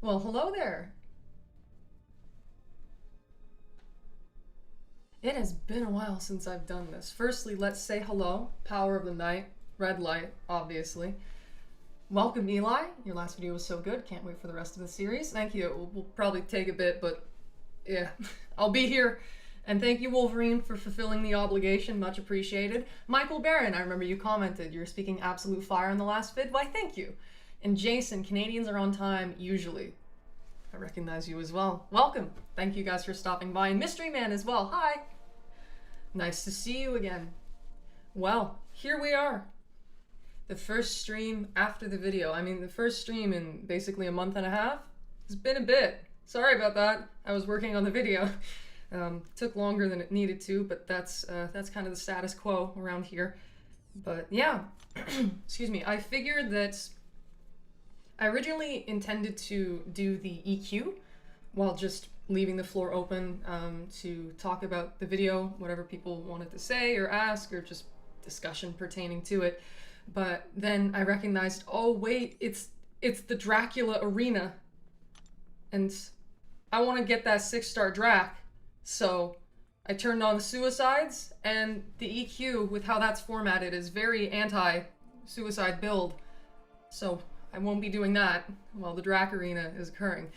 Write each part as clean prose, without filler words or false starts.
Well, hello there. It has been a while since I've done this. Firstly, let's say hello. Power of the night, red light, obviously. Welcome, Eli. Your last video was so good. Can't wait for the rest of the series. Thank you. We'll probably take a bit, but yeah, I'll be here. And thank you, Wolverine, for fulfilling the obligation. Much appreciated. Michael Barron, I remember you commented. You're speaking absolute fire in the last vid. Why, thank you. And Jason, Canadians are on time, usually. I recognize you as well. Welcome. Thank you guys for stopping by. And Mystery Man as well. Hi. Nice to see you again. Well, here we are. The first stream after the video. I mean, the first stream in basically a month and a half. It's been a bit. Sorry about that. I was working on the video. Took longer than it needed to, but that's kind of the status quo around here. But yeah, excuse me. I figured that I originally intended to do the EQ while just leaving the floor open to talk about the video, whatever people wanted to say or ask, or just discussion pertaining to it. But then I recognized, oh wait, it's the Dracula arena, and I want to get that 6-star Drac. So I turned on the suicides, and the EQ with how that's formatted is very anti-suicide build. So I won't be doing that while the Drac arena is occurring.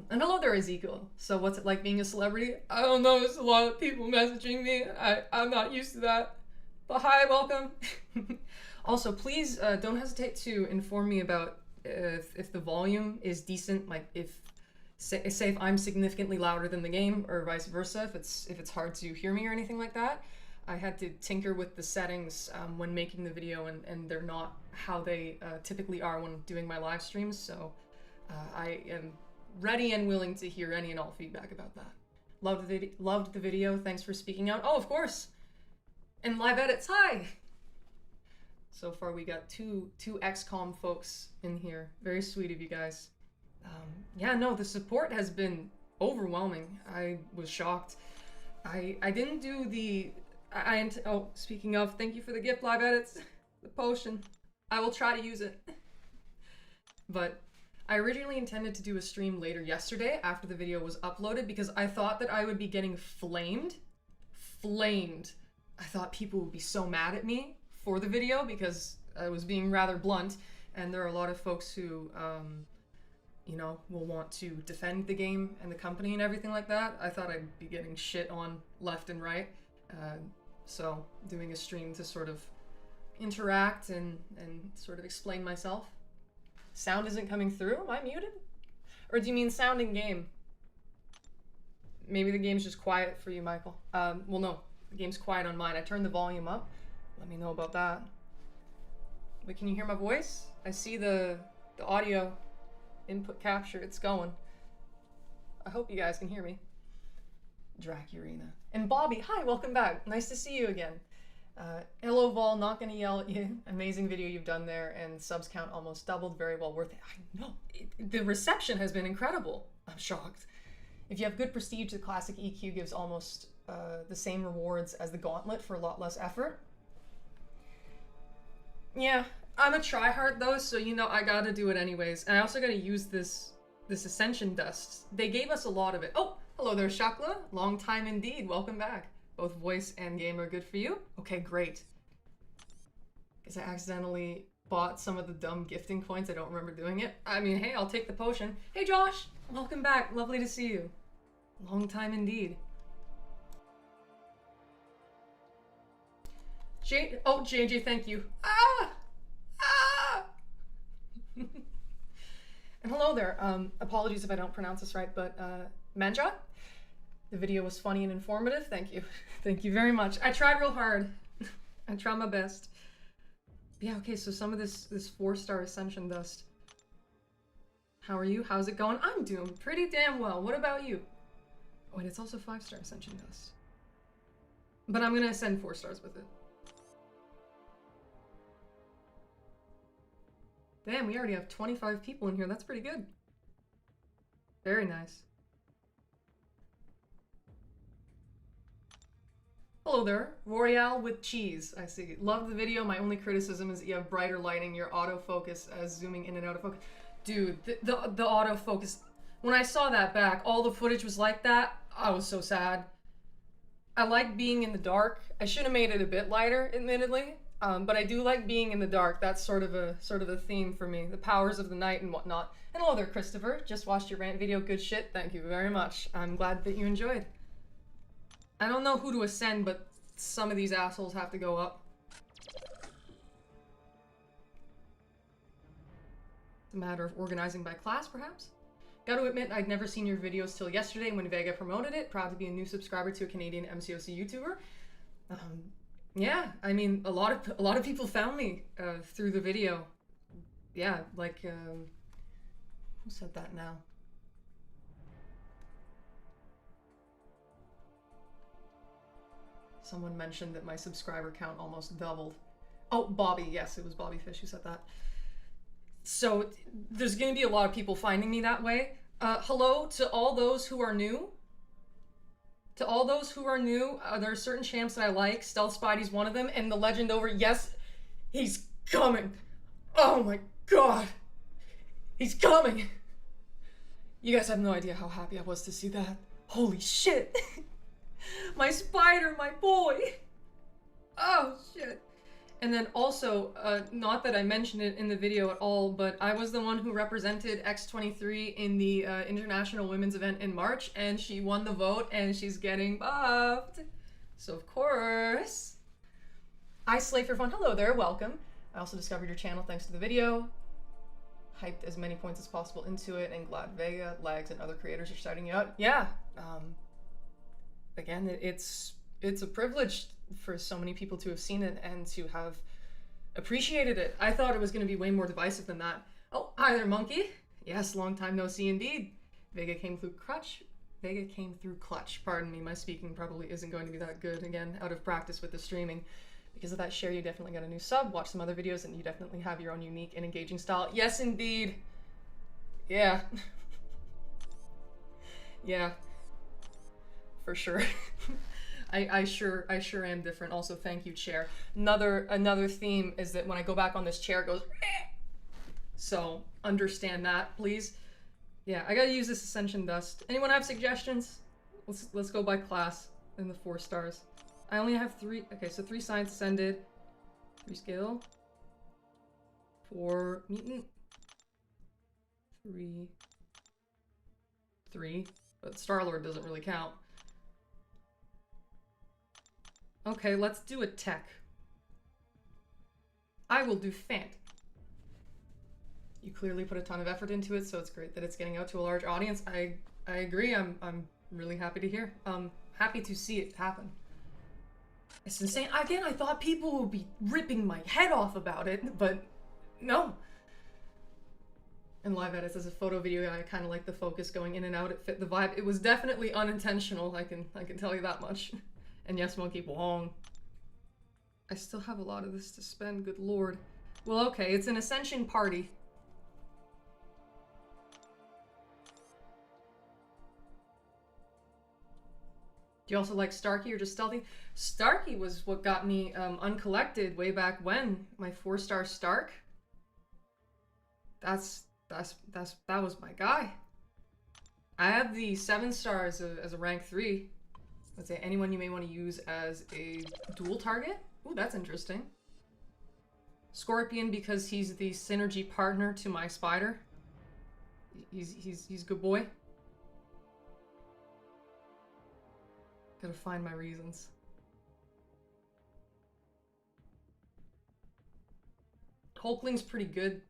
And hello there, Ezekiel. So what's it like being a celebrity? I don't know, there's a lot of people messaging me. I'm not used to that. But hi, welcome. Also, please don't hesitate to inform me about if the volume is decent, like if I'm significantly louder than the game, or vice versa, if it's hard to hear me or anything like that. I had to tinker with the settings when making the video, and they're not how they typically are when doing my live streams, so I am ready and willing to hear any and all feedback about that. Loved the video, thanks for speaking out. Oh, of course! And live edits, hi! So far we got two XCOM folks in here. Very sweet of you guys. Yeah, no, the support has been overwhelming. I was shocked. I didn't do the... oh, speaking of, thank you for the gift, live edits. The potion. I will try to use it. But I originally intended to do a stream later yesterday after the video was uploaded because I thought that I would be getting flamed. Flamed. I thought people would be so mad at me for the video because I was being rather blunt, and there are a lot of folks who, you know, will want to defend the game and the company and everything like that. I thought I'd be getting shit on left and right. So doing a stream to sort of interact and sort of explain myself. Sound isn't coming through? Am I muted? Or do you mean sound in game? Maybe the game's just quiet for you, Michael. Well, no, the game's quiet on mine. I turned the volume up. Let me know about that. But can you hear my voice? I see the audio input capture. It's going. I hope you guys can hear me. Dracurina. And Bobby, hi, welcome back. Nice to see you again. Hello, Vol, not gonna yell at you. Amazing video you've done there, and subs count almost doubled. Very well worth it. I know. The reception has been incredible. I'm shocked. If you have good prestige, the classic EQ gives almost the same rewards as the gauntlet for a lot less effort. Yeah, I'm a tryhard though, so you know I gotta do it anyways. And I also gotta use this Ascension dust. They gave us a lot of it. Oh, hello there, Shakla. Long time indeed. Welcome back. Both voice and game are good for you? Okay, great. Because I accidentally bought some of the dumb gifting points. I don't remember doing it. I mean, hey, I'll take the potion. Hey, Josh! Welcome back. Lovely to see you. Long time indeed. Oh, JJ, thank you. Ah! Ah! And hello there. Apologies if I don't pronounce this right, but Manja? The video was funny and informative. Thank you. Thank you very much. I tried real hard. I tried my best. Yeah, okay, so some of this 4-star Ascension dust. How are you? How's it going? I'm doing pretty damn well. What about you? Oh, and it's also 5-star Ascension dust. But I'm gonna ascend 4 stars with it. Damn, we already have 25 people in here. That's pretty good. Very nice. Hello there, Royale with cheese, I see. Love the video. My only criticism is that you have brighter lighting, your autofocus as zooming in and out of focus. Dude, the autofocus. When I saw that back, all the footage was like that. I was so sad. I like being in the dark. I should have made it a bit lighter, admittedly. But I do like being in the dark. That's sort of a theme for me. The powers of the night and whatnot. And hello there, Christopher. Just watched your rant video. Good shit. Thank you very much. I'm glad that you enjoyed. I don't know who to ascend, but some of these assholes have to go up. It's a matter of organizing by class, perhaps? Gotta admit, I'd never seen your videos till yesterday when Vega promoted it. Proud to be a new subscriber to a Canadian MCOC YouTuber. Yeah, I mean, a lot of people found me through the video. Yeah, like, who said that now? Someone mentioned that my subscriber count almost doubled. Oh, Bobby, yes, it was Bobby Fish who said that. So there's going to be a lot of people finding me that way. Hello to all those who are new. To all those who are new, there are certain champs that I like. Stealth Spidey's one of them, and the legend over. Yes, he's coming. Oh my god, he's coming. You guys have no idea how happy I was to see that. Holy shit. My spider, my boy. Oh shit. And then also, not that I mentioned it in the video at all, but I was the one who represented X23 in the International Women's event in March, and she won the vote, and she's getting buffed. So of course, I slay for fun. Hello there, welcome. I also discovered your channel thanks to the video. Hyped as many points as possible into it, and glad Vega, Lags, and other creators are shouting you out. Yeah, again, it's a privilege for so many people to have seen it and to have appreciated it. I thought it was going to be way more divisive than that. Oh, hi there, monkey. Yes, long time no see indeed. Vega came through clutch. Pardon me, my speaking probably isn't going to be that good. Again, out of practice with the streaming. Because of that share, you definitely got a new sub. Watch some other videos and you definitely have your own unique and engaging style. Yes, indeed. Yeah. Yeah. For sure. I sure am different. Also, thank you, chair. Another theme is that when I go back on this chair, it goes. So understand that, please. Yeah, I gotta use this Ascension Dust. Anyone have suggestions? Let's go by class in the 4 stars. I only have 3. Okay, so 3 science ascended, 3 skill, 4 mutant, 3. But Star-Lord doesn't really count. Okay, let's do a tech. I will do Fant. You clearly put a ton of effort into it, so it's great that it's getting out to a large audience. I agree. I'm really happy to hear. Happy to see it happen. It's insane. Again, I thought people would be ripping my head off about it, but no. And live edits as a photo video, I kind of like the focus going in and out. It fit the vibe. It was definitely unintentional. I can tell you that much. And yes, Monkey Wong. I still have a lot of this to spend, good lord. Well, okay, it's an Ascension party. Do you also like Starkey or just Stealthy? Starkey was what got me uncollected way back when. My 4-star Stark. That was my guy. I have the 7 stars as a rank 3. Let's say anyone you may want to use as a dual target. Ooh, that's interesting. Scorpion because he's the synergy partner to my spider. He's a good boy. Gotta find my reasons. Hulkling's pretty good.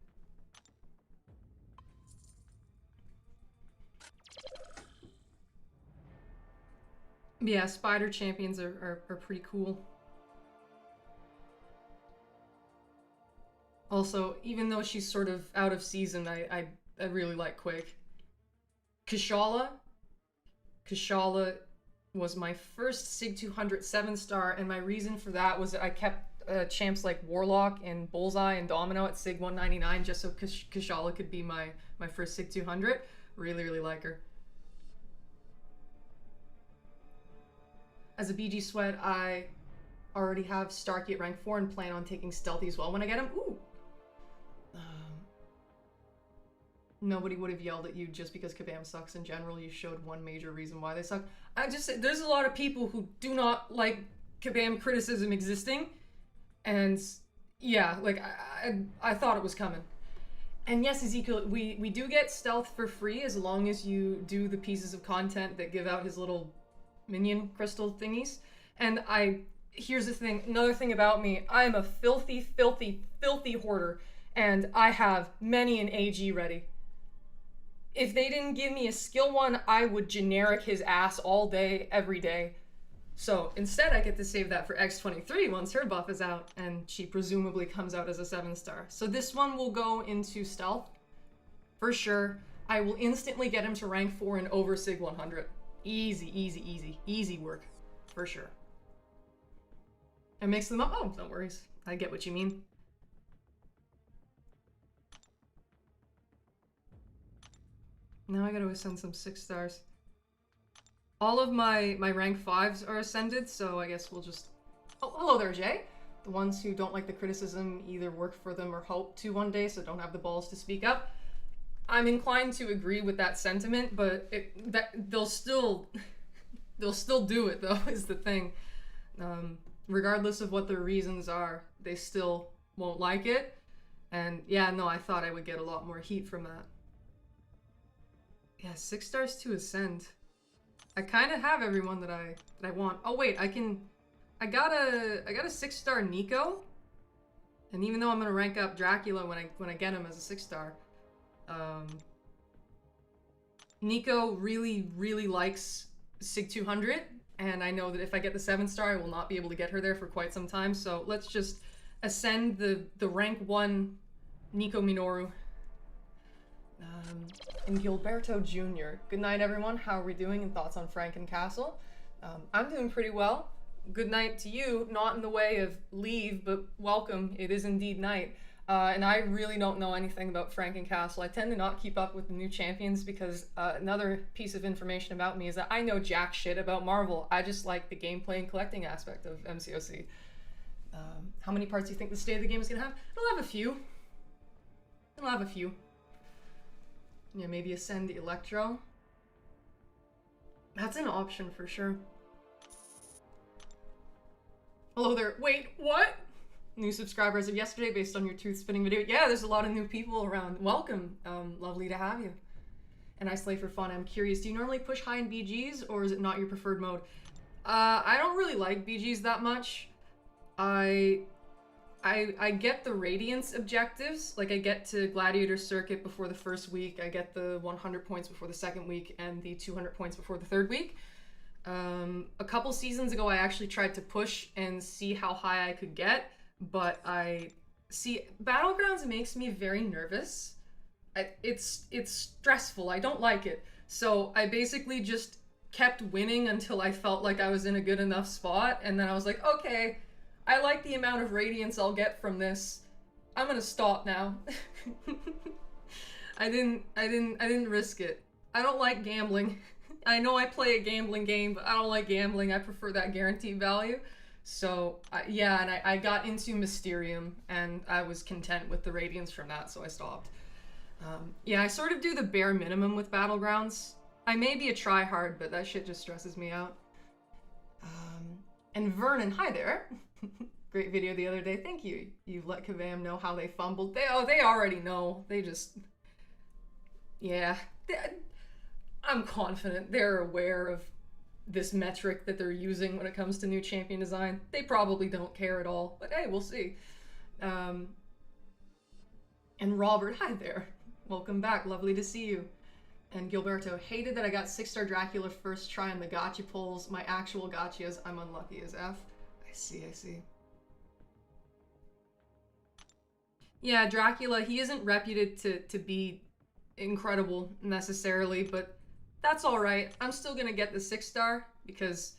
Yeah, spider champions are pretty cool. Also, even though she's sort of out of season, I really like Quake. Kashala was my first Sig 200 7-star, and my reason for that was that I kept champs like Warlock and Bullseye and Domino at Sig 199 just so Kashala could be my first Sig 200. Really like her. As a BG Sweat, I already have Starkey at rank 4 and plan on taking Stealthy as well when I get him. Ooh. nobody would have yelled at you just because Kabam sucks in general. You showed one major reason why they suck. I just say there's a lot of people who do not like Kabam criticism existing, and yeah, like I thought it was coming. And yes, Ezekiel, we do get stealth for free as long as you do the pieces of content that give out his little minion crystal thingies. And here's the thing, another thing about me, I'm a filthy, filthy, filthy hoarder, and I have many an AG ready. If they didn't give me a skill one, I would generic his ass all day, every day. So instead I get to save that for X23 once her buff is out, and she presumably comes out as a 7-star. So this one will go into stealth, for sure. I will instantly get him to rank 4 and over Sig 100. Easy, easy, easy. Easy work, for sure. And mix them up? Oh, no worries. I get what you mean. Now I gotta ascend some 6-stars. All of my rank 5s are ascended, so I guess we'll just... Oh, hello there, Jay. The ones who don't like the criticism either work for them or hope to one day, so don't have the balls to speak up. I'm inclined to agree with that sentiment, but they'll still do it, though, is the thing. Regardless of what their reasons are, they still won't like it. And yeah, no, I thought I would get a lot more heat from that. Yeah, 6 stars to ascend. I kind of have everyone that I want. Oh wait, I got a 6-star Nico, and even though I'm gonna rank up Dracula when I get him as a 6-star, Nico really likes Sig 200, and I know that if I get the 7-star, I will not be able to get her there for quite some time. So let's just ascend the rank 1 Nico Minoru. And Gilberto Jr. Good night, everyone. How are we doing? And thoughts on Franken Castle? I'm doing pretty well. Good night to you. Not in the way of leave, but welcome. It is indeed night. And I really don't know anything about Franken Castle. I tend to not keep up with the new champions because another piece of information about me is that I know jack shit about Marvel. I just like the gameplay and collecting aspect of MCOC. How many parts do you think the state of the game is going to have? It'll have a few. It'll have a few. Yeah, maybe ascend Electro. That's an option for sure. Hello there. Wait, what? New subscribers of yesterday based on your tooth spinning video. Yeah, there's a lot of new people around. Welcome. Lovely to have you. And I slay for fun. I'm curious, do you normally push high in BGs or is it not your preferred mode? I don't really like BGs that much. I get the Radiance objectives, like I get to Gladiator Circuit before the first week, I get the 100 points before the second week, and the 200 points before the third week. A couple seasons ago I actually tried to push and see how high I could get, but Battlegrounds makes me very nervous. It's stressful, I don't like it. So I basically just kept winning until I felt like I was in a good enough spot, and then I was like, okay, I like the amount of radiance I'll get from this. I'm gonna stop now. I didn't risk it. I don't like gambling. I know I play a gambling game, but I don't like gambling. I prefer that guaranteed value. So yeah, and I got into Mysterium, and I was content with the radiance from that, so I stopped. Yeah, I sort of do the bare minimum with Battlegrounds. I may be a tryhard, but that shit just stresses me out. And Vernon, hi there. Great video the other day. Thank you. You let Kavam know how they fumbled. They already know. They just... Yeah. I'm confident they're aware of this metric that they're using when it comes to new champion design. They probably don't care at all, but hey, we'll see. And Robert, hi there. Welcome back. Lovely to see you. And Gilberto, hated that I got 6-star Dracula first try on the gotcha pulls. My actual gotchas, I'm unlucky as F. I see. Yeah, Dracula, he isn't reputed to be incredible necessarily, but that's alright. I'm still gonna get the 6-star because,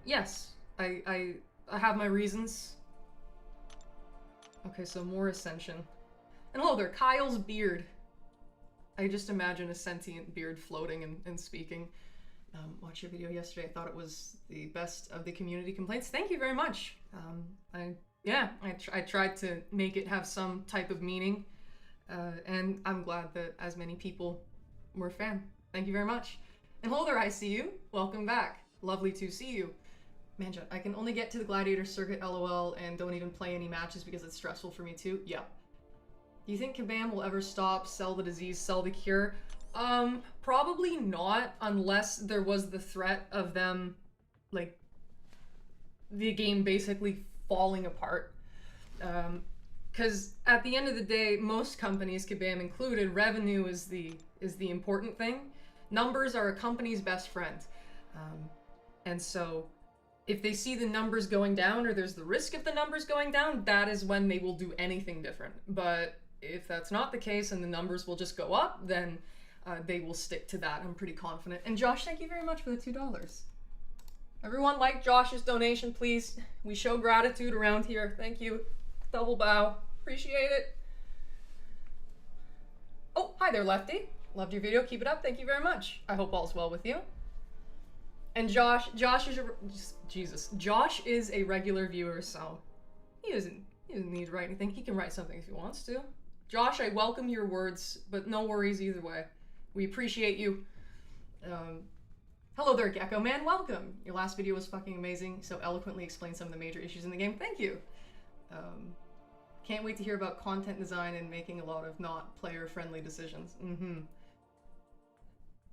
yes, I have my reasons. Okay, so more Ascension. And hello there, Kyle's beard. I just imagine a sentient beard floating and speaking. Watched your video yesterday. I thought it was the best of the community complaints. Thank you very much. I tried to make it have some type of meaning. And I'm glad that as many people were a fan. Thank you very much. And hello there, I see you. Welcome back. Lovely to see you. Manja, I can only get to the Gladiator Circuit, LOL, and don't even play any matches because it's stressful for me too. Yeah. Do you think Kabam will ever stop, sell the disease, sell the cure? Probably not, unless there was the threat of them, like, the game basically falling apart. Because at the end of the day, most companies, Kabam included, revenue is the important thing. Numbers are a company's best friend. And so if they see the numbers going down or there's the risk of the numbers going down, that is when they will do anything different. But if that's not the case and the numbers will just go up, then they will stick to that. I'm pretty confident. And Josh, thank you very much for the $2. Everyone like Josh's donation, please. We show gratitude around here. Thank you. Double bow. Appreciate it. Oh, hi there, Lefty. Loved your video. Keep it up. Thank you very much. I hope all's well with you. And Josh is a regular viewer, so he doesn't need to write anything. He can write something if he wants to. Josh, I welcome your words, but no worries either way. We appreciate you. Hello there, Gecko Man. Welcome. Your last video was fucking amazing. So eloquently explained some of the major issues in the game. Thank you. Can't wait to hear about content design and making a lot of not player-friendly decisions.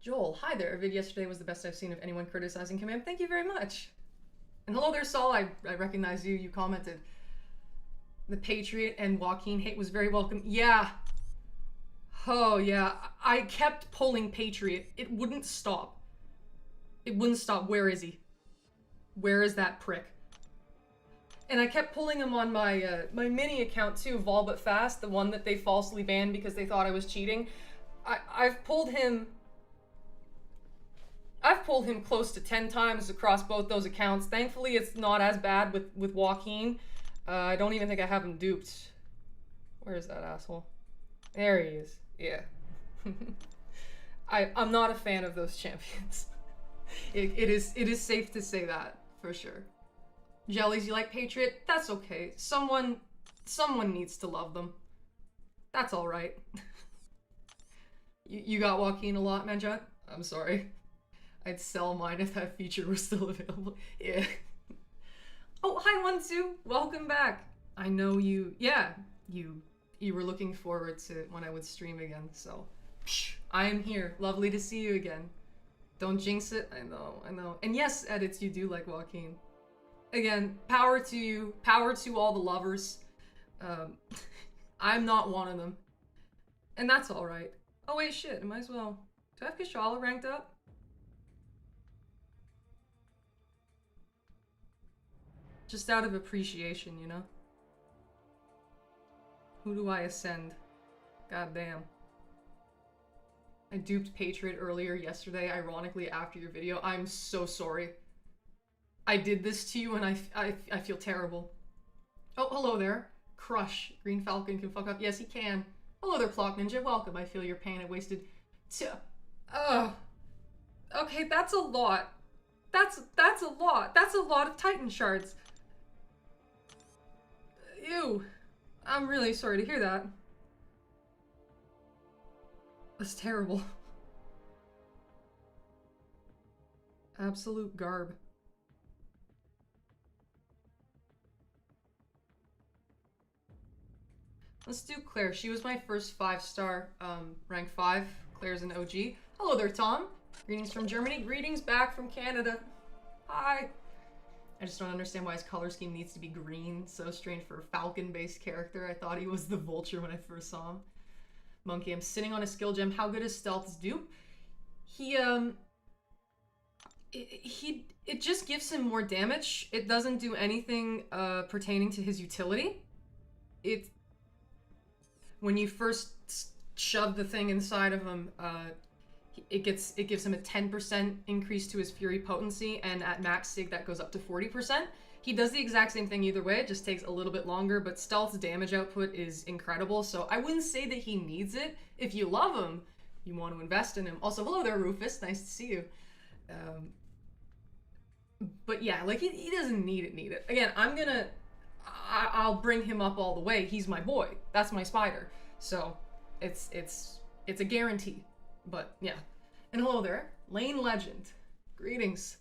Joel, hi there. A vid yesterday was the best I've seen of anyone criticizing Command. Thank you very much. And hello there, Saul. I recognize you. You commented. The Patriot and Joaquin hate was very welcome. Yeah. Oh, yeah. I kept pulling Patriot. It wouldn't stop. It wouldn't stop. Where is he? Where is that prick? And I kept pulling him on my my mini account too, Vol But Fast, the one that they falsely banned because they thought I was cheating. I've pulled him close to 10 times across both those accounts. Thankfully, it's not as bad with Joaquin. I don't even think I have him duped. Where is that asshole? There he is. Yeah. I'm not a fan of those champions. It is safe to say that, for sure. Jellies, you like Patriot? That's okay. Someone needs to love them. That's alright. You got Joaquin a lot, Manjot? I'm sorry. I'd sell mine if that feature was still available. Yeah. Oh, hi, 1-2. Welcome back. I know you... Yeah, you were looking forward to when I would stream again, so... Psh, I am here. Lovely to see you again. Don't jinx it. I know. And yes, edits, you do like Joaquin. Again, power to you. Power to all the lovers. I'm not one of them. And that's alright. Oh wait, shit, I might as well... Do I have Kashala ranked up? Just out of appreciation, you know? Who do I ascend? God damn. I duped Patriot earlier yesterday, ironically after your video. I'm so sorry. I did this to you and I feel terrible. Oh, hello there. Crush. Green Falcon can fuck up. Yes, he can. Hello there, Clock Ninja. Welcome. I feel your pain. I wasted... Okay, that's a lot. That's a lot. That's a lot of Titan shards. Ew. I'm really sorry to hear that. That's terrible. Absolute garb. Let's do Claire. She was my first 5-star, rank 5. Claire's an OG. Hello there, Tom. Greetings from Germany. Greetings back from Canada. Hi. I just don't understand why his color scheme needs to be green. So strange for a Falcon-based character. I thought he was the Vulture when I first saw him. Monkey, I'm sitting on a skill gem. How good is Stealth's dupe? It just gives him more damage. It doesn't do anything pertaining to his utility. When you first shove the thing inside of him, it gives him a 10% increase to his Fury potency, and at max sig that goes up to 40%. He does the exact same thing either way, it just takes a little bit longer, but Stealth's damage output is incredible, so I wouldn't say that he needs it. If you love him, you want to invest in him. Also, hello there, Rufus, nice to see you. But yeah, like, he doesn't need it. Again, I'll bring him up all the way. He's my boy. That's my spider. So, it's a guarantee. But yeah. And hello there, Lane Legend. Greetings.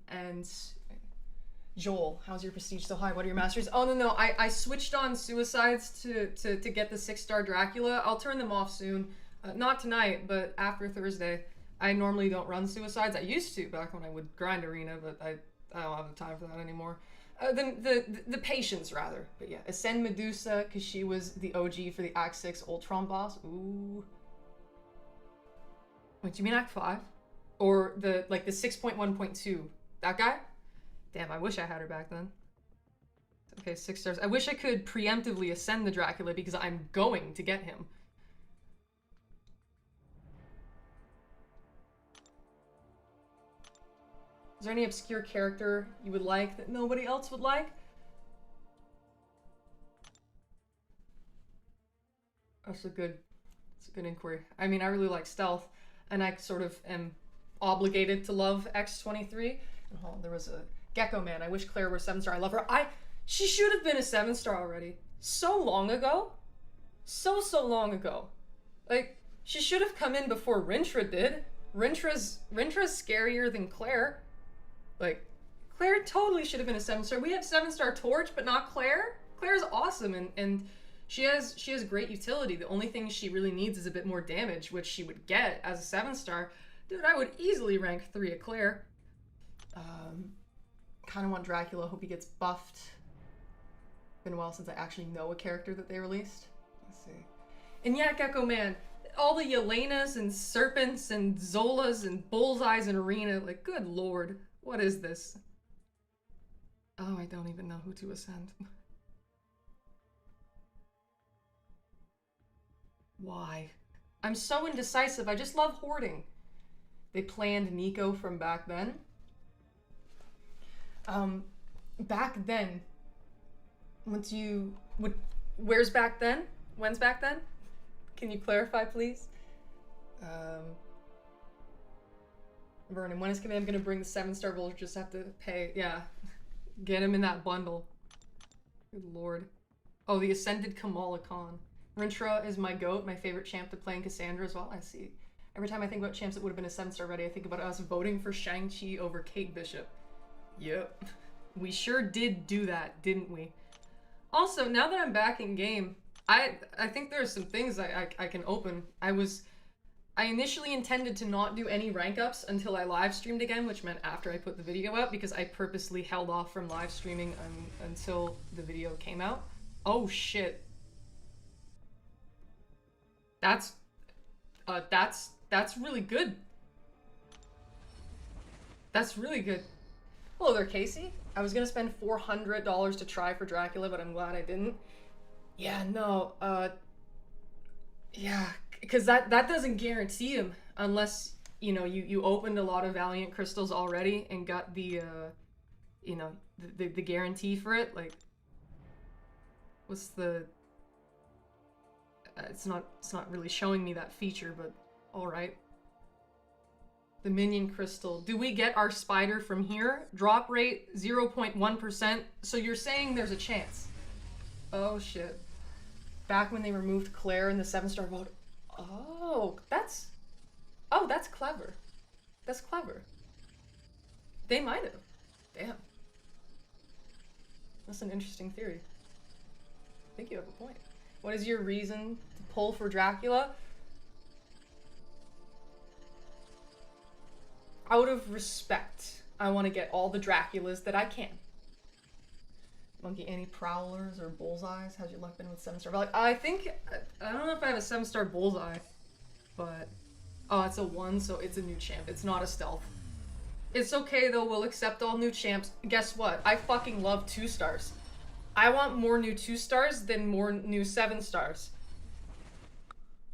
And Joel, how's your prestige so high? What are your masters? Oh no, I switched on suicides to get the 6-star Dracula. I'll turn them off soon. Not tonight, but after Thursday. I normally don't run suicides. I used to back when I would grind arena, but I don't have the time for that anymore. The patience rather. But yeah, Ascend Medusa because she was the OG for the Act 6 Ultron boss. Ooh. Wait, do you mean Act 5? Or the 6.1.2? That guy? Damn, I wish I had her back then. Okay, 6 stars. I wish I could preemptively ascend the Dracula because I'm going to get him. Is there any obscure character you would like that nobody else would like? That's a good inquiry. I mean, I really like stealth, and I sort of am obligated to love X-23. Oh, there was a Gecko Man. I wish Claire were 7-star. I love her. She should have been a 7-star already. So long ago. So long ago. Like, she should have come in before Rintra did. Rintra's scarier than Claire. Like, Claire totally should have been a 7-star. We have 7-star Torch, but not Claire. Claire's awesome, and she has great utility. The only thing she really needs is a bit more damage, which she would get as a 7-star. Dude, I would easily rank 3 at Claire. Kind of want Dracula. Hope he gets buffed. Been a while since I actually know a character that they released. Let's see. And yeah, Gecko Man. All the Yelenas and Serpents and Zolas and Bullseyes in Arena. Like, good lord. What is this? Oh, I don't even know who to ascend. Why? I'm so indecisive. I just love hoarding. They planned Nico from back then. Back then. Where's back then? When's back then? Can you clarify, please? Vernon, when is Command gonna bring the 7-star Vulture? Just have to pay. Yeah. Get him in that bundle. Good lord. Oh, the Ascended Kamala Khan. Rintra is my goat, my favorite champ to play in Cassandra as well. I see. Every time I think about champs that would have been a 7-star ready, I think about us voting for Shang-Chi over Kate Bishop. Yep. We sure did do that, didn't we? Also, now that I'm back in game, I think there are some things I can open. I initially intended to not do any rank ups until I live streamed again, which meant after I put the video up, because I purposely held off from live streaming until the video came out. Oh shit. That's really good. That's really good. Hello there, Casey. I was gonna spend $400 to try for Dracula, but I'm glad I didn't. Yeah, no, yeah, because that doesn't guarantee him unless, you know, you opened a lot of Valiant crystals already and got the, you know, the guarantee for it. Like, what's the... it's not really showing me that feature, but alright. The minion crystal. Do we get our spider from here? Drop rate 0.1%. So you're saying there's a chance. Oh shit. Back when they removed Claire in the 7-star vote. Oh, that's clever. That's clever. They might have. Damn. That's an interesting theory. I think you have a point. What is your reason to pull for Dracula? Out of respect, I want to get all the Draculas that I can. Monkey, any Prowlers or Bullseyes? How's your luck been with 7-star? Like, I don't know if I have a 7-star Bullseye, but... Oh, it's a 1, so it's a new champ. It's not a stealth. It's okay, though. We'll accept all new champs. Guess what? I fucking love 2-stars. I want more new 2-stars than more new 7-stars.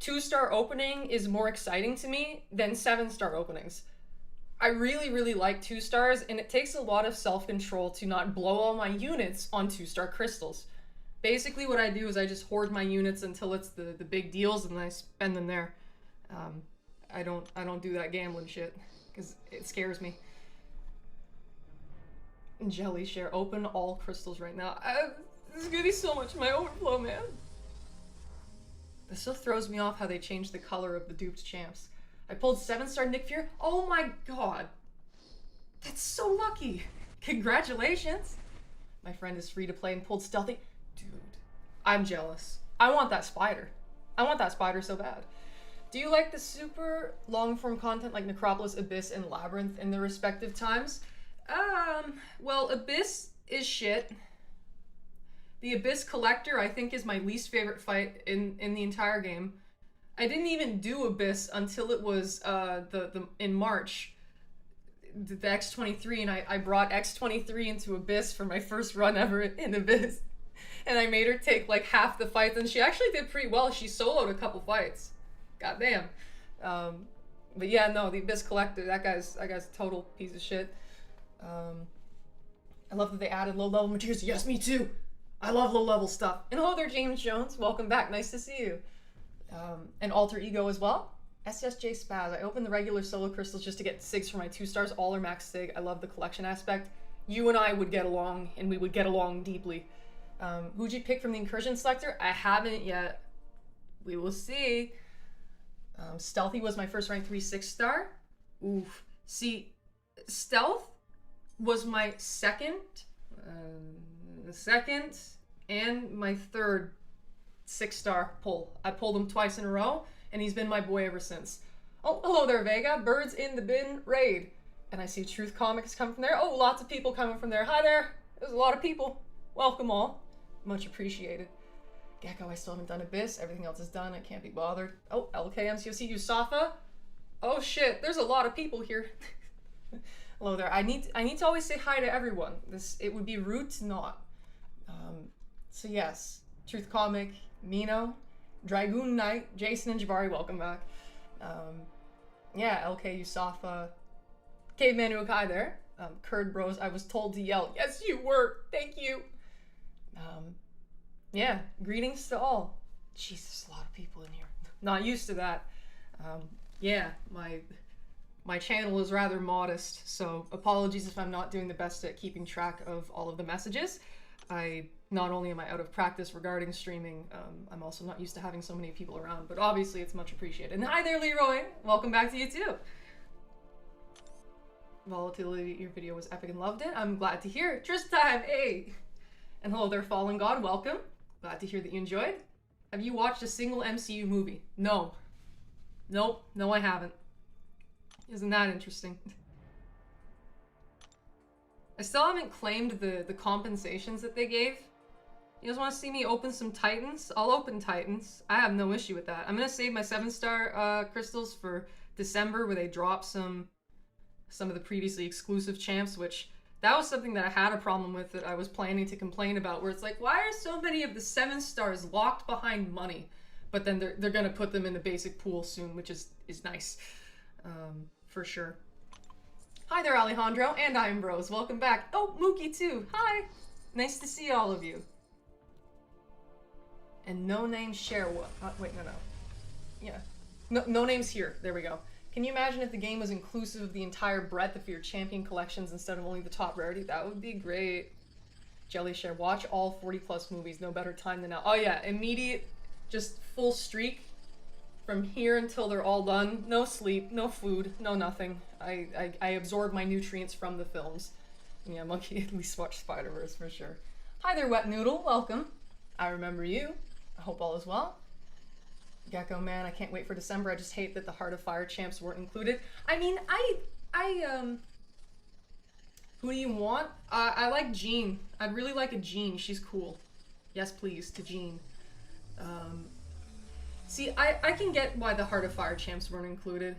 2-star opening is more exciting to me than 7-star openings. I really, really like 2-stars, and it takes a lot of self-control to not blow all my units on 2-star crystals. Basically what I do is I just hoard my units until it's the big deals, and then I spend them there. I don't do that gambling shit, because it scares me. Jelly share, open all crystals right now. This is gonna be so much my overflow, man. It still throws me off how they changed the color of the duped champs. I pulled 7-star Nick Fury. Oh my god. That's so lucky. Congratulations. My friend is free to play and pulled stealthy. Dude, I'm jealous. I want that spider. I want that spider so bad. Do you like the super long form content like Necropolis, Abyss, and Labyrinth in their respective times? Well, Abyss is shit. The Abyss Collector, I think, is my least favorite fight in the entire game. I didn't even do Abyss until it was in March, the X23, and I brought X23 into Abyss for my first run ever in Abyss. And I made her take like half the fights, and she actually did pretty well. She soloed a couple fights. Goddamn. But yeah, no, the Abyss Collector, that guy's a total piece of shit. I love that they added low-level materials. Yes, me too. I love low-level stuff. And hello there, James Jones. Welcome back. Nice to see you. And Alter Ego as well. SSJ Spaz. I opened the regular solo crystals just to get SIGs for my 2 stars. All are max SIG. I love the collection aspect. You and I would get along, and we would get along deeply. Who'd you pick from the Incursion selector? I haven't yet. We will see. Stealthy was my first rank 3 6-star. Oof. See, Stealth was my second and my third 6-star pull. I pulled him twice in a row, and he's been my boy ever since. Oh, hello there, Vega. Birds in the bin raid. And I see Truth Comics coming from there. Oh, lots of people coming from there. Hi there. There's a lot of people. Welcome all. Much appreciated. Gecko, I still haven't done Abyss. Everything else is done. I can't be bothered. Oh, LKMCOC, Yusafa. Oh shit, there's a lot of people here. Hello there. I need to always say hi to everyone. It would be rude to not. So yes, Truth Comic, Mino, Dragoon Knight, Jason and Jabari, welcome back. Yeah, LK, Yusafa, Caveman Ukai there. Kurd Bros, I was told to yell. Yes, you were. Thank you. Yeah, greetings to all. Jeez, there's a lot of people in here. Not used to that. Yeah, my channel is rather modest, so apologies if I'm not doing the best at keeping track of all of the messages. Not only am I out of practice regarding streaming, I'm also not used to having so many people around, but obviously it's much appreciated. And hi there, Leroy! Welcome back to you too! Volatility, your video was epic and loved it. I'm glad to hear it. Tris time, hey! And hello there, Fallen God, welcome. Glad to hear that you enjoyed. Have you watched a single MCU movie? No. Nope, no I haven't. Isn't that interesting? I still haven't claimed the compensations that they gave. You guys want to see me open some Titans? I'll open Titans. I have no issue with that. I'm going to save my 7-star crystals for December, where they drop some of the previously exclusive champs, which that was something that I had a problem with, that I was planning to complain about, where it's like, why are so many of the 7-stars locked behind money? But then they're going to put them in the basic pool soon, which is nice. For sure. Hi there, Alejandro, and I'm Bros. Welcome back. Oh, Mookie too. Hi. Nice to see all of you. And no names share what? Wait, no. Yeah. No names here. There we go. Can you imagine if the game was inclusive of the entire breadth of your champion collections instead of only the top rarity? That would be great. Jelly Share, watch all 40+ movies. No better time than now. Oh yeah, immediate, just full streak. From here until they're all done. No sleep, no food, no nothing. I absorb my nutrients from the films. Yeah, Monkey at least watch Spider-Verse for sure. Hi there, Wet Noodle. Welcome. I remember you. I hope all is well. Gecko man, I can't wait for December. I just hate that the Heart of Fire champs weren't included. I mean, who do you want? I like Jean. I'd really like a Jean. She's cool. Yes, please, to Jean. See, I can get why the Heart of Fire champs weren't included.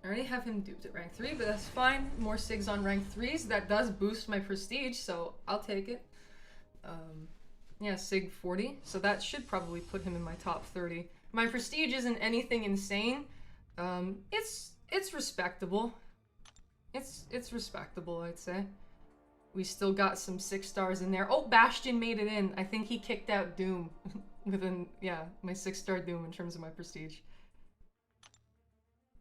I already have him duped at rank 3, but that's fine. More SIGs on rank 3s. That does boost my prestige, so I'll take it. Yeah, SIG 40. So that should probably put him in my top 30. My prestige isn't anything insane. It's respectable. It's respectable, I'd say. We still got some 6-stars in there. Oh, Bastion made it in. I think he kicked out Doom. Within, yeah, my 6-star Doom in terms of my prestige.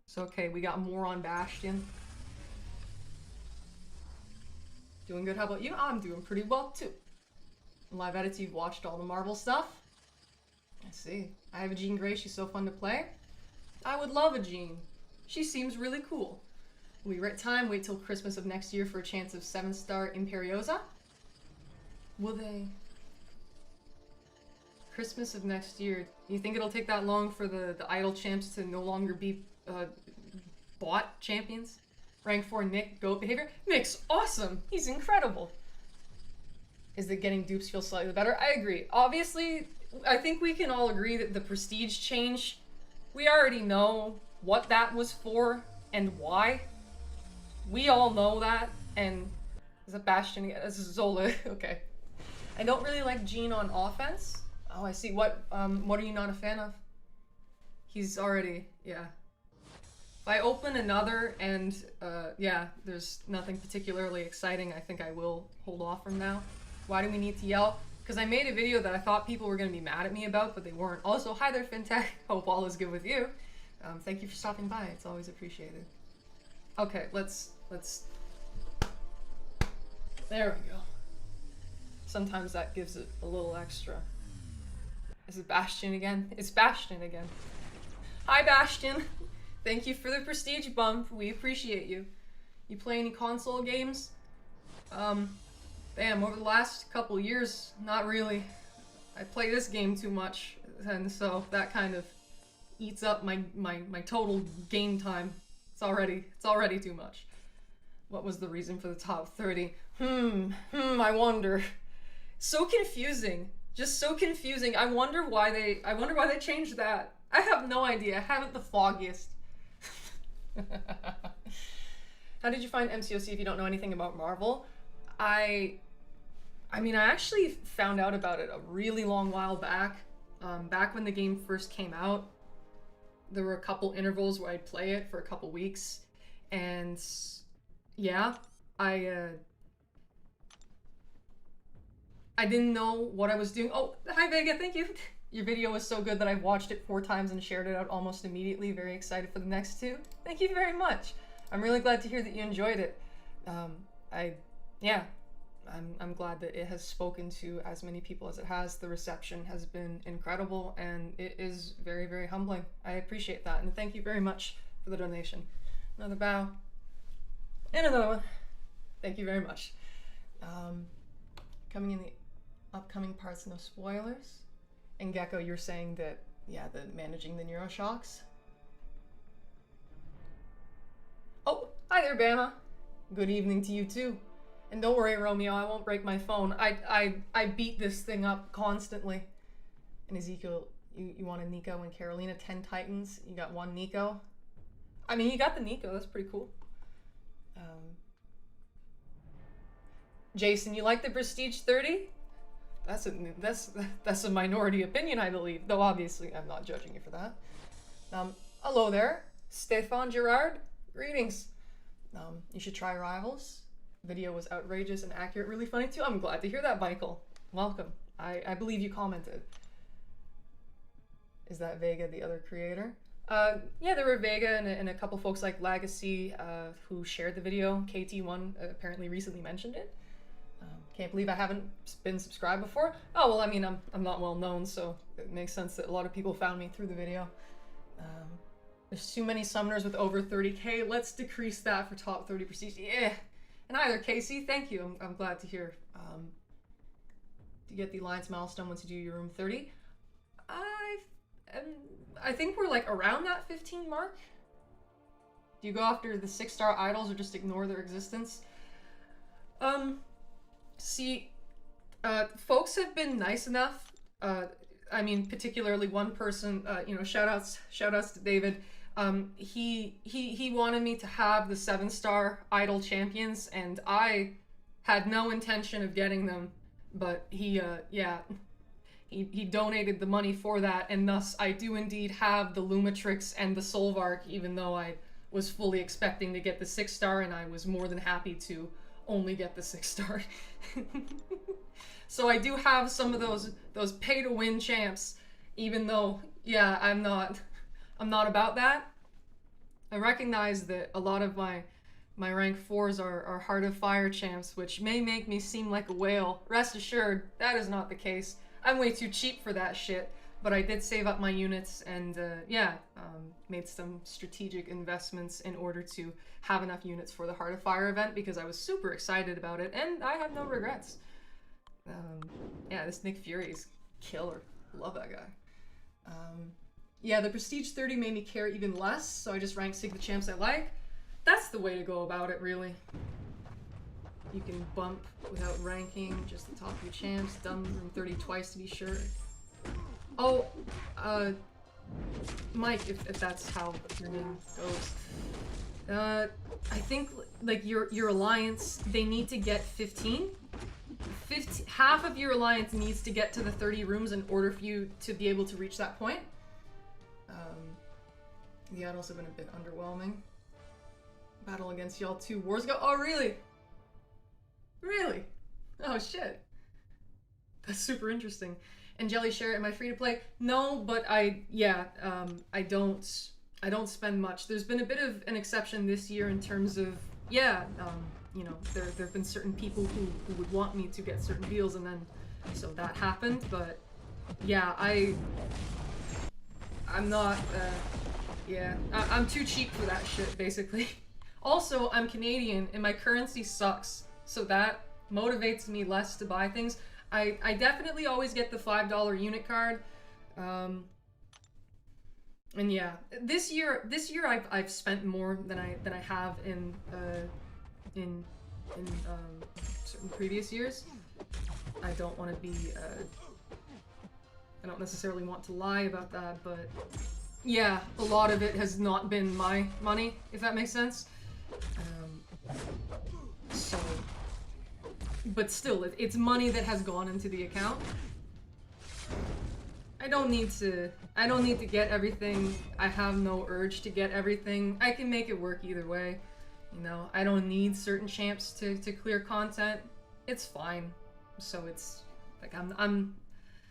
So, okay, we got more on Bastion. Doing good, how about you? I'm doing pretty well, too. Live edits, you've watched all the Marvel stuff? I see. I have a Jean Grey, she's so fun to play. I would love a Jean. She seems really cool. We wait till Christmas of next year for a chance of 7-star Imperiosa. Will they? Christmas of next year. You think it'll take that long for the idle champs to no longer be bought champions? Rank 4 Nick, GOAT behavior. Nick's awesome! He's incredible! Is that getting dupes feel slightly better? I agree. Obviously, I think we can all agree that the prestige change, we already know what that was for and why. We all know that, and is it Bastion? This is Zola. Okay. I don't really like Jean on offense. Oh, I see. What are you not a fan of? He's already, yeah. If I open another and, yeah, there's nothing particularly exciting, I think I will hold off from now. Why do we need to yell? Because I made a video that I thought people were going to be mad at me about, but they weren't. Also, hi there, FinTech. Hope all is good with you. Thank you for stopping by. It's always appreciated. Okay, let's... There we go. Sometimes that gives it a little extra. Is it Bastion again? It's Bastion again. Hi, Bastion. Thank you for the prestige bump. We appreciate you. You play any console games? Damn, over the last couple years, not really. I play this game too much, and so that kind of eats up my total game time. It's already too much. What was the reason for the top 30? I wonder. So confusing. Just so confusing. I wonder why they changed that. I have no idea. I haven't the foggiest. How did you find MCOC if you don't know anything about Marvel? I mean, I actually found out about it a really long while back. Back when the game first came out, there were a couple intervals where I'd play it for a couple weeks, and yeah, I didn't know what I was doing. Oh, hi Vega, thank you. Your video was so good that I watched it 4 times and shared it out almost immediately. Very excited for the next 2. Thank you very much. I'm really glad to hear that you enjoyed it. I'm glad that it has spoken to as many people as it has. The reception has been incredible, and it is very, very humbling. I appreciate that, and thank you very much for the donation. Another bow. And another one. Thank you very much. Coming in the upcoming parts, no spoilers. And Gecko, you're saying that, yeah, the managing the neuroshocks. Oh, hi there, Bama. Good evening to you too. And don't worry, Romeo, I won't break my phone. I beat this thing up constantly. And Ezekiel, you want a Nico and Carolina, 10 Titans. You got 1 Nico. I mean, you got the Nico, that's pretty cool. Jason, you like the Prestige 30? That's a minority opinion, I believe. Though obviously, I'm not judging you for that. Hello there, Stefan Gerard. Greetings. You should try Rivals. Video was outrageous and accurate, really funny too. I'm glad to hear that, Michael. Welcome. I believe you commented. Is that Vega the other creator? Yeah, there were Vega and a couple folks like Legacy who shared the video. KT1 apparently recently mentioned it. Can't believe I haven't been subscribed before. Oh, well, I mean, I'm not well known, so it makes sense that a lot of people found me through the video. There's too many summoners with over 30k. Let's decrease that for top 30 prestige. Yeah. And either Casey, thank you. I'm glad to hear. Do you get the Alliance milestone once you do your room 30? I think we're like around that 15 mark. Do you go after the 6-star idols or just ignore their existence? See, folks have been nice enough. I mean, particularly one person, you know, shout outs to David. He wanted me to have the 7-star idol champions, and I had no intention of getting them, but he donated the money for that, and thus I do indeed have the Lumatrix and the Solvark, even though I was fully expecting to get the 6-star, and I was more than happy to only get the 6-star. So I do have some of those pay-to-win champs, even though, yeah, I'm not about that. I recognize that a lot of my rank 4s are Heart of Fire champs, which may make me seem like a whale. Rest assured, that is not the case. I'm way too cheap for that shit. but I did save up my units and made some strategic investments in order to have enough units for the Heart of Fire event because I was super excited about it and I have no regrets. This Nick Fury is killer. Love that guy. The Prestige 30 made me care even less, so I just ranked Sig the champs I like. That's the way to go about it, really. You can bump without ranking, just the top of your champs. Done room 30 twice to be sure. Oh, Mike, if that's how your name goes. I think, like, your alliance, they need to get 15. Half of your alliance needs to get to the 30 rooms in order for you to be able to reach that point. The battles have been a bit underwhelming. Battle against y'all 2 wars ago. Oh, really? Really? Oh, shit. That's super interesting. And Jelly Share, am I free to play? No, but I don't spend much. There's been a bit of an exception this year in terms of, you know, there have been certain people who would want me to get certain deals, and then, so that happened, but, yeah, I'm not, I'm too cheap for that shit, basically. Also, I'm Canadian, and my currency sucks, so that motivates me less to buy things. I definitely always get the $5 unit card, and yeah, this year I've spent more than I have in certain previous years. I don't want to be I don't necessarily want to lie about that, but yeah, a lot of it has not been my money, if that makes sense. So, but still, it's money that has gone into the account. I don't need to get everything. I have no urge to get everything. I can make it work either way. You know, I don't need certain champs to clear content. It's fine. So it's like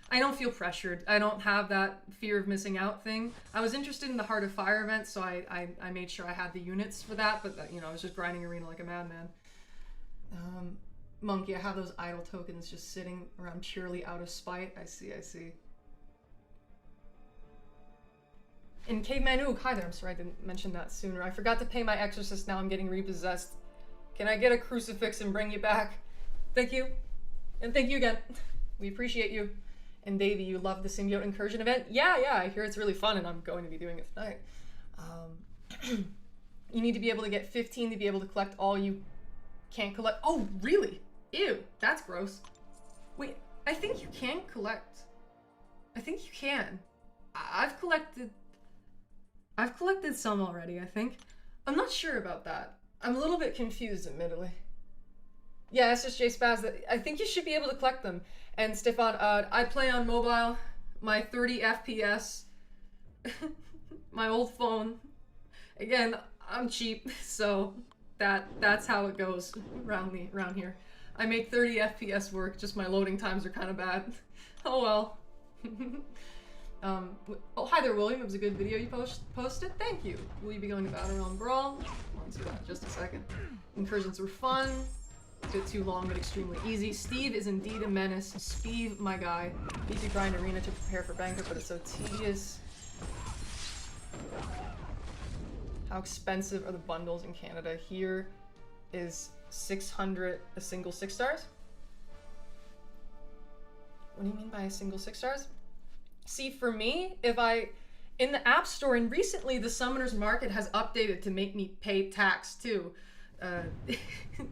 I don't feel pressured. I don't have that fear of missing out thing. I was interested in the Heart of Fire event, so I made sure I had the units for that, but you know, I was just grinding arena like a madman. Monkey, I have those idle tokens just sitting around purely out of spite. I see. And Caveman Ook, hi there, I'm sorry I didn't mention that sooner. I forgot to pay my exorcist, now I'm getting repossessed. Can I get a crucifix and bring you back? Thank you. And thank you again. We appreciate you. And Davey, you love the Symbiote Incursion event? Yeah, I hear it's really fun and I'm going to be doing it tonight. You need to be able to get 15 to be able to collect all you can't collect. Oh, really? Ew, that's gross. Wait, I think you can collect. I think you can. I've collected some already, I think. I'm not sure about that. I'm a little bit confused, admittedly. Yeah, SSJ Spaz, I think you should be able to collect them. And Stefan, I play on mobile, my 30 FPS, my old phone. Again, I'm cheap, so that's how it goes around here. I make 30 FPS work, just my loading times are kind of bad. Oh well. Oh, hi there, William. It was a good video you posted. Thank you. Will you be going to Battle Realm Brawl? I'll answer that in just a second. Incursions were fun. A bit too long, but extremely easy. Steve is indeed a menace. Steve, my guy. Need to grind arena to prepare for Banquet, but it's so tedious. How expensive are the bundles in Canada? Here is 600 a single 6 stars. What do you mean by a single 6 stars? See, for me, in the App Store, and recently the Summoner's Market has updated to make me pay tax too.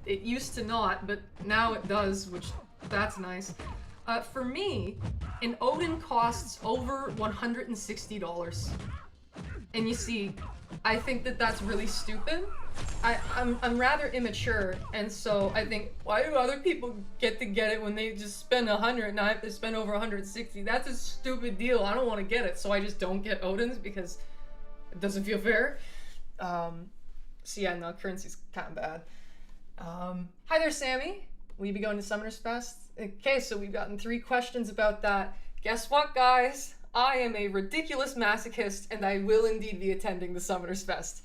It used to not, but now it does, which that's nice. For me, an Odin costs over $160. And you see, I think that's really stupid. I'm rather immature, and so I think, why do other people get it when they just spend 100 and I have to spend over 160? That's a stupid deal. I don't want to get it, so I just don't get Odins because it doesn't feel fair. So yeah, no, currency's kind of bad. Hi there, Sammy. Will you be going to Summoners Fest? Okay, so we've gotten 3 questions about that. Guess what, guys? I am a ridiculous masochist, and I will indeed be attending the Summoners Fest.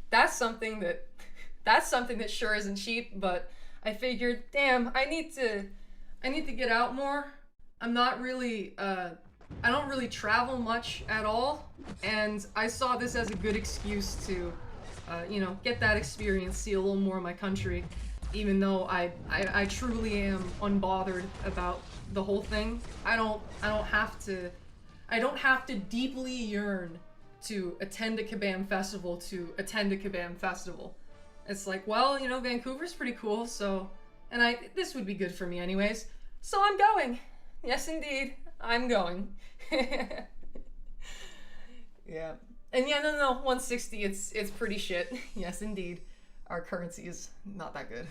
That's something that sure isn't cheap, but I figured, damn, I need to get out more. I'm not really I don't really travel much at all, and I saw this as a good excuse to, you know, get that experience, see a little more of my country, even though I truly am unbothered about the whole thing. I don't have to deeply yearn to attend a Kabam festival to attend a Kabam festival. It's like, well, you know, Vancouver's pretty cool, so, and this would be good for me anyways, so I'm going. Yes, indeed, I'm going. Yeah. And yeah, no, 160, it's pretty shit. Yes, indeed. Our currency is not that good.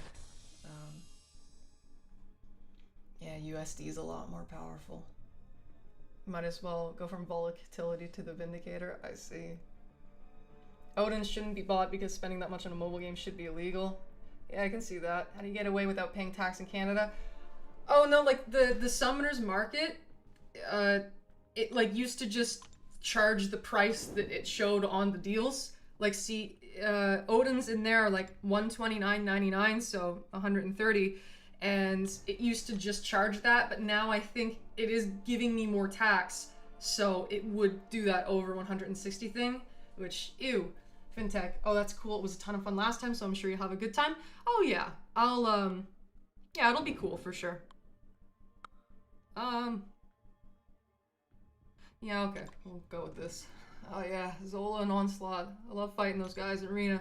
Yeah, USD is a lot more powerful. Might as well go from volatility to the Vindicator. I see. Odin shouldn't be bought because spending that much on a mobile game should be illegal. Yeah, I can see that. How do you get away without paying tax in Canada? Oh no, like the summoners market, it like used to just charge the price that it showed on the deals. Like, see, Odin's in there are like $129.99, so 130, and it used to just charge that, but now I think it is giving me more tax, so it would do that over 160 thing, which, ew. Fintech. Oh, that's cool. It was a ton of fun last time, so I'm sure you'll have a good time. Oh yeah, yeah, it'll be cool for sure. Yeah, okay, we'll go with this. Oh yeah, Zola and Onslaught. I love fighting those guys in Arena.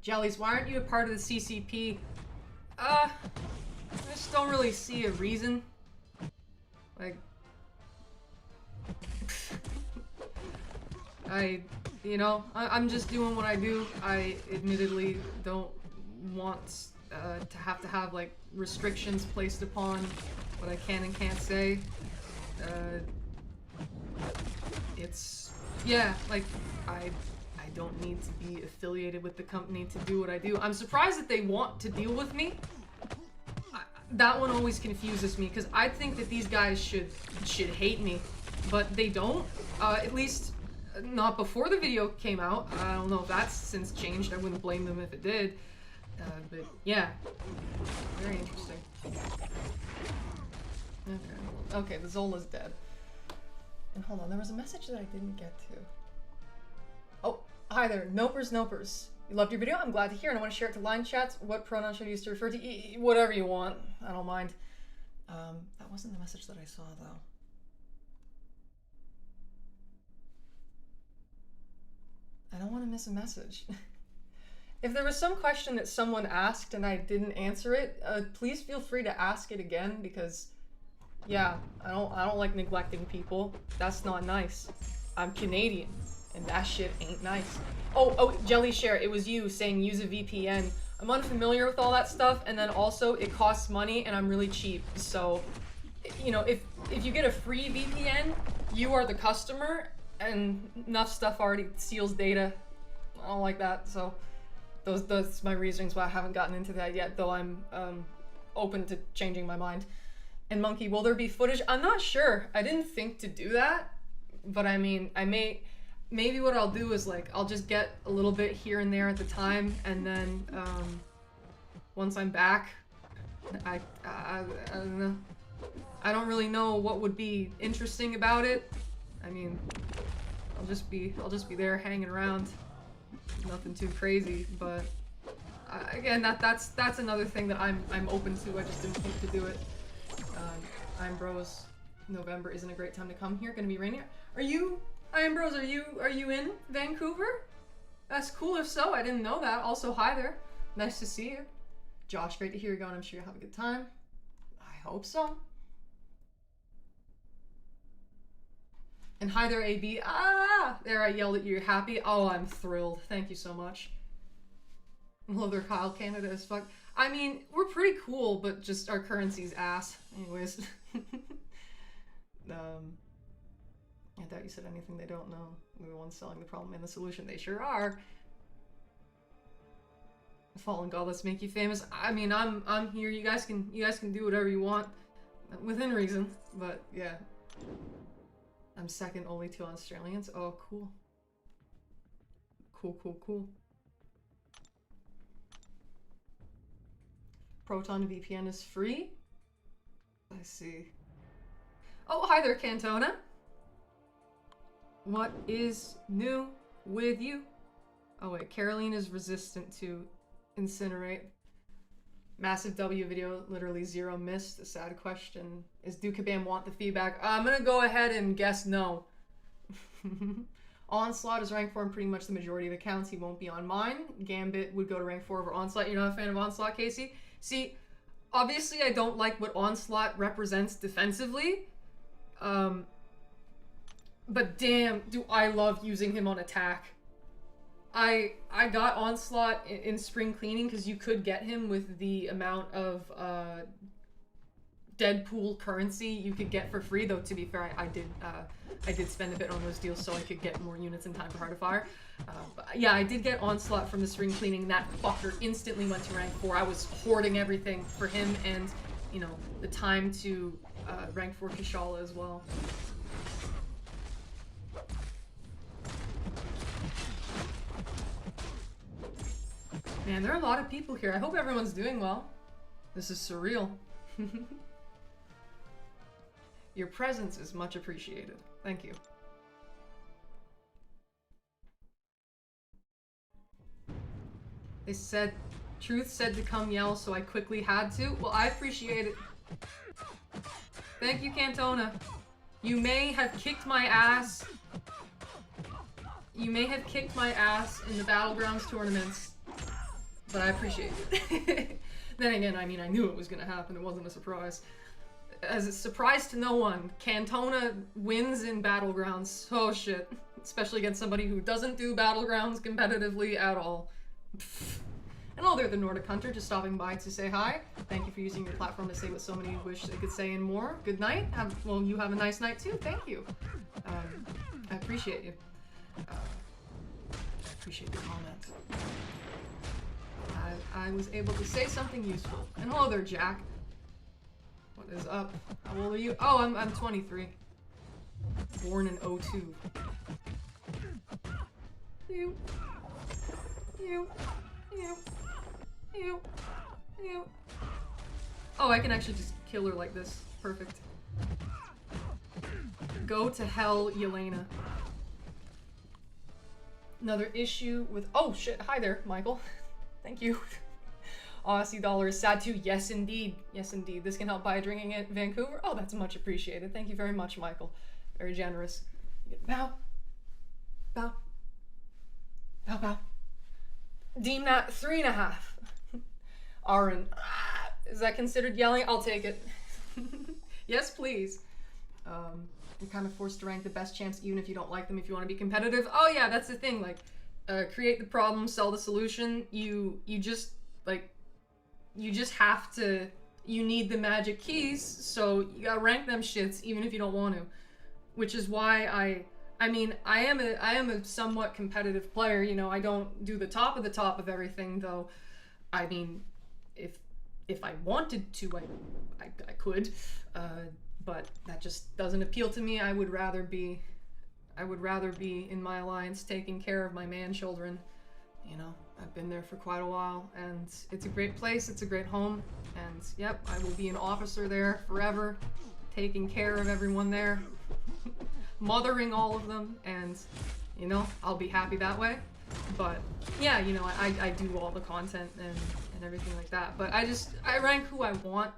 Jellies, why aren't you a part of the CCP? I just don't really see a reason. Like, I'm just doing what I do. I admittedly don't want to have like restrictions placed upon what I can and can't say. It's, yeah, like, I don't need to be affiliated with the company to do what I do. I'm surprised that they want to deal with me. That one always confuses me, because I think that these guys should hate me, but they don't. At least not before the video came out. I don't know if that's since changed. I wouldn't blame them if it did. But yeah, very interesting. Okay, the Zola's dead. And hold on, there was a message that I didn't get to. Oh, hi there, Nopers. You loved your video, I'm glad to hear, and I want to share it to line chats. What pronoun should I use to refer to? Whatever you want, I don't mind. That wasn't the message that I saw, though. I don't want to miss a message. If there was some question that someone asked and I didn't answer it, please feel free to ask it again, because yeah, I don't like neglecting people. That's not nice. I'm Canadian, and that shit ain't nice. Oh, Jelly Share, it was you saying use a VPN. I'm unfamiliar with all that stuff, and then also it costs money, and I'm really cheap. So, you know, if you get a free VPN, you are the customer, and enough stuff already steals data. I don't like that, so those my reasons why I haven't gotten into that yet, though I'm open to changing my mind. And Monkey, will there be footage? I'm not sure. I didn't think to do that, but I mean, maybe what I'll do is like, I'll just get a little bit here and there at the time, and then once I'm back, I don't know. I don't really know what would be interesting about it. I mean, I'll just be there hanging around. Nothing too crazy, but again, that's another thing that I'm open to. I just didn't think to do it. Bros, November isn't a great time to come here. Gonna be rainy. Are you, Bros? Are you in Vancouver? That's cool. If so, I didn't know that. Also, hi there. Nice to see you, Josh. Great to hear you going. I'm sure you'll have a good time. I hope so. And hi there, AB. There, I yelled at you. You're happy. Oh, I'm thrilled. Thank you so much. Love their Kyle. Canada as fuck. I mean, we're pretty cool, but just our currency's ass. Anyways. I doubt you said anything they don't know. We're the ones selling the problem and the solution. They sure are. Fallen goblets make you famous. I mean, I'm here. You guys can do whatever you want, within reason. But yeah, I'm second only to Australians. Oh, cool. Cool. Proton VPN is free. I see. Oh, hi there, Cantona. What is new with you? Oh wait, Caroline is resistant to incinerate. Massive W video, literally 0 missed. A sad question. Is Dukabam want the feedback? I'm gonna go ahead and guess no. Onslaught is rank 4 in pretty much the majority of accounts. He won't be on mine. Gambit would go to rank 4 over Onslaught. You're not a fan of Onslaught, Casey? See, obviously I don't like what Onslaught represents defensively. But damn, do I love using him on attack. I got Onslaught in spring cleaning because you could get him with the amount of Deadpool currency you could get for free. Though to be fair, I did spend a bit on those deals so I could get more units in time for Heart of Fire. But yeah, I did get Onslaught from the spring cleaning. That fucker instantly went to rank 4. I was hoarding everything for him and, you know, the time to rank 4 Kishala as well. Man, there are a lot of people here. I hope everyone's doing well. This is surreal. Your presence is much appreciated. Thank you. They said, Truth said to come yell, so I quickly had to. Well, I appreciate it. Thank you, Cantona. You may have kicked my ass. You may have kicked my ass in the Battlegrounds tournaments. But I appreciate it. Then again, I mean, I knew it was gonna happen. It wasn't a surprise. As a surprise to no one, Cantona wins in Battlegrounds. Oh shit. Especially against somebody who doesn't do Battlegrounds competitively at all. Pfft. And hello there, the Nordic Hunter, just stopping by to say hi. Thank you for using your platform to say what so many wish they could say and more. Good night. Well, you have a nice night too. Thank you. I appreciate you. I appreciate your comments. I was able to say something useful. And hello there, Jack. What is up? How old are you? Oh, I'm 23. Born in 02. You. Oh, I can actually just kill her like this. Perfect. Go to hell, Yelena. Another issue with... Oh, shit. Hi there, Michael. Thank you. Aussie dollar is sad too. Yes, indeed. Yes, indeed. This can help buy a drinking at Vancouver. Oh, that's much appreciated. Thank you very much, Michael. Very generous. Bow. Bow. Bow, bow. Deem that 3.5. Aaron. Is that considered yelling? I'll take it. Yes, please. You're kind of forced to rank the best champs even if you don't like them if you want to be competitive. Oh yeah, that's the thing. Like, create the problem, sell the solution. You just have to, you need the magic keys, so you gotta rank them shits even if you don't want to. Which is why I mean, I am a somewhat competitive player, you know. I don't do the top of everything, though. I mean, if I wanted to, I could, but that just doesn't appeal to me. I would rather be in my alliance taking care of my man-children. You know, I've been there for quite a while, and it's a great place, it's a great home, and yep, I will be an officer there forever, taking care of everyone there, mothering all of them, and, you know, I'll be happy that way. But, yeah, you know, I do all the content and everything like that, but I rank who I want.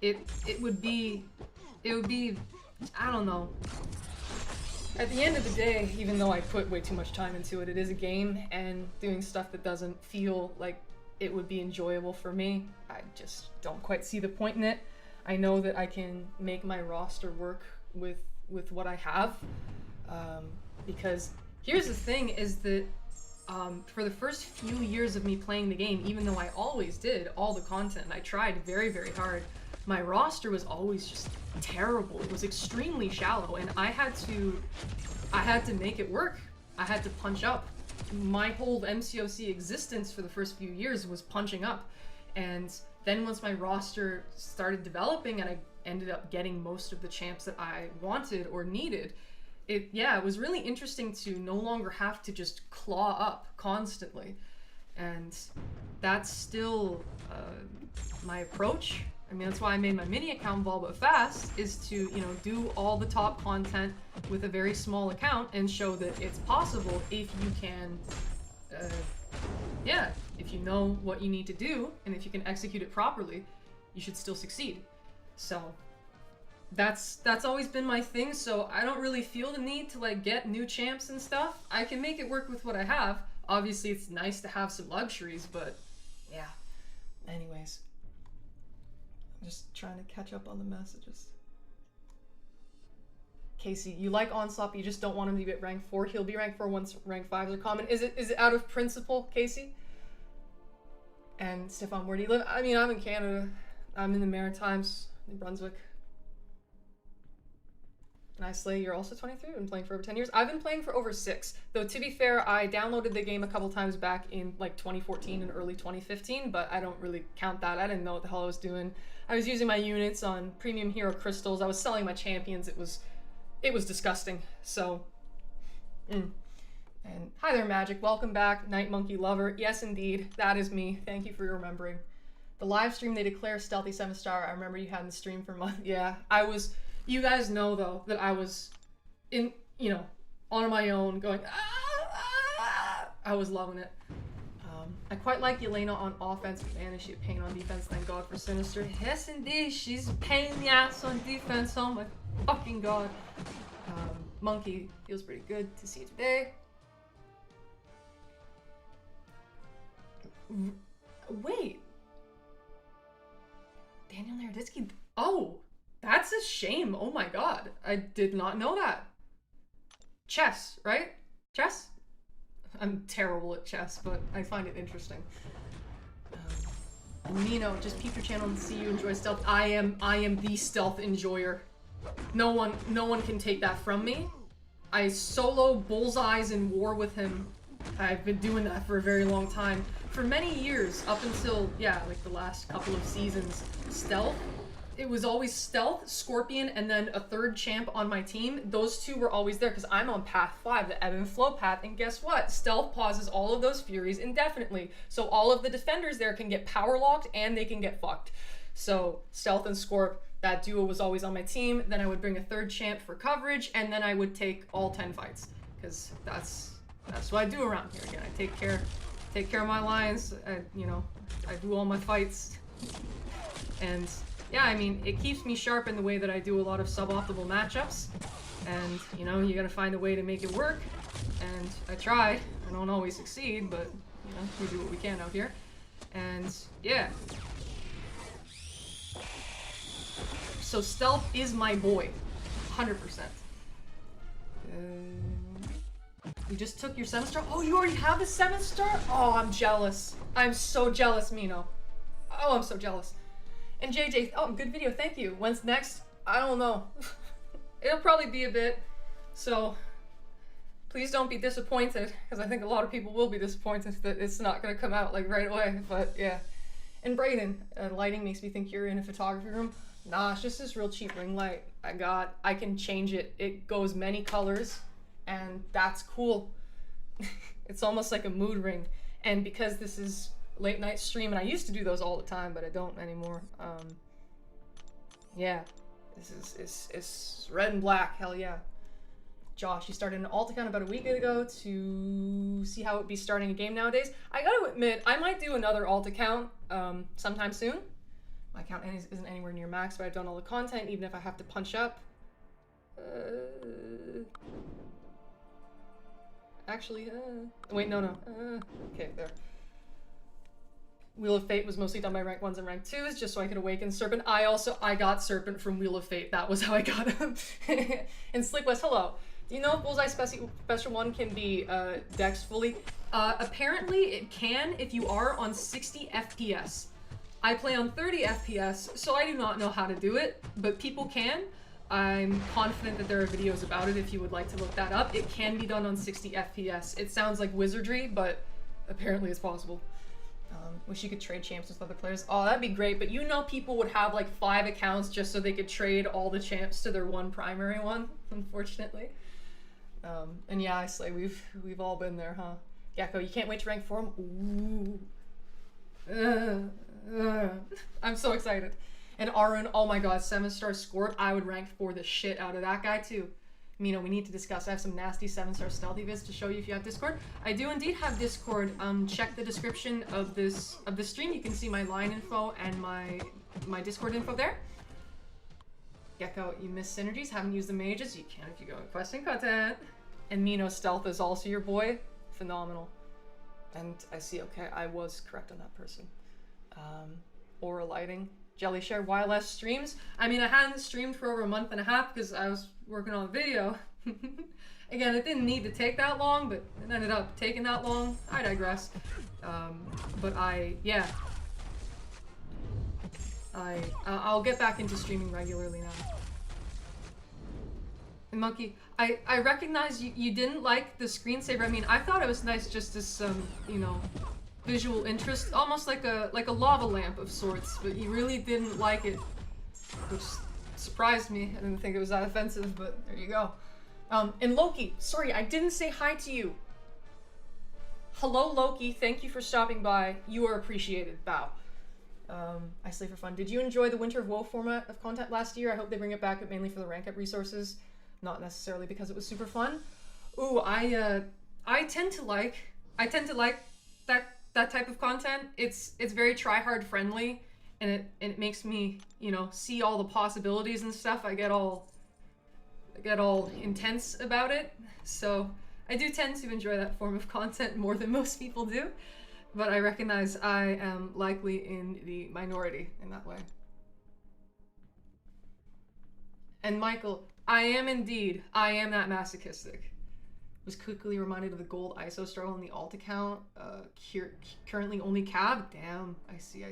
It would be, I don't know. At the end of the day, even though I put way too much time into it, it is a game, and doing stuff that doesn't feel like it would be enjoyable for me, I just don't quite see the point in it. I know that I can make my roster work with what I have, because here's the thing is that for the first few years of me playing the game, even though I always did all the content, and I tried very, very hard, my roster was always just terrible. It was extremely shallow, and I had to make it work. I had to punch up. My whole MCOC existence for the first few years was punching up, and then once my roster started developing and I ended up getting most of the champs that I wanted or needed, it was really interesting to no longer have to just claw up constantly, and that's still my approach. I mean, that's why I made my mini account Vol But Fast, is to, you know, do all the top content with a very small account and show that it's possible if you can, yeah, if you know what you need to do and if you can execute it properly, you should still succeed. So that's always been my thing, so I don't really feel the need to like get new champs and stuff. I can make it work with what I have. Obviously, it's nice to have some luxuries, but yeah. Anyways, I'm just trying to catch up on the messages. Casey, you like Onslaught, but you just don't want him to be at rank 4. He'll be rank 4 once rank 5s are common. Is it out of principle, Casey? And Stefan, where do you live? I mean, I'm in Canada. I'm in the Maritimes, New Brunswick. And I Slay, you're also 23? I've been playing for over 10 years. I've been playing for over 6. Though, to be fair, I downloaded the game a couple times back in like 2014 and early 2015, but I don't really count that. I didn't know what the hell I was doing. I was using my units on premium hero crystals. I was selling my champions. It was disgusting. So, And hi there, Magic. Welcome back, Night Monkey Lover. Yes, indeed. That is me. Thank you for remembering. The live stream, they declare Stealthy 7-star. I remember you had in the stream for a month. Yeah, I was... You guys know, though, that I was in, you know, on my own going, I was loving it. I quite like Yelena on offense, but man, is she a pain on defense. Thank God for Sinister. Yes, indeed, she's a pain in the ass on defense. Oh my fucking God. Monkey feels pretty good to see you today. Wait. Daniel Naroditsky. Oh. That's a shame. Oh my God. I did not know that. Chess, right? Chess? I'm terrible at chess, but I find it interesting. Nino, just peep your channel and see you enjoy stealth. I am the stealth enjoyer. No one can take that from me. I solo bullseyes in war with him. I've been doing that for a very long time. For many years, up until, yeah, like the last couple of seasons. Stealth. It was always Stealth, Scorpion, and then a third champ on my team. Those two were always there because I'm on path 5, the ebb and flow path, and guess what? Stealth pauses all of those Furies indefinitely. So all of the defenders there can get power locked and they can get fucked. So Stealth and Scorp, that duo was always on my team. Then I would bring a third champ for coverage, and then I would take all 10 fights. Because that's what I do around here. Again, I take care of my lines. I do all my fights. And yeah, I mean, it keeps me sharp in the way that I do a lot of suboptimal matchups. And, you know, you gotta find a way to make it work. And I try. I don't always succeed, but, you know, we do what we can out here. And, yeah. So Stealth is my boy. 100%. You just took your 7-star? Oh, you already have a 7-star? Oh, I'm jealous. I'm so jealous, Mino. Oh, I'm so jealous. And JJ, oh, good video, thank you. When's next? I don't know. It'll probably be a bit, so please don't be disappointed, because I think a lot of people will be disappointed that it's not going to come out like right away, but yeah. And Brayden, lighting makes me think you're in a photography room. Nah, it's just this real cheap ring light I got. I can change it. It goes many colors, and that's cool. It's almost like a mood ring, and because this is late night stream, and I used to do those all the time, but I don't anymore. Yeah, it's red and black, hell yeah. Josh, you started an alt account about a week ago to see how it would be starting a game nowadays. I gotta admit, I might do another alt account sometime soon. My account isn't anywhere near max, but I've done all the content, even if I have to punch up. Actually, wait, no. Okay, there. Wheel of Fate was mostly done by rank 1s and rank 2s, just so I could awaken Serpent. I got Serpent from Wheel of Fate. That was how I got him. And Slick West, hello. Do you know if Bullseye Special 1 can be dex fully? Apparently it can if you are on 60 FPS. I play on 30 FPS, so I do not know how to do it, but people can. I'm confident that there are videos about it if you would like to look that up. It can be done on 60 FPS. It sounds like wizardry, but apparently it's possible. Wish you could trade champs with other players. Oh, that'd be great, but you know people would have like 5 accounts just so they could trade all the champs to their one primary one, unfortunately. And yeah, I Slay, we've all been there, huh? Gecko, you can't wait to rank 4 him? Ooh. I'm so excited. And Arun, oh my god, 7-star Scorp, I would rank for the shit out of that guy too. Mino, we need to discuss. I have some nasty 7-star stealthy vids to show you if you have Discord. I do indeed have Discord. Check the description of the stream. You can see my line info and my Discord info there. Gecko, you missed synergies. Haven't used the mages. You can if you go in question content. And Mino stealth is also your boy. Phenomenal. And I see. Okay, I was correct on that person. Aura lighting. Jelly share YLS streams. I mean, I hadn't streamed for over a month and a half because I was working on a video. Again, it didn't need to take that long, but it ended up taking that long. I digress. But I'll get back into streaming regularly now. And Monkey, I recognize you didn't like the screensaver. I mean, I thought it was nice just as some, you know, visual interest, almost like a lava lamp of sorts, but you really didn't like it, which surprised me. I didn't think it was that offensive, but there you go. And Loki, sorry, I didn't say hi to you. Hello, Loki. Thank you for stopping by. You are appreciated. Bow. I slay for fun. Did you enjoy the Winter of Woe format of content last year? I hope they bring it back, but mainly for the rank up resources, not necessarily because it was super fun. Ooh, I tend to like that type of content. It's very try-hard friendly, and it makes me, you know, see all the possibilities and stuff. I get all intense about it, so I do tend to enjoy that form of content more than most people do, but I recognize I am likely in the minority in that way. And Michael, I am indeed. I am that masochistic. Was quickly reminded of the gold ISO struggle in the alt account. Currently only cab. Damn, I see.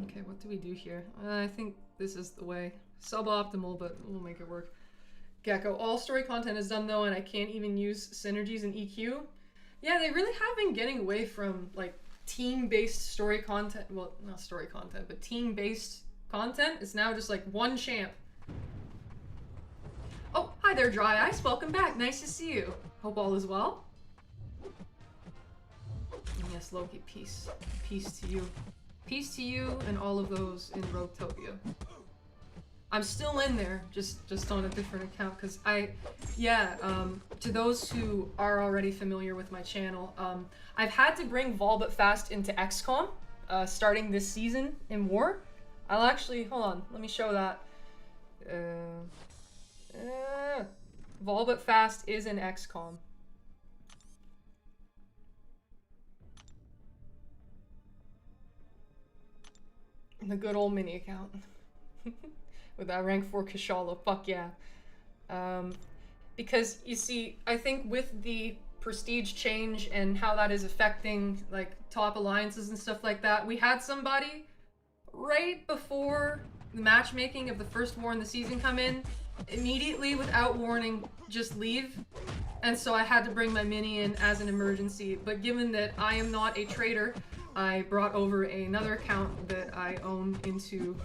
Okay, what do we do here? I think this is the way. Suboptimal, but we'll make it work. Gecko, all story content is done though, and I can't even use synergies and EQ. Yeah, they really have been getting away from like team-based story content. Well, not story content, but team-based content. It's now just like one champ. Oh, hi there, Dry Ice. Welcome back. Nice to see you. Hope all is well. And yes, Loki, peace. Peace to you. Peace to you and all of those in Roguetopia. I'm still in there, just on a different account, because to those who are already familiar with my channel, I've had to bring Vol But Fast into XCOM, starting this season in War. I'll actually, hold on, let me show that. Vol But Fast is in XCOM. The good old mini account. With that rank 4 Kashala, fuck yeah. Because, you see, I think with the prestige change and how that is affecting, like, top alliances and stuff like that, we had somebody right before the matchmaking of the first war in the season come in, immediately, without warning, just leave. And so I had to bring my mini in as an emergency, but given that I am not a traitor, I brought over another account that I own into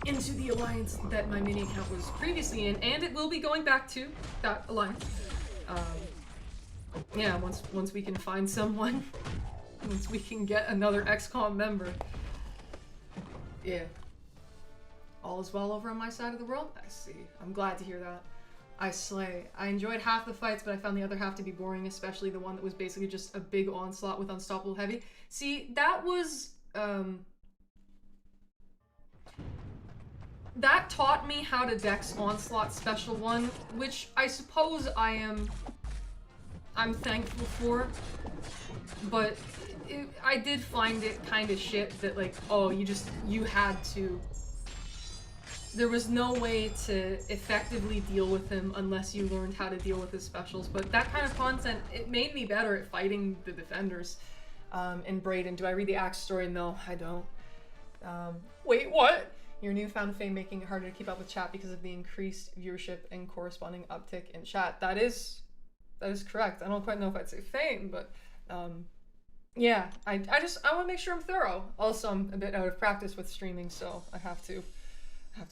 the alliance that my mini account was previously in, and it will be going back to that alliance. Yeah, once we can find someone, once we can get another XCOM member. Yeah. All is well over on my side of the world? I see. I'm glad to hear that. I slay. I enjoyed half the fights, but I found the other half to be boring, especially the one that was basically just a big onslaught with Unstoppable Heavy. See, that was, that taught me how to dex Onslaught Special 1, which I suppose I'm thankful for, but I did find it kind of shit that, like, oh, you had to. There was no way to effectively deal with him unless you learned how to deal with his specials, but that kind of content, it made me better at fighting the defenders. And Brayden, do I read the Axe story? No, I don't. Wait, what? Your newfound fame making it harder to keep up with chat because of the increased viewership and corresponding uptick in chat. That is correct. I don't quite know if I'd say fame, but yeah, I want to make sure I'm thorough. Also, I'm a bit out of practice with streaming, so I have to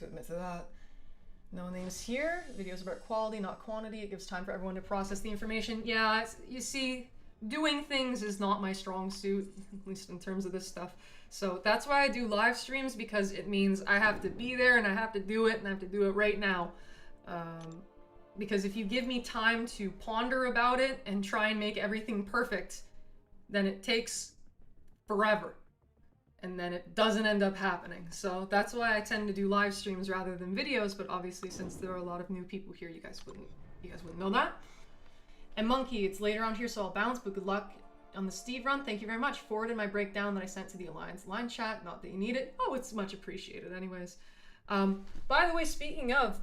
admit to that. No names here. Videos about quality, not quantity. It gives time for everyone to process the information. Yeah, you see, doing things is not my strong suit, at least in terms of this stuff. So that's why I do live streams, because it means I have to be there and I have to do it, and I have to do it right now. Because if you give me time to ponder about it and try and make everything perfect, then it takes forever. And then it doesn't end up happening. So that's why I tend to do live streams rather than videos, but obviously since there are a lot of new people here, you guys wouldn't know that. And Monkey, it's late around here, so I'll bounce, but good luck on the Steve run. Thank you very much. Forwarded my breakdown that I sent to the Alliance line chat. Not that you need it. Oh, it's much appreciated anyways. By the way, speaking of,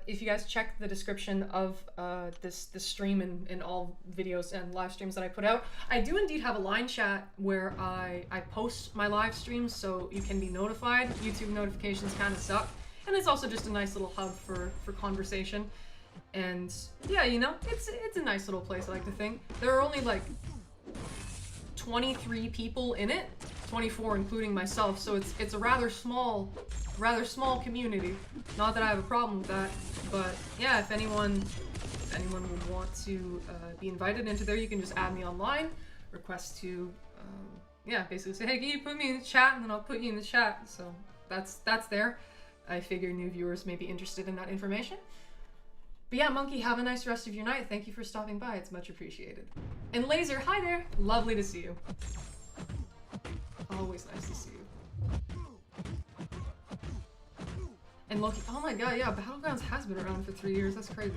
if you guys check the description of this stream and all videos and live streams that I put out, I do indeed have a line chat where I post my live streams so you can be notified. YouTube notifications kind of suck. And it's also just a nice little hub for conversation. And yeah, you know, it's a nice little place, I like to think. There are only like 23 people in it, 24 including myself, so it's a rather small community. Not that I have a problem with that, but yeah, if anyone would want to be invited into there, you can just add me online, request to yeah, basically say, hey, can you put me in the chat, and then I'll put you in the chat. So that's there. I figure new viewers may be interested in that information. But yeah, Monkey, have a nice rest of your night. Thank you for stopping by. It's much appreciated. And Laser, hi there. Lovely to see you. Always nice to see you. And Loki, oh my god, yeah, Battlegrounds has been around for 3 years. That's crazy.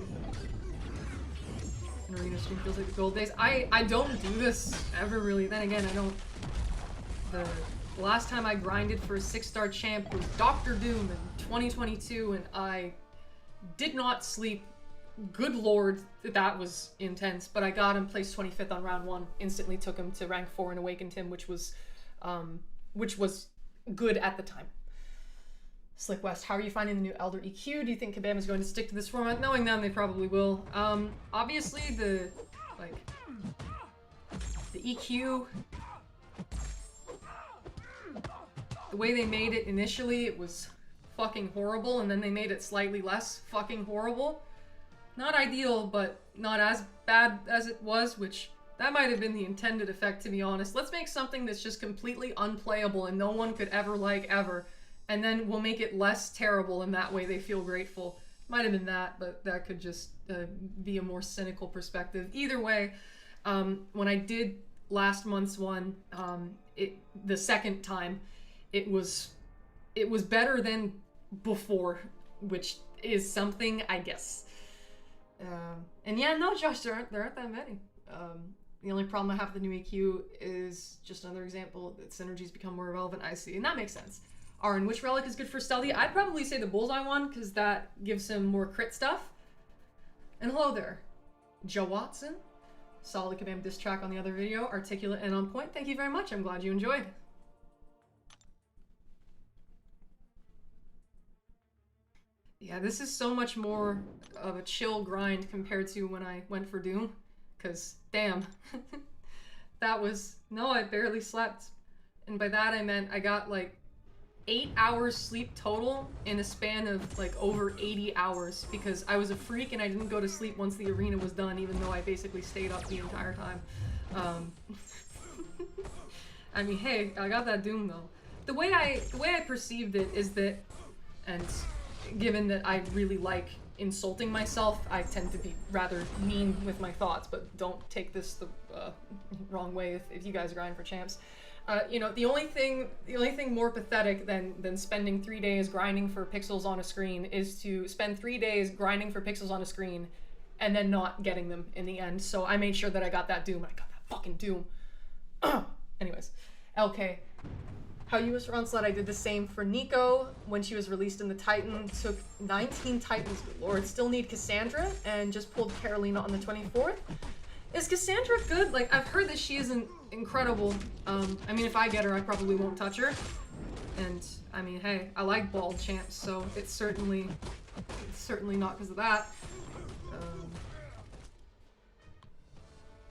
An arena stream feels like the gold days. I don't do this ever really. Then again, I don't. The last time I grinded for a 6-star champ was Dr. Doom in 2022, and I did not sleep. Good lord, that was intense. But I got him placed 25th on round 1. Instantly took him to rank 4 and awakened him, which was good at the time. Slick West, how are you finding the new Elder EQ? Do you think Kabam is going to stick to this format? Knowing them, they probably will. Obviously the EQ, the way they made it initially, it was fucking horrible, and then they made it slightly less fucking horrible. Not ideal, but not as bad as it was, which that might have been the intended effect, to be honest. Let's make something that's just completely unplayable and no one could ever like ever, and then we'll make it less terrible, and that way they feel grateful. Might have been that, but that could just be a more cynical perspective. Either way, when I did last month's one, the second time, it was better than before, which is something, I guess. And yeah, no, Josh, there aren't that many. The only problem I have with the new EQ is just another example that synergies become more relevant. I see, and that makes sense. Aaron, which relic is good for stealthy? I'd probably say the bullseye one, because that gives him more crit stuff. And hello there, Joe Watson. Solid Kabam diss track on the other video, articulate and on point. Thank you very much. I'm glad you enjoyed. Yeah, this is so much more of a chill grind compared to when I went for Doom. Because, damn. That was... No, I barely slept. And by that I meant I got like 8 hours sleep total in a span of like over 80 hours. Because I was a freak and I didn't go to sleep once the arena was done, even though I basically stayed up the entire time. I mean, hey, I got that Doom though. The way I perceived it is that... And... given that I really like insulting myself, I tend to be rather mean with my thoughts, but don't take this the wrong way if you guys grind for champs. You know, the only thing more pathetic than spending 3 days grinding for pixels on a screen is to spend 3 days grinding for pixels on a screen and then not getting them in the end. So I made sure that I got that Doom. I got that fucking Doom. Anyways, LK. How you was for Onslaught, I did the same for Nico when she was released in the Titan. Took 19 Titans, good lord. Still need Cassandra and just pulled Carolina on the 24th. Is Cassandra good? Like, I've heard that she isn't incredible. I mean, if I get her, I probably won't touch her. And, I mean, hey, I like bald champs, so it's certainly not because of that.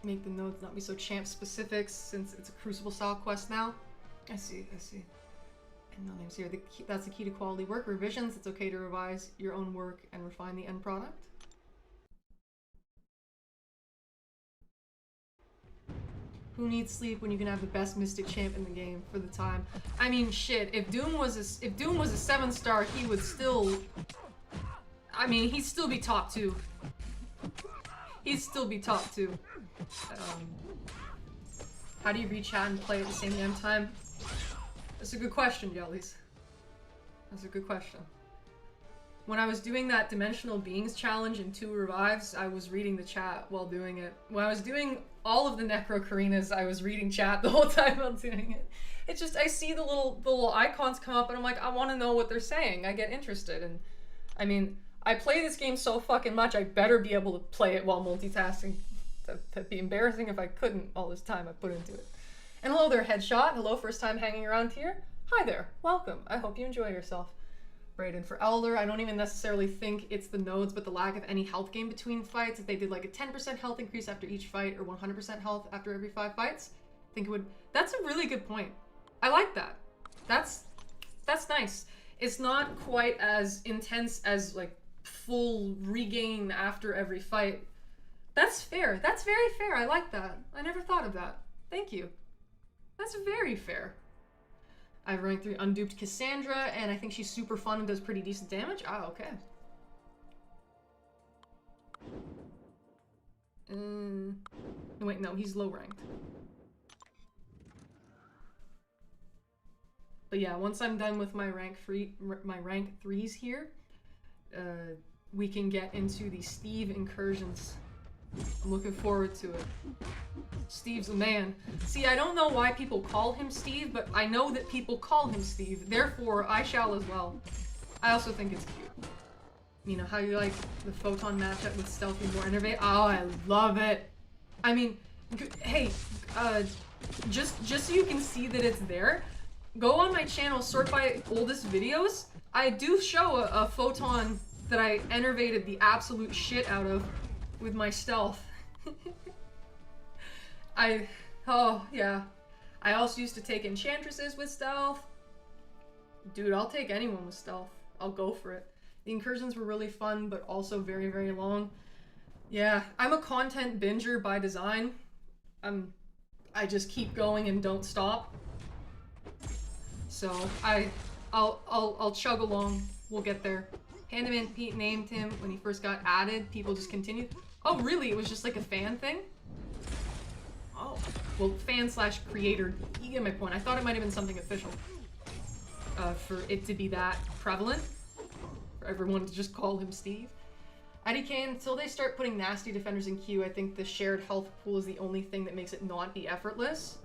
Make the notes not be so champ specific since it's a Crucible style quest now. I see. And no names here. That's the key to quality work. Revisions, it's okay to revise your own work and refine the end product. Who needs sleep when you can have the best Mystic champ in the game for the time? I mean, shit. If Doom was a 7-star, he would still. I mean, he'd still be top 2. He'd still be top 2. How do you read chat and play at the same damn time? That's a good question, Jellies. That's a good question. When I was doing that Dimensional Beings challenge in 2 revives, I was reading the chat while doing it. When I was doing all of the Necro Karinas, I was reading chat the whole time while doing it. It's just, I see the little icons come up and I'm like, I want to know what they're saying. I get interested. And I mean, I play this game so fucking much, I better be able to play it while multitasking. That'd be embarrassing if I couldn't all this time I put into it. And hello there, Headshot. Hello, first time hanging around here. Hi there, welcome. I hope you enjoy yourself. Brayden for Elder, I don't even necessarily think it's the nodes, but the lack of any health gain between fights. If they did like a 10% health increase after each fight or 100% health after every 5 fights, I think it would. That's a really good point. I like that. That's nice. It's not quite as intense as like full regain after every fight. That's fair. That's very fair. I like that. I never thought of that. Thank you. That's very fair. I have rank 3 unduped Cassandra, and I think she's super fun and does pretty decent damage. Ah, okay. No, wait, no, he's low ranked. But yeah, once I'm done with my rank 3s here, we can get into the Steve Incursions. I'm looking forward to it. Steve's a man. See, I don't know why people call him Steve, but I know that people call him Steve. Therefore, I shall as well. I also think it's cute. You know, how you like the Photon matchup with Stealthy more innovate? Oh, I love it. I mean, hey, just so you can see that it's there, go on my channel, sort by oldest videos. I do show a Photon that I innervated the absolute shit out of with my stealth. Oh yeah. I also used to take enchantresses with stealth. Dude, I'll take anyone with stealth. I'll go for it. The incursions were really fun, but also very, very long. Yeah, I'm a content binger by design. I just keep going and don't stop. So I'll chug along. We'll get there. Handyman Pete named him when he first got added. People just continued. Oh, really? It was just like a fan thing? Oh, well, fan/creator. You get my point. I thought it might have been something official. For it to be that prevalent. For everyone to just call him Steve. IDK, until they start putting nasty defenders in queue, I think the shared health pool is the only thing that makes it not be effortless.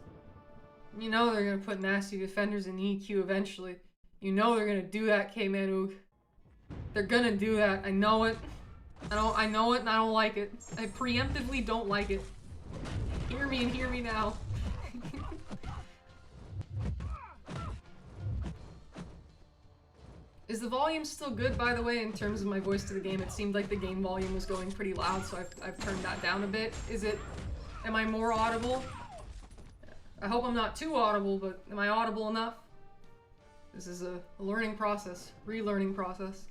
You know they're gonna put nasty defenders in EQ eventually. You know they're gonna do that, K-Man. They're gonna do that. I know it. I know it and I don't like it. I preemptively don't like it. Hear me and hear me now. Is the volume still good, by the way, in terms of my voice to the game? It seemed like the game volume was going pretty loud, so I've turned that down a bit. Am I more audible? I hope I'm not too audible, but am I audible enough? This is a learning process, relearning process.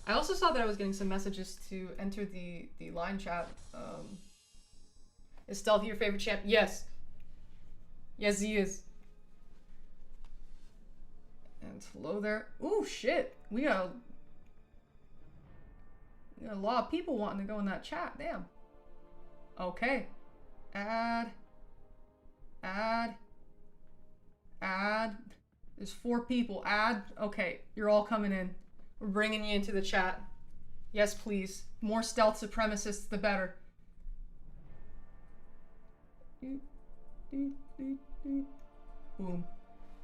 I also saw that I was getting some messages to enter the line chat. Is Stealthy your favorite champ? Yes. Yes, he is. And hello there. Ooh, shit. We got a lot of people wanting to go in that chat. Damn. Okay. Add. There's 4 people. Add. Okay, you're all coming in. We're bringing you into the chat. Yes, please. More stealth supremacists, the better. Boom.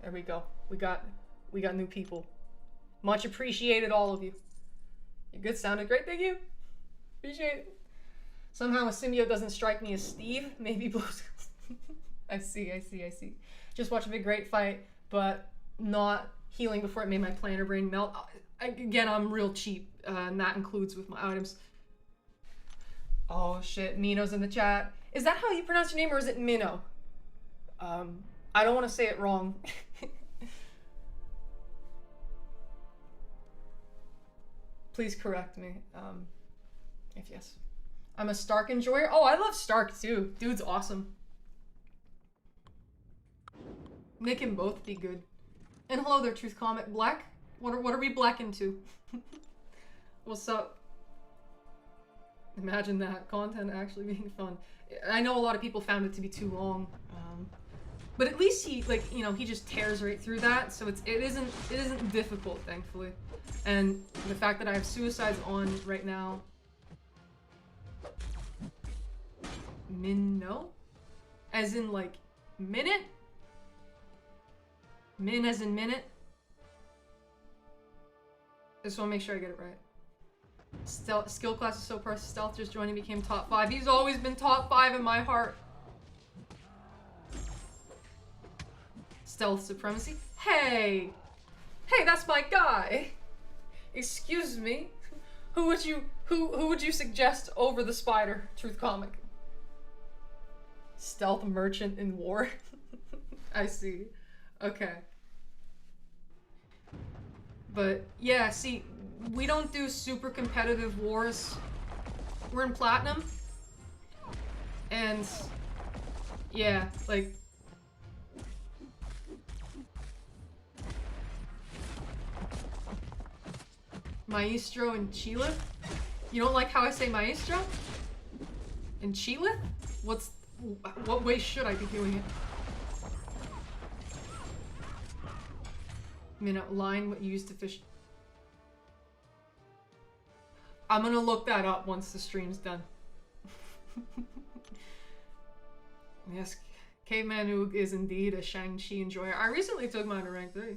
There we go. We got new people. Much appreciated, all of you. Your good sounded great. Thank you. Appreciate it. Somehow a Symbiote doesn't strike me as Steve. Maybe Blue's. I see. Just watched a big great fight, but not healing before it made my planner brain melt. Again, I'm real cheap, and that includes with my items. Oh shit, Mino's in the chat. Is that how you pronounce your name, or is it Minnow? I don't want to say it wrong. Please correct me, if yes. I'm a Stark enjoyer. Oh, I love Stark too. Dude's awesome. Nick and both be good. And hello there, Truth Comic. Black? What are we black into? What's up? Imagine that. Content actually being fun. I know a lot of people found it to be too long. But at least he, like, you know, he just tears right through that, so it isn't difficult, thankfully. And the fact that I have suicides on right now. No? As in, like, minute? Min as in minute? I just want to make sure I get it right. Stealth, skill class is so precious. Stealth just joined and became top 5. He's always been top 5 in my heart. Stealth supremacy. Hey! Hey, that's my guy! Excuse me? Who would you suggest over the spider? Truth Comic. Stealth merchant in war. I see. Okay. But yeah, see, we don't do super competitive wars. We're in platinum. And yeah, like Maestro and Chile? You don't like how I say Maestro? And Chile? What way should I be doing it? Minute line what you used to fish. I'm gonna look that up once the stream's done. Yes, Caveman Oog is indeed a Shang-Chi enjoyer. I recently took mine to rank 3.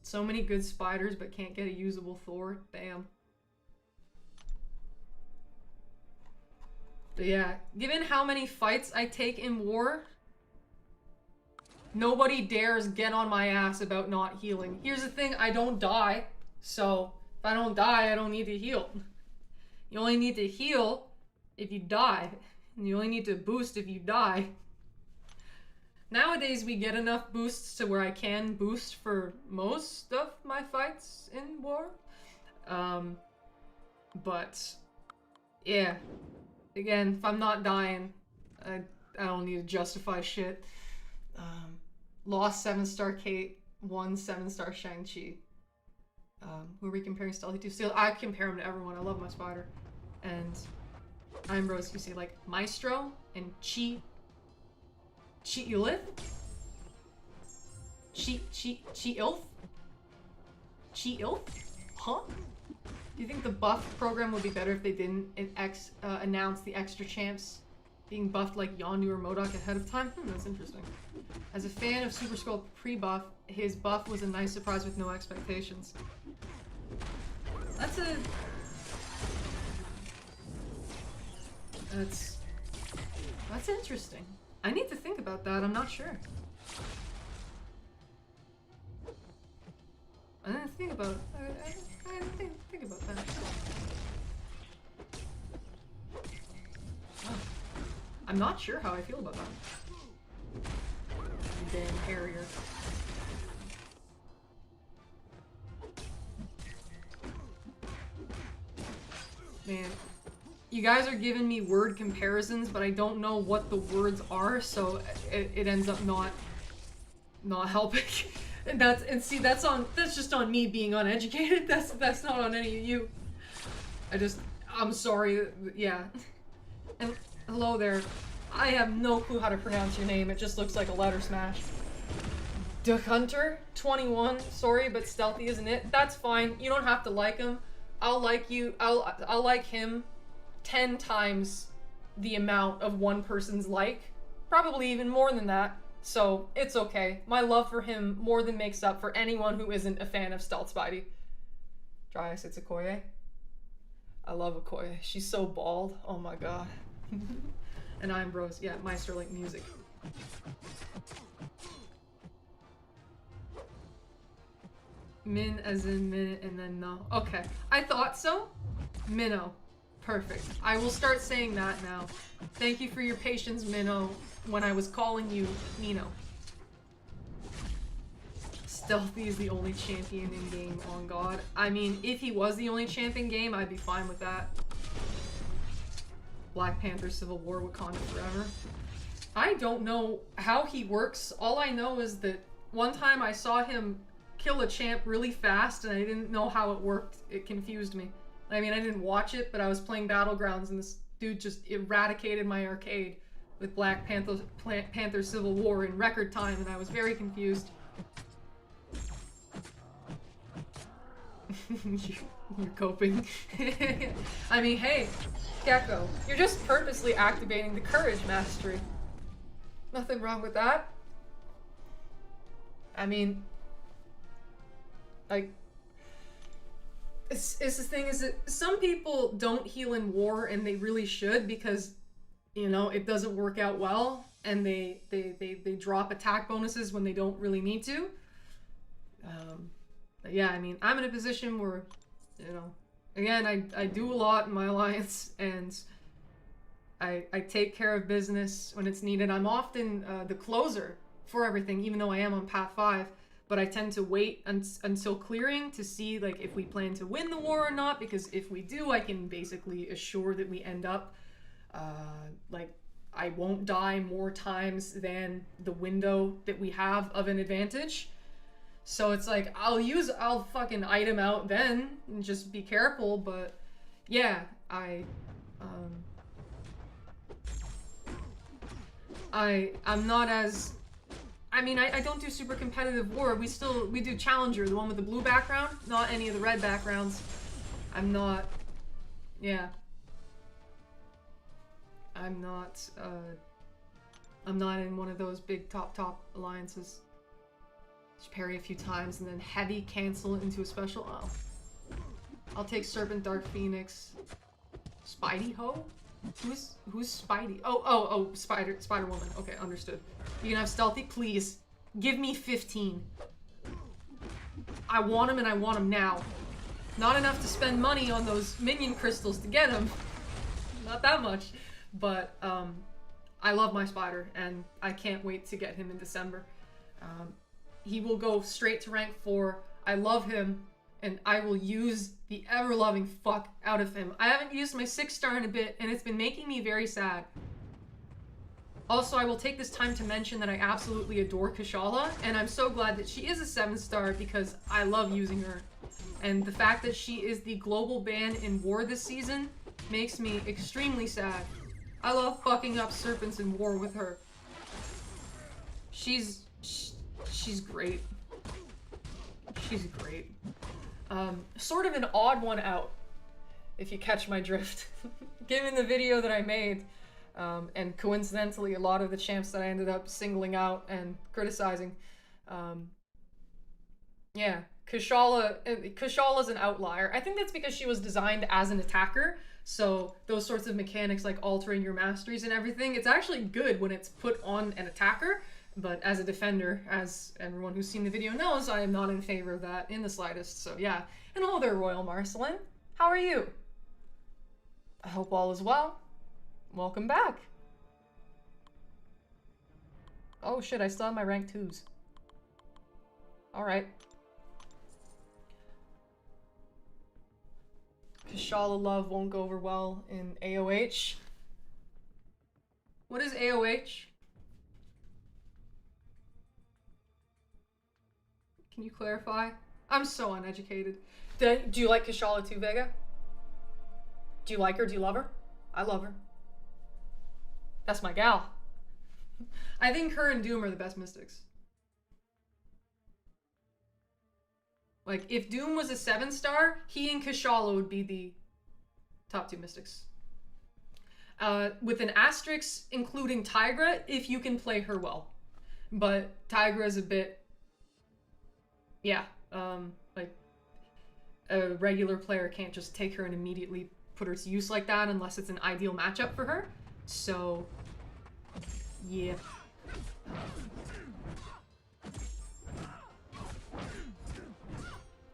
So many good spiders, but can't get a usable Thor. Damn. But yeah, given how many fights I take in war, nobody dares get on my ass about not healing. Here's the thing, I don't die. So, if I don't die, I don't need to heal. You only need to heal if you die. And you only need to boost if you die. Nowadays, we get enough boosts to where I can boost for most of my fights in war. But, yeah. Again, if I'm not dying, I don't need to justify shit. Lost 7-star Kate, won 7-star Shang-Chi. Who are we comparing Stealthy to? Still, I compare him to everyone. I love my spider. And Ambrose, you say like Maestro and Chi-Ilith? Chi-Ilth? Chi-Ilth? Huh? Do you think the buff program would be better if they didn't announce the extra champs being buffed like Yondu or MODOK ahead of time? That's interesting. As a fan of Super Skull pre-buff, his buff was a nice surprise with no expectations. That's interesting. I need to think about that, I'm not sure. I didn't think about think about that. Oh. I'm not sure how I feel about that. Damn Harrier. Man, you guys are giving me word comparisons, but I don't know what the words are, so it ends up not helping. And that's just on me being uneducated. That's not on any of you. I'm sorry. Yeah. And hello there. I have no clue how to pronounce your name. It just looks like a letter smash. Duck Hunter 21. Sorry, but Stealthy isn't it? That's fine. You don't have to like him. I'll like you. I'll like him 10 times the amount of one person's like. Probably even more than that. So, it's okay. My love for him more than makes up for anyone who isn't a fan of Stealth Spidey. Dryas, it's Okoye. I love Okoye. She's so bald. Oh my god. And Ambrose. Yeah, Meister like music. Min as in minute and then no. Okay. I thought so. Minnow. Perfect. I will start saying that now. Thank you for your patience, Minnow, when I was calling you Nino. Stealthy is the only champion in game on God. I mean, if he was the only champ in game, I'd be fine with that. Black Panther, Civil War, Wakanda Forever. I don't know how he works. All I know is that one time I saw him kill a champ really fast and I didn't know how it worked. It confused me. I mean, I didn't watch it, but I was playing Battlegrounds and this dude just eradicated my arcade with Black Panther Civil War in record time, and I was very confused. You're coping. I mean, hey, Gecko, you're just purposely activating the courage mastery. Nothing wrong with that. I mean, like, it's the thing is that some people don't heal in war and they really should because, you know, it doesn't work out well and they drop attack bonuses when they don't really need to. But yeah, I mean, I'm in a position where, you know, again, I do a lot in my alliance and I take care of business when it's needed. I'm often the closer for everything, even though I am on Path 5. But I tend to wait until clearing to see like if we plan to win the war or not, because if we do, I can basically assure that we end up like I won't die more times than the window that we have of an advantage. So it's like I'll fucking item out then and just be careful. But yeah, I'm not as, I mean, I don't do super competitive war. We do Challenger, the one with the blue background, not any of the red backgrounds. I'm not in one of those big top alliances. Just parry a few times and then heavy cancel into a special. Oh. I'll take Serpent Dark Phoenix. Spidey Ho? Who's Spidey? Oh, Spider Woman. Okay, understood. You can have Stealthy, please. Give me 15. I want him and I want him now. Not enough to spend money on those minion crystals to get him. Not that much. But I love my Spider and I can't wait to get him in December. He will go straight to rank 4. I love him. And I will use the ever-loving fuck out of him. I haven't used my 6-star in a bit, and it's been making me very sad. Also, I will take this time to mention that I absolutely adore Kushala, and I'm so glad that she is a 7-star because I love using her. And the fact that she is the global ban in war this season makes me extremely sad. I love fucking up serpents in war with her. She's great. She's great. Sort of an odd one out, if you catch my drift, given the video that I made, and coincidentally a lot of the champs that I ended up singling out and criticizing. Yeah, Kushala's an outlier. I think that's because she was designed as an attacker, so those sorts of mechanics like altering your masteries and everything, it's actually good when it's put on an attacker. But as a defender, as everyone who's seen the video knows, I am not in favor of that in the slightest. So yeah. And hello there, Royal Marcelin. How are you? I hope all is well. Welcome back. Oh shit, I still have my rank 2s. Alright. Kushala love won't go over well in AOH. What is AOH? Can you clarify? I'm so uneducated. Do you like Kushala too, Vega? Do you like her? Do you love her? I love her. That's my gal. I think her and Doom are the best mystics. Like, if Doom was a 7-star, he and Kushala would be the top 2 mystics. With an asterisk including Tigra, if you can play her well. But Tigra is a bit... Yeah, like, a regular player can't just take her and immediately put her to use like that unless it's an ideal matchup for her. So, yeah.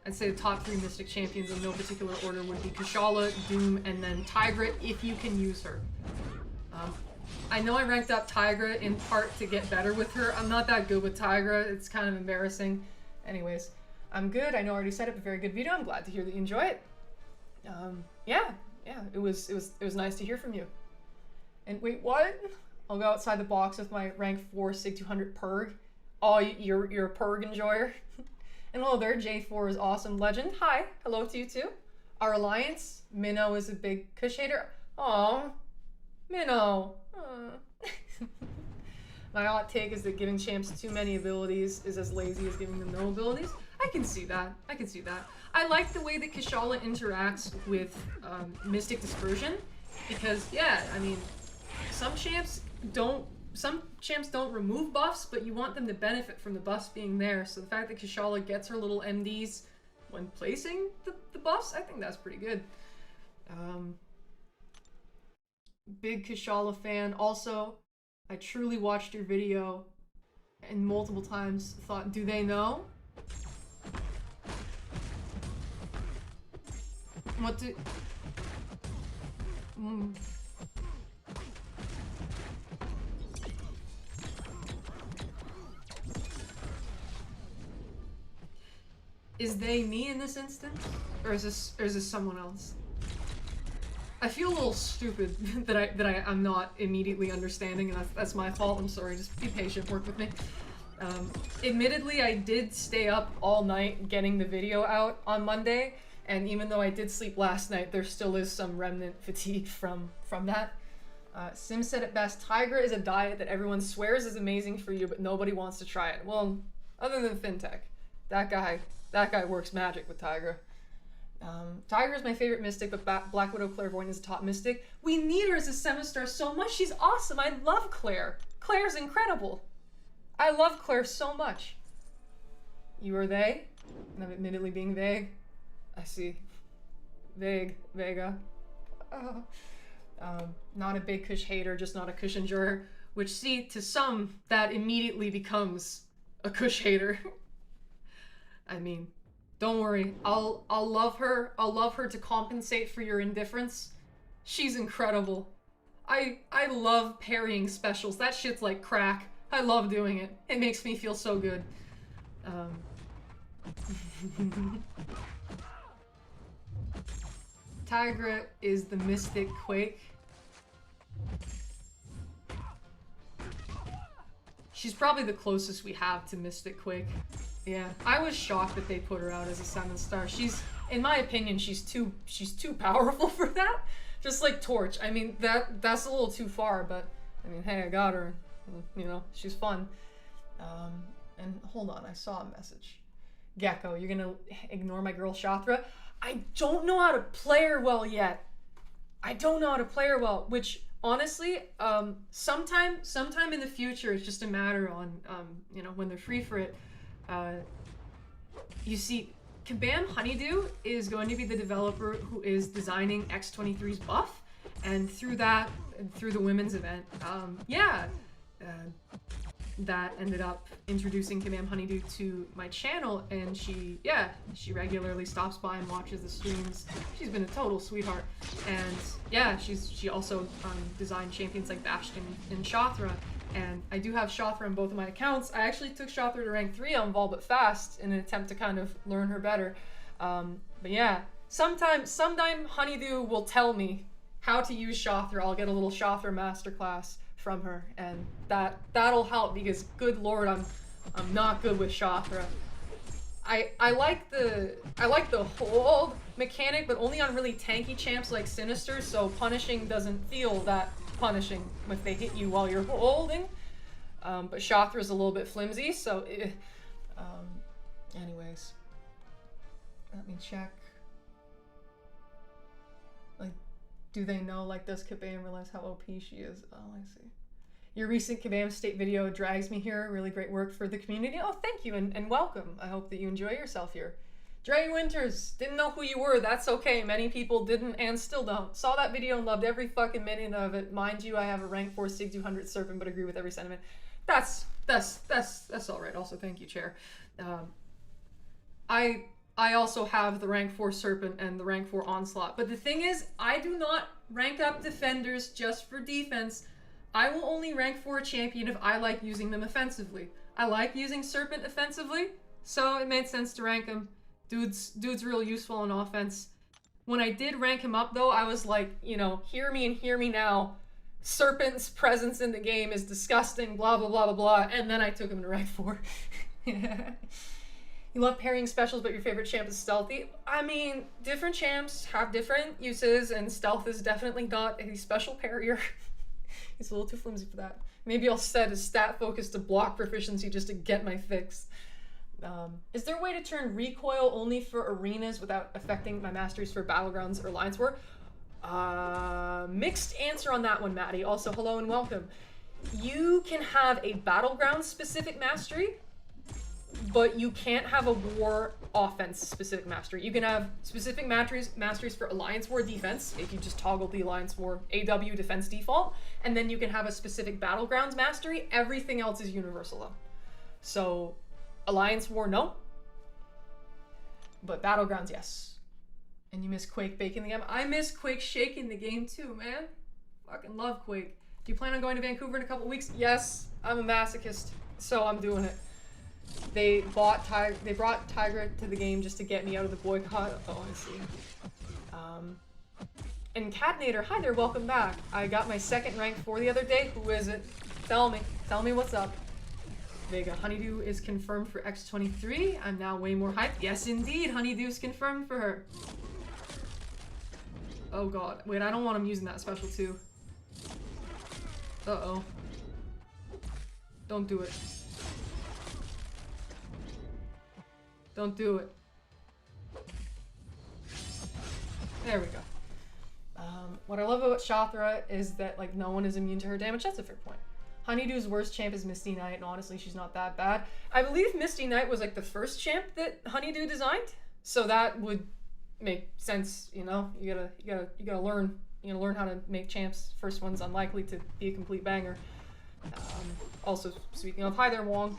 I'd say the top 3 Mystic Champions in no particular order would be Kushala, Doom, and then Tigra if you can use her. I know I ranked up Tigra in part to get better with her. I'm not that good with Tigra. It's kind of embarrassing. Anyways, I'm good. I know I already said it, but very good video. I'm glad to hear that you enjoy it. Yeah, it was nice to hear from you. And wait, what? I'll go outside the box with my rank 4 Sig 200 Perg. Oh, you're a Perg enjoyer. And hello there, J4 is awesome legend. Hi, hello to you too. Our alliance, Minnow is a big Kush hater. Aw, Minnow. My hot take is that giving champs too many abilities is as lazy as giving them no abilities. I can see that. I like the way that Kushala interacts with Mystic Dispersion because, yeah, I mean, some champs don't remove buffs, but you want them to benefit from the buffs being there. So the fact that Kushala gets her little MDs when placing the buffs, I think that's pretty good. Big Kushala fan. Also, I truly watched your video and multiple times thought, do they know? What do... Is they me in this instance? Or is this someone else? I feel a little stupid that I'm not immediately understanding, and that's my fault. I'm sorry, just be patient, work with me. Admittedly, I did stay up all night getting the video out on Monday, and even though I did sleep last night, there still is some remnant fatigue from that. Sim said it best, Tigra is a diet that everyone swears is amazing for you, but nobody wants to try it. Well, other than Fintech, that guy works magic with Tigra. Tigra is my favorite mystic, but Black Widow Clairvoyant is a top mystic. We need her as a Semistar so much. She's awesome. I love Claire. Claire's incredible. I love Claire so much. You are they? And I'm admittedly being vague. I see. Vega. Not a big Kush hater, just not a Kush enjoyer. Which, see, to some, that immediately becomes a Kush hater. I mean, don't worry. I'll love her. I'll love her to compensate for your indifference. She's incredible. I love parrying specials. That shit's like crack. I love doing it. It makes me feel so good. Tigra is the Mystic Quake. She's probably the closest we have to Mystic Quake. Yeah, I was shocked that they put her out as a 7-star. She's, in my opinion, she's too powerful for that. Just like Torch. I mean, that's a little too far, but I mean, hey, I got her. You know, she's fun. And hold on, I saw a message. Gecko, you're gonna ignore my girl Shathra? I don't know how to play her well yet. I don't know how to play her well, which honestly, sometime in the future, it's just a matter on, you know, when they're free for it. You see, Kabam Honeydew is going to be the developer who is designing X23's buff, and through that, through the women's event, that ended up introducing Kabam Honeydew to my channel, and she regularly stops by and watches the streams. She's been a total sweetheart, and yeah, she also designed champions like Bastion and Shathra, and I do have Shathra on both of my accounts. I actually took Shathra to rank 3 on Vol But Fast in an attempt to kind of learn her better. But yeah, sometime Honeydew will tell me how to use Shathra. I'll get a little Shathra masterclass from her, and that'll help, because good lord, I'm not good with Shathra. I like the hold mechanic, but only on really tanky champs like Sinister, so punishing doesn't feel that punishing if they hit you while you're holding. But Shathra's a little bit flimsy, so anyways, let me check. Like, do they know, like, does Kabam realize how OP she is? Oh, I see. Your recent Kabam State video drags me here. Really great work for the community. Oh, thank you, and welcome. I hope that you enjoy yourself here. Dre Winters, didn't know who you were. That's okay. Many people didn't and still don't. Saw that video and loved every fucking minute of it. Mind you, I have a rank 4 Sig 200 Serpent, but agree with every sentiment. That's all right. Also, thank you, Chair. I also have the rank 4 Serpent and the rank 4 Onslaught. But the thing is, I do not rank up defenders just for defense. I will only rank 4 a champion if I like using them offensively. I like using Serpent offensively, So it made sense to rank him. Dude's real useful on offense. When I did rank him up, though, I was like, you know, hear me and hear me now. Serpent's presence in the game is disgusting, blah, blah, blah, blah, blah. And then I took him to rank 4. You love parrying specials, but your favorite champ is stealthy. I mean, different champs have different uses, and stealth is definitely not a special parrier. He's a little too flimsy for that. Maybe I'll set a stat focus to block proficiency just to get my fix. Is there a way to turn recoil only for arenas without affecting my masteries for battlegrounds or alliance war? Mixed answer on that one, Maddie. Also, hello and welcome. You can have a battleground specific mastery, but you can't have a war offense specific mastery. You can have specific masteries for alliance war defense if you just toggle the alliance war AW defense default, and then you can have a specific battlegrounds mastery. Everything else is universal though. So alliance war, no. But battlegrounds, yes. And you miss Quake baking the game? I miss Quake shaking the game too, man. Fucking love Quake. Do you plan on going to Vancouver in a couple weeks? Yes, I'm a masochist, so I'm doing it. They brought Tiger to the game just to get me out of the boycott. Oh, I see. And Catnator, hi there, welcome back. I got my second rank 4 the other day. Who is it? Tell me what's up. Vega, Honeydew is confirmed for X23. I'm now way more hyped. Yes, indeed, Honeydew's confirmed for her. Oh god, wait, I don't want him using that special too. Uh-oh. Don't do it. Don't do it. There we go. What I love about Shathra is that like no one is immune to her damage. That's a fair point. Honeydew's worst champ is Misty Knight, and honestly, she's not that bad. I believe Misty Knight was like the first champ that Honeydew designed, so that would make sense. You know, you gotta learn. You gotta learn how to make champs. First one's unlikely to be a complete banger. Also, speaking of, hi there, Wong.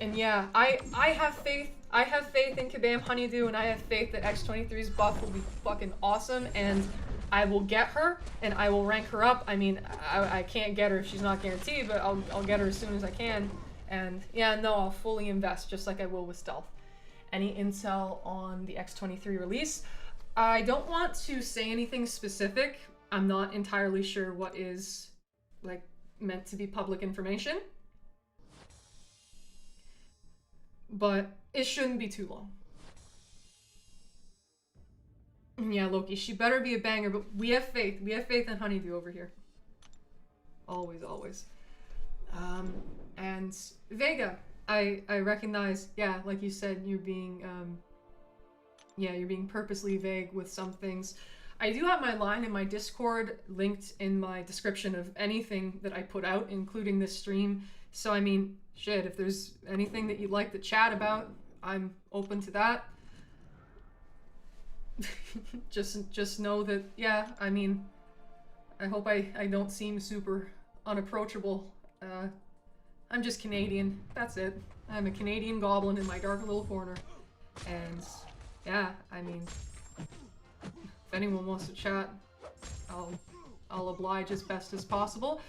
And yeah, I have faith. I have faith in Kabam Honeydew, and I have faith that X23's buff will be fucking awesome, and I will get her, and I will rank her up. I mean, I can't get her if she's not guaranteed, but I'll get her as soon as I can. And yeah, no, I'll fully invest, just like I will with Stealth. Any intel on the X23 release? I don't want to say anything specific. I'm not entirely sure what is, like, meant to be public information. But it shouldn't be too long. Yeah, Loki, she better be a banger, but we have faith. We have faith in Honeydew over here. Always, always. And Vega, I recognize, yeah, like you said, you're being, you're being purposely vague with some things. I do have my line in my Discord linked in my description of anything that I put out, including this stream. So, I mean, shit, if there's anything that you'd like to chat about, I'm open to that. just know that, yeah, I mean, I hope I don't seem super unapproachable. I'm just Canadian. That's it. I'm a Canadian goblin in my dark little corner. And, yeah, I mean, if anyone wants to chat, I'll oblige as best as possible.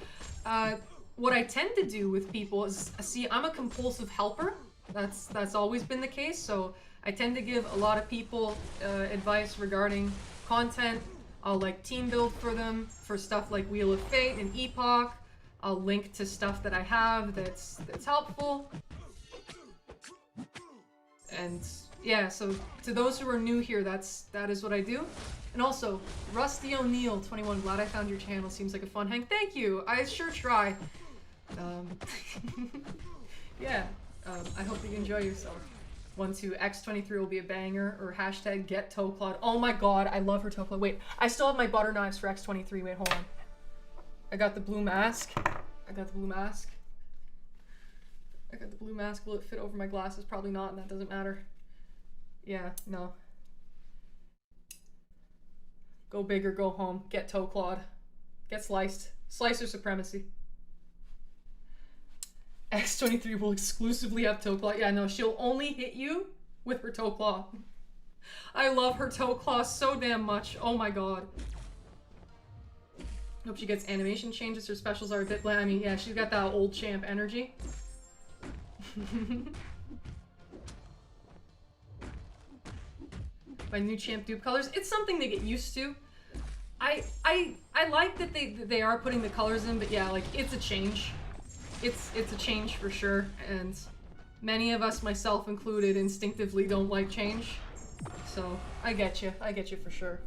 What I tend to do with people is, see, I'm a compulsive helper. That's always been the case, so I tend to give a lot of people advice regarding content. I'll like team build for them for stuff like Wheel of Fate and Epoch. I'll link to stuff that I have that's helpful. And yeah, so to those who are new here, that is what I do. And also, Rusty O'Neill 21, glad I found your channel. Seems like a fun hang. Thank you. I sure try. Yeah. I hope you enjoy yourself. 1-2 X23 will be a banger, or hashtag get Toeclawed. Oh my god, I love her Toeclawed. Wait, I still have my butter knives for X23. Wait, hold on. I got the blue mask. Will it fit over my glasses? Probably not, and that doesn't matter. Yeah, no. Go big or go home. Get Toeclawed. Get sliced. Slicer supremacy. X23 will exclusively have toe claw. Yeah, no, she'll only hit you with her toe claw. I love her toe claw so damn much. Oh my god. Hope she gets animation changes. Her specials are a bit bland. I mean, yeah, she's got that old champ energy. My new champ dupe colors. It's something to get used to. I like that they are putting the colors in, but yeah, like it's a change. It's a change for sure, and many of us, myself included, instinctively don't like change. So I get you for sure.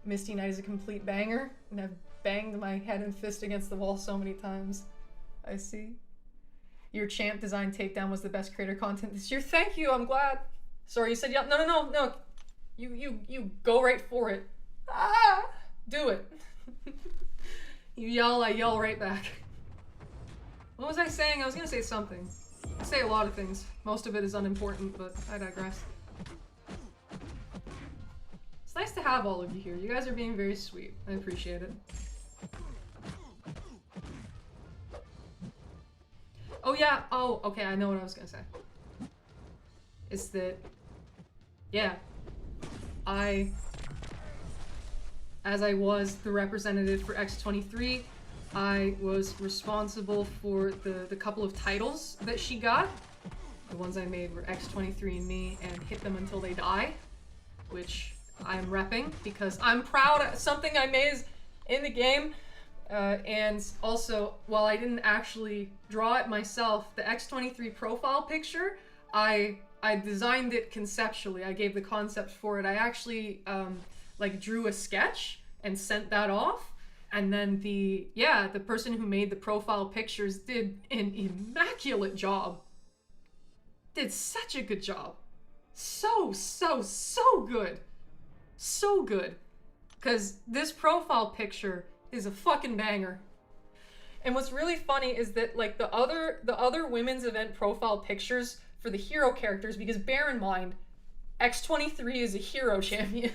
Misty Knight is a complete banger, and I've banged my head and fist against the wall so many times. I see. Your champ design takedown was the best creator content this year. Thank you, I'm glad. Sorry, you said yeah. No. You go right for it. Ah! Do it. You yell, I yell right back. What was I saying? I was gonna say something. I say a lot of things. Most of it is unimportant, but I digress. It's nice to have all of you here. You guys are being very sweet. I appreciate it. Oh yeah, oh, okay, I know what I was gonna say. It's that, yeah, as I was the representative for X23, I was responsible for the couple of titles that she got. The ones I made were X23 and me and Hit Them Until They Die, which I'm repping because I'm proud of something I made in the game. And also, while I didn't actually draw it myself, the X23 profile picture, I designed it conceptually. I gave the concept for it. I actually like drew a sketch and sent that off. And then the person who made the profile pictures did an immaculate job. Did such a good job. So good. So good. Because this profile picture is a fucking banger. And what's really funny is that like the other women's event profile pictures for the hero characters, because bear in mind, X23 is a hero champion.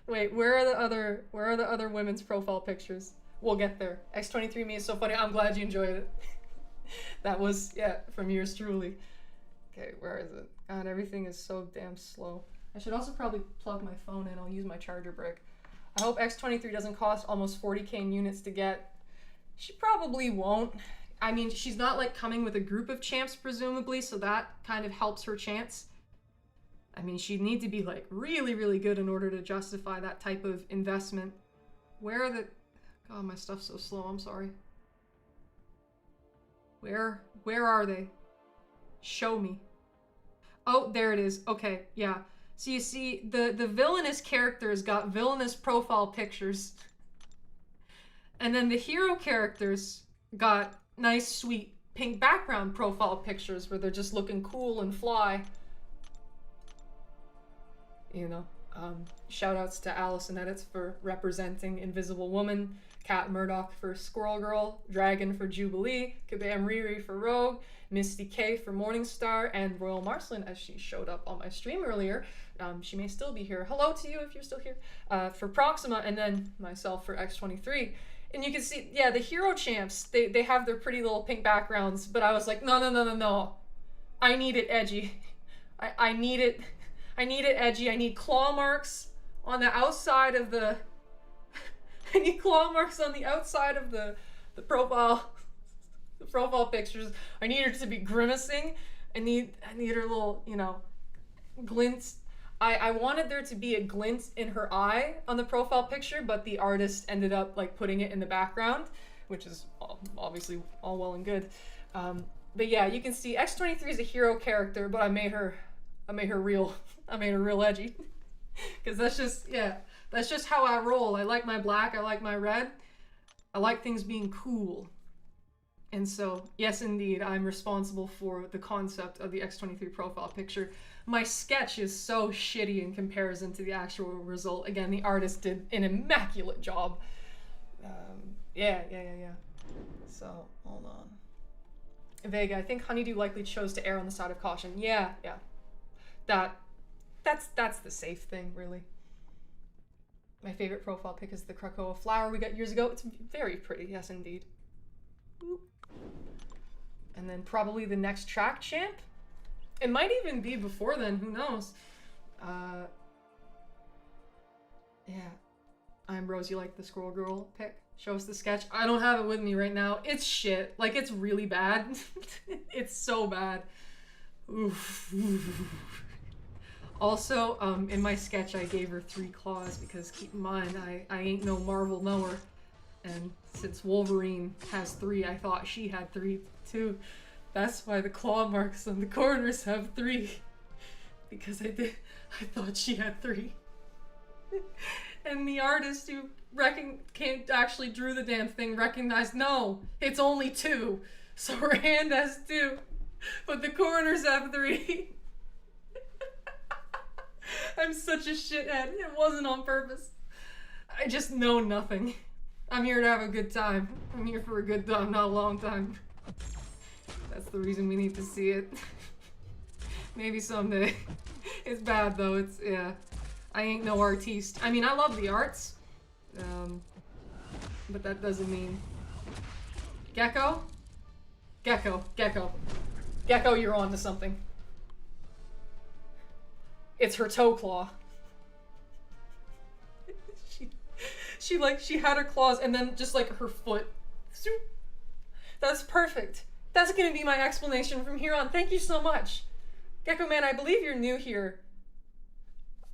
Wait, where are the other women's profile pictures? We'll get there. X23 me is so funny. I'm glad you enjoyed it. That was, yeah, from yours truly. Okay, where is it? God, everything is so damn slow. I should also probably plug my phone in. I'll use my charger brick. I hope X23 doesn't cost almost 40k in units to get. She probably won't. I mean, she's not like coming with a group of champs, presumably, so that kind of helps her chance. I mean, she'd need to be like really, really good in order to justify that type of investment. Where are the... God, my stuff's so slow, I'm sorry. Where are they? Show me. Oh, there it is. Okay, yeah. So you see, the villainous characters got villainous profile pictures. And then the hero characters got nice, sweet pink background profile pictures where they're just looking cool and fly. You know, shout outs to Allison Edits for representing Invisible Woman, Kat Murdoch for Squirrel Girl, Dragon for Jubilee, Kabam Riri for Rogue, Misty K for Morningstar, and Royal Marceline as she showed up on my stream earlier. She may still be here. Hello to you if you're still here. For Proxima, and then myself for X23. And you can see, yeah, the hero champs, they have their pretty little pink backgrounds, but I was like, no. I need it edgy. I need it edgy. I need claw marks on the outside of the... I need claw marks on the outside of the profile pictures. I need her to be grimacing. I need her little, you know, glints. I wanted there to be a glint in her eye on the profile picture, but the artist ended up like putting it in the background, which is obviously all well and good. But yeah, you can see X23 is a hero character, but I made her real edgy. Because that's just how I roll. I like my black, I like my red. I like things being cool. And so, yes indeed, I'm responsible for the concept of the X23 profile picture. My sketch is so shitty in comparison to the actual result. Again, the artist did an immaculate job. Yeah. So, hold on. Vega, I think Honeydew likely chose to err on the side of caution. Yeah. That's the safe thing, really. My favorite profile pic is the Krakoa flower we got years ago. It's very pretty, yes indeed. Boop. And then probably the next track champ. It might even be before then, who knows? Yeah. time, Rose, you like the Squirrel Girl pic? Show us the sketch. I don't have it with me right now. It's shit. Like, it's really bad. It's so bad. Oof. Also, in my sketch, I gave her 3 claws because keep in mind, I ain't no Marvel knower. And since Wolverine has 3, I thought she had 3 too. That's why the claw marks on the corners have 3. Because I thought she had 3. And the artist who actually drew the damn thing recognized, no, it's only 2. So her hand has 2, but the corners have 3. I'm such a shithead. It wasn't on purpose. I just know nothing. I'm here to have a good time. I'm here for a good time, not a long time. That's the reason we need to see it. Maybe someday. It's bad though, it's, yeah. I ain't no artiste. I mean, I love the arts. But that doesn't mean... Gecko? Gecko, Gecko. Gecko, you're on to something. It's her toe claw. She had her claws and then just like her foot. That's perfect. That's gonna be my explanation from here on. Thank you so much. Gecko Man, I believe you're new here.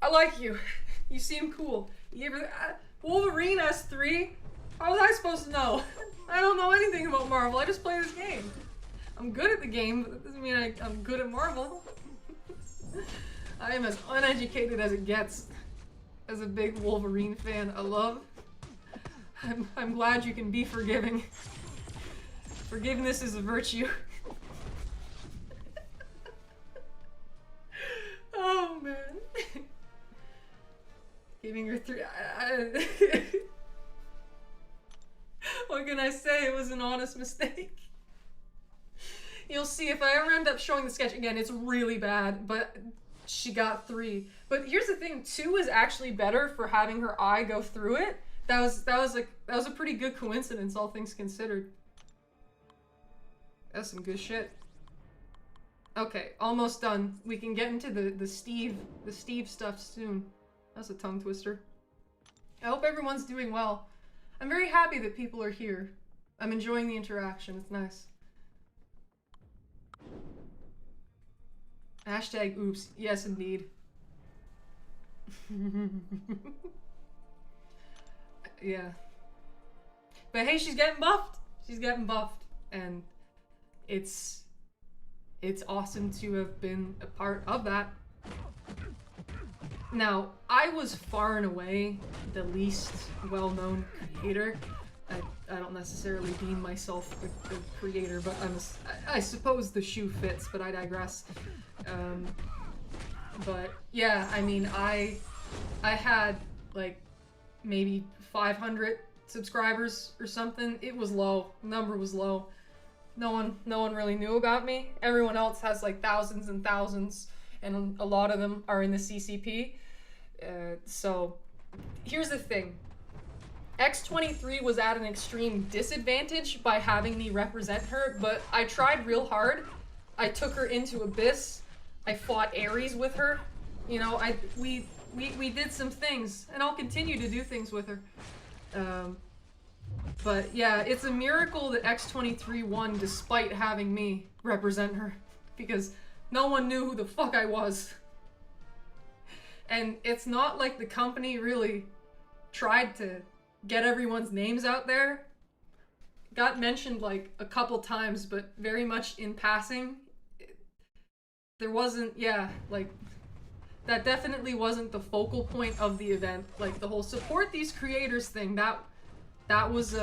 I like you. You seem cool. You ever, Wolverine has 3? How was I supposed to know? I don't know anything about Marvel. I just play this game. I'm good at the game, but that doesn't mean I'm good at Marvel. I am as uneducated as it gets. As a big Wolverine fan, I'm glad you can be forgiving. Forgiveness is a virtue. Oh man. Giving her 3. What can I say? It was an honest mistake. You'll see if I ever end up showing the sketch again, it's really bad, but she got 3. But here's the thing, 2 is actually better for having her eye go through it. That was a pretty good coincidence, all things considered. That's some good shit. Okay, almost done. We can get into the Steve stuff soon. That's a tongue twister. I hope everyone's doing well. I'm very happy that people are here. I'm enjoying the interaction, it's nice. Hashtag oops, yes indeed. Yeah. But hey, she's getting buffed. She's getting buffed. And it's awesome to have been a part of that. Now, I was far and away the least well-known creator. I don't necessarily deem myself a creator, but I suppose the shoe fits, but I digress. But yeah, I mean, I had like maybe 500 subscribers or something. It was low. The number was low. No one really knew about me. Everyone else has like thousands and thousands, and a lot of them are in the CCP. So here's the thing. X23 was at an extreme disadvantage by having me represent her, but I tried real hard. I took her into Abyss. I fought Ares with her. You know, we did some things, and I'll continue to do things with her. But yeah, it's a miracle that X23 won despite having me represent her, because no one knew who the fuck I was. And it's not like the company really tried to get everyone's names out there. Got mentioned like a couple times, but very much in passing. There wasn't, yeah, like, that definitely wasn't the focal point of the event. Like, the whole support these creators thing, that was,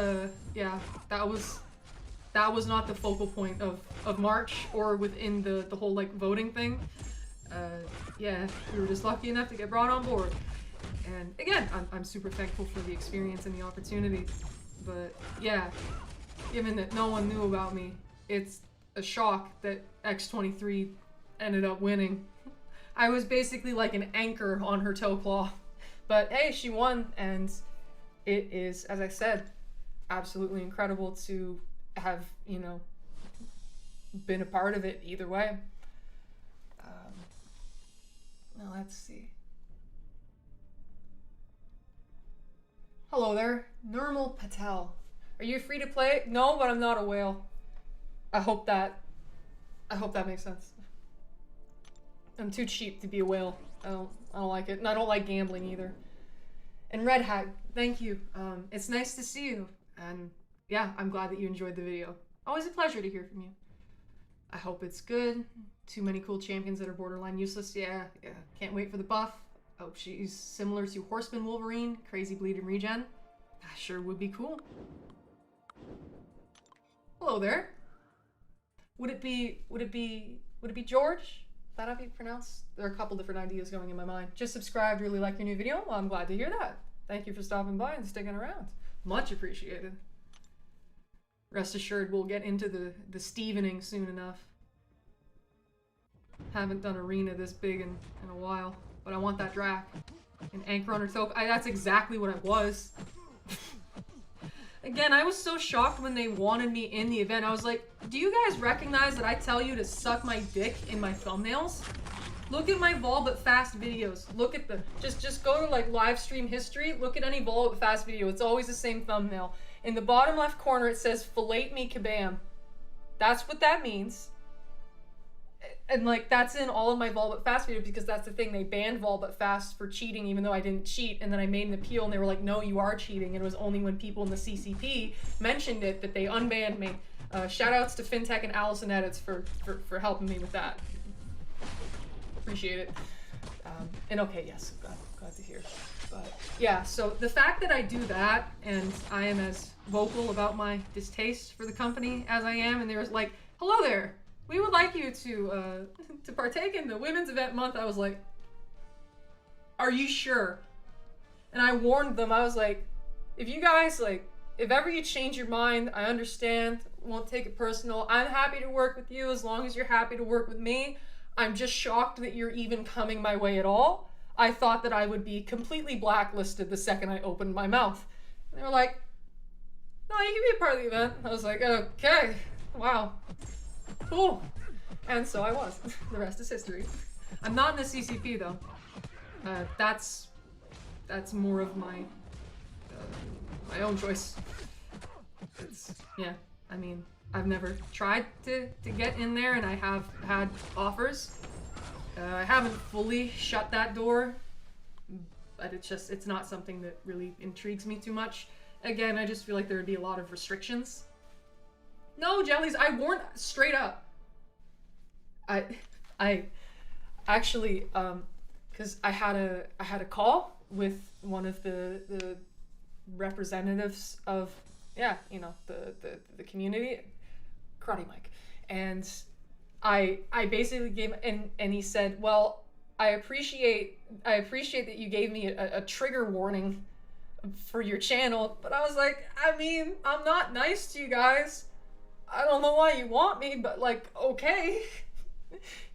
yeah, that was not the focal point of March or within the whole, like, voting thing. Yeah, we were just lucky enough to get brought on board. And again, I'm super thankful for the experience and the opportunity. But yeah, given that no one knew about me, it's a shock that X23 ended up winning. I was basically like an anchor on her toe claw. But hey, she won, and it is, as I said, absolutely incredible to have, you know, been a part of it either way. Now let's see. Hello there, Nirmal Patel. Are you free to play? No, but I'm not a whale. I hope that makes sense. I'm too cheap to be a whale. I don't like it, and I don't like gambling either. And Red Hat, thank you. It's nice to see you, and yeah, I'm glad that you enjoyed the video. Always a pleasure to hear from you. I hope it's good. Too many cool champions that are borderline useless. Yeah. Can't wait for the buff. Hope she's similar to Horseman Wolverine, crazy bleed and regen. That sure would be cool. Hello there. Would it be George? That how you pronounce? There are a couple different ideas going in my mind. Just subscribed, really like your new video. Well, I'm glad to hear that. Thank you for stopping by and sticking around. Much appreciated. Rest assured, we'll get into the Stevening soon enough. Haven't done arena this big in a while, but I want that Drac. An Anchor Runner Token. That's exactly what I was. Again, I was so shocked when they wanted me in the event. I was like, do you guys recognize that I tell you to suck my dick in my thumbnails? Look at my Vol but Fast videos. Look at the, just go to like live stream history. Look at any Vol but Fast video. It's always the same thumbnail. In the bottom left corner, it says, "Fillet me kabam." That's what that means. And like, that's in all of my Vol but Fast videos because that's the thing. They banned Vol but Fast for cheating even though I didn't cheat. And then I made an appeal and they were like, no, you are cheating. And it was only when people in the CCP mentioned it that they unbanned me. Shout outs to FinTech and Allison Edits for helping me with that. Appreciate it. And okay, yes, glad to hear. But yeah, so the fact that I do that and I am as vocal about my distaste for the company as I am, and they were like, hello there, we would like you to partake in the Women's Event Month. I was like, are you sure? And I warned them, I was like, if you guys, like, if ever you change your mind, I understand, won't take it personal. I'm happy to work with you as long as you're happy to work with me. I'm just shocked that you're even coming my way at all. I thought that I would be completely blacklisted the second I opened my mouth. And they were like, no, you can be a part of the event. I was like, okay, wow, cool. And so I was. The rest is history. I'm not in the CCP though. That's more of my own choice. Yeah, I mean, I've never tried to get in there, and I have had offers. I haven't fully shut that door, but it's not something that really intrigues me too much. Again, I just feel like there would be a lot of restrictions. No, Jellies, I warned straight up. I actually, because I had a call with one of the representatives of, yeah, you know, the community, Karate Mike, and I basically gave, and he said, well, I appreciate that you gave me a trigger warning for your channel, but I was like, I mean, I'm not nice to you guys. I don't know why you want me, but like, okay.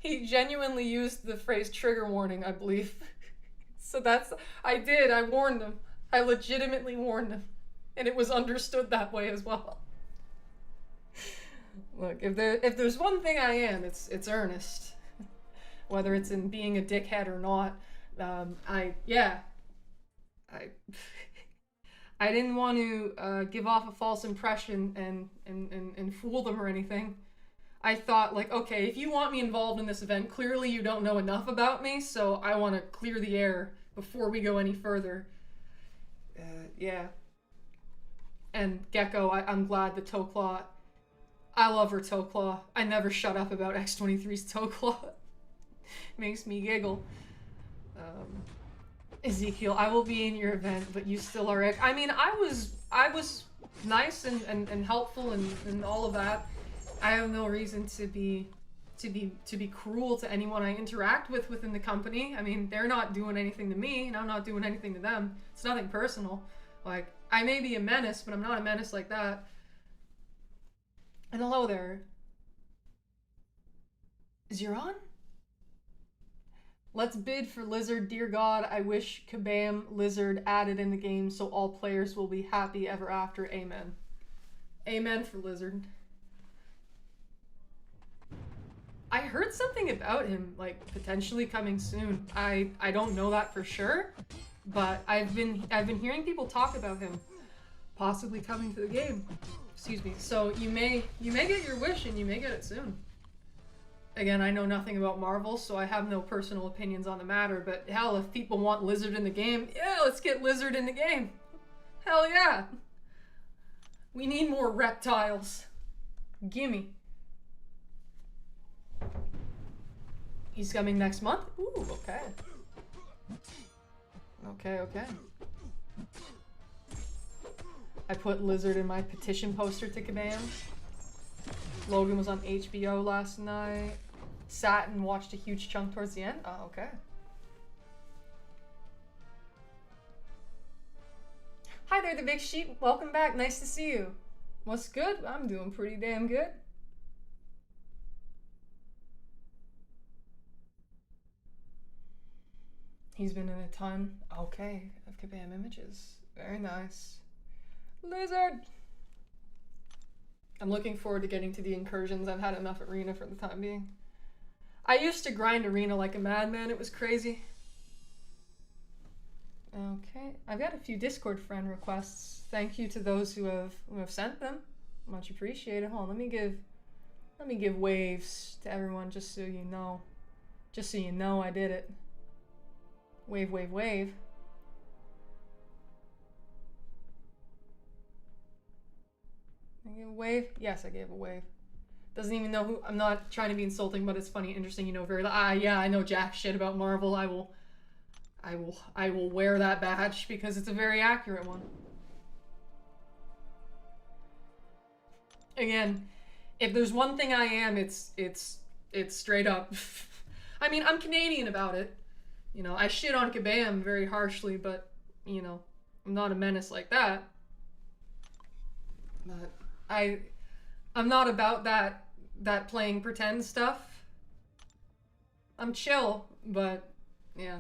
He genuinely used the phrase trigger warning, I believe. So I warned him. I legitimately warned him. And it was understood that way as well. Look, if there's one thing I am, it's earnest. Whether it's in being a dickhead or not. I didn't want to give off a false impression and fool them or anything. I thought, like, okay, if you want me involved in this event, clearly you don't know enough about me, so I want to clear the air before we go any further. Yeah. And Gecko, I'm glad the toe claw. I love her toe claw. I never shut up about X23's toe claw. Makes me giggle. Ezekiel, I will be in your event, but you still are. I mean, I was nice and helpful and all of that. I have no reason to be cruel to anyone I interact with within the company. I mean, they're not doing anything to me, and I'm not doing anything to them. It's nothing personal. Like, I may be a menace, but I'm not a menace like that. And hello there. Is your on? Let's bid for Lizard. Dear God, I wish Kabam Lizard added in the game so all players will be happy ever after. Amen. Amen for Lizard. I heard something about him, like, potentially coming soon. I don't know that for sure, but I've been hearing people talk about him possibly coming to the game. Excuse me. So you may get your wish, and you may get it soon. Again, I know nothing about Marvel, so I have no personal opinions on the matter, but hell, if people want Lizard in the game, yeah, let's get Lizard in the game. Hell yeah. We need more reptiles. Gimme. He's coming next month? Ooh, okay. Okay. I put Lizard in my petition poster to Kabam. Logan was on HBO last night. Sat and watched a huge chunk towards the end. Oh, okay. Hi there, the big sheep. Welcome back. Nice to see you. What's good? I'm doing pretty damn good. He's been in a ton, okay, of Kabam images. Very nice. Lizard! I'm looking forward to getting to the Incursions. I've had enough Arena for the time being. I used to grind Arena like a madman. It was crazy. Okay, I've got a few Discord friend requests. Thank you to those who have sent them. Much appreciated. Hold on, let me give waves to everyone just so you know. Just so you know I did it. Wave, wave, wave. I gave a wave? Yes, I gave a wave. Doesn't even know who. I'm not trying to be insulting, but it's funny, interesting. You know very. Yeah, I know jack shit about Marvel. I will wear that badge because it's a very accurate one. Again, if there's one thing I am, it's straight up. I mean, I'm Canadian about it. You know, I shit on Kabam very harshly, but you know, I'm not a menace like that. But I'm not about that playing pretend stuff. I'm chill, but yeah.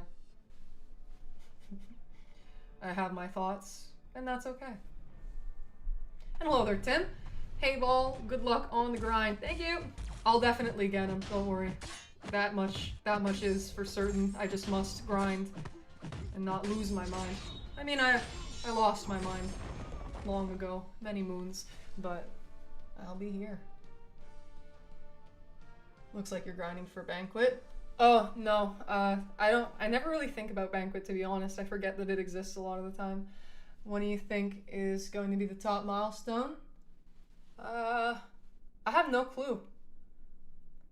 I have my thoughts, and that's okay. And hello there, Tim. Hey, Ball, good luck on the grind. Thank you. I'll definitely get him, don't worry. That much is for certain. I just must grind and not lose my mind. I mean, I lost my mind long ago, many moons, but I'll be here. Looks like you're grinding for Banquet. Oh, no, I never really think about Banquet, to be honest. I forget that it exists a lot of the time. What do you think is going to be the top milestone? I have no clue.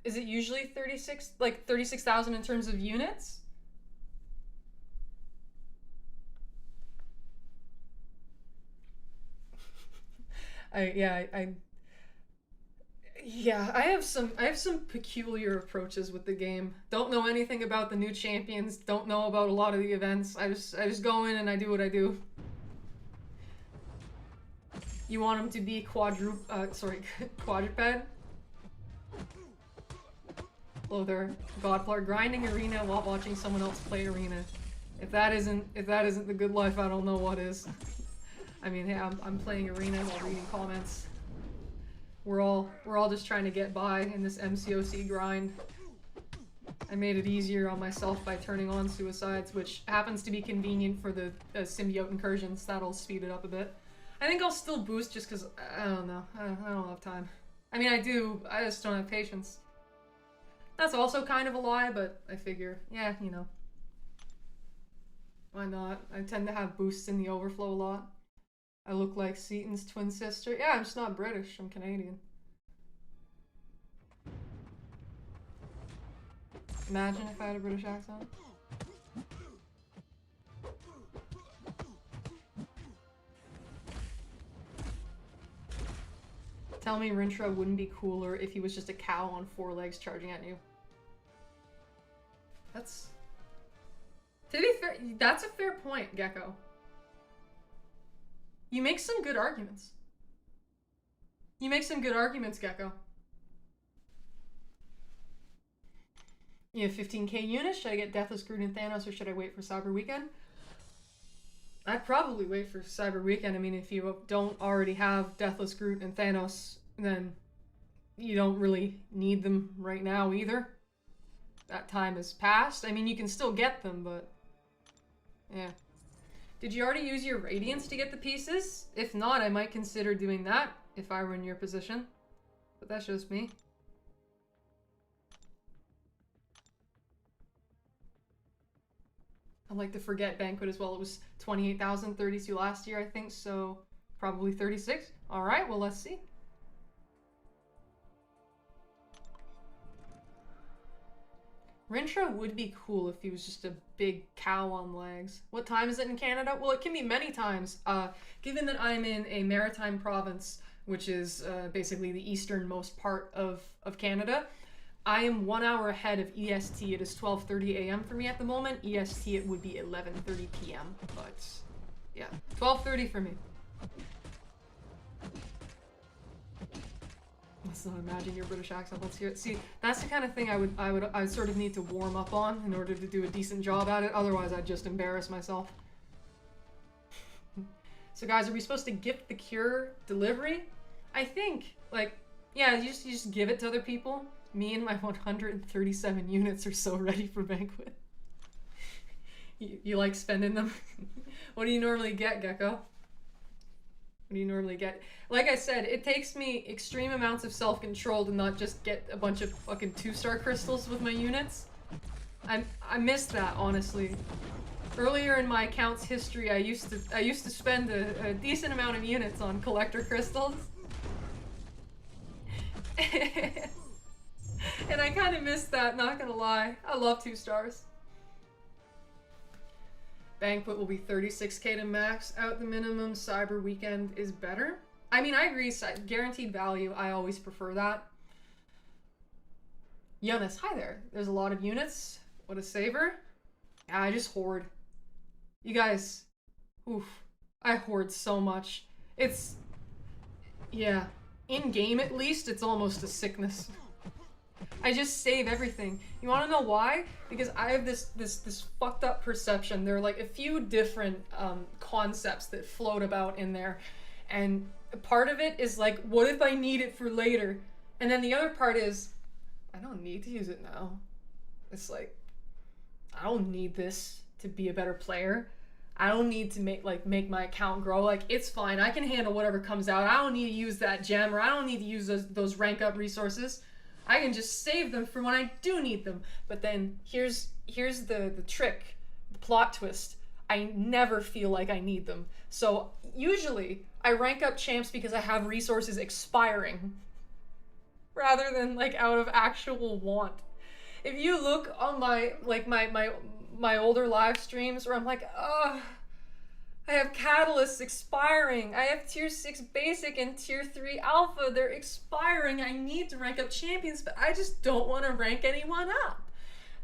Is it usually 36,000 in terms of units? I have some peculiar approaches with the game. Don't know anything about the new champions, don't know about a lot of the events. I just go in and I do what I do. You want them to be quadruped? Hello there, Godplar. Grinding Arena while watching someone else play Arena. If that isn't the good life, I don't know what is. I mean, hey, I'm playing Arena while reading comments. We're all just trying to get by in this MCOC grind. I made it easier on myself by turning on suicides, which happens to be convenient for the Symbiote Incursions. That'll speed it up a bit. I think I'll still boost just because, I don't know, I don't have time. I mean, I do, I just don't have patience. That's also kind of a lie, but I figure, yeah, you know. Why not? I tend to have boosts in the overflow a lot. I look like Seaton's twin sister. Yeah, I'm just not British, I'm Canadian. Imagine if I had a British accent. Tell me Rintra wouldn't be cooler if he was just a cow on 4 legs charging at you. That's... To be fair, that's a fair point, Gecko. You make some good arguments. You make some good arguments, Gecko. You have 15k units? Should I get Deathless Groot and Thanos, or should I wait for Cyber Weekend? I'd probably wait for Cyber Weekend. I mean, if you don't already have Deathless Groot and Thanos, then you don't really need them right now either. That time has passed. I mean, you can still get them, but yeah. Did you already use your Radiance to get the pieces? If not, I might consider doing that if I were in your position. But that's just me. I like to forget Banquet as well. It was 28,000, 32 last year, I think, so probably 36. Alright, well, let's see. Rintra would be cool if he was just a big cow on legs. What time is it in Canada? Well, it can be many times. Given that I'm in a maritime province, which is basically the easternmost part of Canada, I am 1 hour ahead of EST. It is 12:30 a.m. for me at the moment. EST, it would be 11:30 p.m. But yeah, 12:30 for me. Let's not imagine your British accent. Let's hear it. See, that's the kind of thing I would sort of need to warm up on in order to do a decent job at it. Otherwise, I'd just embarrass myself. So, guys, are we supposed to gift the cure delivery? I think, like, yeah, you just give it to other people. Me and my 137 units are so ready for Banquet. You like spending them? What do you normally get, Gecko? What do you normally get? Like I said, it takes me extreme amounts of self-control to not just get a bunch of fucking 2-star crystals with my units. I missed that, honestly. Earlier in my account's history, I used to spend a decent amount of units on collector crystals. And I kind of missed that, not gonna lie. I love 2 stars. Banquet will be 36k to max out the minimum. Cyber Weekend is better. I mean, I agree. Guaranteed value, I always prefer that. Jonas, hi there. There's a lot of units. What a saver. Yeah, I just hoard. You guys, oof. I hoard so much. It's, yeah. In-game, at least, it's almost a sickness. I just save everything. You want to know why? Because I have this fucked up perception. There are like a few different concepts that float about in there, and part of it is like, what if I need it for later? And then the other part is, I don't need to use it now. It's like, I don't need this to be a better player. I don't need to make my account grow. Like, it's fine. I can handle whatever comes out. I don't need to use that gem, or I don't need to use those rank up resources. I can just save them for when I do need them. But then here's the trick, the plot twist. I never feel like I need them. So usually I rank up champs because I have resources expiring rather than like out of actual want. If you look on my older live streams where I'm like, ugh, I have catalysts expiring. I have tier 6 basic and tier 3 alpha. They're expiring. I need to rank up champions, but I just don't want to rank anyone up.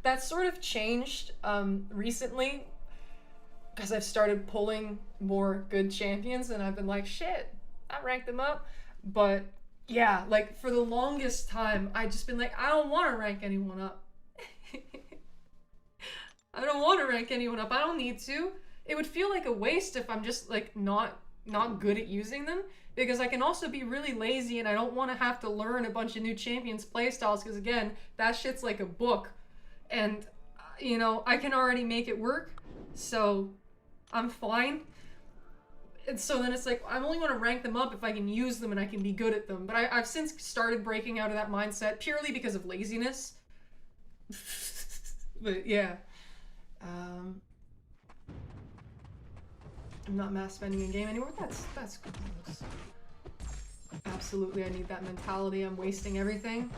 That sort of changed recently because I've started pulling more good champions and I've been like, shit, I ranked them up. But yeah, like for the longest time, I've just been like, I don't want to rank anyone up. I don't want to rank anyone up. I don't need to. It would feel like a waste if I'm just like not good at using them, because I can also be really lazy and I don't want to have to learn a bunch of new champions playstyles, because again, that shit's like a book and you know, I can already make it work, so I'm fine. And so then it's like, I only want to rank them up if I can use them and I can be good at them. But I've since started breaking out of that mindset purely because of laziness. But yeah. I'm not mass spending in game anymore. That's good news. Absolutely, I need that mentality. I'm wasting everything.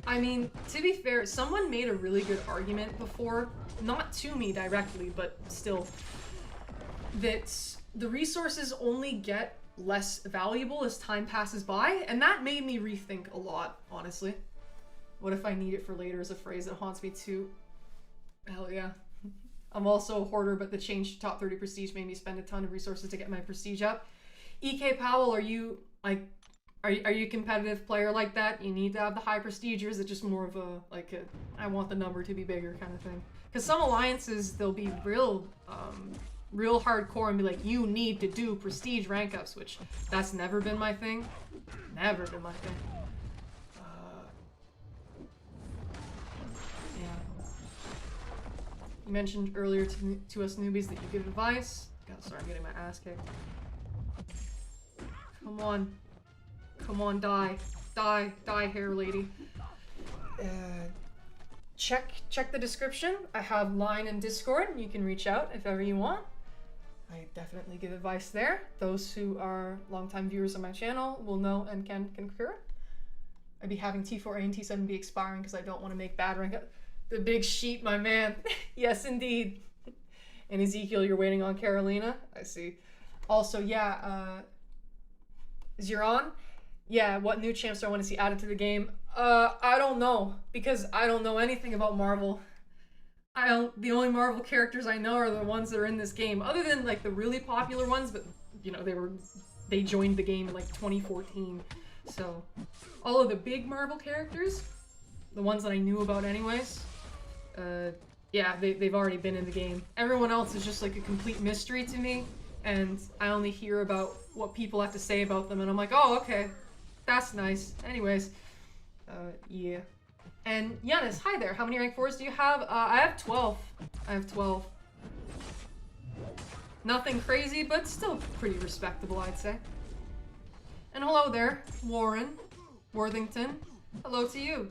I mean, to be fair, someone made a really good argument before, not to me directly, but still, that the resources only get less valuable as time passes by, and that made me rethink a lot, honestly. What if I need it for later is a phrase that haunts me too. Hell yeah. I'm also a hoarder, but the change to top 30 prestige made me spend a ton of resources to get my prestige up. EK Powell, are you like, are you a competitive player like that? You need to have the high prestige, or is it just more of a, like a, I want the number to be bigger kind of thing? Because some alliances, they'll be real hardcore and be like, you need to do prestige rank ups, which that's never been my thing. Never been my thing. You mentioned earlier to us newbies that you give advice. God, sorry, I'm getting my ass kicked. Come on. Come on, die. Die, hair lady. Check the description. I have line in Discord. You can reach out if ever you want. I definitely give advice there. Those who are longtime viewers of my channel will know and can concur. I'd be having T4A and T7B expiring because I don't want to make bad rank. The big sheep, my man. Yes, indeed. And Ezekiel, you're waiting on Carolina. I see. Also, yeah, Ziron. Yeah, what new champs do I want to see added to the game? I don't know, because I don't know anything about Marvel. The only Marvel characters I know are the ones that are in this game, other than like the really popular ones, but you know, they joined the game in like 2014. So all of the big Marvel characters, the ones that I knew about anyways, yeah, they've already been in the game. Everyone else is just like a complete mystery to me, and I only hear about what people have to say about them, and I'm like, oh, okay, that's nice. Anyways, yeah. And Giannis, hi there. How many rank 4s do you have? I have 12. I have 12. Nothing crazy, but still pretty respectable, I'd say. And hello there, Warren, Worthington. Hello to you.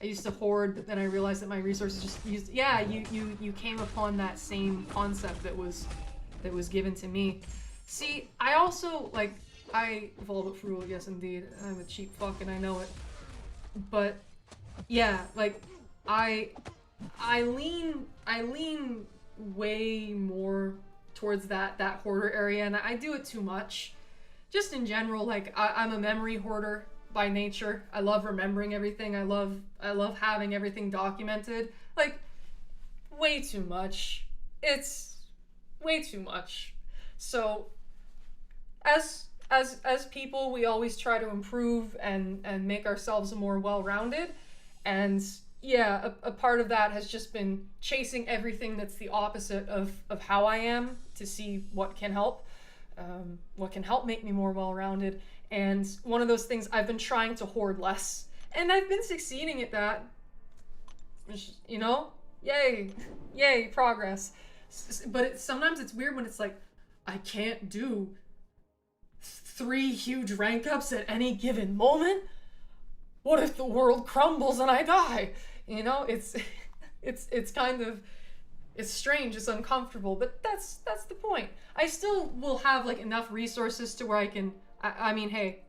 I used to hoard, but then I realized that my resources just used. Yeah, you came upon that same concept that was given to me. See, I also like I evolve at frugal. Yes, indeed. I'm a cheap fuck, and I know it. But yeah, like I lean way more towards that hoarder area, and I do it too much. Just in general, like I'm a memory hoarder by nature. I love remembering everything. I love having everything documented. Like way too much. It's way too much. So as people, we always try to improve and make ourselves more well-rounded. And yeah, a part of that has just been chasing everything that's the opposite of how I am to see what can help make me more well-rounded. And one of those things, I've been trying to hoard less. And I've been succeeding at that. You know? Yay. Yay, progress. But sometimes it's weird when it's like, I can't do 3 huge rank ups at any given moment. What if the world crumbles and I die? You know, it's kind of, it's strange, it's uncomfortable, but that's the point. I still will have like enough resources to where I can, I mean, hey,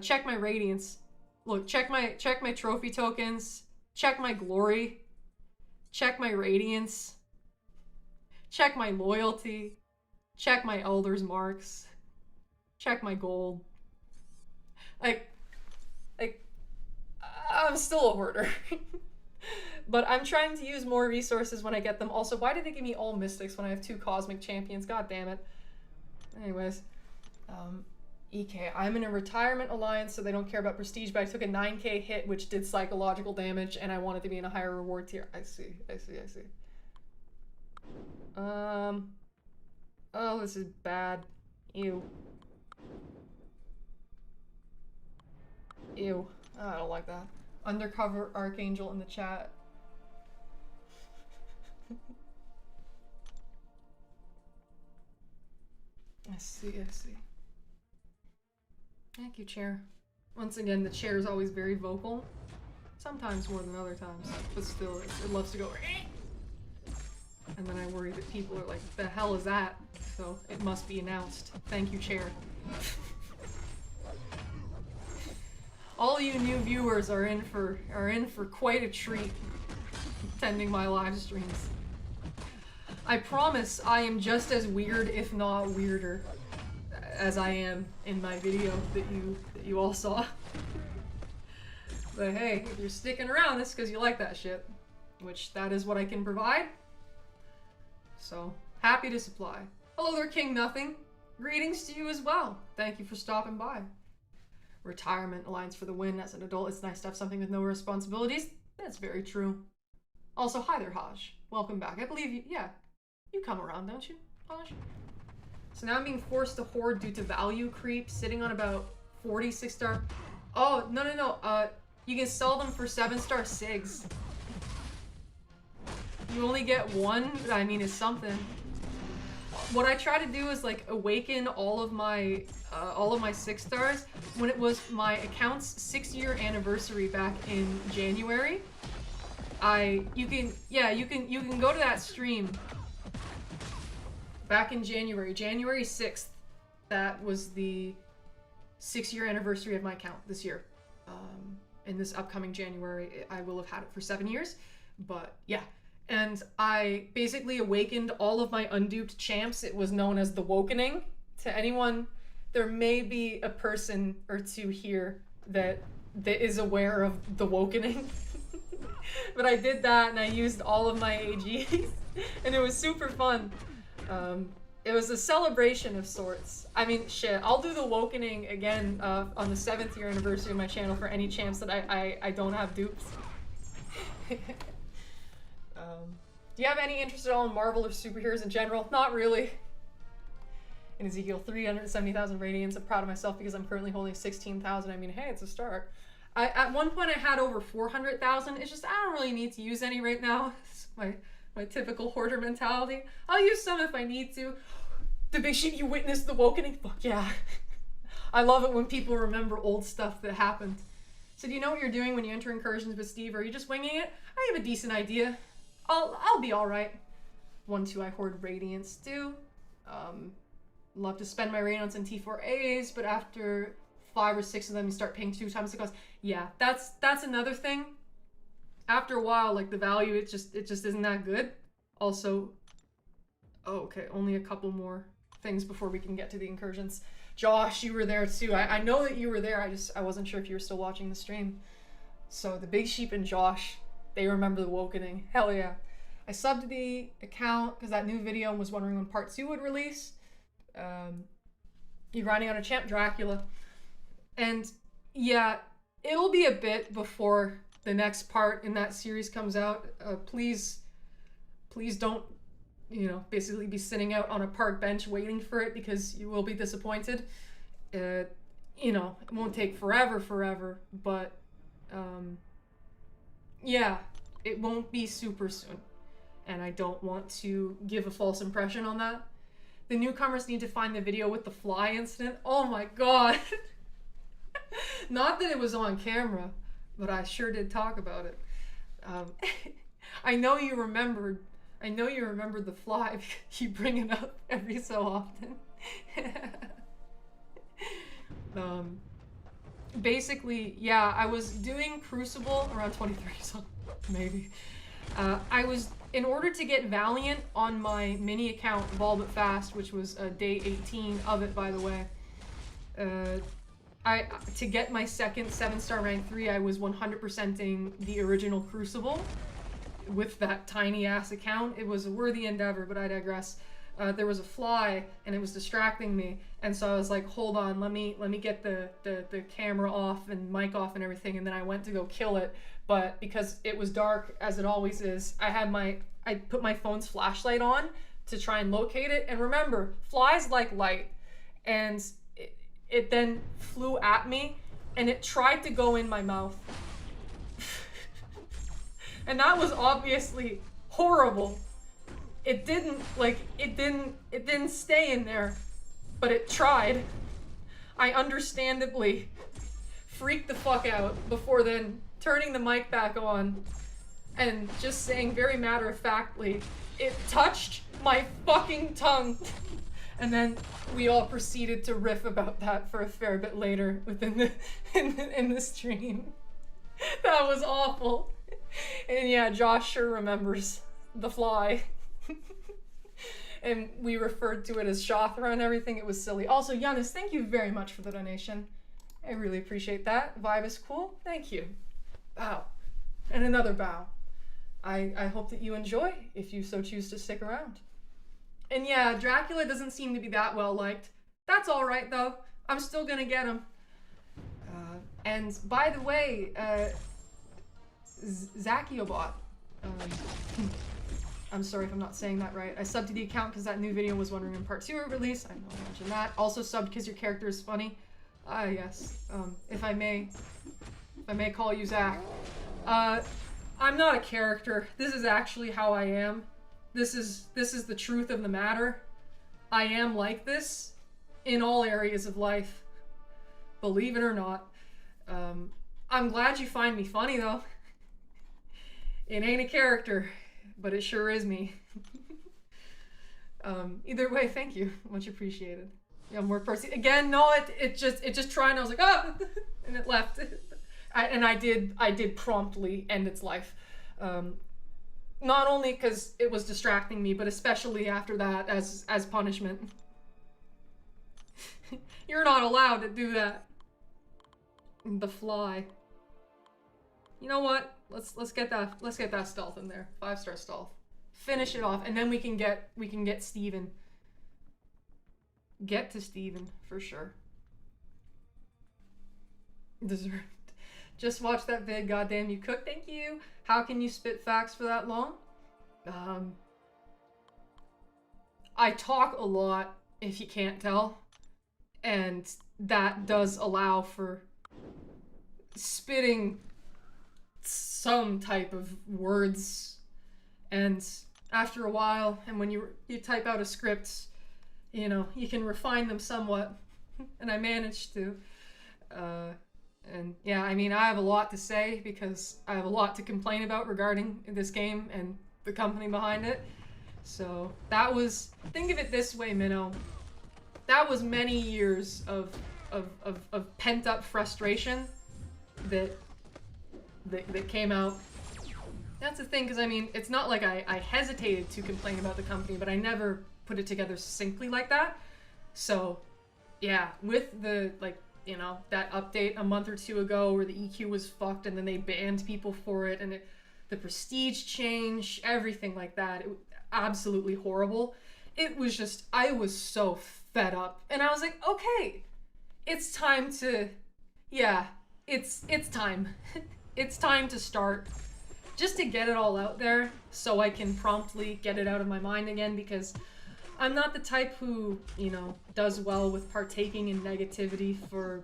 check my radiance. Look, check my trophy tokens, check my glory, check my radiance, check my loyalty, check my elder's marks, check my gold. Like I'm still a hoarder. But I'm trying to use more resources when I get them. Also, why did they give me all mystics when I have 2 cosmic champions? God damn it. Anyways, EK, I'm in a retirement alliance, so they don't care about prestige, but I took a 9k hit, which did psychological damage, and I wanted to be in a higher reward tier. I see. Oh, this is bad. Ew. Ew. Oh, I don't like that. Undercover Archangel in the chat. I see. Thank you, chair. Once again, the chair is always very vocal. Sometimes more than other times, but still, it loves to go. And then I worry that people are like, the hell is that? So it must be announced. Thank you, chair. All you new viewers are in for quite a treat attending my live streams. I promise I am just as weird, if not weirder, as I am in my video that you all saw. But hey, if you're sticking around, it's because you like that shit, which that is what I can provide. So happy to supply. Hello there, King Nothing. Greetings to you as well. Thank you for stopping by. Retirement alliance for the win. As an adult, it's nice to have something with no responsibilities. That's very true. Also, hi there, Haj. Welcome back. I believe you, yeah, you come around, don't you, Haj? So now I'm being forced to hoard due to value creep, sitting on about 46 star. Oh, no. You can sell them for 7-star SIGs. You only get one, I mean, it's something. what I try to do is like awaken all of my 6 stars when it was my account's 6-year anniversary back in January. You can go to that stream back in January 6th. That was the 6-year anniversary of my account this year. In this upcoming January, I will have had it for 7 years, but yeah. And I basically awakened all of my unduped champs. It was known as the Wokening. To anyone, there may be a person or two here that is aware of the Wokening. But I did that and I used all of my AGs and it was super fun. It was a celebration of sorts. I mean, shit, I'll do the Wokening again on the 7th year anniversary of my channel for any champs that I don't have dupes. Do you have any interest at all in Marvel or superheroes in general? Not really. In Ezekiel, 370,000 radiance. I'm proud of myself because I'm currently holding 16,000. I mean, hey, it's a start. At one point I had over 400,000. It's just, I don't really need to use any right now. It's my typical hoarder mentality. I'll use some if I need to. The big shit, you witnessed the Wokening? Fuck yeah. I love it when people remember old stuff that happened. So do you know what you're doing when you enter Incursions with Steve? Or are you just winging it? I have a decent idea. I'll be alright. 1-2, I hoard Radiance too. Love to spend my Radiance in T4As, but after 5 or 6 of them, you start paying 2 times the cost. Yeah, that's another thing. After a while, like the value, it just isn't that good. Also, oh, okay, only a couple more things before we can get to the Incursions. Josh, you were there too. I know that you were there. I wasn't sure if you were still watching the stream. So the Big Sheep and Josh, they remember the Wokening. Hell yeah. I subbed the account because that new video and was wondering when part 2 would release. You're riding on a champ, Dracula. And yeah, it'll be a bit before the next part in that series comes out. Please don't, basically be sitting out on a park bench waiting for it because you will be disappointed. It won't take forever, but yeah, it won't be super soon. And I don't want to give a false impression on that. The newcomers need to find the video with the fly incident. Oh my god. Not that it was on camera, but I sure did talk about it. I know you remembered the fly. You bring it up every so often. Basically, yeah, I was doing Crucible around 23, so maybe. In order to get Valiant on my mini account, Ball But Fast, which was day 18 of it, by the way, to get my second 7-star rank 3, I was 100%ing the original Crucible with that tiny ass account. It was a worthy endeavor, but I digress. There was a fly and it was distracting me, and so I was like, hold on, let me get the camera off and mic off and everything, and then I went to go kill it. But because it was dark, as it always is, I put my phone's flashlight on to try and locate it. And remember, flies like light, and it then flew at me and it tried to go in my mouth. And that was obviously horrible. It didn't stay in there, but it tried. I understandably freaked the fuck out before then turning the mic back on and just saying very matter-of-factly, it touched my fucking tongue. And then we all proceeded to riff about that for a fair bit later within in the stream. That was awful. And yeah, Josh sure remembers the fly. And we referred to it as Shothra and everything. It was silly. Also, Giannis, thank you very much for the donation. I really appreciate that. Vibe is cool. Thank you. Bow. And another bow. I hope that you enjoy if you so choose to stick around. And yeah, Dracula doesn't seem to be that well liked. That's alright though. I'm still gonna get him. And by the way, Zakiobot. I'm sorry if I'm not saying that right. I subbed to the account because that new video was wondering when part 2 would release. I know I mentioned that. Also subbed because your character is funny. Yes. If I may call you Zach. I'm not a character. This is actually how I am. This is the truth of the matter. I am like this in all areas of life, believe it or not. I'm glad you find me funny though. It ain't a character, but it sure is me. Either way, thank you, much appreciated. Yeah, more person again. No, it just tried. And I was like, oh, and it left. I did promptly end its life. Not only because it was distracting me, but especially after that as punishment. You're not allowed to do that. The fly. You know what? Let's get that stealth in there. 5-star stealth. Finish it off, and then we can get Steven. Get to Steven for sure. Deserved. Just watch that vid. Goddamn, you cook. Thank you. How can you spit facts for that long? I talk a lot, if you can't tell, and that does allow for spitting some type of words. And after a while, and when you type out a script, you know, you can refine them somewhat, and I managed to. And yeah, I mean, I have a lot to say because I have a lot to complain about regarding this game and the company behind it. So that was, think of it this way, Minnow. That was many years of pent up frustration that came out. That's the thing, because I mean, it's not like I hesitated to complain about the company, but I never put it together succinctly like that. So yeah, with the, like, you know, that update a month or two ago where the EQ was fucked and then they banned people for it, and the prestige change, everything like that, it was absolutely horrible. It was just, I was so fed up, and I was like, okay, it's time to, yeah, it's time. It's time to start, just to get it all out there so I can promptly get it out of my mind again, because I'm not the type who, you know, does well with partaking in negativity for,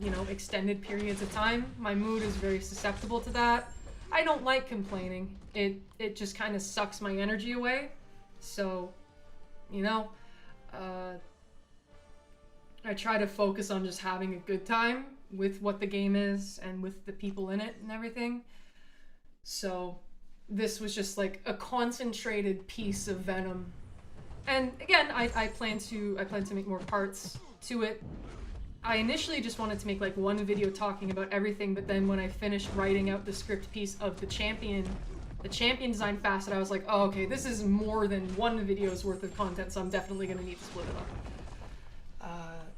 you know, extended periods of time. My mood is very susceptible to that. I don't like complaining. It just kind of sucks my energy away. So, you know, I try to focus on just having a good time with what the game is and with the people in it and everything. So this was just like a concentrated piece of venom. And again, I plan to make more parts to it. I initially just wanted to make like one video talking about everything, but then when I finished writing out the script piece of the champion design facet, I was like, oh, okay, this is more than one video's worth of content, so I'm definitely gonna need to split it up.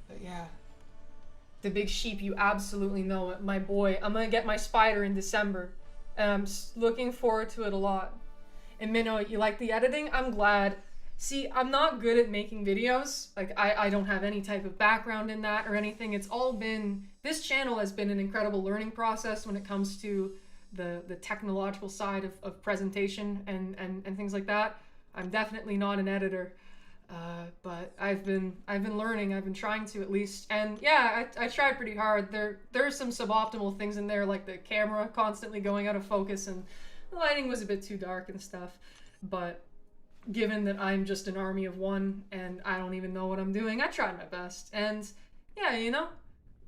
But yeah. The big sheep, you absolutely know it, my boy. I'm gonna get my spider in December, and I'm looking forward to it a lot. And Minnow, you like the editing? I'm glad. See, I'm not good at making videos. Like, I don't have any type of background in that or anything. It's all been, this channel has been an incredible learning process when it comes to the technological side of presentation and things like that. I'm definitely not an editor, but I've been learning. I've been trying to, at least. And yeah, I tried pretty hard. There's some suboptimal things in there, like the camera constantly going out of focus and the lighting was a bit too dark and stuff. But given that I'm just an army of one and I don't even know what I'm doing, I tried my best. And yeah, you know,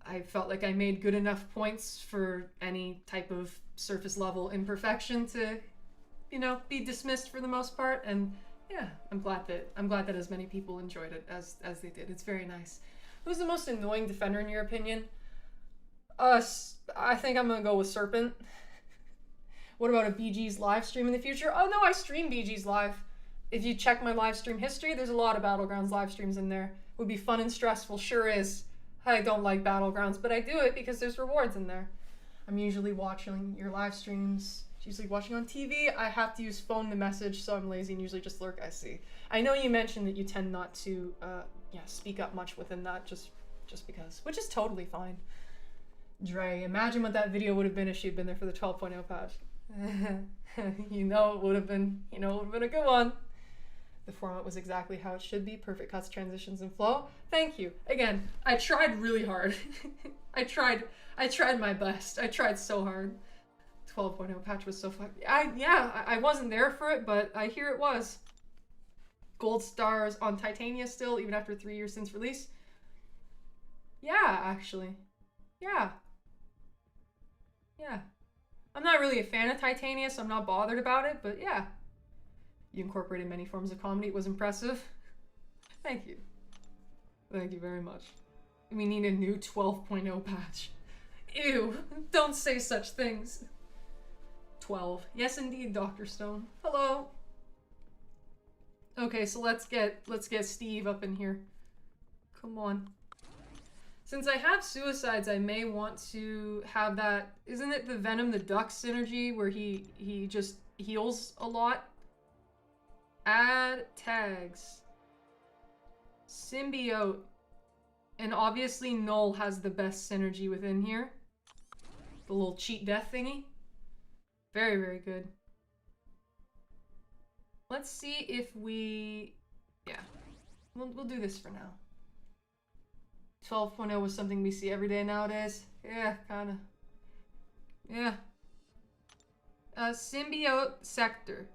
I felt like I made good enough points for any type of surface level imperfection to, you know, be dismissed for the most part. And yeah, I'm glad that as many people enjoyed it as they did. It's very nice. Who's the most annoying defender in your opinion? I think I'm gonna go with Serpent. What about a BG's live stream in the future? Oh no, I stream BG's live. If you check my live stream history, there's a lot of Battlegrounds live streams in there. Would be fun and stressful, sure is. I don't like Battlegrounds, but I do it because there's rewards in there. I'm usually watching your live streams, usually watching on TV. I have to use phone to message, so I'm lazy and usually just lurk, I see. I know you mentioned that you tend not to speak up much within that, just because, which is totally fine. Dre, imagine what that video would have been if she'd been there for the 12.0 patch. You know it would have been a good one. The format was exactly how it should be. Perfect cuts, transitions, and flow. Thank you. Again, I tried really hard. I tried my best. I tried so hard. 12.0 patch was so fun. I wasn't there for it, but I hear it was. gold stars on Titania still, even after 3 years since release. Yeah, actually. Yeah. Yeah. I'm not really a fan of Titania, so I'm not bothered about it, but yeah. You incorporated many forms of comedy. It was impressive. Thank you. Thank you very much. We need a new 12.0 patch. Ew, don't say such things. 12. Yes, indeed, Dr. Stone. Hello. Okay, so let's get Steve up in here. Come on. Since I have suicides, I may want to have that. Isn't it the Venom the Duck synergy where he just heals a lot? Add tags. Symbiote. And obviously Null has the best synergy within here. The little cheat death thingy. Very, very good. Let's see if we... Yeah. We'll do this for now. 12.0 was something we see every day nowadays. Yeah, kinda. Yeah. Symbiote Sector.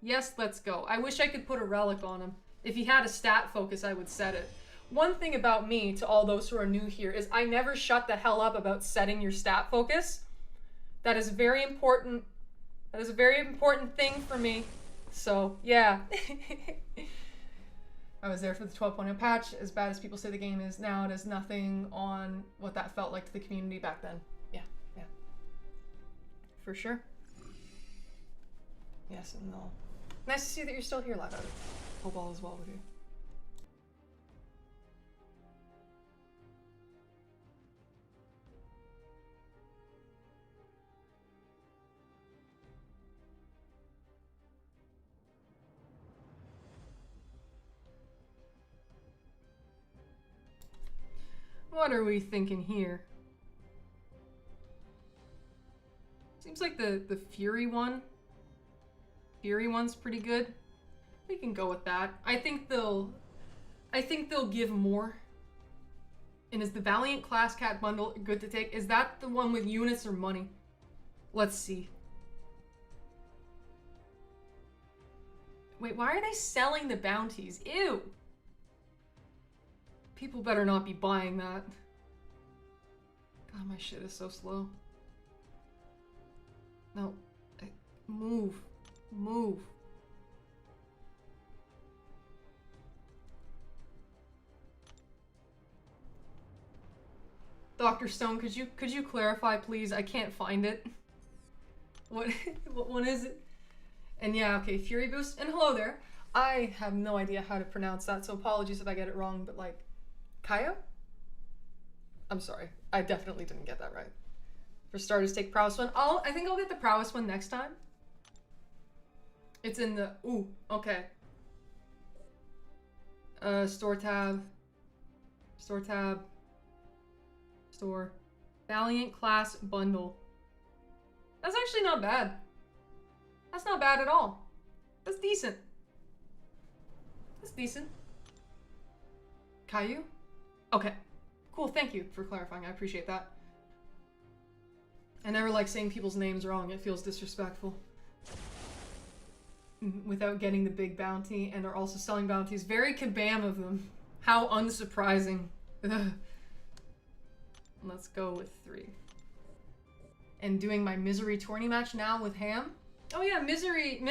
Yes, let's go. I wish I could put a relic on him. If he had a stat focus, I would set it. One thing about me, to all those who are new here, is I never shut the hell up about setting your stat focus. That is very important. That is a very important thing for me. So, yeah. I was there for the 12.0 patch. As bad as people say the game is now, it has nothing on what that felt like to the community back then. Yeah, yeah. For sure. Yes and no. Nice to see that you're still here, Live Out. Hope all is well with you. What are we thinking here? Seems like the Fury one's pretty good. We can go with that. I think they'll give more. And is the Valiant Class Cat bundle good to take? Is that the one with units or money? Let's see. Wait, why are they selling the bounties? Ew! People better not be buying that. God, my shit is so slow. No. Move. Move. Dr. Stone, could you clarify, please? I can't find it. What one is it? And yeah, okay, Fury Boost. And hello there. I have no idea how to pronounce that, so apologies if I get it wrong, but like, Kaio? I'm sorry. I definitely didn't get that right. For starters, take Prowess one. I think I'll get the Prowess one next time. It's in the... Ooh, okay. Store tab. Store tab. Store. Valiant Class Bundle. That's actually not bad. That's not bad at all. That's decent. That's decent. Caillou? Okay. Cool, thank you for clarifying. I appreciate that. I never like saying people's names wrong. It feels disrespectful. Without getting the big bounty, and are also selling bounties. Very kabam of them. How unsurprising. Ugh. Let's go with 3. And doing my Misery tourney match now with Ham. Oh yeah, Misery,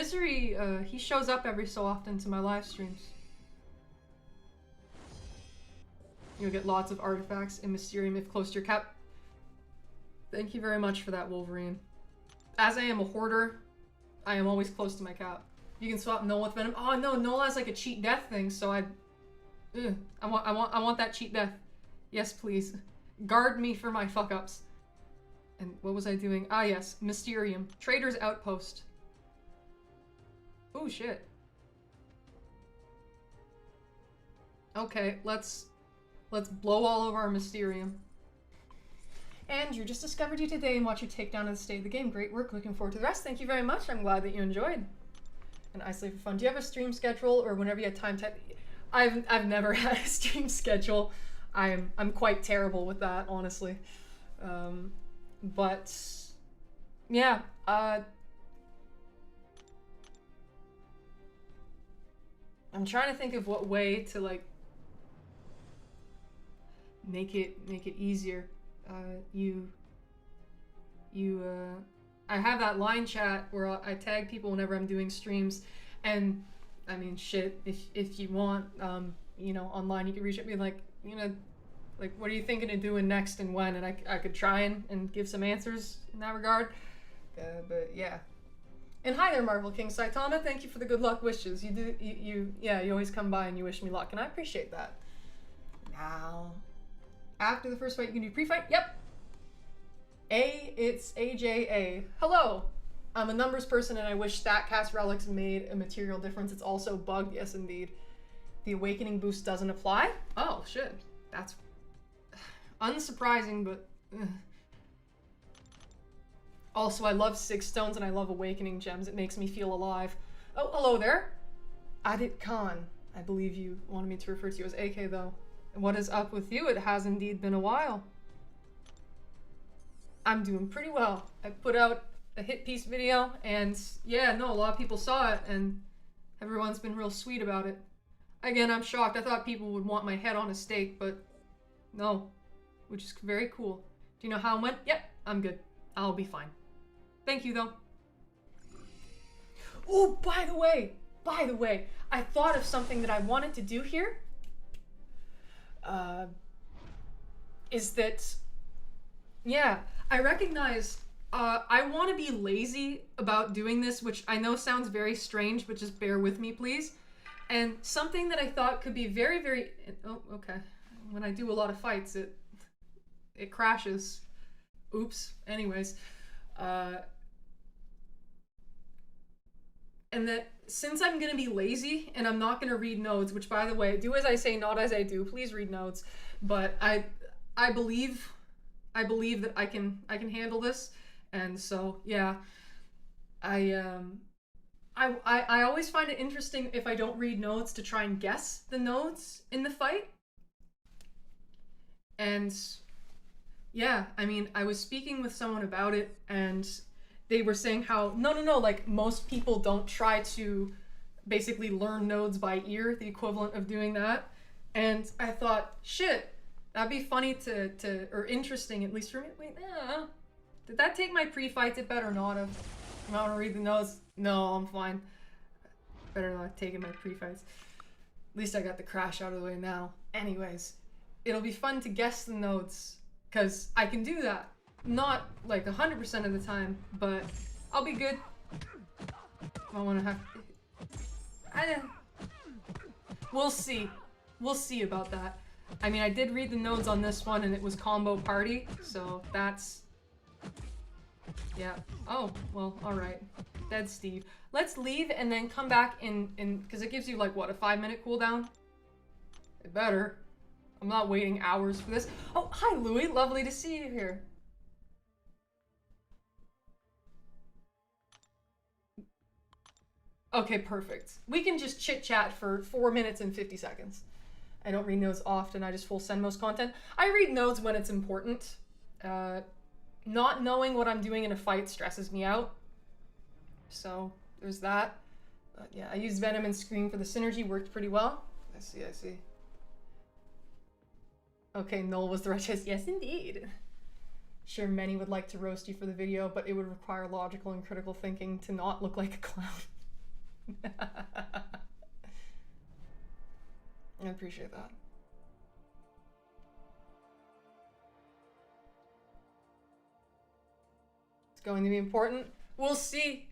he shows up every so often to my live streams. You'll get lots of artifacts in Mysterium if close to your cap. Thank you very much for that, Wolverine. As I am a hoarder, I am always close to my cap. You can swap Null with Venom. Oh no, Null has like a cheat death thing, so I want that cheat death. Yes, please. Guard me for my fuck ups. And what was I doing? Ah yes, Mysterium. Trader's Outpost. Oh shit. Okay, let's blow all of our Mysterium. Andrew, just discovered you today and watch your takedown of the state of the game. Great work, looking forward to the rest. Thank you very much. I'm glad that you enjoyed. And isolate for fun. Do you have a stream schedule or whenever you have time to... I've never had a stream schedule. I'm quite terrible with that, honestly. But yeah, I'm trying to think of what way to like make it easier. I have that line chat where I tag people whenever I'm doing streams, and I mean, shit, if you want, you know, online you can reach out and be like, you know, like, what are you thinking of doing next and when? And I could try and give some answers in that regard. But yeah. And hi there, Marvel King Saitama. Thank you for the good luck wishes. You always come by and you wish me luck, and I appreciate that. Now, after the first fight, you can do pre-fight. Yep. It's AJA. Hello. I'm a numbers person, and I wish StatCast relics made a material difference. It's also bugged. Yes, indeed. The awakening boost doesn't apply. Oh shit. That's unsurprising, but. Also, I love 6 stones and I love awakening gems. It makes me feel alive. Oh, hello there. Adit Khan. I believe you wanted me to refer to you as AK, though. What is up with you? It has indeed been a while. I'm doing pretty well. I put out a hit piece video, and yeah, no, a lot of people saw it, and everyone's been real sweet about it. Again, I'm shocked. I thought people would want my head on a stake, but no, which is very cool. Do you know how it went? Yep, I'm good. I'll be fine. Thank you, though. Oh, by the way, I thought of something that I wanted to do here. Is that, yeah, I recognize I want to be lazy about doing this, which I know sounds very strange, but just bear with me, please. And something that I thought could be very, very, oh, okay. When I do a lot of fights, it crashes. Oops. Anyways, and that since I'm gonna be lazy and I'm not gonna read notes, which, by the way, do as I say, not as I do. Please read notes. But I believe that I can handle this, and so yeah, I always find it interesting if I don't read notes to try and guess the notes in the fight. And yeah, I mean, I was speaking with someone about it, and they were saying how, no, like, most people don't try to basically learn nodes by ear, the equivalent of doing that. And I thought, shit, that'd be funny or interesting, at least for me. Wait, did that take my pre-fights? It better not have. I want to read the notes. No, I'm fine. Better not taking my pre-fights. At least I got the crash out of the way now. Anyways, it'll be fun to guess the notes, because I can do that. Not like 100% of the time, but I'll be good. I want to have... We'll see. We'll see about that. I mean, I did read the nodes on this one, and it was combo party, so that's... Yeah. Oh, well, alright. Dead Steve. Let's leave and then come back in because it gives you, like, what, a 5-minute cooldown? It better. I'm not waiting hours for this. Oh, hi, Louie. Lovely to see you here. Okay, perfect. We can just chit-chat for 4 minutes and 50 seconds. I don't read nodes often. I just full send most content. I read nodes when it's important. Not knowing what I'm doing in a fight stresses me out. So, there's that. But yeah, I used Venom and Scream for the synergy. Worked pretty well. I see. Okay, Null was the right choice. Yes, indeed. Sure, many would like to roast you for the video, but it would require logical and critical thinking to not look like a clown. I appreciate that. It's going to be important. We'll see.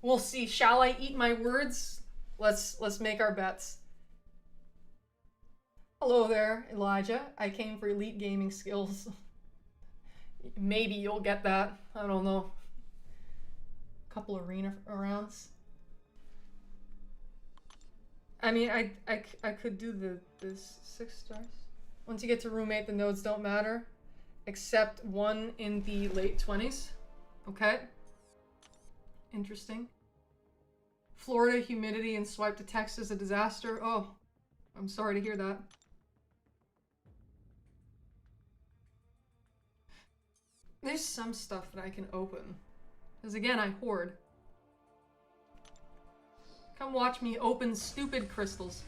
We'll see. Shall I eat my words? Let's make our bets. Hello there, Elijah. I came for elite gaming skills. Maybe you'll get that. I don't know. Couple arena rounds. I mean, I could do the 6 stars. Once you get to roommate, the nodes don't matter, except one in the late 20s. Okay. Interesting. Florida humidity and swipe to text is a disaster. Oh, I'm sorry to hear that. There's some stuff that I can open. Because again, I hoard. Come watch me open stupid crystals.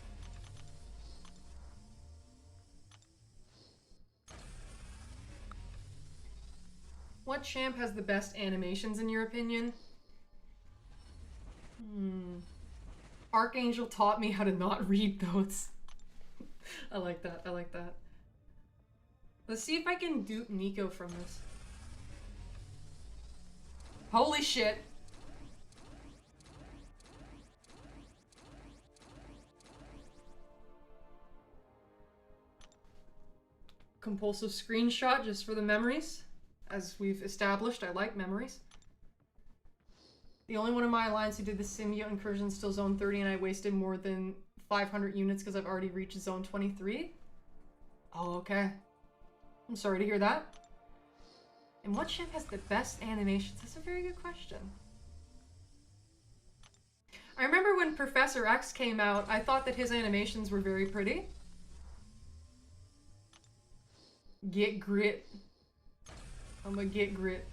What champ has the best animations in your opinion? Archangel taught me how to not read those. I like that, I like that. Let's see if I can dupe Nico from this. Holy shit. Compulsive screenshot just for the memories. As we've established, I like memories. The only one in my alliance who did the Symbiote Incursions still zone 30 and I wasted more than 500 units because I've already reached zone 23? Oh, okay. I'm sorry to hear that. And what ship has the best animations? That's a very good question. I remember when Professor X came out, I thought that his animations were very pretty. Get grit. I'm gonna get grit.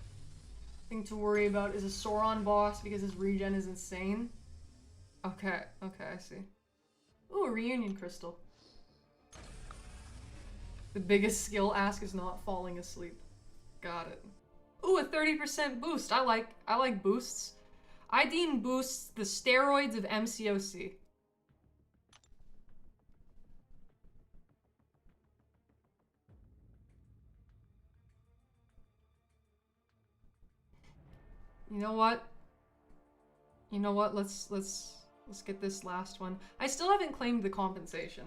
Thing to worry about is a Sauron boss because his regen is insane. Okay, okay, I see. Ooh, a reunion crystal. The biggest skill ask is not falling asleep. Got it. Ooh, a 30% boost. I like boosts. I deem boosts the steroids of MCOC. You know what? You know what? Let's get this last one. I still haven't claimed the compensation.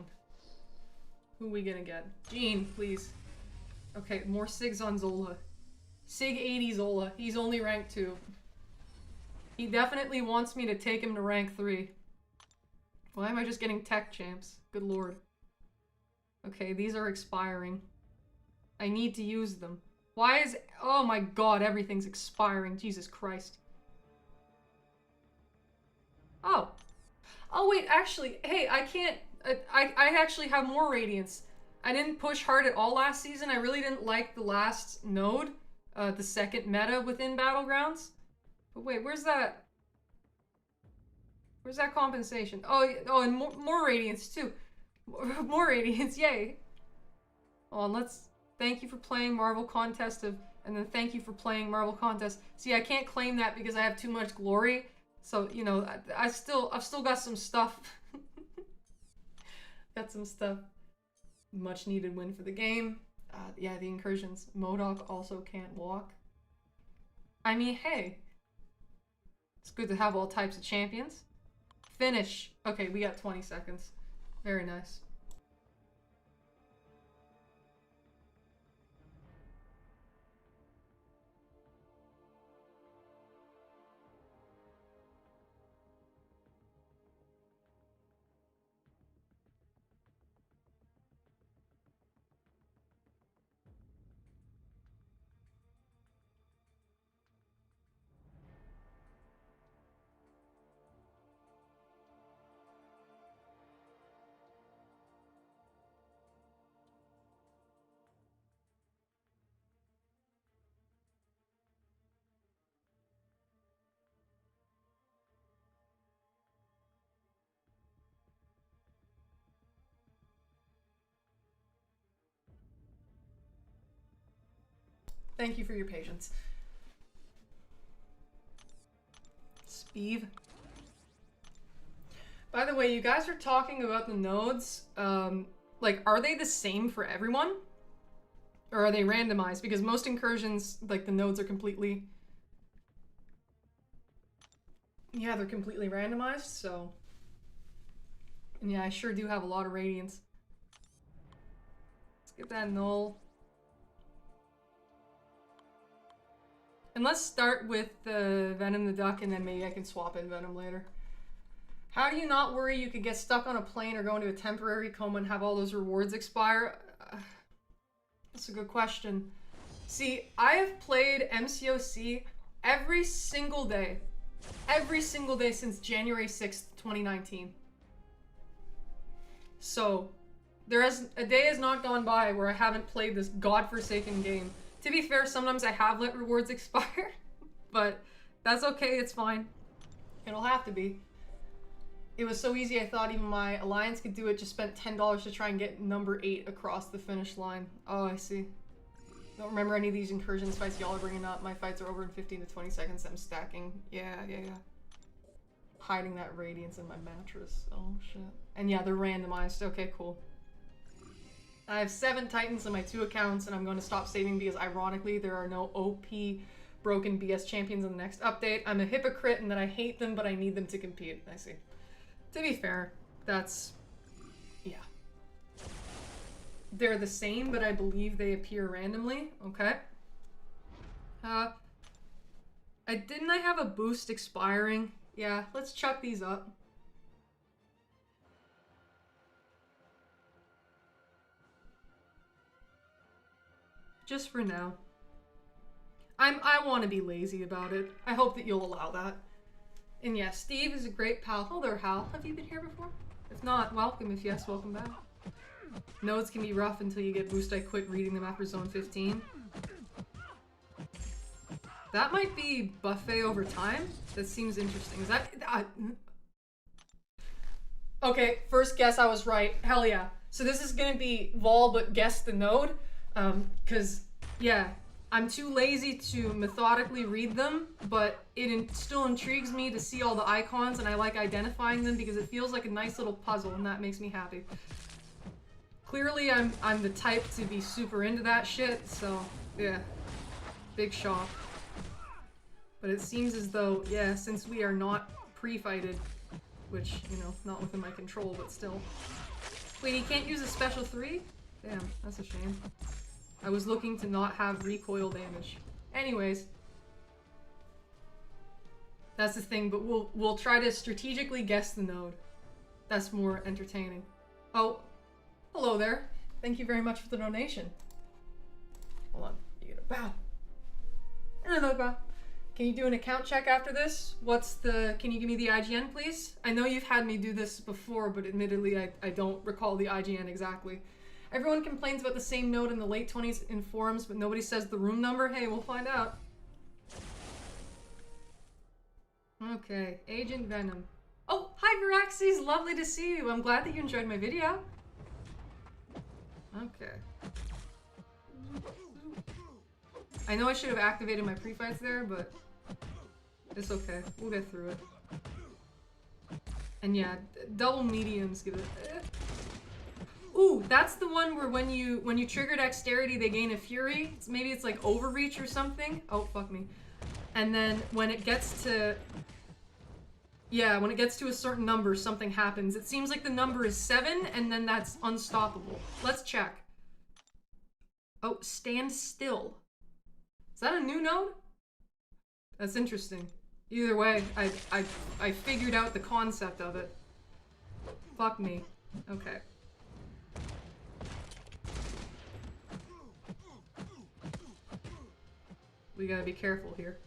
Who are we gonna get? Gene, please. Okay, more Sigs on Zola. Sig 80 Zola. He's only rank 2. He definitely wants me to take him to rank 3. Why am I just getting tech champs? Good lord. Okay, these are expiring. I need to use them. Why is... Oh my god, everything's expiring. Jesus Christ. Oh. Oh wait, actually, hey, I can't... I actually have more Radiance. I didn't push hard at all last season. I really didn't like the last node. The second meta within Battlegrounds. But wait, where's that? Where's that compensation? Oh, and more Radiance too. More Radiance, yay. Hold on, let's... Thank you for playing Marvel Contest of... And then thank you for playing Marvel Contest. See, I can't claim that because I have too much glory. So, you know, I've still got some stuff. Got some stuff. Much needed win for the game. Yeah, the Incursions. MODOK also can't walk. I mean, hey. It's good to have all types of champions. Finish. Okay, we got 20 seconds. Very nice. Thank you for your patience. Speeve. By the way, you guys are talking about the nodes. Like, are they the same for everyone? Or are they randomized? Because most incursions, like, the nodes are completely... Yeah, they're completely randomized, so... And yeah, I sure do have a lot of Radiance. Let's get that null. And let's start with Venom the Duck, and then maybe I can swap in Venom later. How do you not worry you could get stuck on a plane or go into a temporary coma and have all those rewards expire? That's a good question. See, I have played MCOC every single day since January 6th, 2019. So, a day has not gone by where I haven't played this godforsaken game. To be fair, sometimes I have let rewards expire, but that's okay, it's fine. It'll have to be. It was so easy, I thought even my alliance could do it. Just spent $10 to try and get number 8 across the finish line. Oh, I see. Don't remember any of these incursions fights y'all are bringing up. My fights are over in 15 to 20 seconds. I'm stacking. Yeah. Hiding that radiance in my mattress. Oh, shit. And yeah, they're randomized. Okay, cool. I have 7 Titans on my 2 accounts, and I'm going to stop saving because, ironically, there are no OP broken BS champions in the next update. I'm a hypocrite in that I hate them, but I need them to compete. I see. To be fair, that's... yeah. They're the same, but I believe they appear randomly. Okay. Didn't I have a boost expiring? Yeah, let's chuck these up. Just for now. I want to be lazy about it. I hope that you'll allow that. And yeah, Steve is a great pal. Oh there, Hal. Have you been here before? If not, welcome. If yes, welcome back. Nodes can be rough until you get boost. I quit reading them after zone 15. That might be buffet over time. That seems interesting. Is that... Okay, first guess I was right. Hell yeah. So this is gonna be Vol, but guess the node. Cause, yeah, I'm too lazy to methodically read them, but it still intrigues me to see all the icons, and I like identifying them because it feels like a nice little puzzle, and that makes me happy. Clearly, I'm the type to be super into that shit, so, yeah. Big shock. But it seems as though, yeah, since we are not pre-fighted, which, you know, not within my control, but still. Wait, he can't use a special 3? Damn, that's a shame. I was looking to not have recoil damage. Anyways. That's the thing, but we'll try to strategically guess the node. That's more entertaining. Oh, hello there. Thank you very much for the donation. Hold on, you get a bow. And another bow. Can you do an account check after this? Can you give me the IGN, please? I know you've had me do this before, but admittedly, I don't recall the IGN exactly. Everyone complains about the same node in the late 20s in forums, but nobody says the room number. Hey, we'll find out. Okay, Agent Venom. Oh, hi Viraxes, lovely to see you. I'm glad that you enjoyed my video. Okay. I know I should have activated my pre-fights there, but it's okay. We'll get through it. And yeah, double mediums give it... Ooh, that's the one where when you trigger dexterity, they gain a fury. Maybe it's like overreach or something. Oh, fuck me. And then when it gets to... yeah, when it gets to a certain number, something happens. It seems like the number is 7, and then that's unstoppable. Let's check. Oh, stand still. Is that a new node? That's interesting. Either way, I figured out the concept of it. Fuck me. Okay. We gotta be careful here.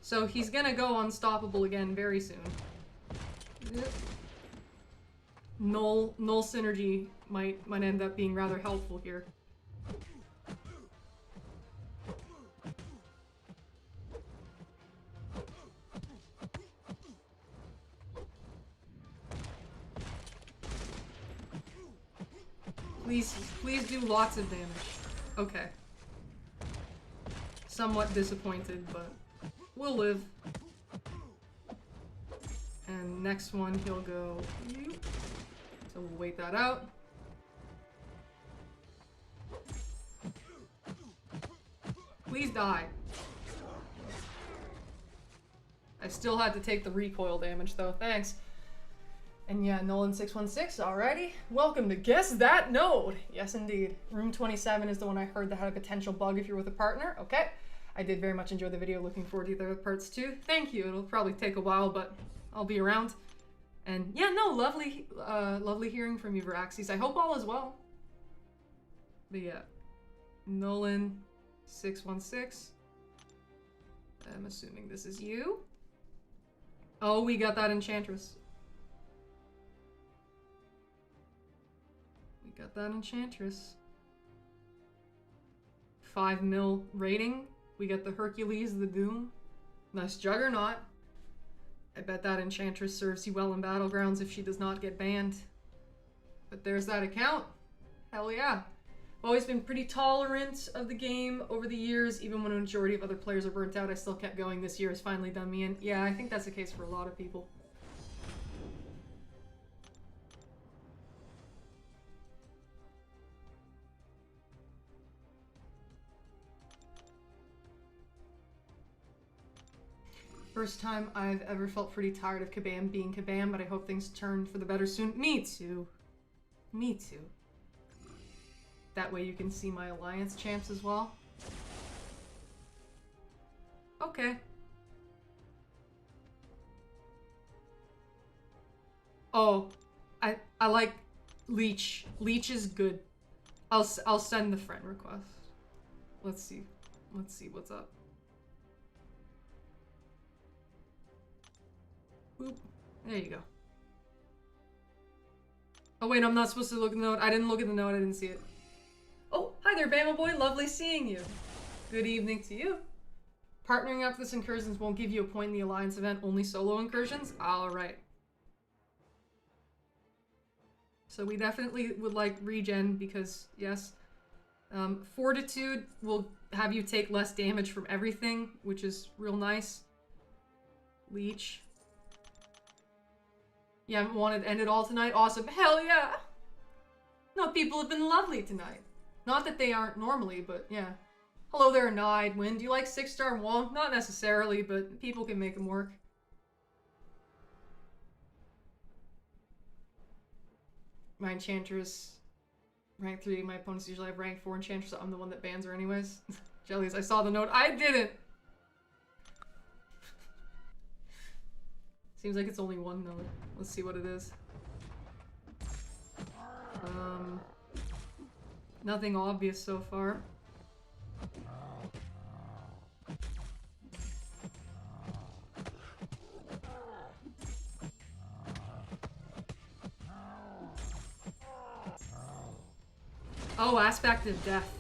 So he's gonna go unstoppable again very soon. Null synergy might end up being rather helpful here. Please do lots of damage. Okay. Somewhat disappointed, but we'll live. And next one, he'll go... so we'll wait that out. Please die. I still had to take the recoil damage though, thanks. And yeah, Nolan616, alrighty. Welcome to Guess That Node! Yes indeed. Room 27 is the one I heard that had a potential bug if you're with a partner. Okay. I did very much enjoy the video, looking forward to the other parts too. Thank you, it'll probably take a while, but I'll be around. And yeah, no, lovely hearing from you, Viraxes. I hope all is well. But yeah, Nolan616. I'm assuming this is you. Oh, we got that Enchantress. We got that Enchantress. 5 mil rating. We got the Hercules, the Doom. Nice Juggernaut. I bet that Enchantress serves you well in Battlegrounds if she does not get banned. But there's that account. Hell yeah. Always been pretty tolerant of the game over the years. Even when a majority of other players are burnt out, I still kept going. This year has finally done me in. Yeah, I think that's the case for a lot of people. First time I've ever felt pretty tired of Kabam being Kabam, but I hope things turn for the better soon. Me too. Me too. That way you can see my Alliance champs as well. Okay. Oh, I like Leech. Leech is good. I'll send the friend request. Let's see. Let's see what's up. Boop. There you go. Oh wait, I'm not supposed to look at the note. I didn't look at the note, I didn't see it. Oh, hi there, Bama boy. Lovely seeing you. Good evening to you. Partnering up with this Incursions won't give you a point in the Alliance event, only solo Incursions? Alright. So we definitely would like regen because, yes. Fortitude will have you take less damage from everything, which is real nice. Leech. You haven't wanted to end it all tonight? Awesome. Hell yeah! No, people have been lovely tonight. Not that they aren't normally, but yeah. Hello there, Nidewin. Do you like 6-star Wong? Not necessarily, but people can make them work. My Enchantress, rank 3. My opponents usually have rank 4 Enchantress, so I'm the one that bans her anyways. Jellies, I saw the note. I didn't! Seems like it's only one note. Let's see what it is. Nothing obvious so far. Oh, Aspect of Death.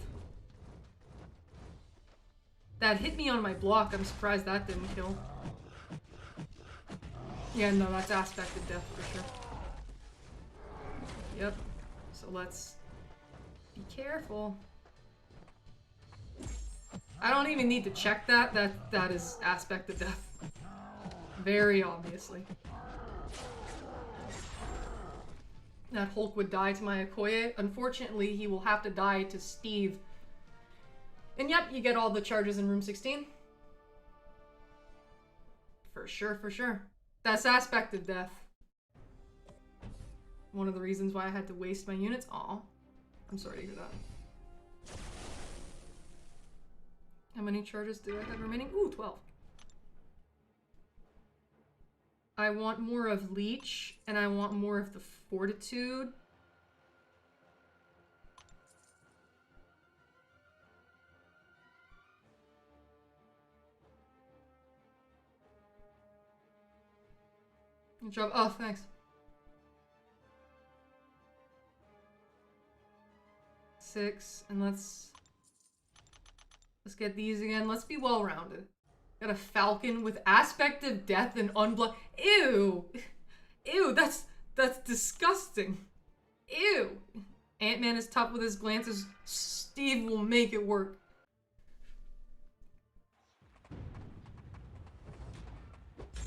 That hit me on my block. I'm surprised that didn't kill. Yeah, no, that's Aspect of Death for sure. Yep. So let's be careful. I don't even need to check that. That is Aspect of Death. Very obviously. That Hulk would die to my Okoye. Unfortunately, he will have to die to Steve. And yep, you get all the charges in room 16. For sure, for sure. That's Aspect of Death. One of the reasons why I had to waste my units. Aw. I'm sorry to hear that. How many charges do I have remaining? Ooh, 12. I want more of Leech, and I want more of the Fortitude. Good job. Oh, thanks. 6, and let's get these again. Let's be well-rounded. Got a Falcon with Aspect of Death and Unblocked. Ew! Ew, that's disgusting. Ew! Ant-Man is tough with his glances. Steve will make it work.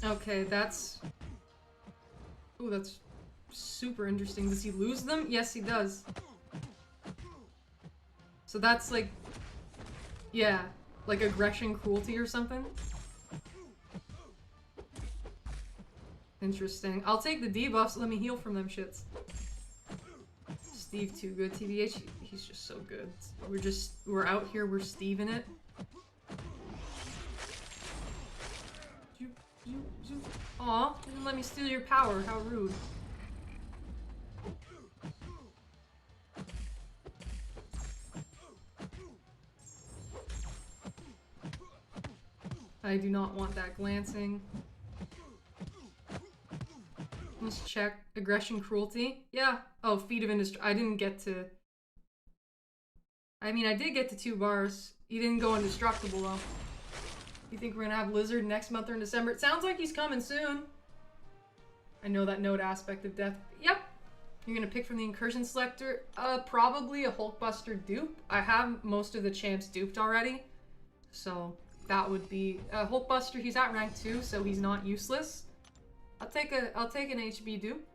Okay, that's... Ooh, that's super interesting. Does he lose them? Yes, he does. So that's like... Yeah, like aggression, cruelty or something? Interesting. I'll take the debuffs, let me heal from them shits. Steve too good, TBH. He's just so good. We're out here, we're Steve-ing it. Aw, didn't let me steal your power, how rude. I do not want that glancing. Let's check. Aggression, cruelty. Yeah. Oh, feat of industry. I didn't get to... I mean, I did get to 2 bars. He didn't go indestructible, though. You think we're gonna have Lizard next month or in December? It sounds like he's coming soon. I know that node aspect of death. Yep. You're gonna pick from the Incursion selector? Probably a Hulkbuster dupe. I have most of the champs duped already. So that would be Hulkbuster. He's at rank 2, so he's not useless. I'll take an HB dupe.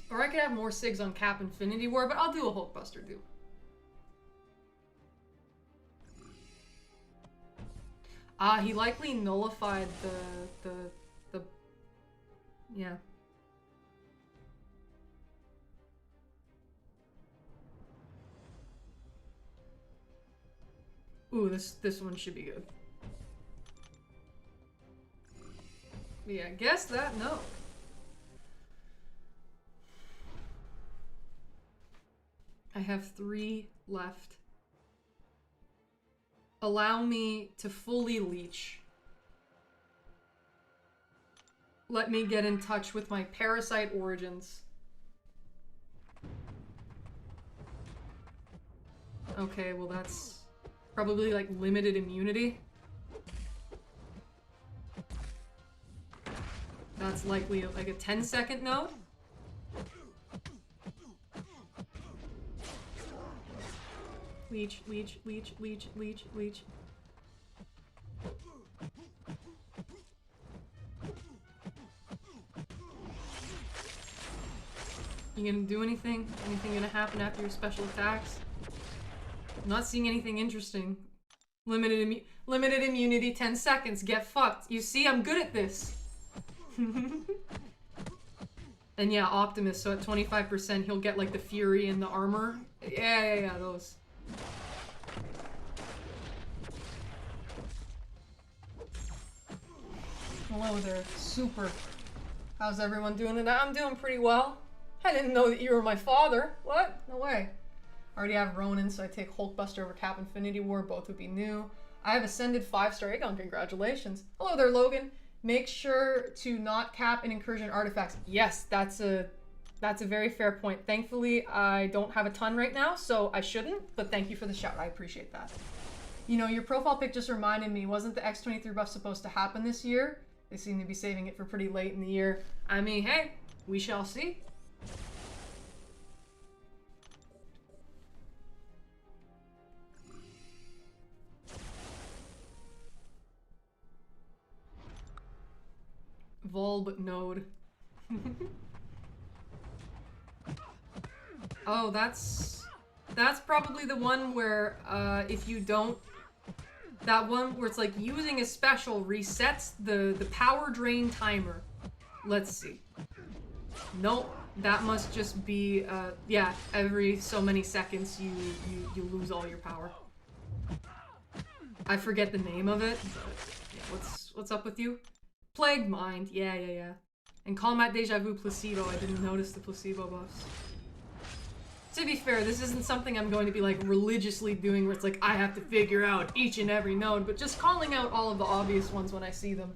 Or I could have more SIGs on Cap Infinity War, but I'll do a Hulkbuster dupe. He likely nullified the yeah. Ooh, this one should be good. Yeah, guess that, no. I have 3 left. Allow me to fully leech. Let me get in touch with my parasite origins. Okay, well that's probably like limited immunity. That's likely like a 10-second node. Leech, leech, leech, leech, leech, leech. You gonna do anything? Anything gonna happen after your special attacks? I'm not seeing anything interesting. Limited immunity, 10 seconds. Get fucked. You see, I'm good at this. And yeah, Optimus, so at 25% he'll get like the Fury and the armor. Yeah, those. Hello there, super. How's everyone doing today? I'm doing pretty well. I didn't know that you were my father. What? No way. I already have Ronin, so I take Hulkbuster over Cap Infinity War. Both would be new. I have Ascended 5-star Aegon. Congratulations. Hello there, Logan. Make sure to not cap and Incursion artifacts. Yes, that's a very fair point. Thankfully, I don't have a ton right now, so I shouldn't, but thank you for the shout. I appreciate that. You know, your profile pic just reminded me, wasn't the X23 buff supposed to happen this year? They seem to be saving it for pretty late in the year. I mean, hey, we shall see. Volb node. Oh, that's probably the one where if you don't, that one where it's like using a special resets the power drain timer. Let's see. Nope, that must just be yeah, every so many seconds you lose all your power. I forget the name of it, but yeah, what's up with you? Plagued Mind, yeah. And Combat Deja Vu Placebo, I didn't notice the placebo buffs. To be fair, this isn't something I'm going to be like religiously doing where it's like I have to figure out each and every node, but just calling out all of the obvious ones when I see them.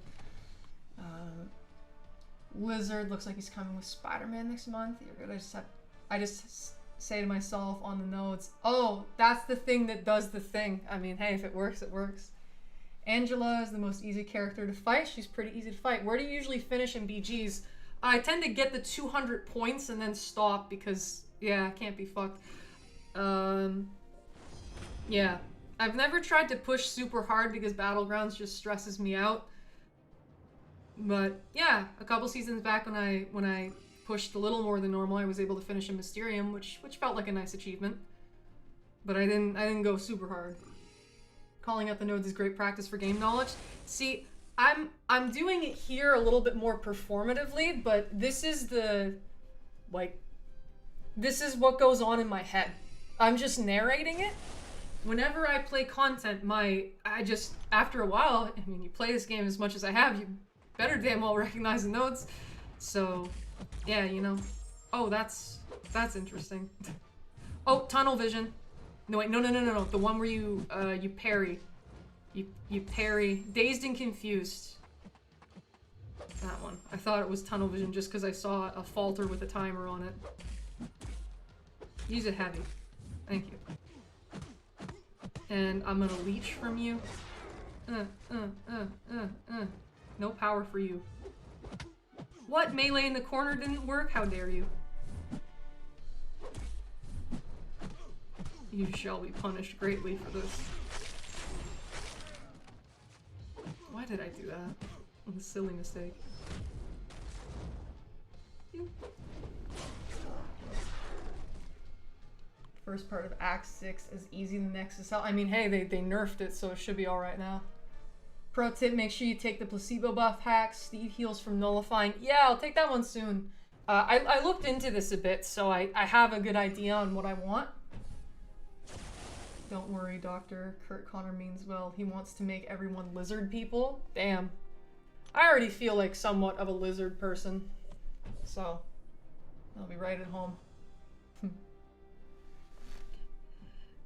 Lizard looks like he's coming with Spider-Man next month. I just say to myself on the nodes, oh, that's the thing that does the thing. I mean, hey, if it works, it works. Angela is the most easy character to fight. She's pretty easy to fight. Where do you usually finish in BGs? I tend to get the 200 points and then stop because, yeah, I can't be fucked. Yeah. I've never tried to push super hard because Battlegrounds just stresses me out. But, yeah, a couple seasons back when I pushed a little more than normal, I was able to finish a Mysterium, which felt like a nice achievement. But I didn't go super hard. Calling out the nodes is great practice for game knowledge. See, I'm doing it here a little bit more performatively, but this is this is what goes on in my head. I'm just narrating it. Whenever I play content, after a while, I mean, you play this game as much as I have, you better damn well recognize the nodes. So, yeah, you know. Oh, that's interesting. Oh, tunnel vision. No, wait, no. The one where you parry. You parry. Dazed and Confused. That one. I thought it was tunnel vision just because I saw a falter with a timer on it. Use it heavy. Thank you. And I'm gonna leech from you. No power for you. What? Melee in the corner didn't work? How dare you? You shall be punished greatly for this. Why did I do that? It was a silly mistake. First part of Act 6 is easy, the next is hell. I mean, hey, they nerfed it, so it should be alright now. Pro tip, make sure you take the placebo buff hack. Steve heals from nullifying. Yeah, I'll take that one soon. I looked into this a bit, so I have a good idea on what I want. Don't worry, Doctor. Kurt Connor means well. He wants to make everyone lizard people. Damn. I already feel like somewhat of a lizard person. So, I'll be right at home.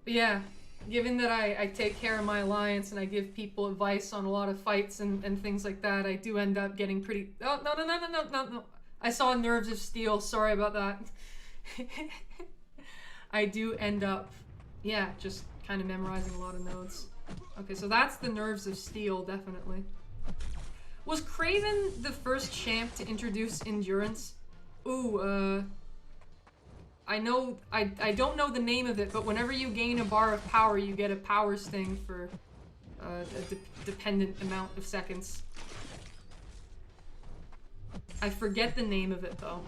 But yeah, given that I take care of my alliance and I give people advice on a lot of fights and things like that, I do end up getting pretty... Oh, no. I saw Nerves of Steel. Sorry about that. I do end up, yeah, just kind of memorizing a lot of nodes. Okay, so that's the Nerves of Steel, definitely. Was Craven the first champ to introduce endurance? Ooh, I know, I don't know the name of it, but whenever you gain a bar of power, you get a power sting for a dependent amount of seconds. I forget the name of it though.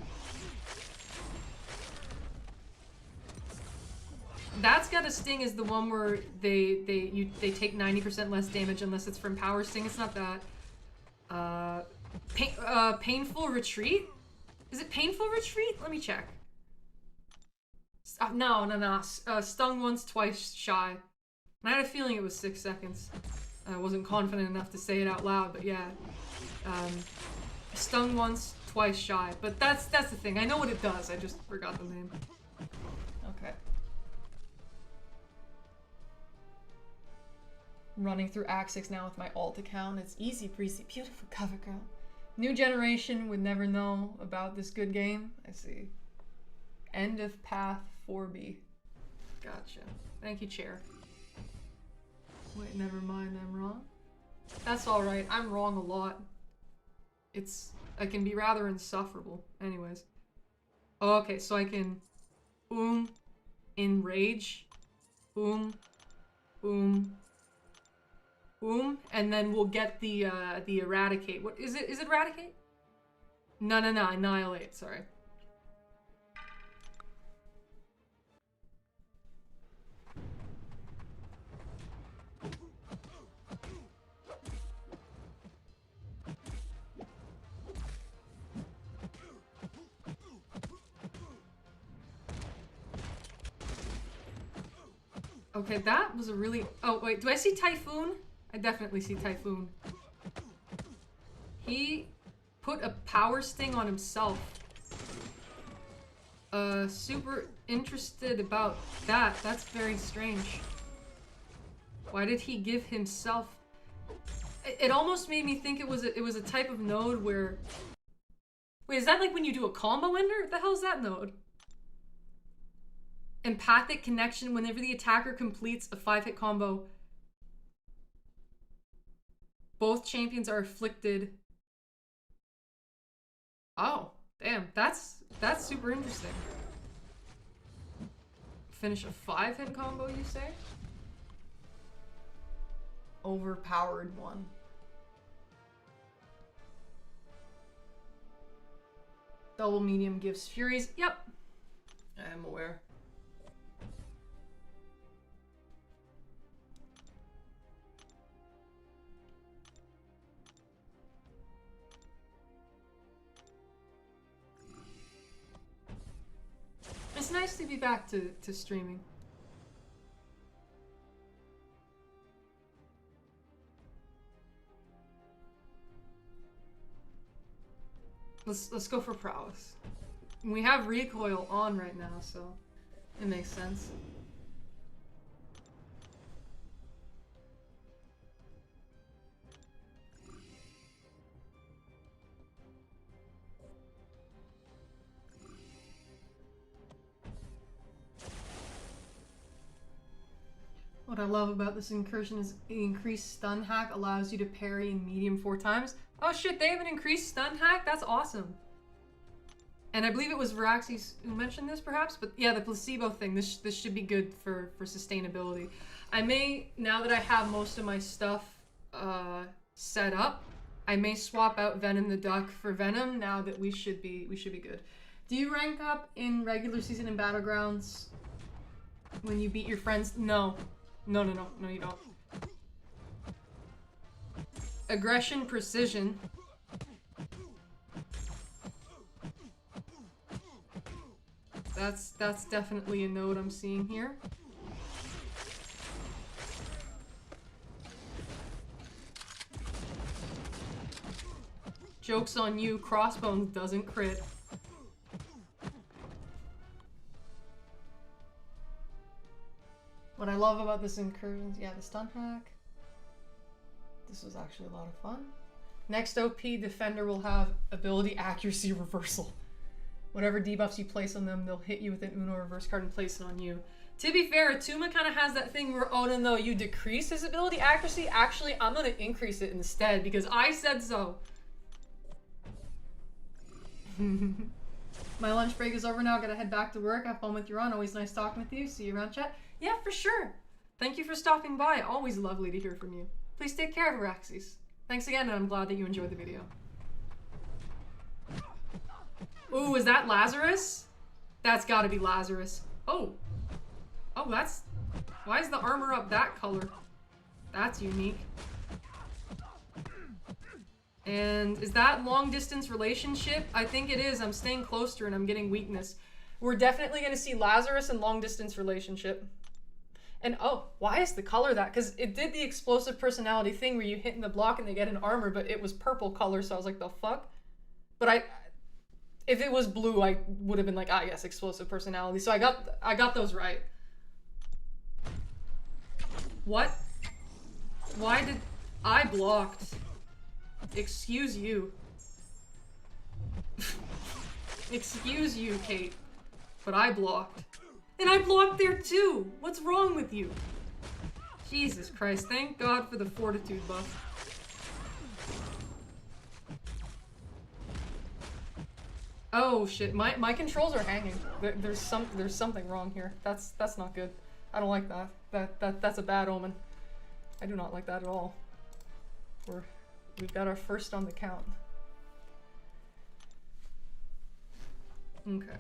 That's got a sting is the one where they take 90% less damage unless it's from power sting. It's not that. Painful retreat? Is it painful retreat? Let me check. No. Stung once, twice shy. And I had a feeling it was 6 seconds. I wasn't confident enough to say it out loud, but yeah. Stung once, twice shy. But that's the thing. I know what it does. I just forgot the name. Okay. Running through Act 6 now with my alt account. It's easy breezy. Beautiful cover, girl. New generation would never know about this good game. I see. End of path 4B. Gotcha. Thank you, chair. Wait, never mind, I'm wrong. That's alright, I'm wrong a lot. I can be rather insufferable. Anyways. Oh, okay, so I can enrage. And then we'll get the eradicate. What is it? Is it eradicate? No, annihilate, sorry. Okay, that was a really... Oh, wait, do I see Typhoon? I definitely see Typhoon. He put a power sting on himself. Super interested about that. That's very strange. Why did he give himself... It almost made me think it was a type of node where... Wait, is that like when you do a combo ender? What the hell is that node? Empathic connection. Whenever the attacker completes a 5-hit combo, both champions are afflicted. Oh, damn. That's super interesting. Finish a 5-hit combo, you say? Overpowered one. Double medium gives furies. Yep. I am aware. It's nice to be back to streaming. Let's go for prowess. We have recoil on right now, so it makes sense. What I love about this incursion is the increased stun hack allows you to parry in medium 4 times. Oh shit, they have an increased stun hack? That's awesome. And I believe it was Veraxis who mentioned this, perhaps? But yeah, the placebo thing, this should be good for sustainability. I may, now that I have most of my stuff set up, I may swap out Venom the Duck for Venom now that we should be good. Do you rank up in regular season and Battlegrounds when you beat your friends? No. No, you don't. Aggression, precision. That's definitely a node I'm seeing here. Joke's on you, Crossbones doesn't crit. What I love about this Incursions, yeah, the stun hack. This was actually a lot of fun. Next OP, Defender will have ability accuracy reversal. Whatever debuffs you place on them, they'll hit you with an Uno reverse card and place it on you. To be fair, Atuma kind of has that thing where, oh no, you decrease his ability accuracy. Actually, I'm going to increase it instead because I said so. My lunch break is over now. Gotta head back to work. Have fun with your run. Always nice talking with you. See you around, chat. Yeah, for sure. Thank you for stopping by. Always lovely to hear from you. Please take care, Veraxis. Thanks again, and I'm glad that you enjoyed the video. Ooh, is that Lazarus? That's gotta be Lazarus. Oh. Oh, that's... Why is the armor up that color? That's unique. And is that long distance relationship? I think it is. I'm staying close to her and I'm getting weakness. We're definitely gonna see Lazarus and long distance relationship. And oh, why is the color that? Because it did the explosive personality thing where you hit in the block and they get an armor, but it was purple color, so I was like, the fuck? But if it was blue, I would have been like, ah yes, explosive personality. So I got those right. What? Why did I blocked? Excuse you. Excuse you, Kate. But I blocked. And I blocked there too! What's wrong with you? Jesus Christ, thank God for the fortitude buff. Oh shit, my controls are hanging. There's something wrong here. That's not good. I don't like that. That's a bad omen. I do not like that at all. We've got our first on the count. Okay.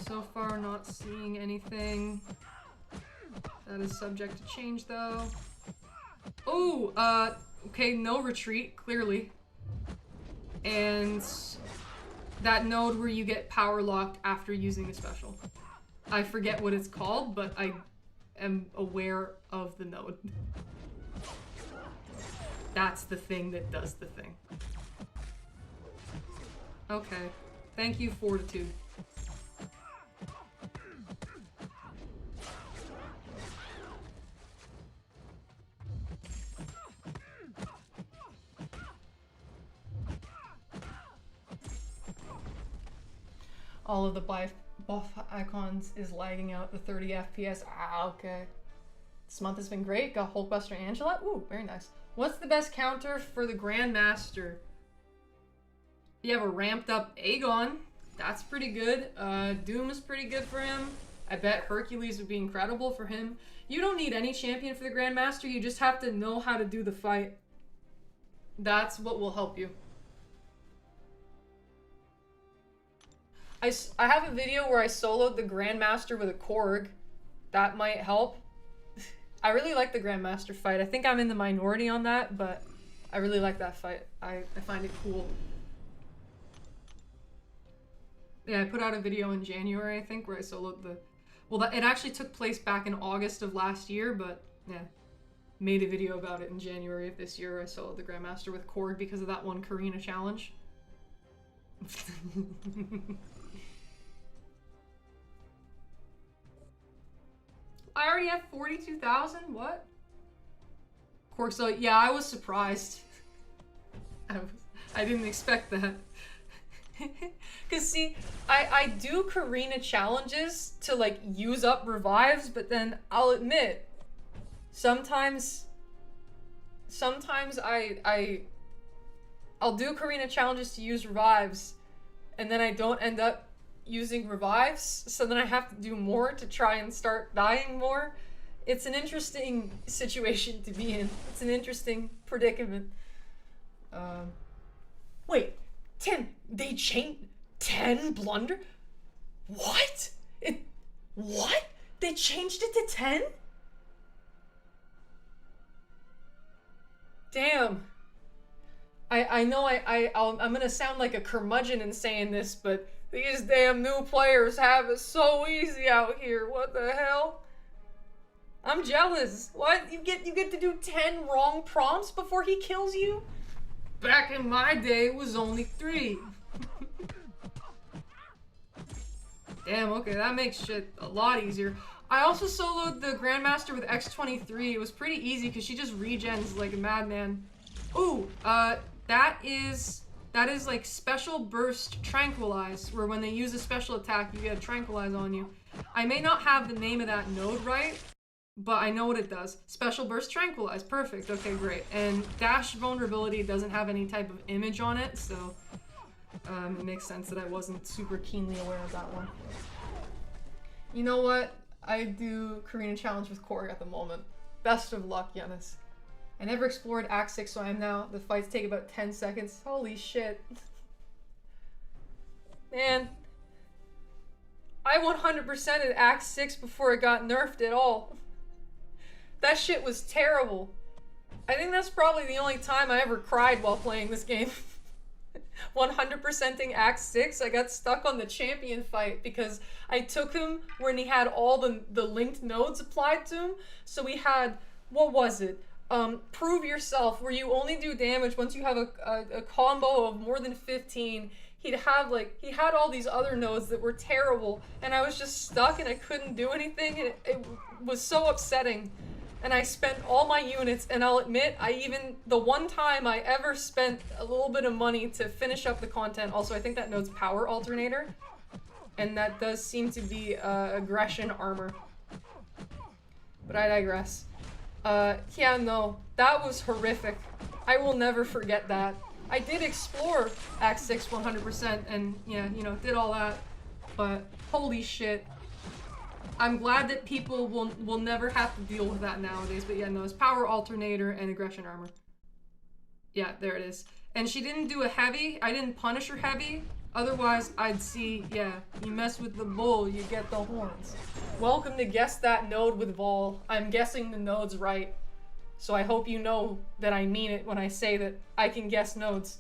So far, not seeing anything that is subject to change, though. Oh, okay, no retreat, clearly. And that node where you get power locked after using a special. I forget what it's called, but I am aware of the node. That's the thing that does the thing. Okay. Thank you, Fortitude. All of the buff icons is lagging out the 30 FPS. Ah, okay. This month has been great. Got Hulkbuster Angela. Ooh, very nice. What's the best counter for the Grandmaster? You have a ramped up Aegon. That's pretty good. Doom is pretty good for him. I bet Hercules would be incredible for him. You don't need any champion for the Grandmaster. You just have to know how to do the fight. That's what will help you. I have a video where I soloed the Grandmaster with a Korg. That might help. I really like the Grandmaster fight. I think I'm in the minority on that, but I really like that fight. I find it cool. Yeah, I put out a video in January, I think, where I soloed the... Well, it actually took place back in August of last year, but yeah. Made a video about it in January of this year where I soloed the Grandmaster with Korg because of that one Karina challenge. I already have 42,000? What? Korg, so yeah, I was surprised. I didn't expect that. Cause see, I do Karina challenges to like use up revives, but then I'll admit, sometimes I'll do Karina challenges to use revives, and then I don't end up using revives, so then I have to do more to try and start dying more. It's an interesting situation to be in. It's an interesting predicament. Wait, 10. They changed 10 blunder? What? What? They changed it to 10? Damn. I know I'm gonna sound like a curmudgeon in saying this, but these damn new players have it so easy out here. What the hell? I'm jealous. What? You get to do 10 wrong prompts before he kills you? Back in my day, it was only 3. Damn, okay, that makes shit a lot easier. I also soloed the Grandmaster with X23. It was pretty easy because she just regens like a madman. Ooh, that is like Special Burst Tranquilize, where when they use a special attack, you get a Tranquilize on you. I may not have the name of that node right, but I know what it does. Special Burst Tranquilize, perfect, okay, great. And Dash Vulnerability doesn't have any type of image on it, so it makes sense that I wasn't super keenly aware of that one. You know what? I do Karina Challenge with Corey at the moment. Best of luck, Giannis. I never explored Act 6, so I am now. The fights take about 10 seconds. Holy shit. Man. I 100%ed Act 6 before it got nerfed at all. That shit was terrible. I think that's probably the only time I ever cried while playing this game. 100%ing Act 6, I got stuck on the champion fight because I took him when he had all the linked nodes applied to him. So we had, what was it? Prove Yourself, where you only do damage once you have a combo of more than 15. He had all these other nodes that were terrible, and I was just stuck and I couldn't do anything, and it was so upsetting. And I spent all my units, and I'll admit, the one time I ever spent a little bit of money to finish up the content, also I think that node's Power Alternator, and that does seem to be Aggression Armor. But I digress. Yeah, no, that was horrific. I will never forget that. I did explore Act 6 100% and, yeah, you know, did all that, but holy shit. I'm glad that people will never have to deal with that nowadays, but yeah, no, it's Power Alternator and Aggression Armor. Yeah, there it is. And she didn't do a heavy. I didn't punish her heavy. Otherwise, I'd see, yeah, you mess with the bull, you get the horns. Welcome to Guess That Node with Vol. I'm guessing the node's right. So I hope you know that I mean it when I say that I can guess nodes.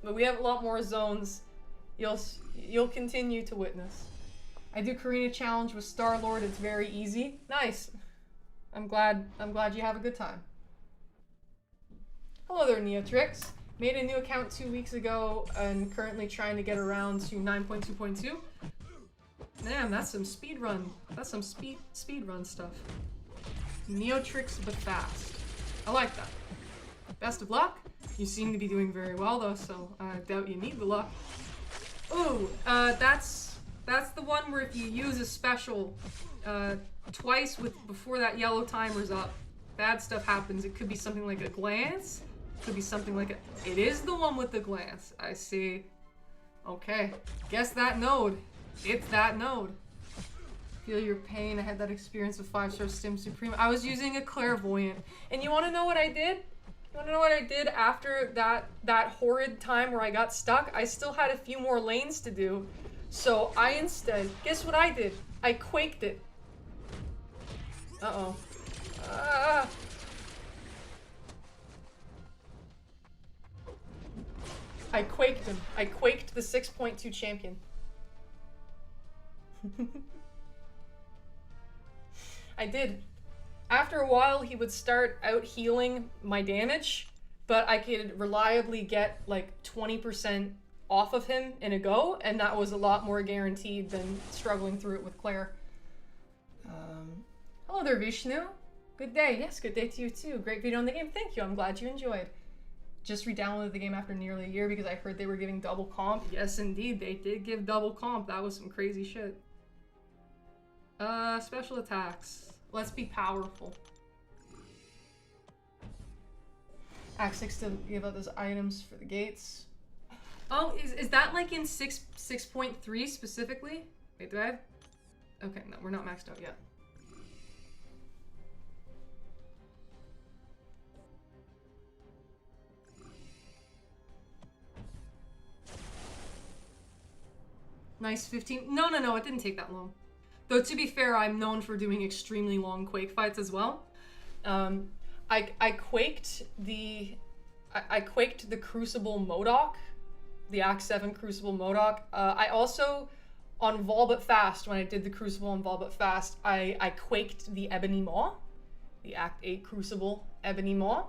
But we have a lot more zones. You'll continue to witness. I do Karina Challenge with Star-Lord. It's very easy. Nice. I'm glad you have a good time. Hello there, Neotrix. Made a new account 2 weeks ago and currently trying to get around to 9.2.2. Damn, that's some speedrun. That's some speedrun stuff. Neotrix but fast. I like that. Best of luck. You seem to be doing very well though, so I doubt you need the luck. Ooh, that's the one where if you use a special twice before that yellow timer's up, bad stuff happens. It could be something like a glance. Could be something like it is the one with the glance. I see. Okay. Guess that node. It's that node. Feel your pain. I had that experience with 5-star Stim Supreme. I was using a clairvoyant. And you want to know what I did? You want to know what I did after that horrid time where I got stuck? I still had a few more lanes to do. So I instead, guess what I did? I quaked it. Uh-oh. I quaked him. I quaked the 6.2 champion. I did. After a while, he would start out healing my damage, but I could reliably get like 20% off of him in a go, and that was a lot more guaranteed than struggling through it with Claire. Hello there, Vishnu. Good day. Yes, good day to you too. Great video on the game. Thank you. I'm glad you enjoyed. just re-downloaded the game after nearly a year because I heard they were giving double comp. Yes, indeed, they did give double comp. That was some crazy shit. Special attacks. Let's be powerful. Act 6 to give out those items for the gates. Oh, is that like in 6.3 specifically? Wait, do I have... Okay, no, we're not maxed out yet. Nice 15. No, it didn't take that long. Though to be fair, I'm known for doing extremely long Quake fights as well. I quaked the Crucible MODOK, the Act 7 Crucible MODOK. I also, on Vol But Fast, when I did the Crucible on Vol But Fast, I quaked the Ebony Maw, the Act 8 Crucible Ebony Maw.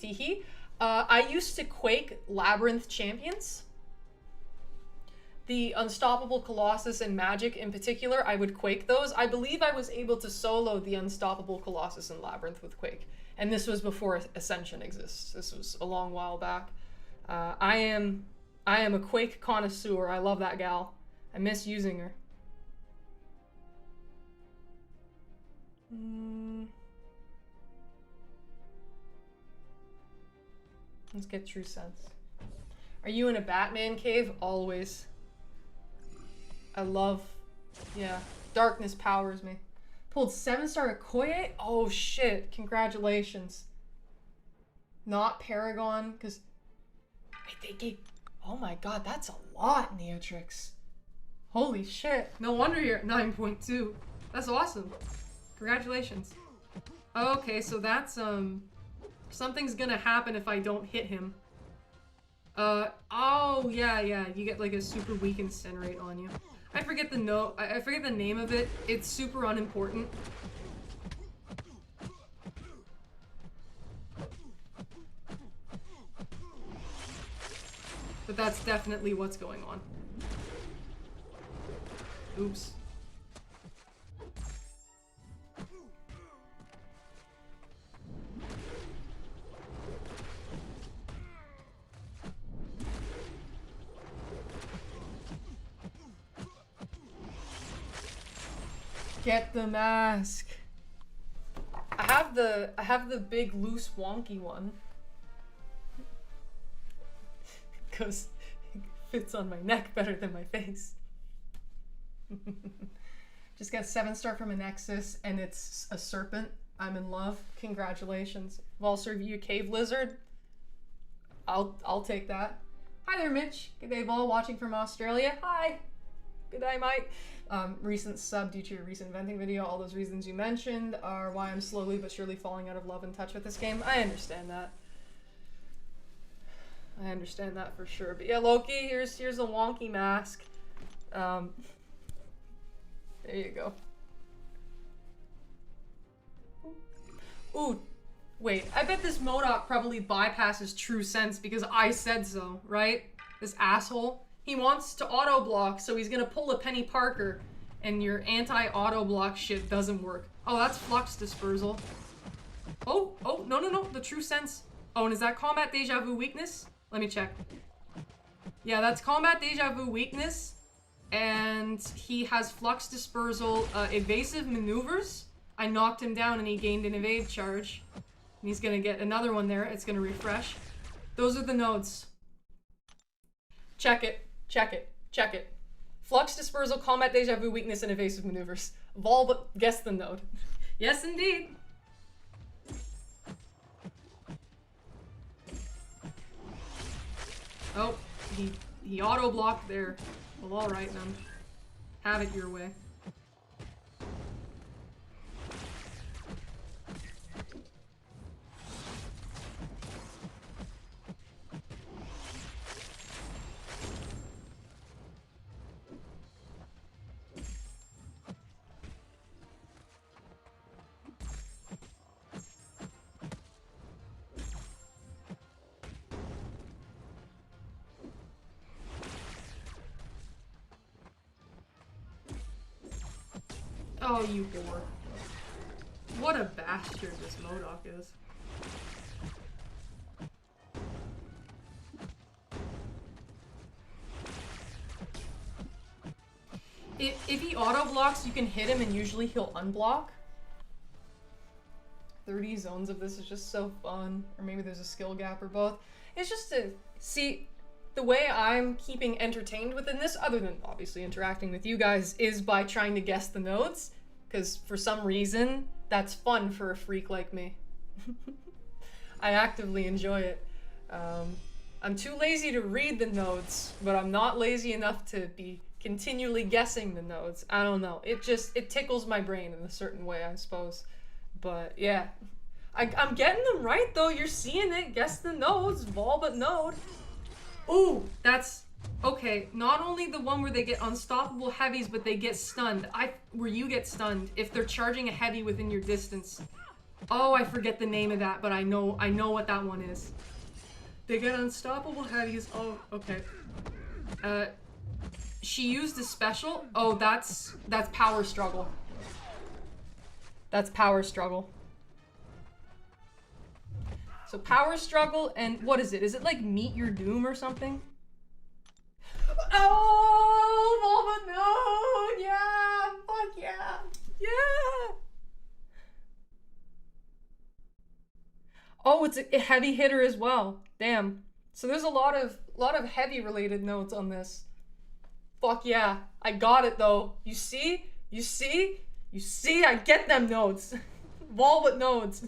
Teehee. I used to quake Labyrinth champions. The Unstoppable Colossus and Magic in particular, I would quake those. I believe I was able to solo the Unstoppable Colossus and Labyrinth with Quake. And this was before Ascension exists. This was a long while back. I am a Quake connoisseur. I love that gal. I miss using her. Let's get True Sense. Are you in a Batman cave? Always. I love, yeah, darkness powers me. Pulled 7-star Okoye? Oh shit, congratulations. Not Paragon, because they gave, oh my god, that's a lot, Neotrix. Holy shit, no wonder you're at 9.2. That's awesome. Congratulations. Okay, so that's, something's gonna happen if I don't hit him. Oh, yeah, you get like a super weak incinerate on you. I forget the I forget the name of it. It's super unimportant. But that's definitely what's going on. Oops. Get the mask. I have the big loose wonky one. Because it fits on my neck better than my face. Just got 7-star from a Nexus and it's a serpent. I'm in love. Congratulations. I'll serve you a cave lizard. I'll take that. Hi there, Mitch. Good day, Vol, watching from Australia. Hi. Good day, Mike. Recent sub due to your recent venting video. All those reasons you mentioned are why I'm slowly but surely falling out of love and touch with this game. I understand that. I understand that for sure. But yeah, Loki, here's a wonky mask. There you go. Ooh, wait. I bet this MODOK probably bypasses True Sense because I said so, right? This asshole. He wants to auto block, so he's gonna pull a Penny Parker, and your anti-auto block shit doesn't work. Oh, that's Flux Dispersal. Oh, no, the True Sense. Oh, and is that Combat Deja Vu weakness? Let me check. Yeah, that's Combat Deja Vu weakness, and he has Flux Dispersal, Evasive Maneuvers. I knocked him down and he gained an evade charge. And he's gonna get another one there. It's gonna refresh. Those are the nodes. Check it. Check it. Check it. Flux Dispersal, Combat Deja Vu weakness, and Evasive Maneuvers. Vol, but guess the node. Yes, indeed. Oh, he auto-blocked there. Well, alright then. Have it your way. Oh, you whore. What a bastard this MODOK is. if he auto blocks, you can hit him and usually he'll unblock. 30 zones of this is just so fun. Or maybe there's a skill gap or both. It's just to see the way I'm keeping entertained within this, other than obviously interacting with you guys, is by trying to guess the nodes. Because for some reason, that's fun for a freak like me. I actively enjoy it. I'm too lazy to read the nodes, but I'm not lazy enough to be continually guessing the nodes. I don't know. It tickles my brain in a certain way, I suppose. But yeah, I'm getting them right though. You're seeing it. Guess the nodes. Vol but node. Ooh, that's okay. Not only the one where they get unstoppable heavies, but they get stunned. Where you get stunned if they're charging a heavy within your distance. Oh, I forget the name of that, but I know what that one is. They get unstoppable heavies. Oh, okay. She used a special. Oh, that's power struggle. That's power struggle. So power struggle and what is it? Is it like meet your doom or something? Oh, Volva, no, yeah, fuck yeah, yeah. Oh, it's a heavy hitter as well. Damn. So there's a lot of heavy related notes on this. Fuck yeah, I got it though. You see? You see? You see, I get them nodes. Vol with nodes.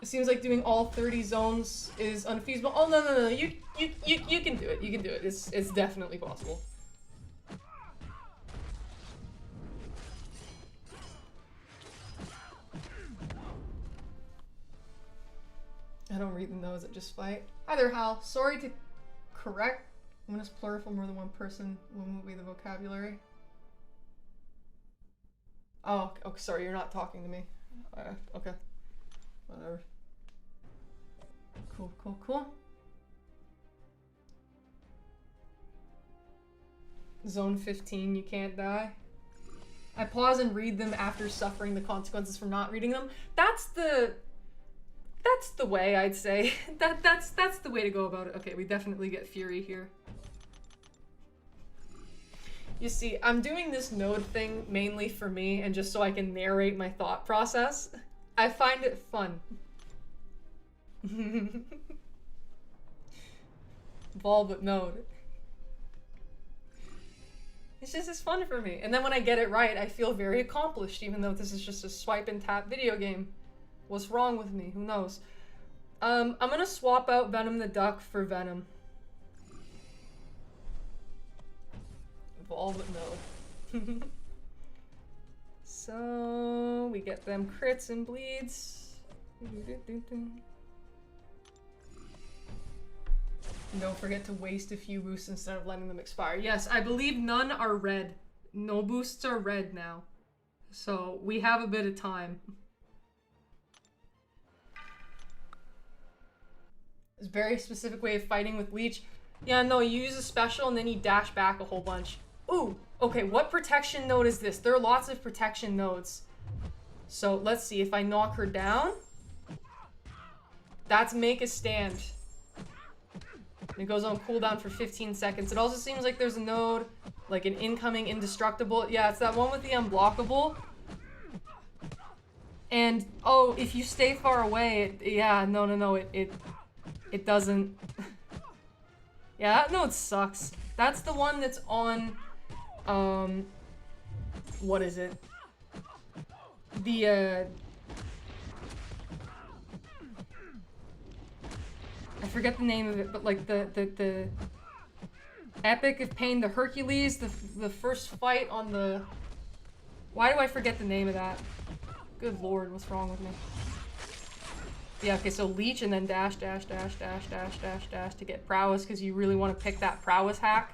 It seems like doing all 30 zones is unfeasible. Oh no, you can do it. You can do it. It's definitely possible. I don't read the nodes, I just fight. Hi there, Hal. Sorry to correct. When it's plural for more than one person, when will be the vocabulary? Oh, sorry, you're not talking to me. Okay. Whatever. Cool. Zone 15, you can't die. I pause and read them after suffering the consequences from not reading them. That's the way, I'd say. That's the way to go about it. Okay, we definitely get Fury here. You see, I'm doing this node thing mainly for me and just so I can narrate my thought process. I find it fun. Vol but node. It's fun for me. And then when I get it right, I feel very accomplished, even though this is just a swipe and tap video game. What's wrong with me? Who knows? I'm gonna swap out Venom the Duck for Venom. Vol but node. So we get them crits and bleeds. Don't forget to waste a few boosts instead of letting them expire. Yes, I believe none are red. No boosts are red now. So we have a bit of time. It's a very specific way of fighting with Leech. Yeah, no, you use a special and then you dash back a whole bunch. Ooh, okay, what protection node is this? There are lots of protection nodes. So let's see, if I knock her down, that's make a stand. It goes on cooldown for 15 seconds. It also seems like there's a node, like an incoming indestructible. Yeah, it's that one with the unblockable. And, oh, if you stay far away, it doesn't. Yeah, that node sucks. That's the one that's on, what is it? I forget the name of it, but like the Epic of Pain, the Hercules, the first fight on the... Why do I forget the name of that? Good lord, what's wrong with me? Yeah, okay, so Leech and then dash to get prowess, because you really want to pick that prowess hack.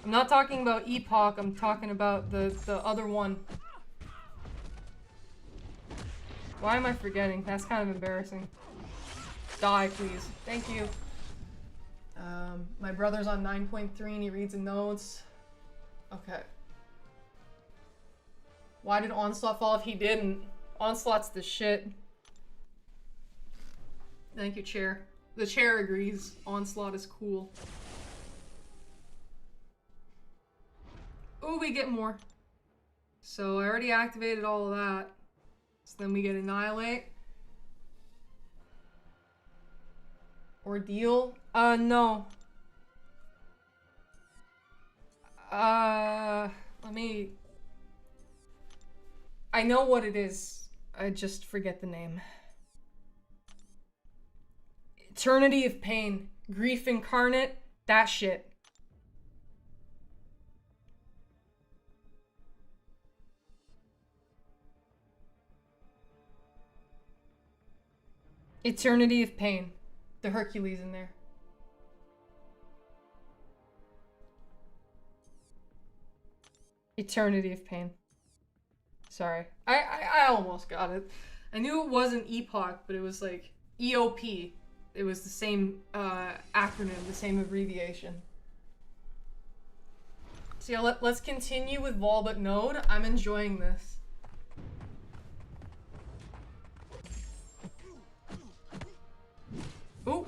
I'm not talking about Epoch, I'm talking about the other one. Why am I forgetting? That's kind of embarrassing. Die, please. Thank you. My brother's on 9.3 and he reads the notes. Okay. Why did Onslaught fall if he didn't? Onslaught's the shit. Thank you, chair. The chair agrees. Onslaught is cool. Ooh, we get more. So I already activated all of that. So then we get Annihilate. Ordeal. No. Let me... I know what it is. I just forget the name. Eternity of Pain. Grief Incarnate. That shit. Eternity of Pain. The Hercules in there. Eternity of Pain. Sorry. I almost got it. I knew it wasn't Epoch, but it was like EOP. It was the same acronym, the same abbreviation. So yeah, let's continue with Volbit Node. I'm enjoying this. Ooh.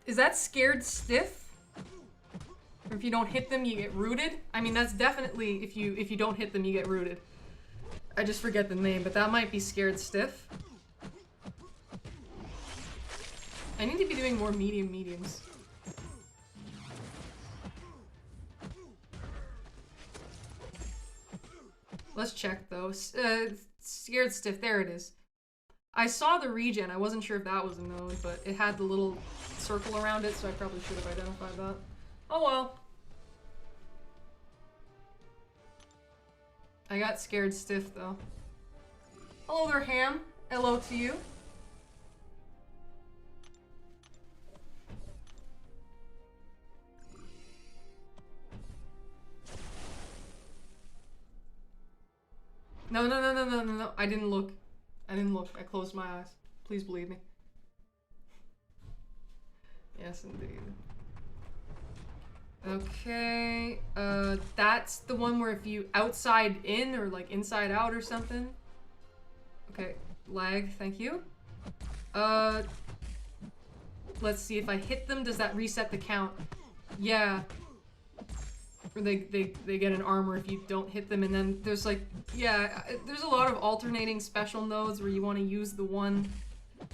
Is that Scared Stiff? Or if you don't hit them, you get rooted? I mean, that's definitely, if you don't hit them, you get rooted. I just forget the name, but that might be Scared Stiff. I need to be doing more mediums. Let's check though. Scared Stiff, there it is. I saw the regen, I wasn't sure if that was a node, but it had the little circle around it, so I probably should have identified that. Oh well. I got Scared Stiff though. Hello there, Ham. Hello to you. No. I didn't look. I closed my eyes. Please believe me. Yes, indeed. Okay, that's the one where if you outside in or like inside out or something. Okay, lag, thank you. Let's see, if I hit them, does that reset the count? Yeah. Or they get an armor if you don't hit them, and then there's like, yeah, there's a lot of alternating special nodes where you want to use the one.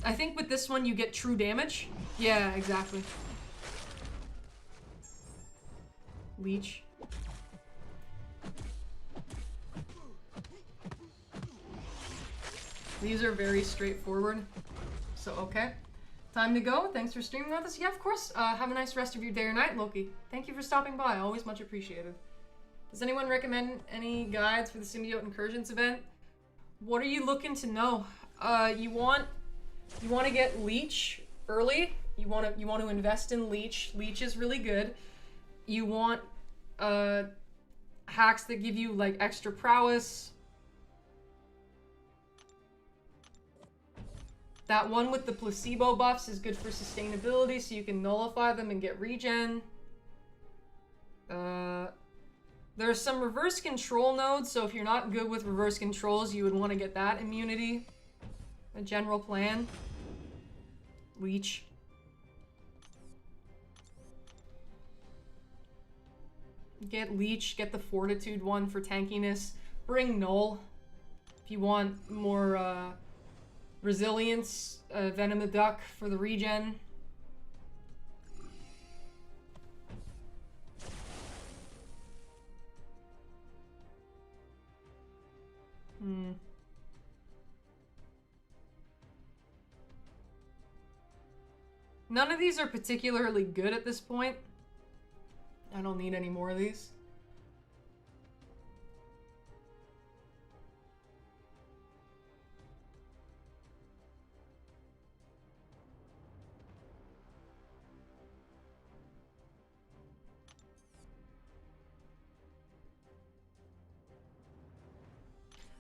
I think with this one you get true damage. Yeah, exactly. Leech. These are very straightforward. So, okay. Time to go. Thanks for streaming with us. Yeah, of course. Have a nice rest of your day or night, Loki. Thank you for stopping by. Always much appreciated. Does anyone recommend any guides for the Symbiote Incursions event? What are you looking to know? You want to get Leech early. You want to invest in Leech. Leech is really good. You want hacks that give you like extra prowess. That one with the placebo buffs is good for sustainability, so you can nullify them and get regen. There's some reverse control nodes, so if you're not good with reverse controls, you would want to get that immunity. A general plan. Leech. Get Leech, get the Fortitude one for tankiness. Bring Null if you want more resilience. Venom the Duck for the regen. None of these are particularly good at this point. I don't need any more of these.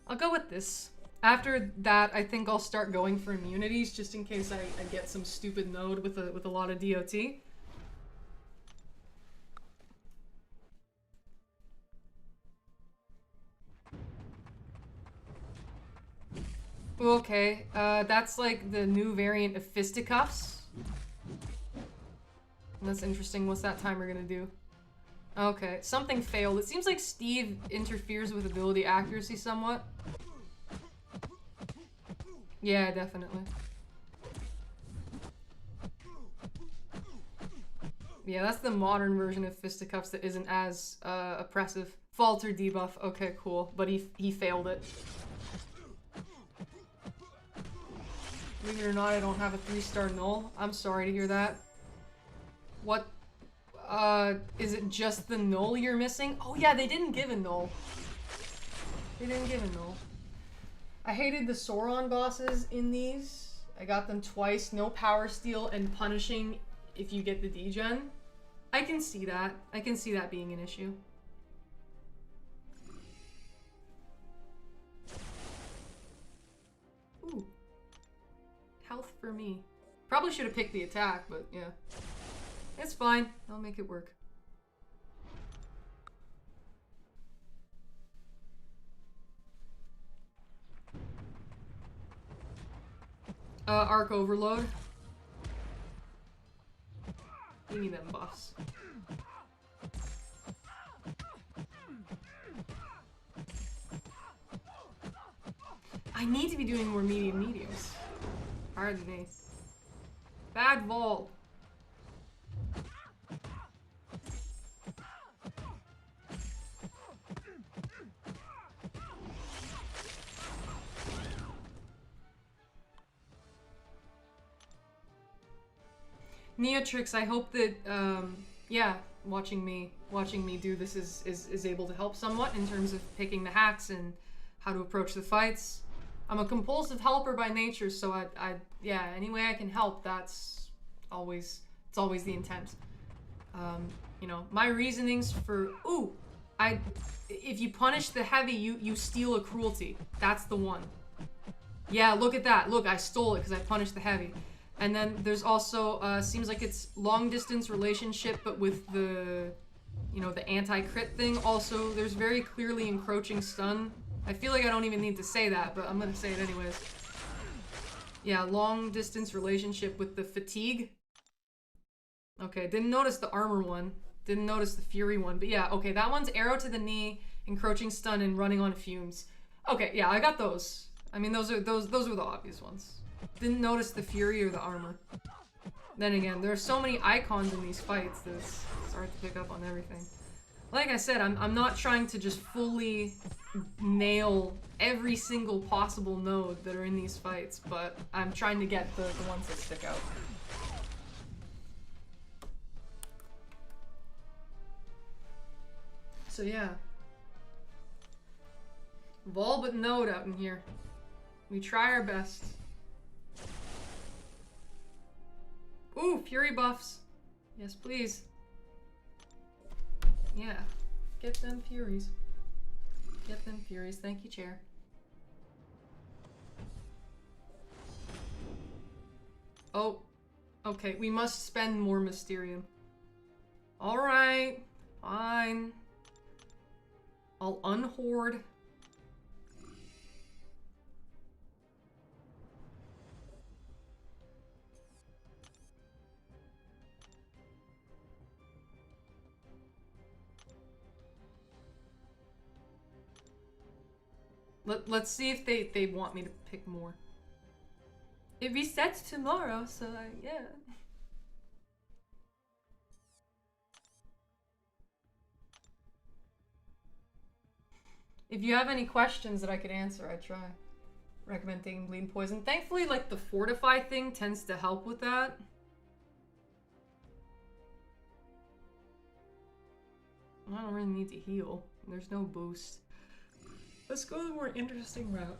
I'll go with this. After that, I think I'll start going for immunities, just in case I get some stupid node with a lot of DOT. Okay, that's like the new variant of fisticuffs. That's interesting. What's that timer gonna do? Okay, something failed. It seems like Steve interferes with ability accuracy somewhat. Yeah, definitely. Yeah, that's the modern version of fisticuffs that isn't as oppressive. Falter debuff. Okay, cool. But he failed it. Believe it or not, I don't have a 3-star null. I'm sorry to hear that. What? Is it just the null you're missing? Oh yeah, they didn't give a null. They didn't give a null. I hated the Sauron bosses in these. I got them twice. No power steal and punishing if you get the degen. I can see that. I can see that being an issue. Ooh. Health for me. Probably should have picked the attack, but yeah. It's fine. I'll make it work. Arc overload. Give me them buffs. I need to be doing more mediums. Pardon me. Bad Vol. Neotrix, I hope that, yeah, watching me do this is able to help somewhat in terms of picking the hacks and how to approach the fights. I'm a compulsive helper by nature, so yeah, any way I can help, it's always the intent. You know, my reasonings for, if you punish the heavy, you steal a cruelty. That's the one. Yeah, look at that. Look, I stole it because I punished the heavy. And then there's also, seems like it's long distance relationship, but with the, you know, the anti-crit thing. Also, there's very clearly encroaching stun. I feel like I don't even need to say that, but I'm gonna say it anyways. Yeah, long distance relationship with the fatigue. Okay, didn't notice the armor one. Didn't notice the fury one, but yeah, okay, that one's arrow to the knee, encroaching stun, and running on fumes. Okay, yeah, I got those. I mean, those were the obvious ones. Didn't notice the fury or the armor. Then again, there are so many icons in these fights that it's hard to pick up on everything. Like I said, I'm not trying to just fully nail every single possible node that are in these fights, but I'm trying to get the ones that stick out. So yeah. Vol but node out in here. We try our best. Ooh, fury buffs. Yes, please. Yeah. Get them furies. Get them furies. Thank you, chair. Oh. Okay, we must spend more Mysterium. Alright. Fine. I'll unhoard. Let's see if they want me to pick more. It resets tomorrow, so yeah. If you have any questions that I could answer, I try. Recommend taking bleed poison. Thankfully, like, the fortify thing tends to help with that. I don't really need to heal. There's no boost. Let's go the more interesting route.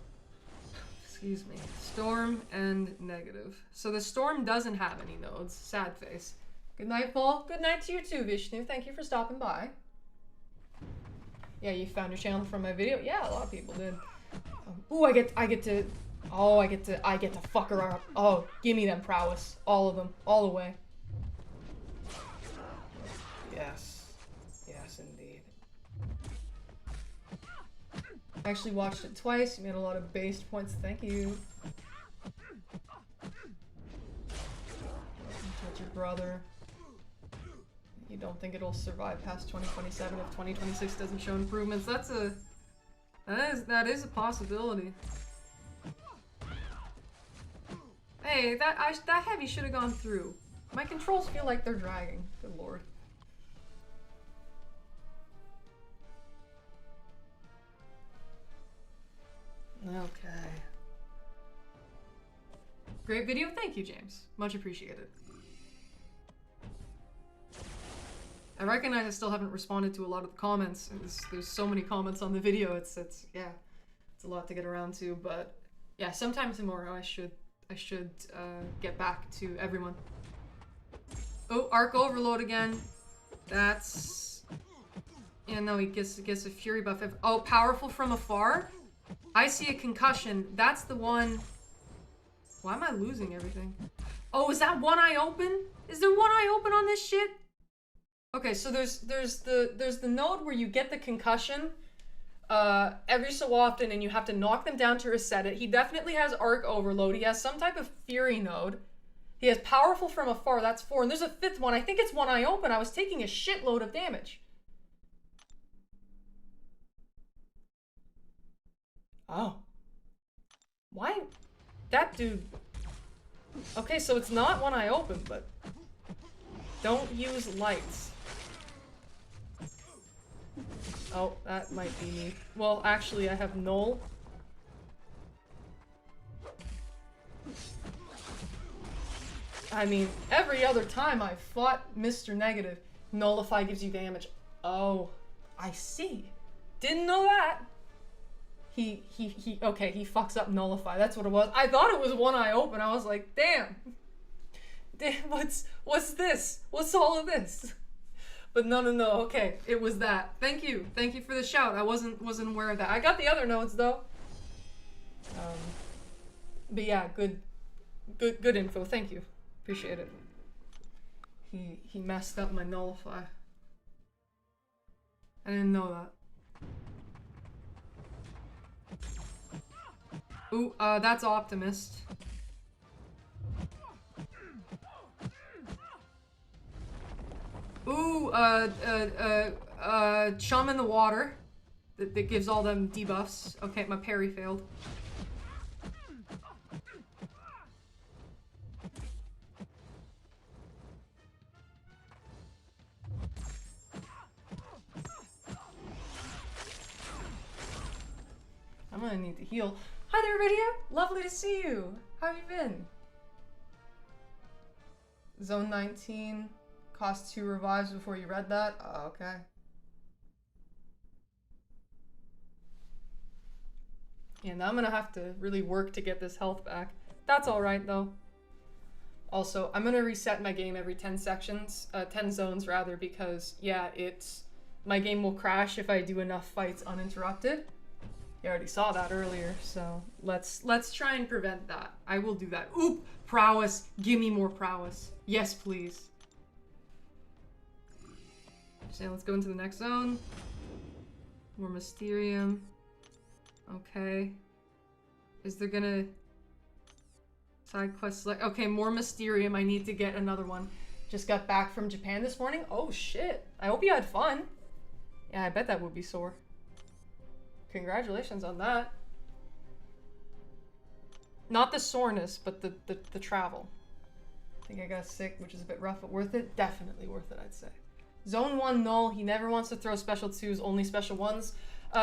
Excuse me. Storm and negative. So the storm doesn't have any nodes. Sad face. Good night, Paul. Good night to you too, Vishnu. Thank you for stopping by. Yeah, you found your channel from my video. Yeah, a lot of people did. Ooh, I get to fuck her up. Oh, give me them prowess. All of them. All the way. Yes. Yes, indeed. I actually watched it twice. You made a lot of based points. Thank you. Touch your brother. You don't think it'll survive past 2027 if 2026 doesn't show improvements? That is a possibility. Hey, that heavy should have gone through. My controls feel like they're dragging. Good lord. Okay. Great video. Thank you, James. Much appreciated. I recognize I still haven't responded to a lot of the comments. There's so many comments on the video. It's yeah, it's a lot to get around to. But yeah, sometime tomorrow I should get back to everyone. Oh, arc overload again. That's yeah. No, he gets a fury buff. Oh, powerful from afar. I see a concussion. That's the one. Why am I losing everything? Oh, is that one eye open? Is there one eye open on this shit? Okay, so there's the node where you get the concussion every so often and you have to knock them down to reset it. He definitely has arc overload. He has some type of fury node. He has powerful from afar. That's 4. And there's a 5th one. I think it's one eye open. I was taking a shitload of damage. Oh. Why? That dude. Okay, so it's not one eye open, but don't use lights. Oh, that might be me. Well, actually, I have null. I mean, every other time I fought Mr. Negative, nullify gives you damage. Oh, I see. Didn't know that. Okay, he fucks up nullify. That's what it was. I thought it was one eye open. I was like, damn. What's this? What's all of this? But no, okay, it was that. Thank you for the shout. I wasn't aware of that. I got the other notes though. But yeah, good info. Thank you, appreciate it. He messed up my nullify. I didn't know that. Ooh, that's Optimist. Ooh, Chum in the water. That gives all them debuffs. Okay, my parry failed. I'm gonna need to heal. Hi there, video! Lovely to see you! How have you been? Zone 19 costs 2 revives before you read that? Oh, okay. Yeah, now I'm gonna have to really work to get this health back. That's alright though. Also, I'm gonna reset my game every 10 sections, 10 zones rather, because yeah, my game will crash if I do enough fights uninterrupted. You already saw that earlier, so let's try and prevent that. I will do that. Oop! Prowess! Give me more prowess. Yes, please. So let's go into the next zone. More Mysterium. Okay. Is there gonna... Side quest select... Okay, more Mysterium. I need to get another one. Just got back from Japan this morning. Oh, shit. I hope you had fun. Yeah, I bet that would be sore. Congratulations on that. Not the soreness, but the travel. I think I got sick, which is a bit rough, but worth it? Definitely worth it, I'd say. Zone 1 null. He never wants to throw special 2s, only special 1s.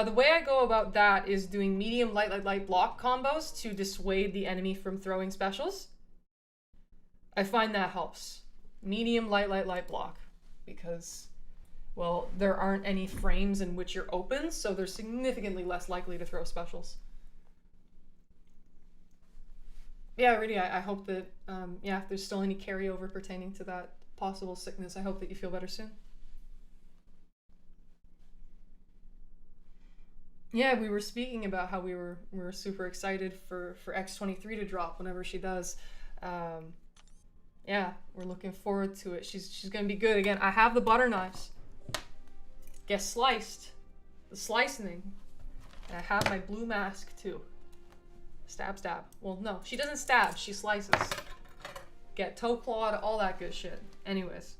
The way I go about that is doing medium light block combos to dissuade the enemy from throwing specials. I find that helps. Medium light block. Because... well, there aren't any frames in which you're open, so they're significantly less likely to throw specials. Yeah, really, I hope that, yeah, if there's still any carryover pertaining to that possible sickness, I hope that you feel better soon. Yeah, we were speaking about how we were super excited for X23 to drop whenever she does. Yeah, we're looking forward to it. She's gonna be good. Again, I have the butter knives. Get sliced. The slicing. And I have my blue mask too. Stab, stab. Well, no, she doesn't stab, she slices. Get toe clawed, all that good shit. Anyways.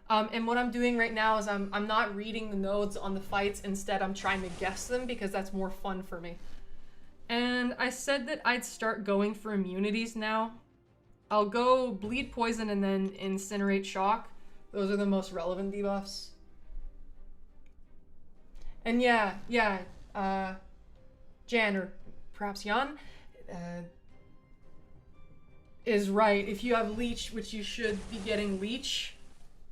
And what I'm doing right now is I'm not reading the nodes on the fights. Instead, I'm trying to guess them because that's more fun for me. And I said that I'd start going for immunities now. I'll go bleed, poison, and then incinerate, shock. Those are the most relevant debuffs. And yeah, Jan, or perhaps Jan, is right. If you have leech, which you should be getting leech,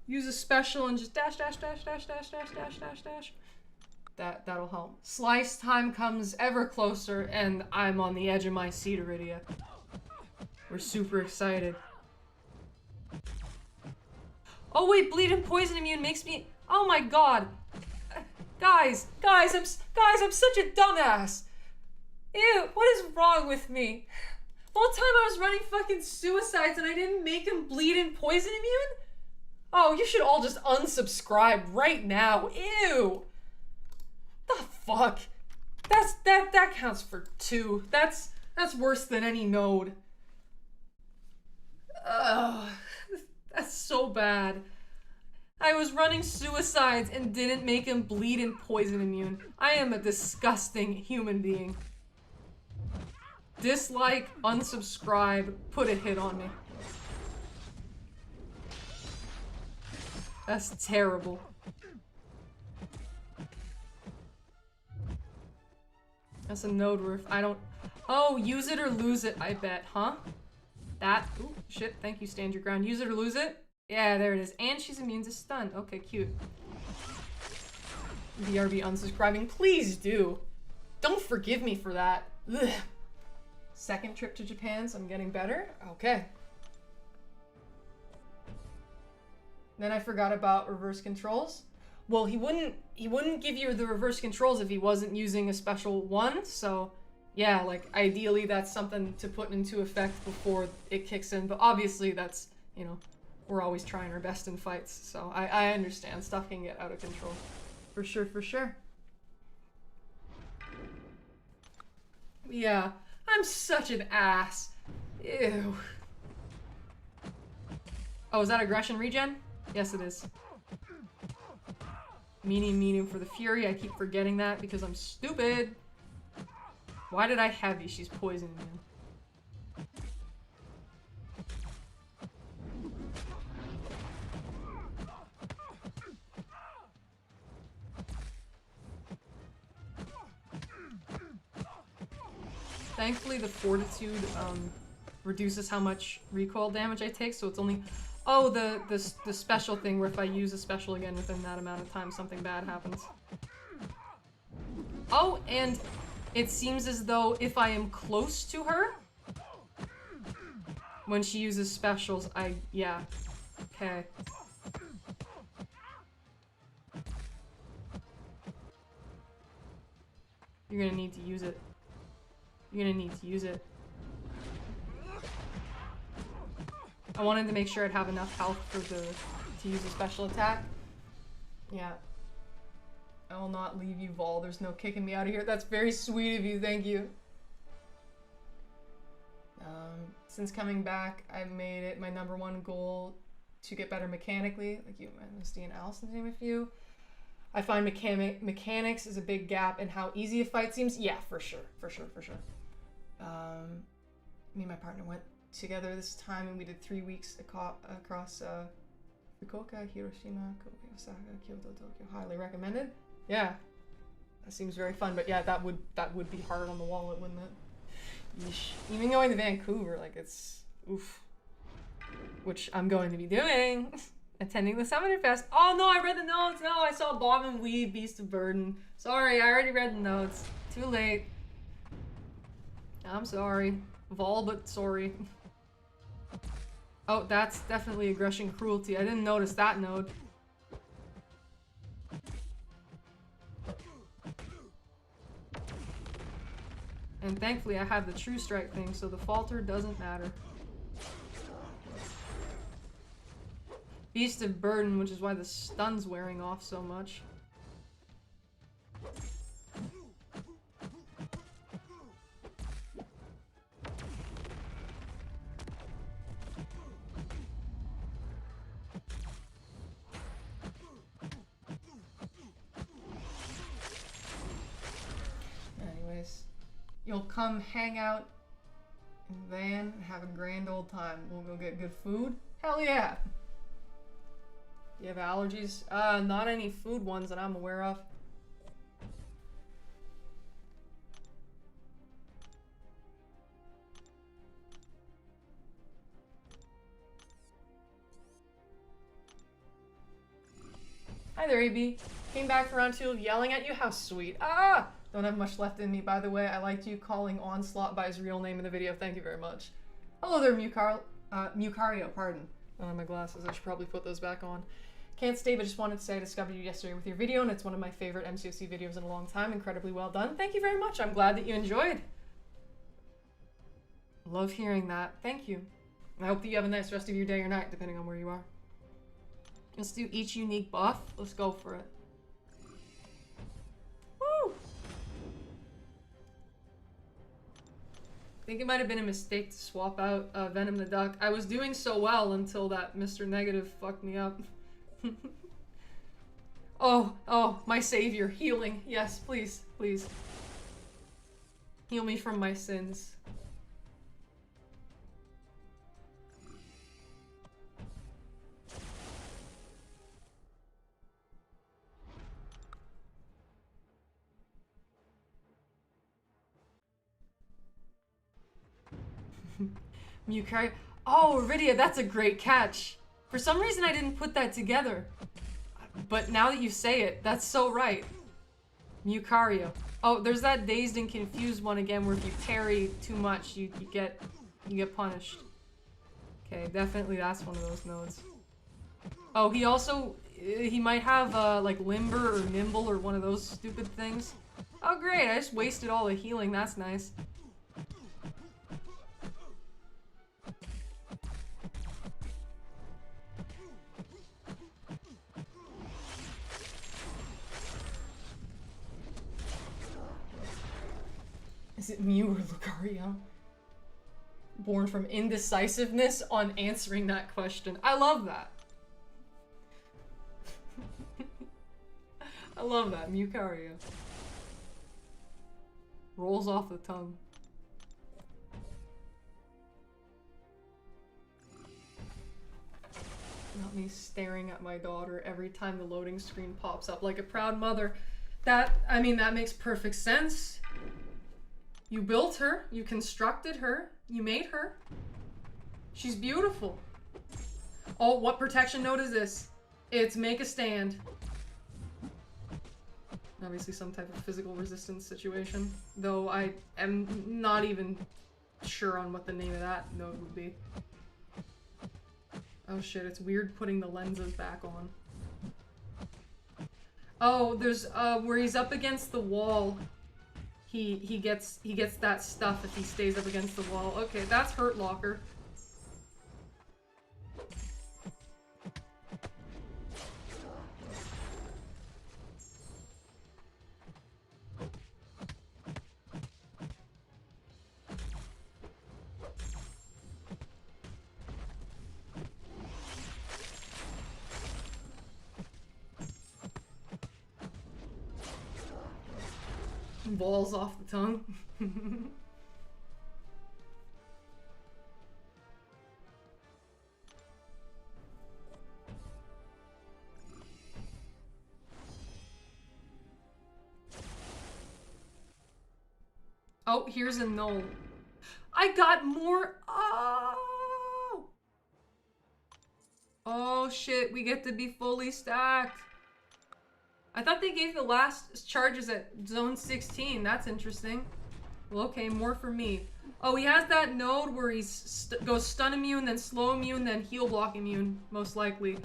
use a special and just dash, dash, dash, dash, dash, dash, dash, dash, dash. That'll help. Slice time comes ever closer, and I'm on the edge of my seat already. We're super excited. Oh wait, bleed and poison immune makes me. Oh my god, guys, I'm such a dumbass. Ew, what is wrong with me? The whole time I was running fucking suicides and I didn't make him bleed and poison immune? Oh, you should all just unsubscribe right now. Ew. The fuck? That counts for 2. That's worse than any node. Ugh. That's so bad. I was running suicides and didn't make him bleed and poison immune. I am a disgusting human being. Dislike, unsubscribe, put a hit on me. That's terrible. That's a node where if I don't... Oh, use it or lose it, I bet, huh? That... Ooh, shit, thank you, stand your ground. Use it or lose it? Yeah, there it is. And she's immune to stun. Okay, cute. BRB unsubscribing. Please do. Don't forgive me for that. Ugh. Second trip to Japan, so I'm getting better. Okay. Then I forgot about reverse controls. Well, he wouldn't give you the reverse controls if he wasn't using a special one, so yeah, like ideally that's something to put into effect before it kicks in, but obviously that's, you know, we're always trying our best in fights, so I understand stuff can get out of control. For sure, for sure. Yeah, I'm such an ass. Ew. Oh, is that aggression regen? Yes, it is. Medium for the Fury. I keep forgetting that because I'm stupid. Why did I heavy? She's poisoning me. Thankfully, the Fortitude reduces how much recoil damage I take, so it's only... Oh, the special thing where if I use a special again within that amount of time, something bad happens. Oh, and it seems as though if I am close to her, when she uses specials, yeah. Okay. You're gonna need to use it. You're gonna need to use it. I wanted to make sure I'd have enough health to use a special attack. Yeah. I will not leave you, Vol. There's no kicking me out of here. That's very sweet of you. Thank you. Since coming back, I've made it my #1 goal to get better mechanically. Like you, Misty and Allison, to name a few. I find mechanics is a big gap in how easy a fight seems. Yeah, for sure. Me and my partner went together this time and we did 3 weeks across Fukuoka, Hiroshima, Osaka, Kyoto, Tokyo. Highly recommended. Yeah, that seems very fun. But yeah, that would be hard on the wallet, wouldn't it? Yeesh. Even going to Vancouver, like it's oof. Which I'm going to be doing. Attending the Summoner Fest. Oh no, I read the notes. No, I saw Bob and Weave, Beast of Burden. Sorry, I already read the notes. Too late. I'm sorry. Vol, but sorry. Oh, that's definitely aggression cruelty. I didn't notice that node. And thankfully I have the true strike thing, so the falter doesn't matter. Beast of Burden, which is why the stun's wearing off so much. You'll come hang out in the van and have a grand old time. We'll go get good food. Hell yeah. You have allergies? Not any food ones that I'm aware of. Hi there, AB. Came back for round 2 of yelling at you? How sweet. Ah! Don't have much left in me, by the way. I liked you calling Onslaught by his real name in the video. Thank you very much. Hello there, Mucario, pardon. I don't have my glasses. I should probably put those back on. Can't stay, but just wanted to say I discovered you yesterday with your video, and it's one of my favorite MCOC videos in a long time. Incredibly well done. Thank you very much. I'm glad that you enjoyed. Love hearing that. Thank you. I hope that you have a nice rest of your day or night, depending on where you are. Let's do each unique buff. Let's go for it. Woo! I think it might have been a mistake to swap out Venom the Duck. I was doing so well until that Mr. Negative fucked me up. Oh, my savior. Healing. Yes, please, please. Heal me from my sins. Mucario. Oh, Rydia, that's a great catch. For some reason I didn't put that together. But now that you say it, that's so right. Mucario. Oh, there's that Dazed and Confused one again where if you parry too much, you get punished. Okay, definitely that's one of those nodes. Oh, he also, he might have like Limber or Nimble or one of those stupid things. Oh great, I just wasted all the healing, that's nice. Is it Mew or Lucario? Born from indecisiveness on answering that question. I love that. I love that, Mucario. Rolls off the tongue. Not me staring at my daughter every time the loading screen pops up like a proud mother. I mean, that makes perfect sense. You built her, you constructed her, you made her. She's beautiful. Oh, what protection node is this? It's make a stand. Obviously some type of physical resistance situation, though I am not even sure on what the name of that node would be. Oh shit, it's weird putting the lenses back on. Oh, there's where he's up against the wall. He gets that stuff if he stays up against the wall. Okay, that's Hurt Locker. Balls off the tongue. Oh, here's a null. I got more. Oh! Oh shit, we get to be fully stacked. I thought they gave the last charges at zone 16. That's interesting. Well, okay, more for me. Oh, he has that node where he goes stun immune, then slow immune, then heal block immune, most likely.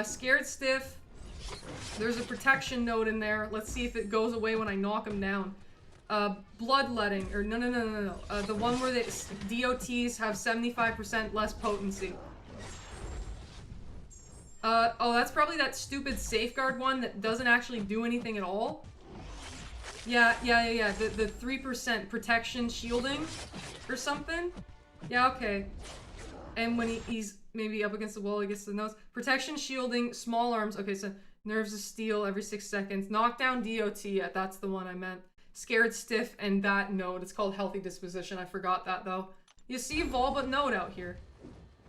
Scared Stiff. There's a protection node in there. Let's see if it goes away when I knock him down. Bloodletting, or no. The one where the DOTs have 75% less potency. Oh, that's probably that stupid safeguard one that doesn't actually do anything at all. Yeah. The 3% protection shielding or something. Yeah, okay. And when he's maybe up against the wall, he gets the nose. Protection shielding, small arms. Okay, so nerves of steel every 6 seconds. Knockdown DOT, yeah, that's the one I meant. Scared Stiff and that node. It's called Healthy Disposition. I forgot that though. You see Volbot node out here.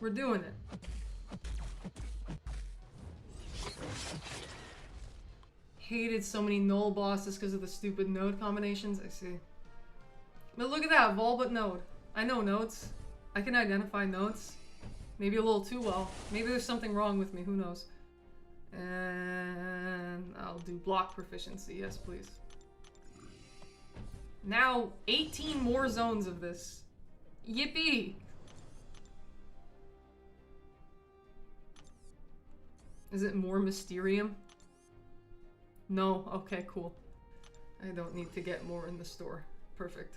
We're doing it. Hated so many null bosses because of the stupid node combinations. I see. But look at that, Volbot node. I know nodes. I can identify nodes. Maybe a little too well. Maybe there's something wrong with me, who knows. And I'll do block proficiency, yes please. Now, 18 more zones of this. Yippee! Is it more Mysterium? No, okay, cool. I don't need to get more in the store. Perfect.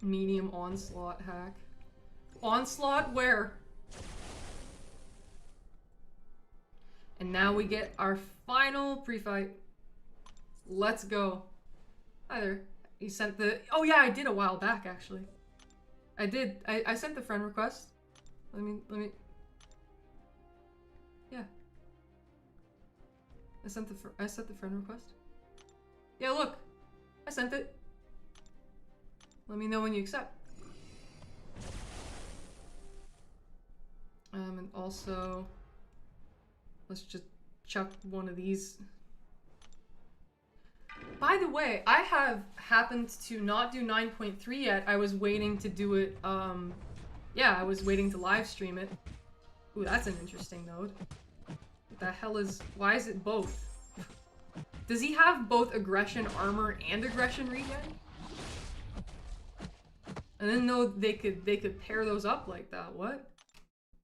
Medium Onslaught hack. Onslaught where? And now we get our final pre-fight. Let's go. Hi there. You sent the... Oh yeah, I did a while back actually. I did. I sent the friend request. Let me... Yeah. I sent the friend request. Yeah, look. I sent it. Let me know when you accept. And also, let's just chuck one of these. By the way, I have happened to not do 9.3 yet. I was waiting to do it, yeah, I was waiting to live stream it. Ooh, that's an interesting node. What the hell is, why is it both? Does he have both aggression armor and aggression regen? I didn't know they could pair those up like that. What?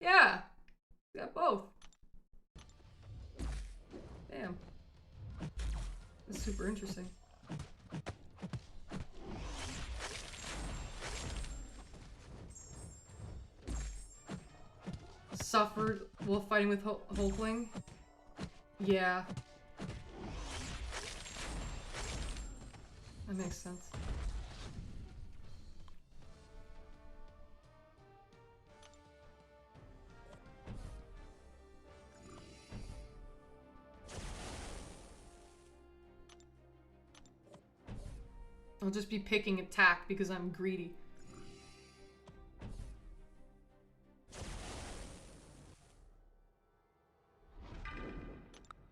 Yeah, got both. Damn, that's super interesting. Suffered while fighting with Hulkling. Yeah, that makes sense. I'll just be picking attack because I'm greedy.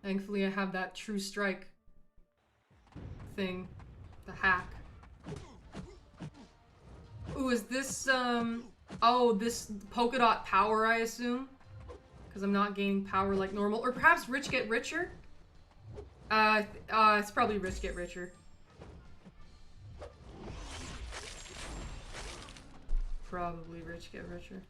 Thankfully I have that true strike thing. The hack. Ooh, is this, oh, this polka dot power, I assume? Because I'm not gaining power like normal. Or perhaps rich get richer? It's probably rich get richer. Probably rich get richer.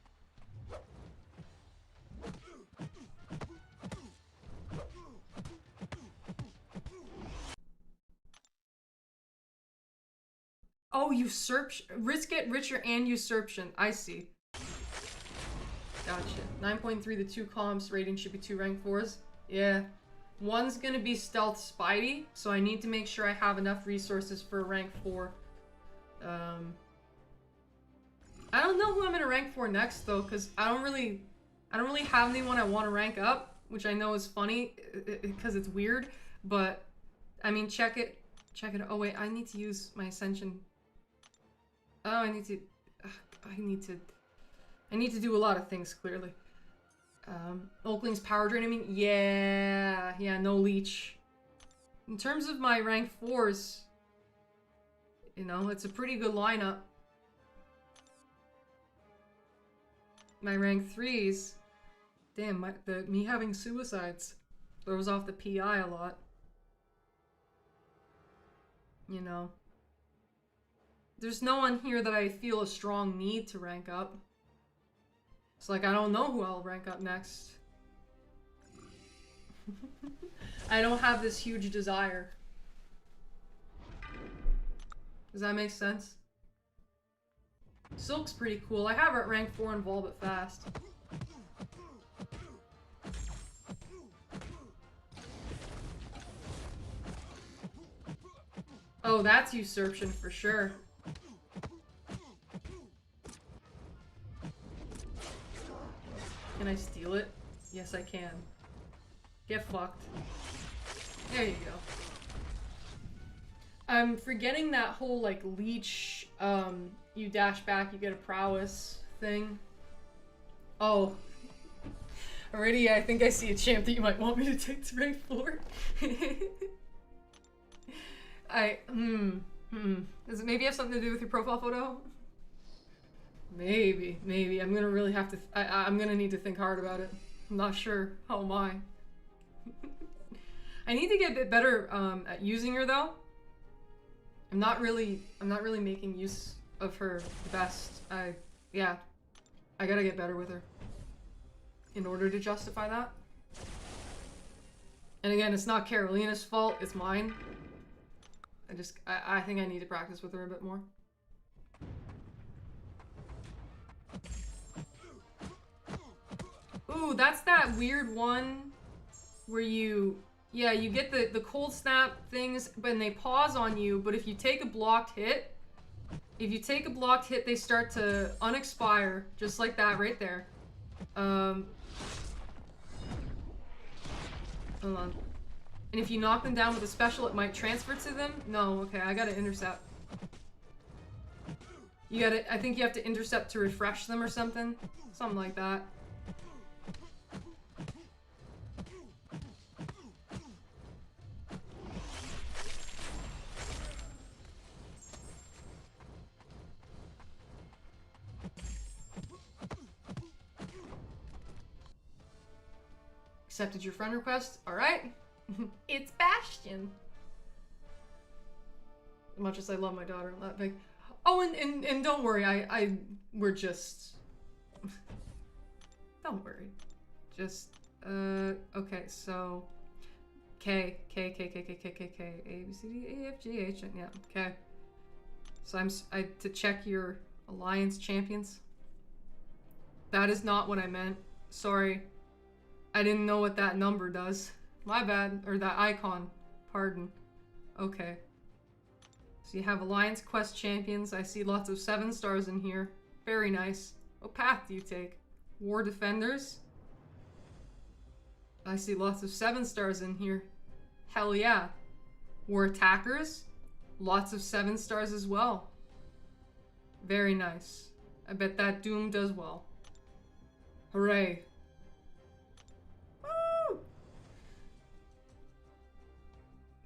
Oh, usurpation. Rich get richer and usurpation. I see. Gotcha. 9.3, the 2 comps rating should be 2 rank 4s. Yeah. One's gonna be stealth Spidey, so I need to make sure I have enough resources for rank 4. I don't know who I'm gonna rank for next though, because I don't really have anyone I want to rank up, which I know is funny because it's weird, but I mean check it. Oh wait, I need to use my ascension. Oh, I need to do a lot of things clearly. Oakling's power drain. I mean, yeah, no leech. In terms of my rank 4s, you know, it's a pretty good lineup. My rank 3s, damn, me having suicides throws off the PI a lot. You know, there's no one here that I feel a strong need to rank up. It's like I don't know who I'll rank up next. I don't have this huge desire. Does that make sense? Silk's pretty cool. I have her at rank 4 in Volbot Fast. Oh, that's usurpation for sure. Can I steal it? Yes, I can. Get fucked. There you go. I'm forgetting that whole, like, leech, you dash back, you get a prowess thing. Oh. Already, I think I see a champ that you might want me to take to rank 4. Does it maybe have something to do with your profile photo? Maybe. I'm gonna really have to, I'm gonna need to think hard about it. I'm not sure. How am I? I need to get a bit better, at using her, though. I'm not really making use of her the best. Yeah. I gotta get better with her in order to justify that. And again, it's not Carolina's fault, it's mine. I think I need to practice with her a bit more. Ooh, that's that weird one where you get the cold snap things, but they pause on you, but if you take a blocked hit, they start to unexpire, just like that right there. Hold on. And if you knock them down with a special, it might transfer to them? No, okay, I gotta intercept. I think you have to intercept to refresh them or something. Something like that. Accepted your friend request. Alright. It's Bastion. As much as I love my daughter, I'm not big. Oh, and don't worry, we're just... Don't worry. Just, okay, so... K, A, B, C, D, E, F, G, H, yeah, okay. So to check your alliance champions. That is not what I meant. Sorry. I didn't know what that number does. My bad. Or that icon. Pardon. Okay. So you have Alliance Quest champions. I see lots of 7 stars in here. Very nice. What path do you take? War Defenders? I see lots of 7 stars in here. Hell yeah. War Attackers? Lots of 7 stars as well. Very nice. I bet that Doom does well. Hooray.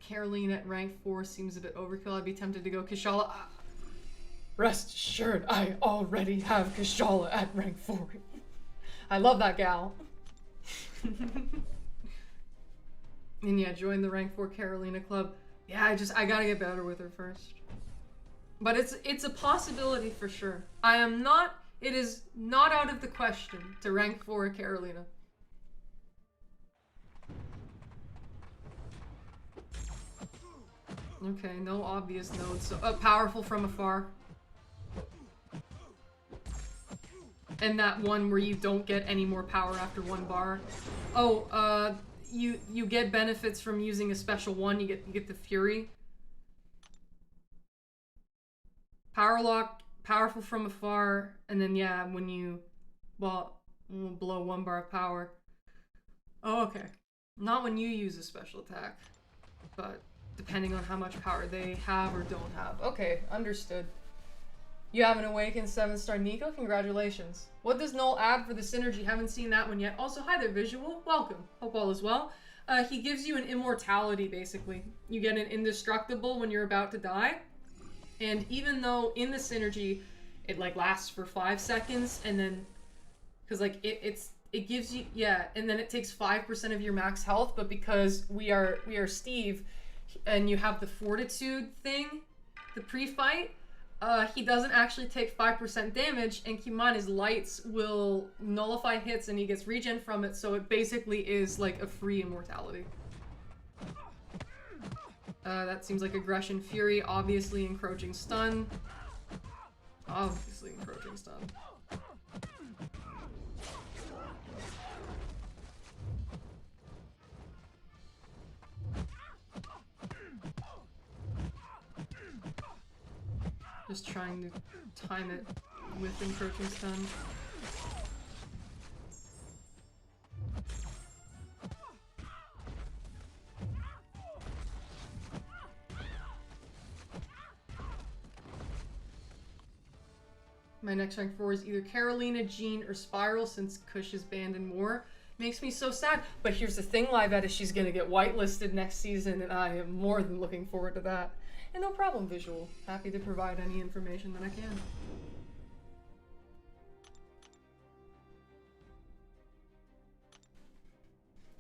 Carolina at rank 4 seems a bit overkill. I'd be tempted to go Kushala. Rest assured, I already have Kushala at rank 4. I love that gal. And yeah, join the rank 4 Carolina club. Yeah, I gotta get better with her first. But it's a possibility for sure. It is not out of the question to rank 4 Carolina. Okay, no obvious nodes. So, powerful from afar. And that one where you don't get any more power after 1 bar. Oh, you get benefits from using a special one. You get the Fury. Power lock, powerful from afar, and then yeah, when you blow 1 bar of power. Oh, okay. Not when you use a special attack, but depending on how much power they have or don't have. Okay, understood. You have an Awakened 7-star Nico? Congratulations. What does Null add for the synergy? Haven't seen that one yet. Also, hi there, Visual. Welcome. Hope all is well. He gives you an immortality, basically. You get an indestructible when you're about to die. And even though in the synergy, it like lasts for 5 seconds, and then, because like it gives you, yeah, and then it takes 5% of your max health, but because we are Steve, and you have the fortitude thing, the pre-fight, he doesn't actually take 5% damage, and keep in mind his lights will nullify hits and he gets regen from it, so it basically is like a free immortality. That seems like Aggression, Fury, obviously Encroaching Stun. Obviously Encroaching Stun. Just trying to time it with Encroaching Stun. My next rank 4 is either Carolina, Jean, or Spiral, since Kush is banned and more. Makes me so sad. But here's the thing, Live Edit, she's gonna get whitelisted next season, and I am more than looking forward to that. And no problem, Visual. Happy to provide any information that I can.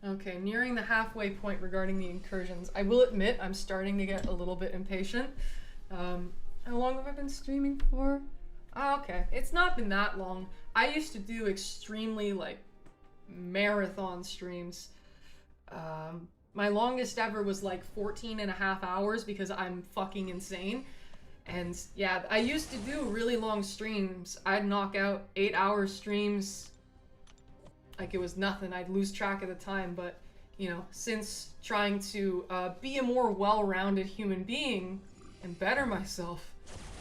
Okay, nearing the halfway point regarding the incursions. I will admit I'm starting to get a little bit impatient. How long have I been streaming for? Oh, okay, it's not been that long. I used to do extremely, like, marathon streams. My longest ever was like 14 and a half hours because I'm fucking insane. And yeah, I used to do really long streams. I'd knock out 8-hour streams like it was nothing. I'd lose track of the time, but you know, since trying to be a more well-rounded human being and better myself,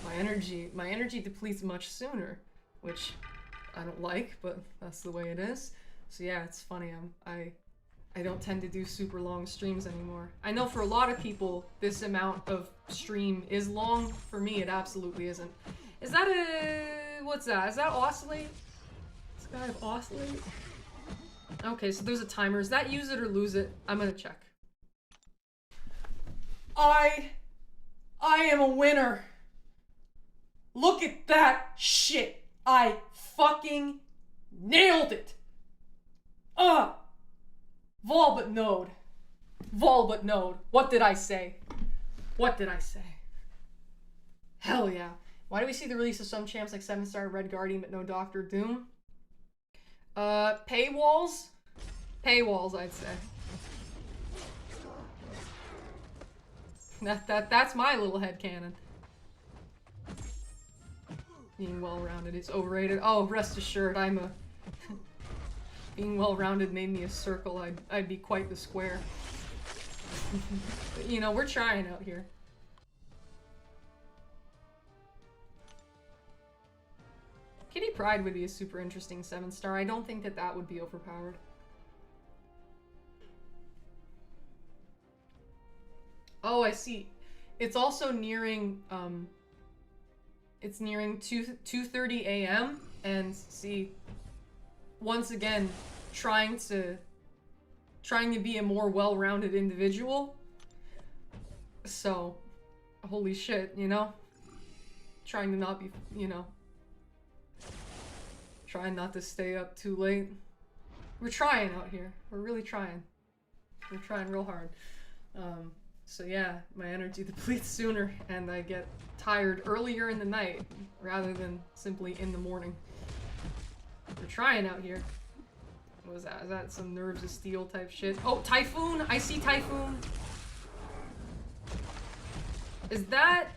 my energy depletes much sooner, which I don't like, but that's the way it is. So yeah, it's funny. I don't tend to do super long streams anymore. I know for a lot of people, this amount of stream is long. For me, it absolutely isn't. Is that a... what's that? Is that Oscillate? Does this guy have Oscillate? Okay, so there's a timer. Is that use it or lose it? I'm gonna check. I am a winner. Look at that shit. I fucking nailed it. Vol but node. Vol but node. What did I say? What did I say? Hell yeah. Why do we see the release of some champs like 7-star Red Guardian but no Doctor Doom? Paywalls? Paywalls, I'd say. That's my little headcanon. Being well-rounded is overrated. Oh, rest assured, I'm a... Being well-rounded made me a circle. I'd be quite the square. But, you know, we're trying out here. Kitty Pryde would be a super interesting 7-star. I don't think that that would be overpowered. Oh, I see. It's also nearing, it's nearing 2:30 a.m. and see, once again, trying to be a more well-rounded individual. So, holy shit, you know? Trying to not be, you know, trying not to stay up too late. We're trying out here. We're really trying. We're trying real hard. So yeah, my energy depletes sooner and I get tired earlier in the night rather than simply in the morning. We're trying out here. What was that? Is that some Nerves of Steel type shit? Oh, Typhoon! I see Typhoon! Is that,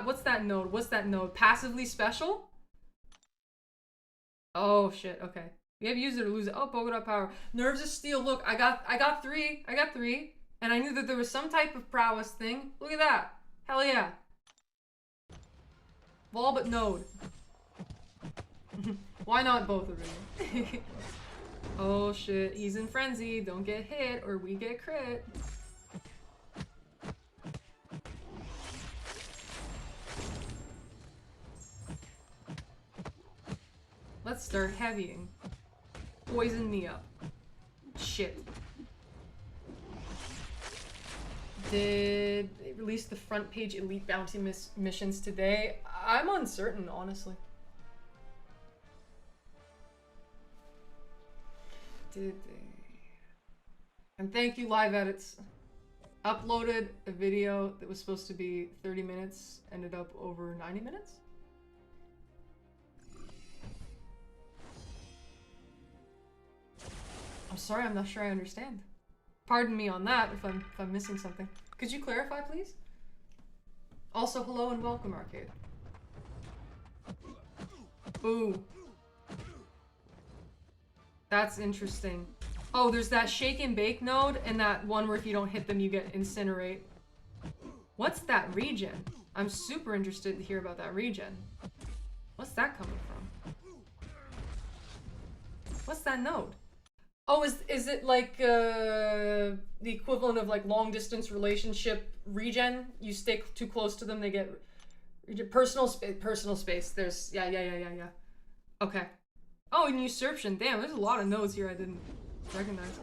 what's that node? What's that node? Passively special? Oh shit, okay. We have use it or lose it. Oh, polka dot power. Nerves of Steel, look, I got three. And I knew that there was some type of prowess thing. Look at that. Hell yeah. Vol but node. Why not both of them? Oh shit, he's in frenzy. Don't get hit or we get crit. Let's start heavying. Poison me up. Shit. Did they release the front page elite bounty missions today? I'm uncertain, honestly. Did they? And thank you, Live Edits. Uploaded a video that was supposed to be 30 minutes, ended up over 90 minutes? I'm sorry, I'm not sure I understand. Pardon me on that if I'm missing something. Could you clarify, please? Also, hello and welcome, Arcade. Ooh. That's interesting. Oh, there's that shake and bake node and that one where if you don't hit them, you get incinerate. What's that regen? I'm super interested to hear about that regen. What's that coming from? What's that node? Oh, is it like the equivalent of like long distance relationship regen? You stay too close to them, they get Personal space. Personal space. There's yeah. Okay. Oh, and usurpation. Damn, there's a lot of nodes here I didn't recognize.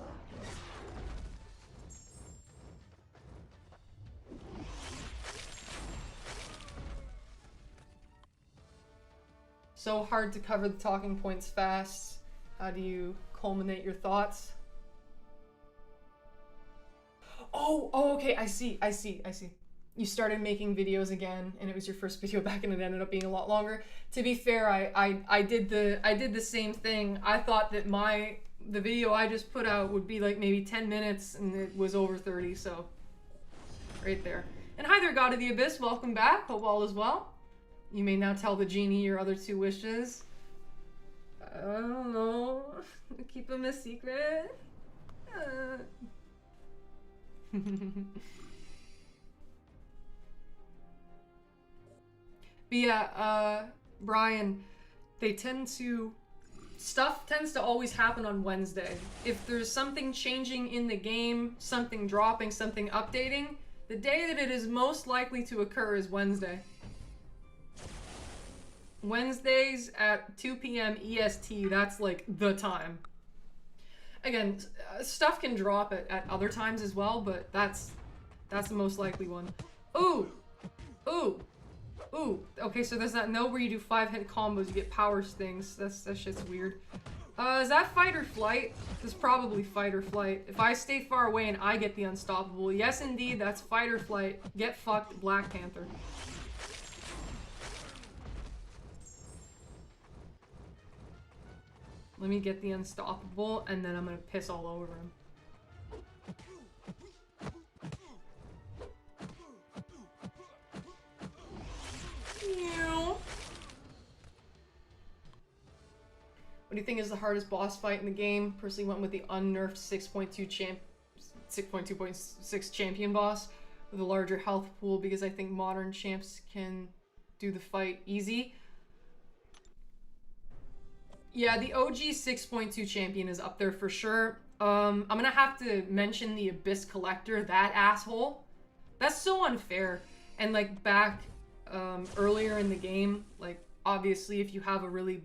So hard to cover the talking points fast. How do you culminate your thoughts? Oh, okay, I see. You started making videos again, and it was your first video back, and it ended up being a lot longer. To be fair, I did the same thing. I thought that the video I just put out would be like maybe 10 minutes, and it was over 30, so right there. And hi there, God of the Abyss, welcome back. Hope all is well. You may now tell the genie your other 2 wishes. I don't know. Keep them a secret. But yeah, Brian, stuff tends to always happen on Wednesday. If there's something changing in the game, something dropping, something updating, the day that it is most likely to occur is Wednesday. Wednesdays at 2 p.m. EST, that's like the time. Again, stuff can drop at other times as well, but that's the most likely one. Ooh! Okay, so there's that node where you do 5-hit combos, you get power stings. That shit's weird. Is that fight or flight? It's probably fight or flight. If I stay far away and I get the unstoppable, yes indeed, that's fight or flight. Get fucked, Black Panther. Let me get the unstoppable, and then I'm gonna piss all over him. What do you think is the hardest boss fight in the game? Personally went with the unnerfed 6.2.6 champion boss with a larger health pool because I think modern champs can do the fight easy. Yeah, the OG 6.2 champion is up there for sure. I'm gonna have to mention the Abyss Collector, that asshole. That's so unfair. And like back earlier in the game, like obviously if you have a really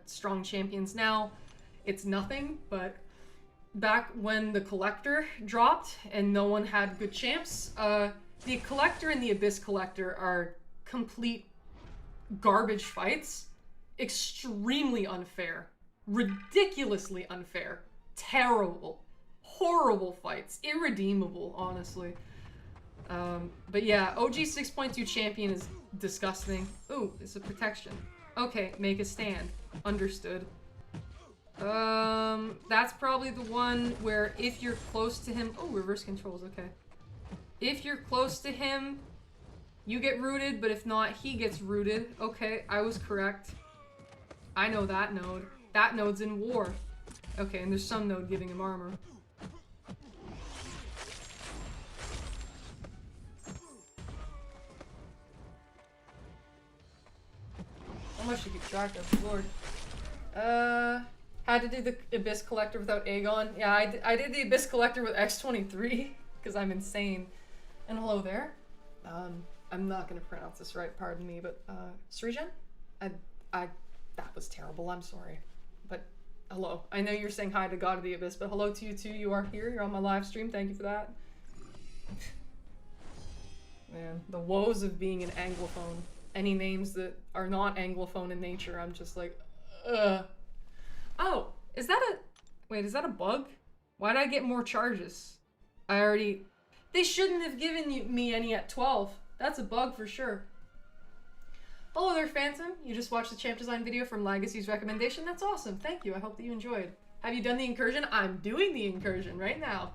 strong champions now, it's nothing, but back when the Collector dropped and no one had good champs, the Collector and the Abyss Collector are complete garbage fights. Extremely unfair, ridiculously unfair, terrible, horrible fights, irredeemable, honestly. But yeah, OG 6.2 champion is disgusting. Ooh, it's a protection. Okay, make a stand. Understood. That's probably the one where if you're close to him... Oh, reverse controls, okay. If you're close to him, you get rooted, but if not, he gets rooted. Okay, I was correct. I know that node. That node's in war. Okay, and there's some node giving him armor. How much to keep track of, Lord. Had to do the Abyss Collector without Aegon. Yeah, I did the Abyss Collector with X23, because I'm insane. And hello there. I'm not gonna pronounce this right, pardon me, but, Srijan? That was terrible, I'm sorry. But, hello. I know you're saying hi to God of the Abyss, but hello to you too. You are here, you're on my live stream, thank you for that. Man, the woes of being an Anglophone. Any names that are not Anglophone in nature, I'm just like, ugh. Oh, is that a... Wait, is that a bug? Why did I get more charges? They shouldn't have given me any at 12. That's a bug for sure. Hello there, Phantom. You just watched the champ design video from Legacy's recommendation. That's awesome. Thank you. I hope that you enjoyed. Have you done the incursion? I'm doing the incursion right now.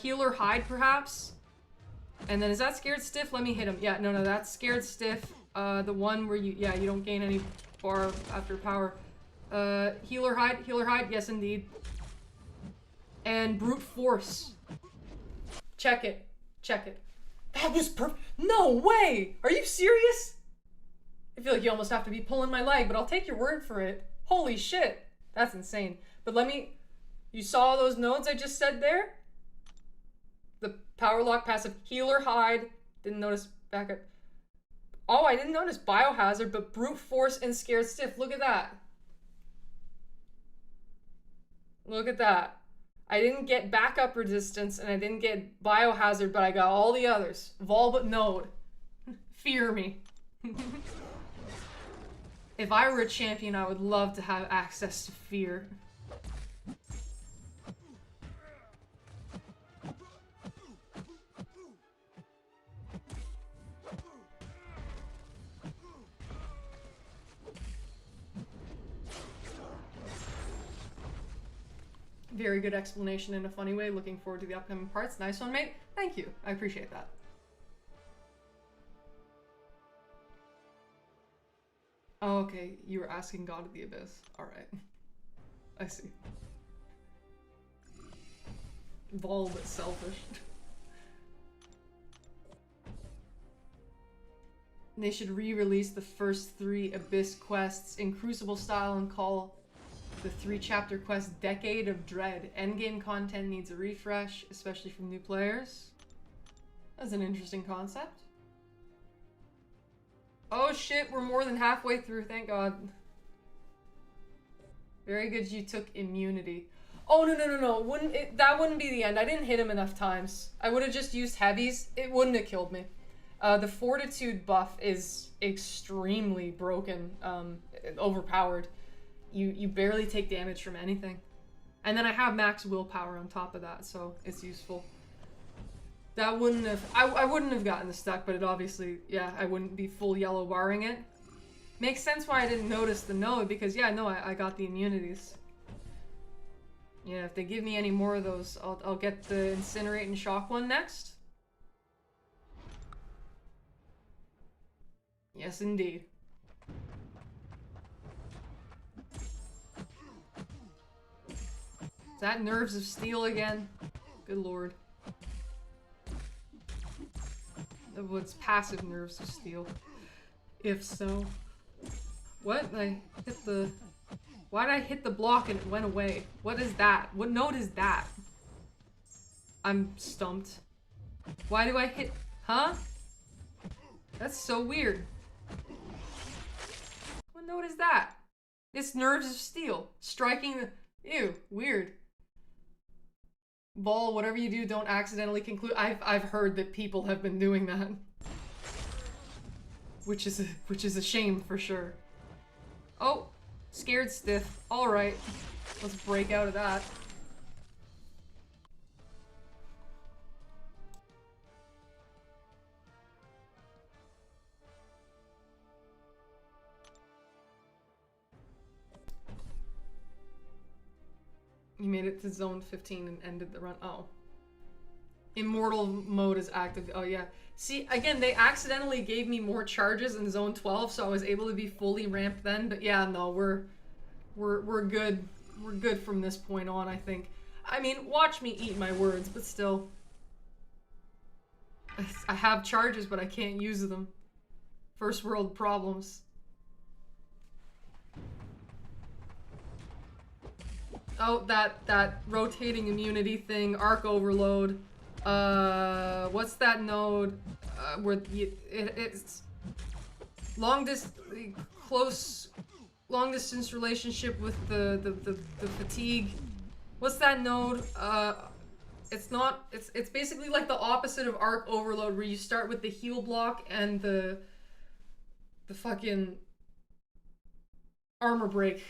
Heal or hide, perhaps? And then is that scared stiff? Let me hit him. Yeah, no, that's scared stiff. The one where you don't gain any bar after power. Heal or hide? Heal or hide? Yes, indeed. And brute force. Check it. Check it. That was perfect. No way! Are you serious? I feel like you almost have to be pulling my leg, but I'll take your word for it. Holy shit. That's insane. But you saw those nodes I just said there? the power lock passive healer hide. Didn't notice backup. Oh, I didn't notice biohazard, but brute force and scared stiff. Look at that. Look at that. I didn't get backup resistance and I didn't get biohazard, but I got all the others. Vol but node. Fear me. If I were a champion, I would love to have access to fear. Very good explanation in a funny way. Looking forward to the upcoming parts. Nice one, mate. Thank you. I appreciate that. Oh, okay. You were asking God of the Abyss. Alright. I see. Vol, but selfish. They should re-release the first 3 Abyss quests in Crucible style and call the 3-chapter quest Decade of Dread. Endgame content needs a refresh, especially from new players. That's an interesting concept. Oh shit, we're more than halfway through, thank God. Very good you took immunity. Oh, no. That wouldn't be the end. I didn't hit him enough times. I would have just used heavies. It wouldn't have killed me. The fortitude buff is extremely broken, overpowered. You barely take damage from anything. And then I have max willpower on top of that, so it's useful. That wouldn't have... I wouldn't have gotten stuck, but it obviously... Yeah, I wouldn't be full yellow barring it. Makes sense why I didn't notice the node, because yeah, no, I got the immunities. Yeah, if they give me any more of those, I'll get the Incinerate and Shock one next. Yes, indeed. Is that Nerves of Steel again? Good lord. What's passive Nerves of Steel? If so. What? I hit the... Why did I hit the block and it went away? What is that? What node is that? I'm stumped. Why do I hit... Huh? That's so weird. What node is that? It's Nerves of Steel. Striking the... Ew, weird. Vol, whatever you do, don't accidentally conclude. I've heard that people have been doing that. Which is a shame for sure. Oh, scared stiff. Alright. Let's break out of that. You made it to zone 15 and ended the run. Oh. Immortal mode is active. Oh yeah. See, again, they accidentally gave me more charges in zone 12, so I was able to be fully ramped then. But yeah, no, we're good. We're good from this point on, I think. I mean, watch me eat my words, but still. I have charges, but I can't use them. First world problems. Oh, that rotating immunity thing, arc overload. What's that node? Where it's long distance relationship with the fatigue. What's that node? It's basically like the opposite of arc overload, where you start with the heal block and the fucking armor break.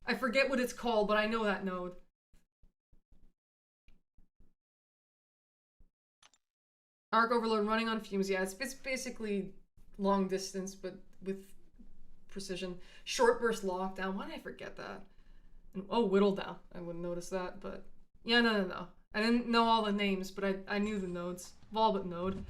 I forget what it's called, but I know that node. Arc overload running on fumes. Yeah, it's basically long distance, but with precision. Short burst lockdown. Why did I forget that? And, oh, whittle down. I wouldn't notice that, but yeah, no. I didn't know all the names, but I knew the nodes. Vol but node.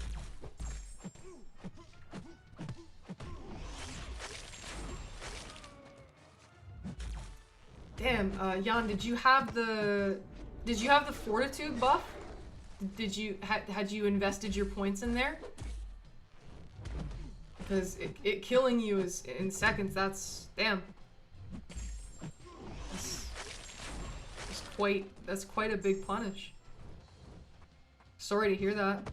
Damn, Jan, did you have the fortitude buff? Did you had you invested your points in there? Because it killing you is in seconds. That's damn. That's quite a big punish. Sorry to hear that.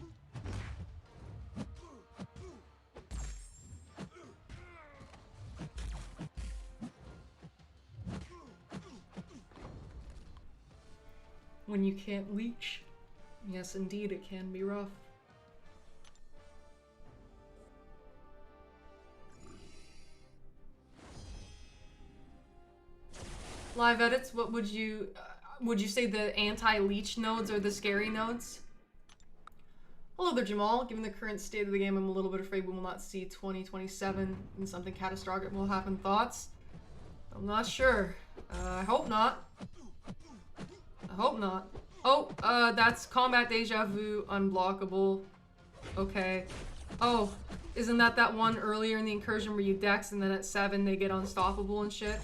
When you can't leech. Yes, indeed, it can be rough. Live edits, what would you say the anti-leech nodes are the scary nodes? Hello there, Jamal. Given the current state of the game, I'm a little bit afraid we will not see 2027 and something catastrophic will happen. Thoughts? I'm not sure. I hope not. I hope not. Oh, that's combat deja vu, unblockable. Okay. Oh, isn't that one earlier in the incursion where you dex and then at 7 they get unstoppable and shit?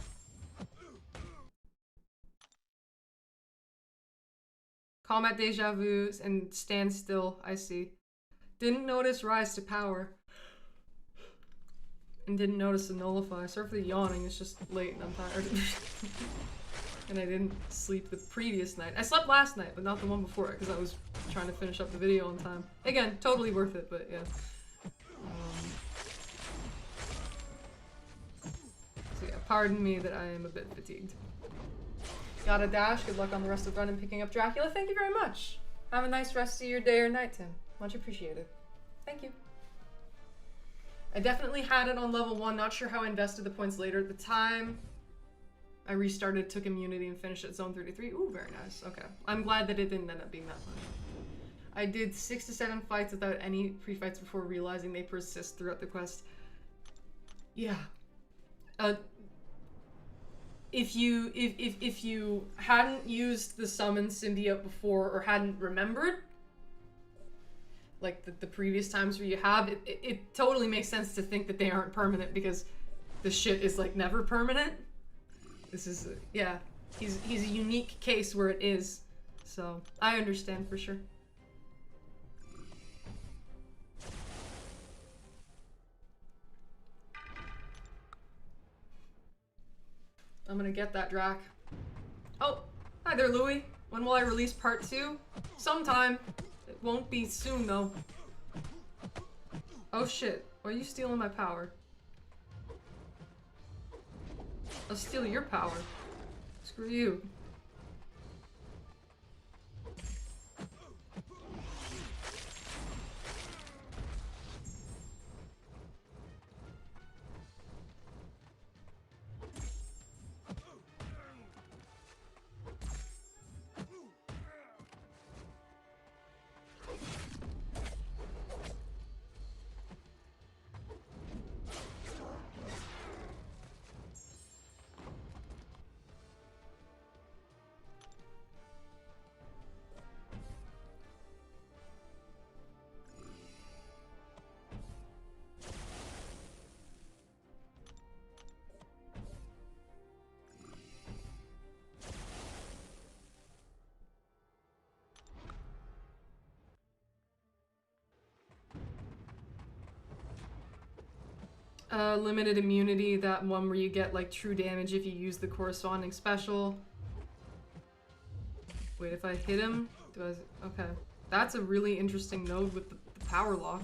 Combat deja vus and stand still, I see. Didn't notice rise to power. And didn't notice the nullify. Sorry for the yawning, it's just late and I'm tired. And I didn't sleep the previous night. I slept last night, but not the one before it, because I was trying to finish up the video on time. Again, totally worth it, but yeah. So yeah, pardon me that I am a bit fatigued. Got a dash. Good luck on the rest of the run and picking up Dracula. Thank you very much. Have a nice rest of your day or night, Tim. Much appreciated. Thank you. I definitely had it on level 1. Not sure how I invested the points later. At the time, I restarted, took immunity, and finished at zone 33. Ooh, very nice. Okay. I'm glad that it didn't end up being that much. I did 6 to 7 fights without any pre-fights before realizing they persist throughout the quest. Yeah. If you hadn't used the summon symbiote before or hadn't remembered, like the previous times where you have, it totally makes sense to think that they aren't permanent because the shit is like never permanent. This is, yeah, he's a unique case where it is, so I understand for sure. I'm gonna get that Drac. Oh, hi there, Louie. When will I release part 2? Sometime. It won't be soon, though. Oh shit, why are you stealing my power? I'll steal your power. Screw you. Limited immunity, that one where you get like true damage if you use the corresponding special. Wait, if I hit him, do I? Okay, that's a really interesting node with the power lock.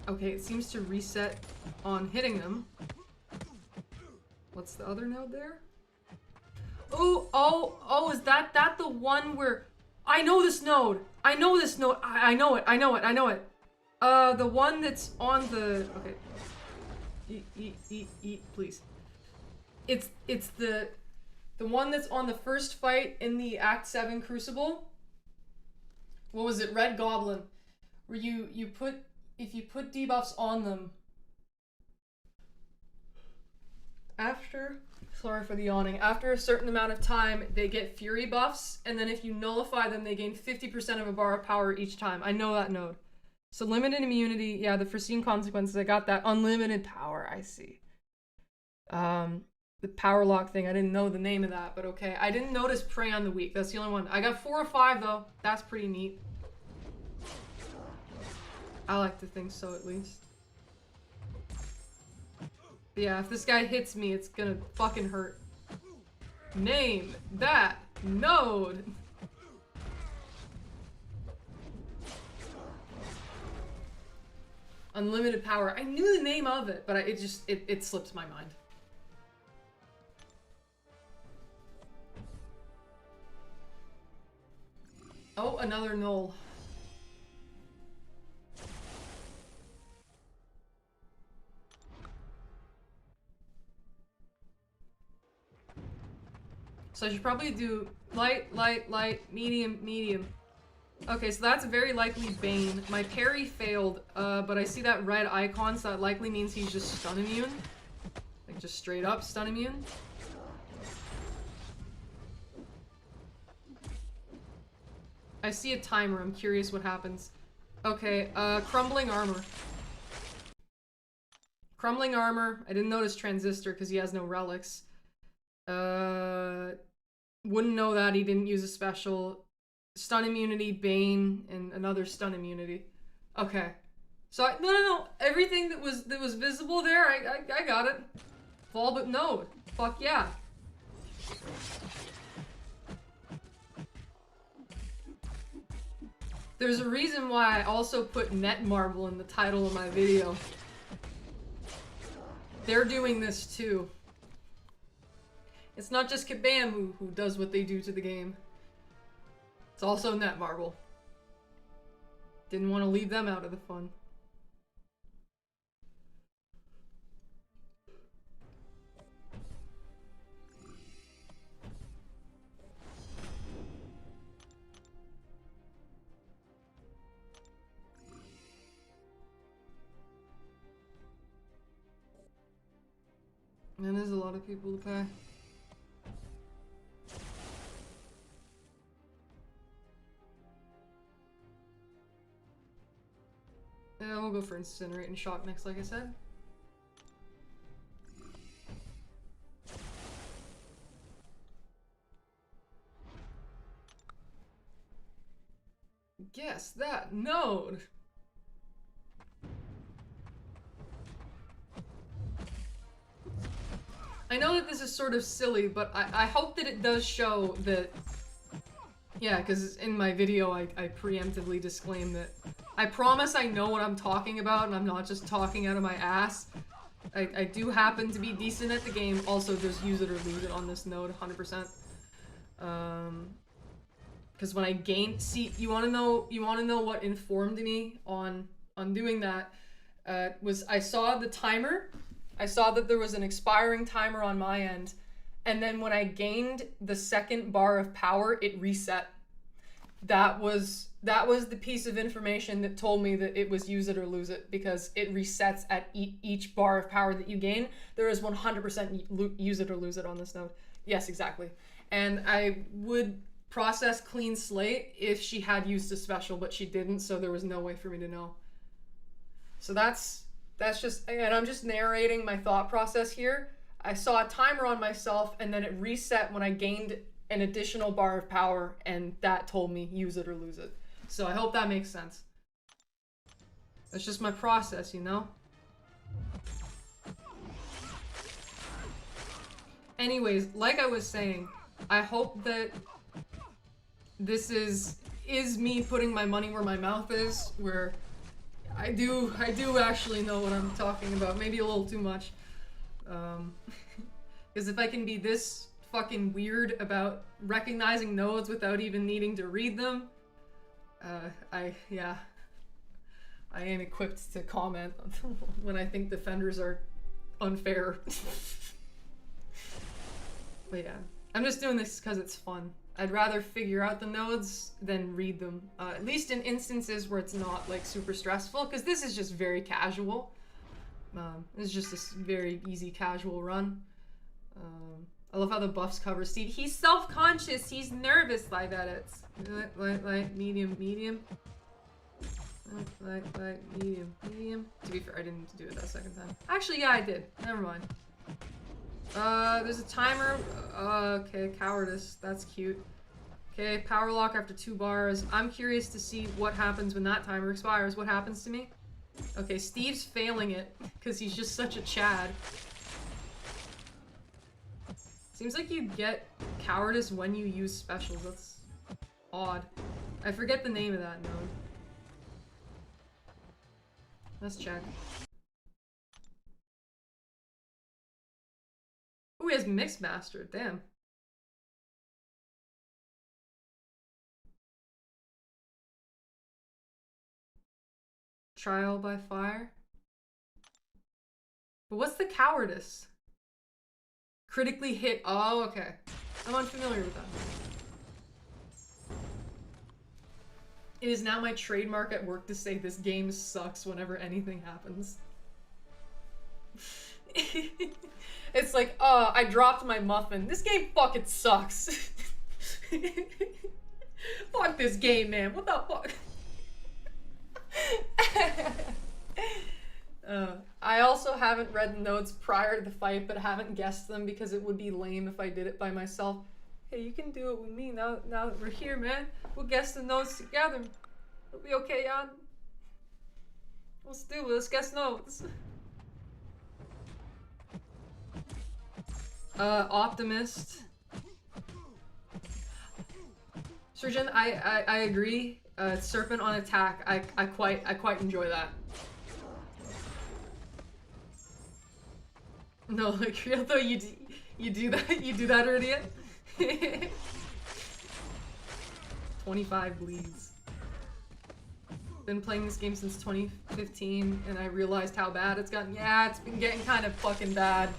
Okay, it seems to reset on hitting them. What's the other node there? Oh, is that the one where I know this node? I know this node. I know it. The one that's on the... Okay. Eat, please. It's the one that's on the first fight in the Act 7 Crucible. What was it? Red Goblin. Where you put... If you put debuffs on them... After... Sorry for the yawning. After a certain amount of time, they get Fury buffs, and then if you nullify them, they gain 50% of a bar of power each time. I know that node. So limited immunity, yeah, the foreseen consequences, I got that. Unlimited power, I see. The power lock thing, I didn't know the name of that, but okay. I didn't notice Prey on the Weak, that's the only one. I got 4 or 5 though, that's pretty neat. I like to think so at least. But yeah, if this guy hits me, it's gonna fucking hurt. Name that node! Unlimited power. I knew the name of it, but it slipped my mind. Oh, another knoll. So I should probably do light, light, light, medium, medium. Okay, so that's very likely Bane. My parry failed, but I see that red icon, so that likely means he's just stun immune. Like, just straight up stun immune. I see a timer, I'm curious what happens. Okay, crumbling armor. Crumbling armor. I didn't notice Transistor because he has no relics. Wouldn't know that he didn't use a special. Stun immunity, Bane, and another stun immunity. Okay. So no. Everything that was visible there, I got it. Fall but no. Fuck yeah. There's a reason why I also put Netmarble in the title of my video. They're doing this too. It's not just Kabam who does what they do to the game. It's also Netmarble. Didn't want to leave them out of the fun. Man, there's a lot of people to pay. Yeah, we'll go for Incinerate and Shock next, like I said. Guess that node! I know that this is sort of silly, but I hope that it does show that... Yeah, because in my video I preemptively disclaim that I promise I know what I'm talking about and I'm not just talking out of my ass. I do happen to be decent at the game. Also, there's use it or lose it on this node, 100%. Because when I gained... See, you wanna know what informed me on doing that? Was I saw the timer. I saw that there was an expiring timer on my end, and then when I gained the second bar of power, it reset. That was the piece of information that told me that it was use it or lose it, because it resets at each bar of power that you gain. There is 100% use it or lose it on this node. Yes, exactly. And I would process clean slate if she had used a special, but she didn't, so there was no way for me to know. So that's just, again, I'm just narrating my thought process here. I saw a timer on myself, and then it reset when I gained an additional bar of power, and that told me use it or lose it. So I hope that makes sense. That's just my process, you know? Anyways, like I was saying, I hope that this is me putting my money where my mouth is, where I do actually know what I'm talking about. Maybe a little too much. Because if I can be this fucking weird about recognizing nodes without even needing to read them, I am equipped to comment when I think defenders are unfair. But yeah, I'm just doing this because it's fun. I'd rather figure out the nodes than read them. At least in instances where it's not like super stressful, because this is just very casual. This is just a very easy casual run. I love how the buffs cover Steve. He's self-conscious, he's nervous live edits. Light, medium, medium. Light, medium, medium. To be fair, I didn't do it that second time. Actually, yeah, I did. Never mind. There's a timer. Okay, cowardice. That's cute. Okay, power lock after 2 bars. I'm curious to see what happens when that timer expires. What happens to me? Okay, Steve's failing it because he's just such a Chad. Seems like you get cowardice when you use specials. That's odd. I forget the name of that node. Let's check. Ooh, he has mixed master. Damn. Trial by fire. But what's the cowardice? Critically hit. Oh, okay. I'm unfamiliar with that. It is now my trademark at work to say this game sucks whenever anything happens. It's like, oh, I dropped my muffin. This game fucking sucks. Fuck this game, man. What the fuck? I also haven't read the notes prior to the fight, but haven't guessed them because it would be lame if I did it by myself. Hey, you can do it with me now that we're here, man. We'll guess the notes together. It'll be okay, Jan. Let's do it. Let's guess notes. Optimist. Surgeon, I agree. Serpent on attack. I quite enjoy that. No, like Ryotho, you do that already? 25 bleeds. Been playing this game since 2015, and I realized how bad it's gotten. Yeah, it's been getting kind of fucking bad.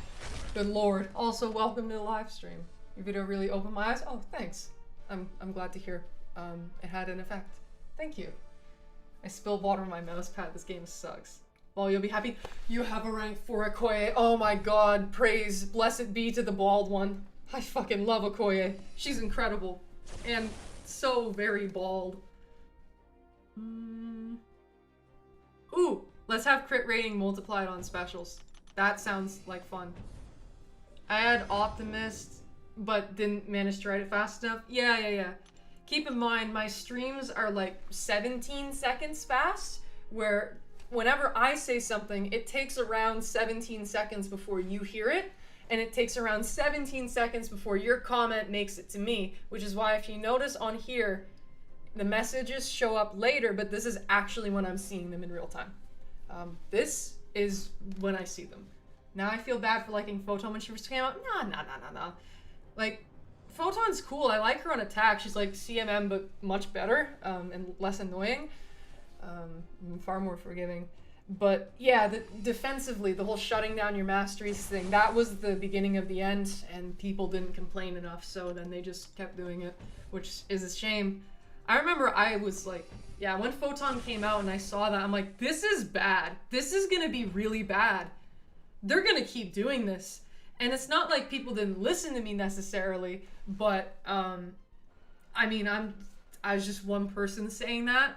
Good lord. Also, welcome to the live stream. Your video really opened my eyes. Oh, thanks. I'm glad to hear. It had an effect. Thank you. I spilled water on my mouse pad. This game sucks. Well, you'll be happy. You have a rank 4 Okoye. Oh my god. Praise. Blessed be to the bald one. I fucking love Okoye. She's incredible. And so very bald. Ooh, let's have crit rating multiplied on specials. That sounds like fun. I had Optimist, but didn't manage to write it fast enough. Yeah. Keep in mind, my streams are like 17 seconds fast, where whenever I say something, it takes around 17 seconds before you hear it, and it takes around 17 seconds before your comment makes it to me, which is why if you notice on here, the messages show up later, but this is actually when I'm seeing them in real time. This is when I see them. Now I feel bad for liking Photon when she first came out. Nah. Like, Photon's cool. I like her on attack. She's like CMM, but much better, and less annoying. Far more forgiving. But yeah, defensively, the whole shutting down your masteries thing, that was the beginning of the end, and people didn't complain enough, so then they just kept doing it, which is a shame. I remember I was like, yeah, when Photon came out and I saw that, I'm like, this is bad. This is gonna be really bad. They're gonna keep doing this. And it's not like people didn't listen to me necessarily, but I mean, I was just one person saying that,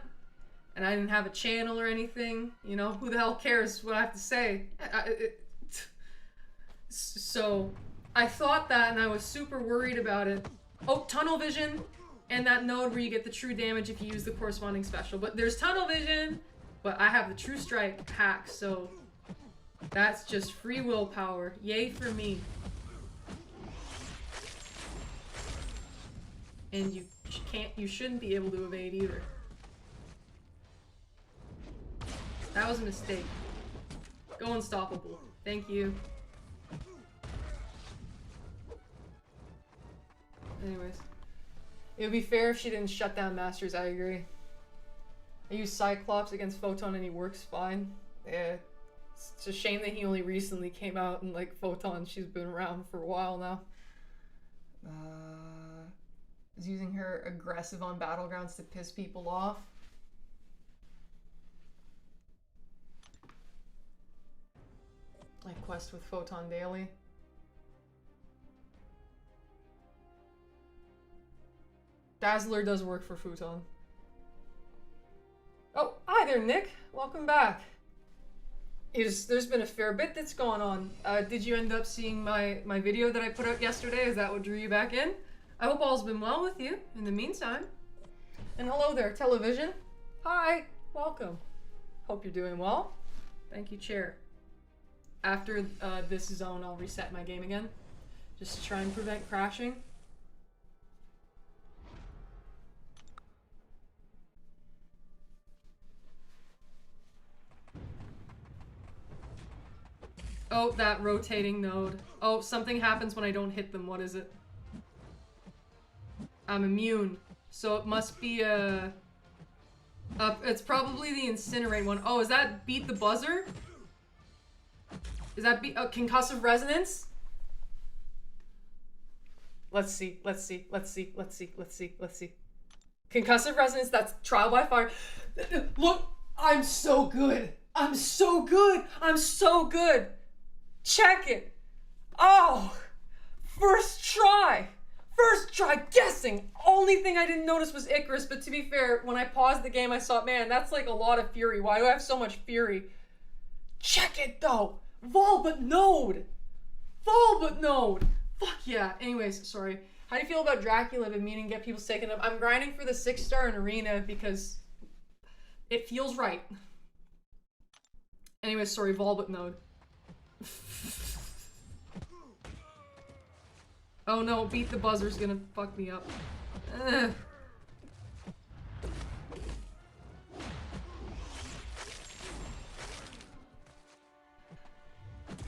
and I didn't have a channel or anything. You know, who the hell cares what I have to say? So I thought that, and I was super worried about it. Oh, tunnel vision, and that node where you get the true damage if you use the corresponding special. But there's tunnel vision, but I have the true strike hack, so that's just free willpower. Yay for me. And you shouldn't be able to evade either. That was a mistake. Go unstoppable. Thank you. Anyways. It would be fair if she didn't shut down Masters, I agree. I use Cyclops against Photon and he works fine. Yeah. It's a shame that he only recently came out, and like Photon, she's been around for a while now. Is using her aggressive on Battlegrounds to piss people off. I quest with Photon daily. Dazzler does work for Photon. Oh, hi there, Nick. Welcome back. There's been a fair bit that's gone on. Did you end up seeing my video that I put out yesterday? Is that what drew you back in? I hope all's been well with you in the meantime. And hello there, television. Hi, welcome. Hope you're doing well. Thank you, chair. After this zone, I'll reset my game again, just to try and prevent crashing. Oh, that rotating node. Oh, something happens when I don't hit them. What is it? I'm immune. So it must be a... it's probably the incinerate one. Oh, is that beat the buzzer? Is that concussive resonance? Let's see. Concussive resonance, that's trial by fire. Look, I'm so good. I'm so good. Check it. Oh, first try guessing. Only thing I didn't notice was Icarus, but to be fair, when I paused the game, I saw, man, that's like a lot of fury. Why do I have so much fury? Check it though. Volbot node. Fuck yeah. Anyways, sorry. How do you feel about Dracula? I've been meaning to get people taken up. I'm grinding for the 6-star in Arena because it feels right. Anyways, sorry, Volbot node. Oh no, beat the buzzer's gonna fuck me up. Ugh.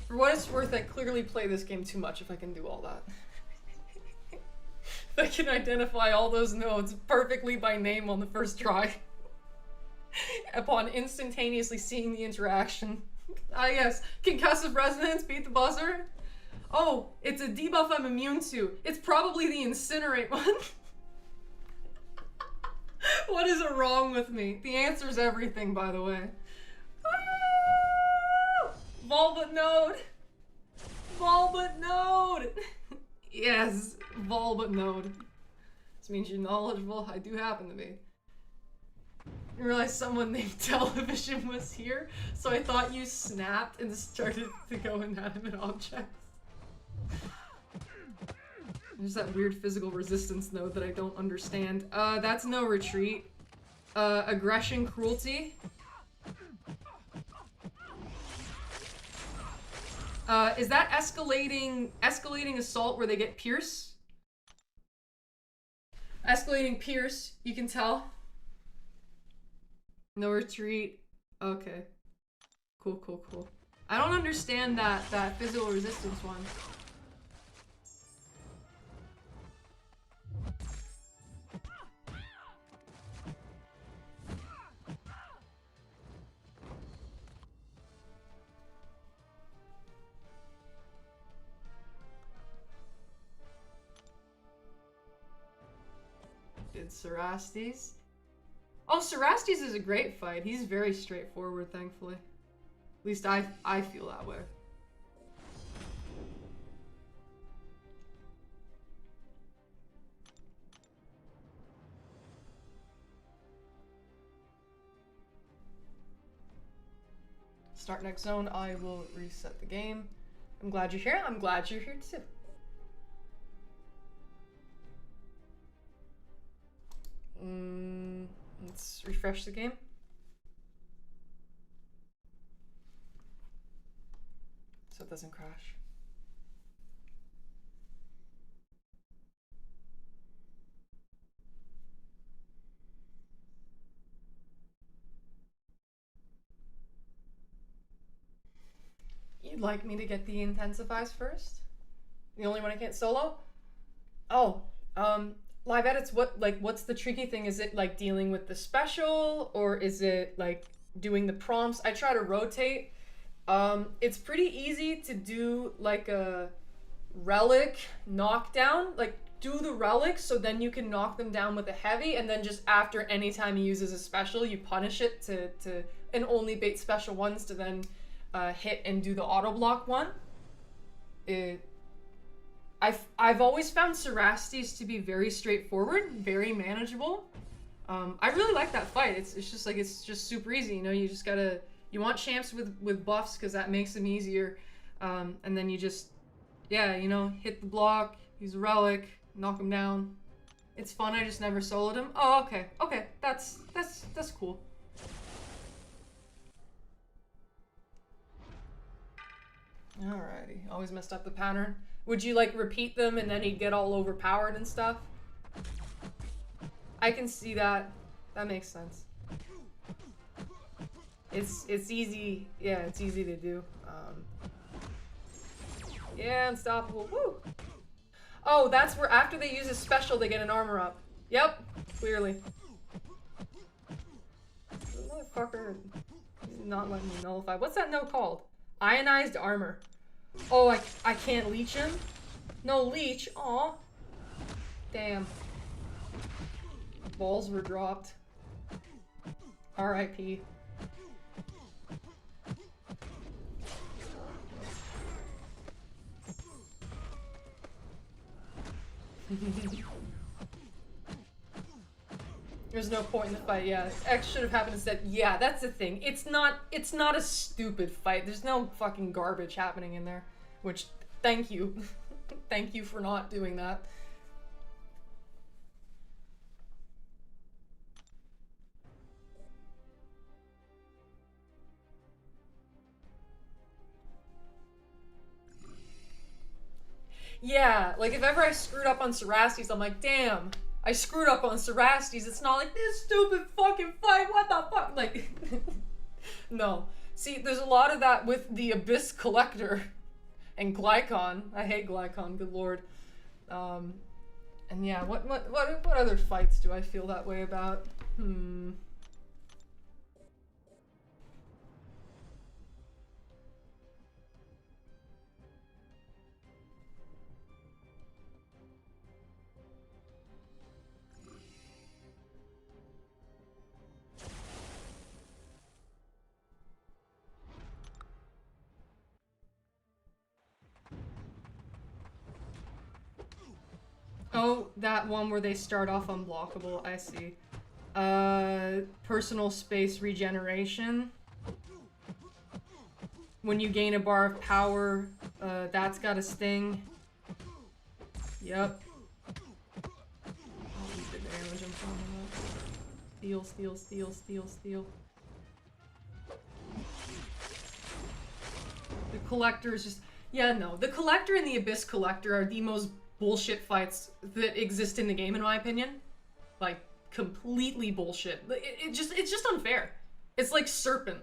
For what it's worth, I clearly play this game too much if I can do all that. If I can identify all those nodes perfectly by name on the first try. Upon instantaneously seeing the interaction. Ah yes, concussive resonance, beat the buzzer. Oh, it's a debuff I'm immune to. It's probably the incinerate one. What is wrong with me? The answer's everything, by the way. Volbot node! Yes, Volbot node. This means you're knowledgeable. I do happen to be. I realized someone named Television was here, so I thought you snapped and started to go inanimate objects. There's that weird physical resistance node that I don't understand. That's no retreat. Aggression, cruelty. Is that escalating assault where they get pierce? Escalating pierce, you can tell. No retreat. Okay. Cool. I don't understand that physical resistance one. Did Cerastes? Oh, Cerastes is a great fight. He's very straightforward, thankfully. At least I feel that way. Start next zone. I will reset the game. I'm glad you're here. I'm glad you're here too. Let's refresh the game. So it doesn't crash. You'd like me to get the intensifies first? The only one I can't solo? Oh, live edits, what's the tricky thing? Is it like dealing with the special, or is it like doing the prompts? I try to rotate. It's pretty easy to do like a relic knockdown, like do the relics so then you can knock them down with a heavy, and then just after any time he uses a special, you punish it to and only bait special ones to then hit and do the auto block one. I've always found Cerastes to be very straightforward, very manageable. I really like that fight. It's just like, it's just super easy, you know. You just gotta, you want champs with buffs because that makes them easier, and then you just, yeah, you know, hit the block, use a relic, knock him down. It's fun. I just never soloed him. Oh, okay, that's cool. Alrighty, always messed up the pattern. Would you like repeat them and then he'd get all overpowered and stuff? I can see that. That makes sense. It's easy. Yeah, it's easy to do. Yeah, unstoppable. Woo! Oh, that's where after they use a special, they get an armor up. Yep, clearly. This motherfucker is not letting me nullify. What's that note called? Ionized armor. Oh, I can't leech him? No leech. Aw. Damn. Balls were dropped. R.I.P. There's no point in the fight, yeah. X should have happened instead. Yeah, that's the thing. It's not a stupid fight. There's no fucking garbage happening in there. Which, thank you. Thank you for not doing that. Yeah, like if ever I screwed up on Cerastes, I'm like, damn, I screwed up on Cerastes. It's not like this stupid fucking fight. What the fuck? Like, no. See, there's a lot of that with the Abyss Collector and Glycon. I hate Glycon. Good lord. And yeah, what other fights do I feel that way about? Oh, that one where they start off unblockable, I see. Personal space regeneration. When you gain a bar of power, that's got a sting. Yep. I'll eat the damage I'm talking about. Steal, steal, steal, steal, steal. The Collector is just... Yeah, no. The Collector and the Abyss Collector are the most bullshit fights that exist in the game, in my opinion. Like, completely bullshit. It's just unfair. It's like Serpent.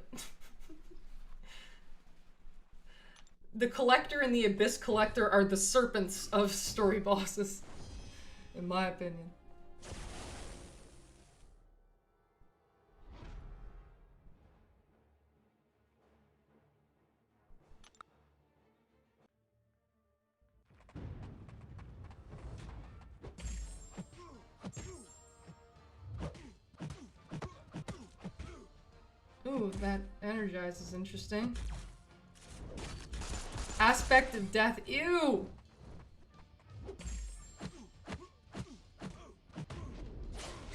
The Collector and the Abyss Collector are the serpents of story bosses, in my opinion. Ooh, that energizes interesting. Aspect of death. Ew!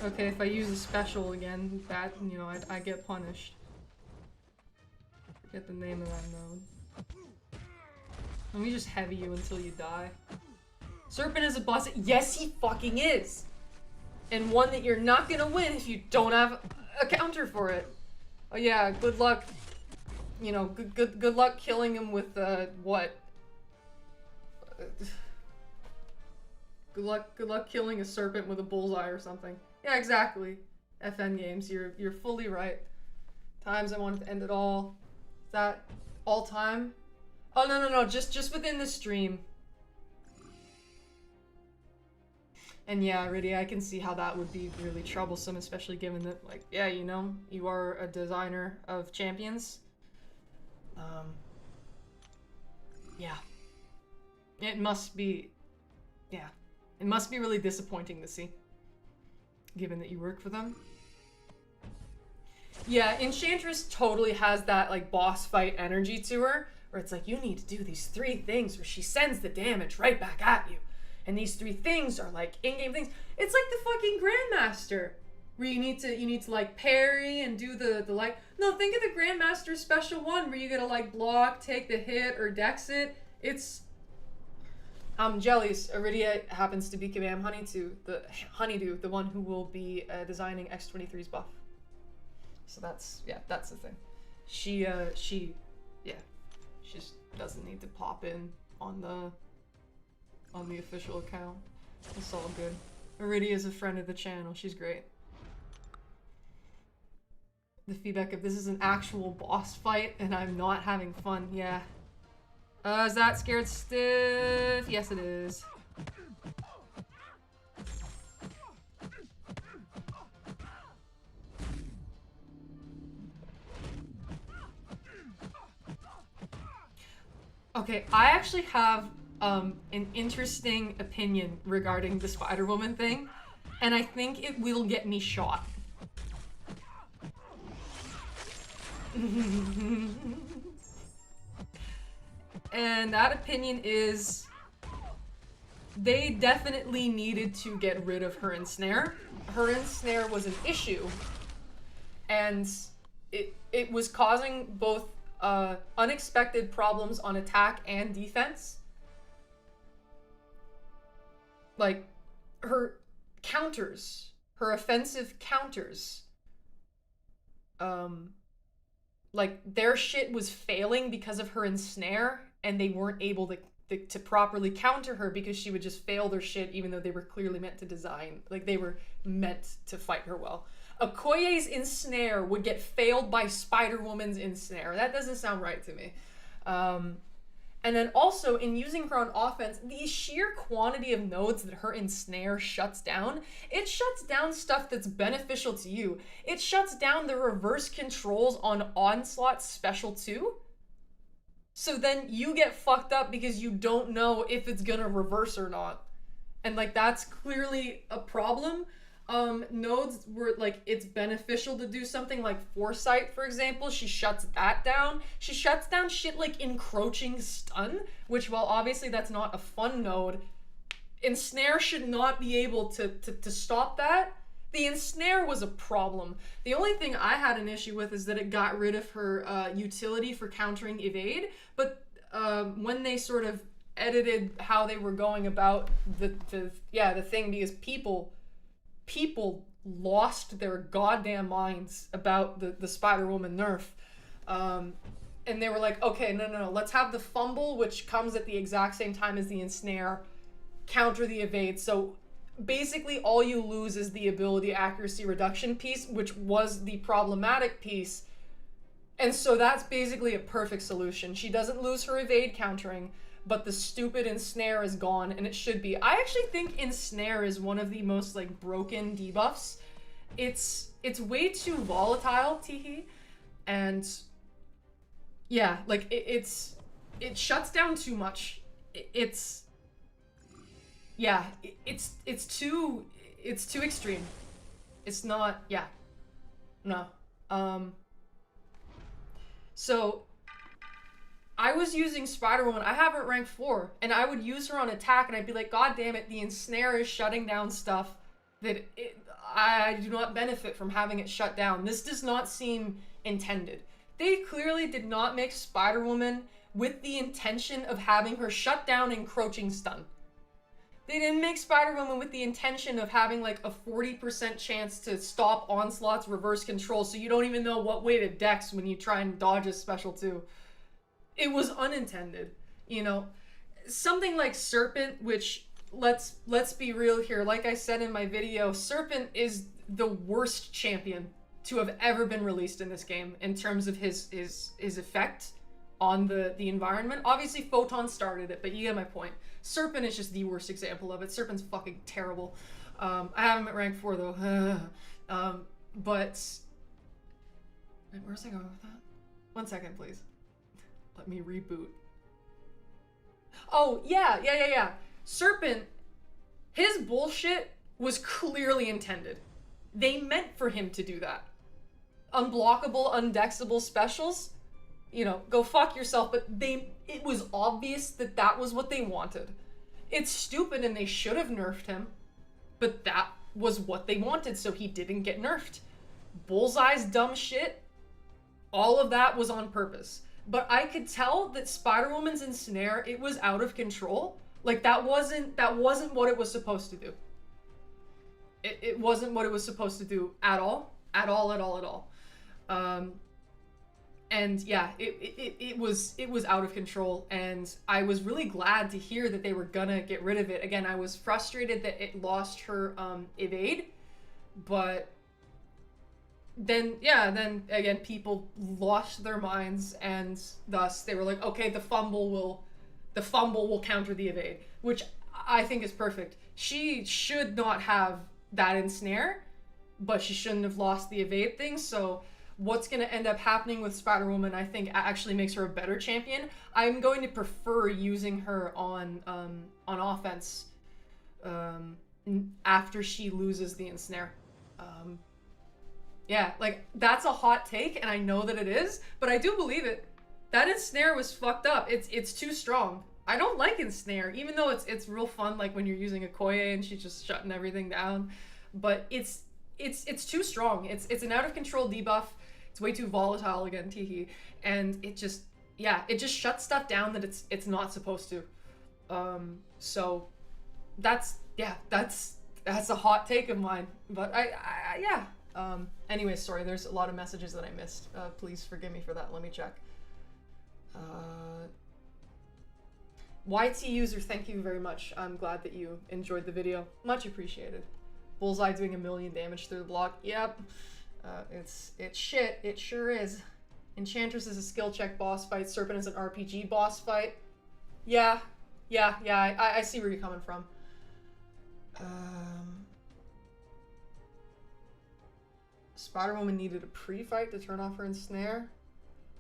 Okay, if I use a special again, that, you know, I get punished. Forget the name of that node. Let me just heavy you until you die. Serpent is a boss. Yes, he fucking is! And one that you're not gonna win if you don't have a counter for it. Oh yeah, good luck. You know, good luck killing him with what? Good luck killing a serpent with a bullseye or something. Yeah, exactly. FN games, you're fully right. Times I wanted to end it all. Is that all time? Oh no, just within the stream. And yeah, Riddy, I can see how that would be really troublesome, especially given that, like, yeah, you know, you are a designer of champions. Yeah. It must be, yeah. It must be really disappointing to see, given that you work for them. Yeah, Enchantress totally has that, like, boss fight energy to her, where it's like, you need to do these 3 things, where she sends the damage right back at you. And these 3 things are like in-game things. It's like the fucking Grandmaster, where you need to like parry and do the like. No, think of the Grandmaster special one where you gotta like block, take the hit, or dex it. It's Jellies. Iridia happens to be Kabam Honeydew, the one who will be designing X23's buff. So that's the thing. She just doesn't need to pop in on the official account. It's all good. Iridia is a friend of the channel. She's great. The feedback of this is an actual boss fight and I'm not having fun. Yeah. Is that scared stiff? Yes, it is. Okay, I actually have an interesting opinion regarding the Spider-Woman thing, and I think it will get me shot. And that opinion is they definitely needed to get rid of her ensnare. Her ensnare was an issue, and it was causing both unexpected problems on attack and defense. Like, her counters, her offensive counters, like, their shit was failing because of her ensnare, and they weren't able to properly counter her because she would just fail their shit even though they were clearly meant to design. Like, they were meant to fight her well. Okoye's ensnare would get failed by Spider-Woman's ensnare. That doesn't sound right to me. And then also, in using her on offense, the sheer quantity of nodes that her ensnare shuts down, it shuts down stuff that's beneficial to you. It shuts down the reverse controls on Onslaught's special too. So then you get fucked up because you don't know if it's gonna reverse or not. And like, that's clearly a problem. Nodes where like it's beneficial to do something like Foresight, for example. She shuts that down. She shuts down shit like Encroaching Stun, which, while obviously that's not a fun node, Ensnare should not be able to stop that. The Ensnare was a problem. The only thing I had an issue with is that it got rid of her utility for countering evade, but when they sort of edited how they were going about the thing, because people lost their goddamn minds about the Spider-Woman nerf. And they were like, okay, no, let's have the fumble, which comes at the exact same time as the ensnare, counter the evade. So basically all you lose is the ability accuracy reduction piece, which was the problematic piece. And so that's basically a perfect solution. She doesn't lose her evade countering, but the stupid ensnare is gone, and it should be. I actually think ensnare is one of the most like broken debuffs. It's way too volatile, teehee, and yeah, like it shuts down too much. It's too extreme. It's not, yeah, no. So I was using Spider-Woman. I have her at rank 4, and I would use her on attack, and I'd be like, God damn it, the ensnare is shutting down stuff that I do not benefit from having it shut down. This does not seem intended. They clearly did not make Spider-Woman with the intention of having her shut down Encroaching Stun. They didn't make Spider-Woman with the intention of having like a 40% chance to stop Onslaught's reverse control, so you don't even know what way to dex when you try and dodge a special 2. It was unintended, you know. Something like Serpent, which, let's be real here, like I said in my video, Serpent is the worst champion to have ever been released in this game in terms of his effect on the environment. Obviously Photon started it, but you get my point. Serpent is just the worst example of it. Serpent's fucking terrible. I have him at rank 4 though. But wait, where's I going with that? 1 second, please. Let me reboot. Oh, yeah. Serpent, his bullshit was clearly intended. They meant for him to do that. Unblockable, undexable specials, you know, go fuck yourself, but it was obvious that that was what they wanted. It's stupid and they should have nerfed him, but that was what they wanted, so he didn't get nerfed. Bullseye's dumb shit, all of that was on purpose. But I could tell that Spider-Woman's ensnare, it was out of control. Like, that wasn't what it was supposed to do. It wasn't what it was supposed to do at all. At all. And yeah, it was out of control, and I was really glad to hear that they were gonna get rid of it. Again, I was frustrated that it lost her evade, but then again, people lost their minds, and thus they were like, okay, the fumble will the fumble will counter the evade, which I think is perfect. She should not have that ensnare, but she shouldn't have lost the evade thing. So what's going to end up happening with Spider-Woman, I think, actually makes her a better champion. I'm going to prefer using her on offense after she loses the ensnare. Yeah, like, that's a hot take, and I know that it is, but I do believe it. That ensnare was fucked up. It's too strong. I don't like ensnare, even though it's real fun, like when you're using a Koye and she's just shutting everything down. But it's too strong. It's an out of control debuff. It's way too volatile again, teehee, and it just shuts stuff down that it's not supposed to. So that's a hot take of mine. But anyway, sorry, there's a lot of messages that I missed. Please forgive me for that. Let me check. YT user, thank you very much. I'm glad that you enjoyed the video. Much appreciated. Bullseye doing 1,000,000 damage through the block. Yep. It's shit. It sure is. Enchantress is a skill check boss fight. Serpent is an RPG boss fight. Yeah. I see where you're coming from. Spider-Woman needed a pre-fight to turn off her ensnare.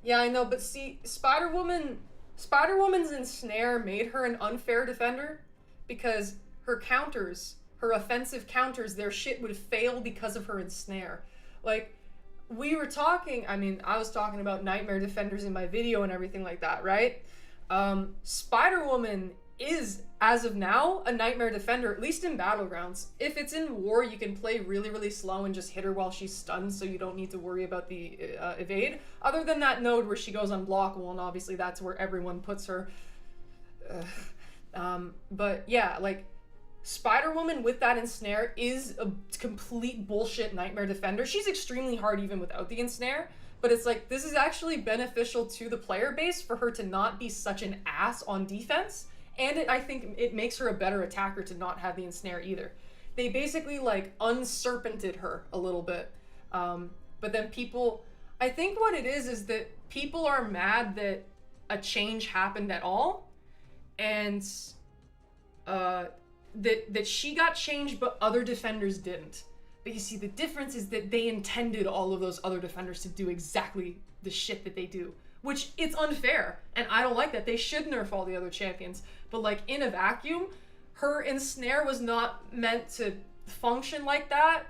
Yeah, I know, but see, Spider-Woman's ensnare made her an unfair defender because her counters, her offensive counters, their shit would fail because of her ensnare. Like, we were talking, I mean, I was talking about nightmare defenders in my video and everything like that, right? Spider-Woman is, as of now, a nightmare defender, at least in Battlegrounds. If it's in war, you can play really, really slow and just hit her while she's stunned, so you don't need to worry about the evade. Other than that node where she goes unblockable, and obviously that's where everyone puts her. But yeah, like, Spider-Woman with that ensnare is a complete bullshit nightmare defender. She's extremely hard even without the ensnare, but it's like, this is actually beneficial to the player base for her to not be such an ass on defense. And I think it makes her a better attacker to not have the ensnare either. They basically, like, unserpented her a little bit. But then people... I think what it is that people are mad that a change happened at all. And that she got changed, but other defenders didn't. But you see, the difference is that they intended all of those other defenders to do exactly the shit that they do. Which, it's unfair, and I don't like that. They should nerf all the other champions. But, like, in a vacuum, her ensnare was not meant to function like that,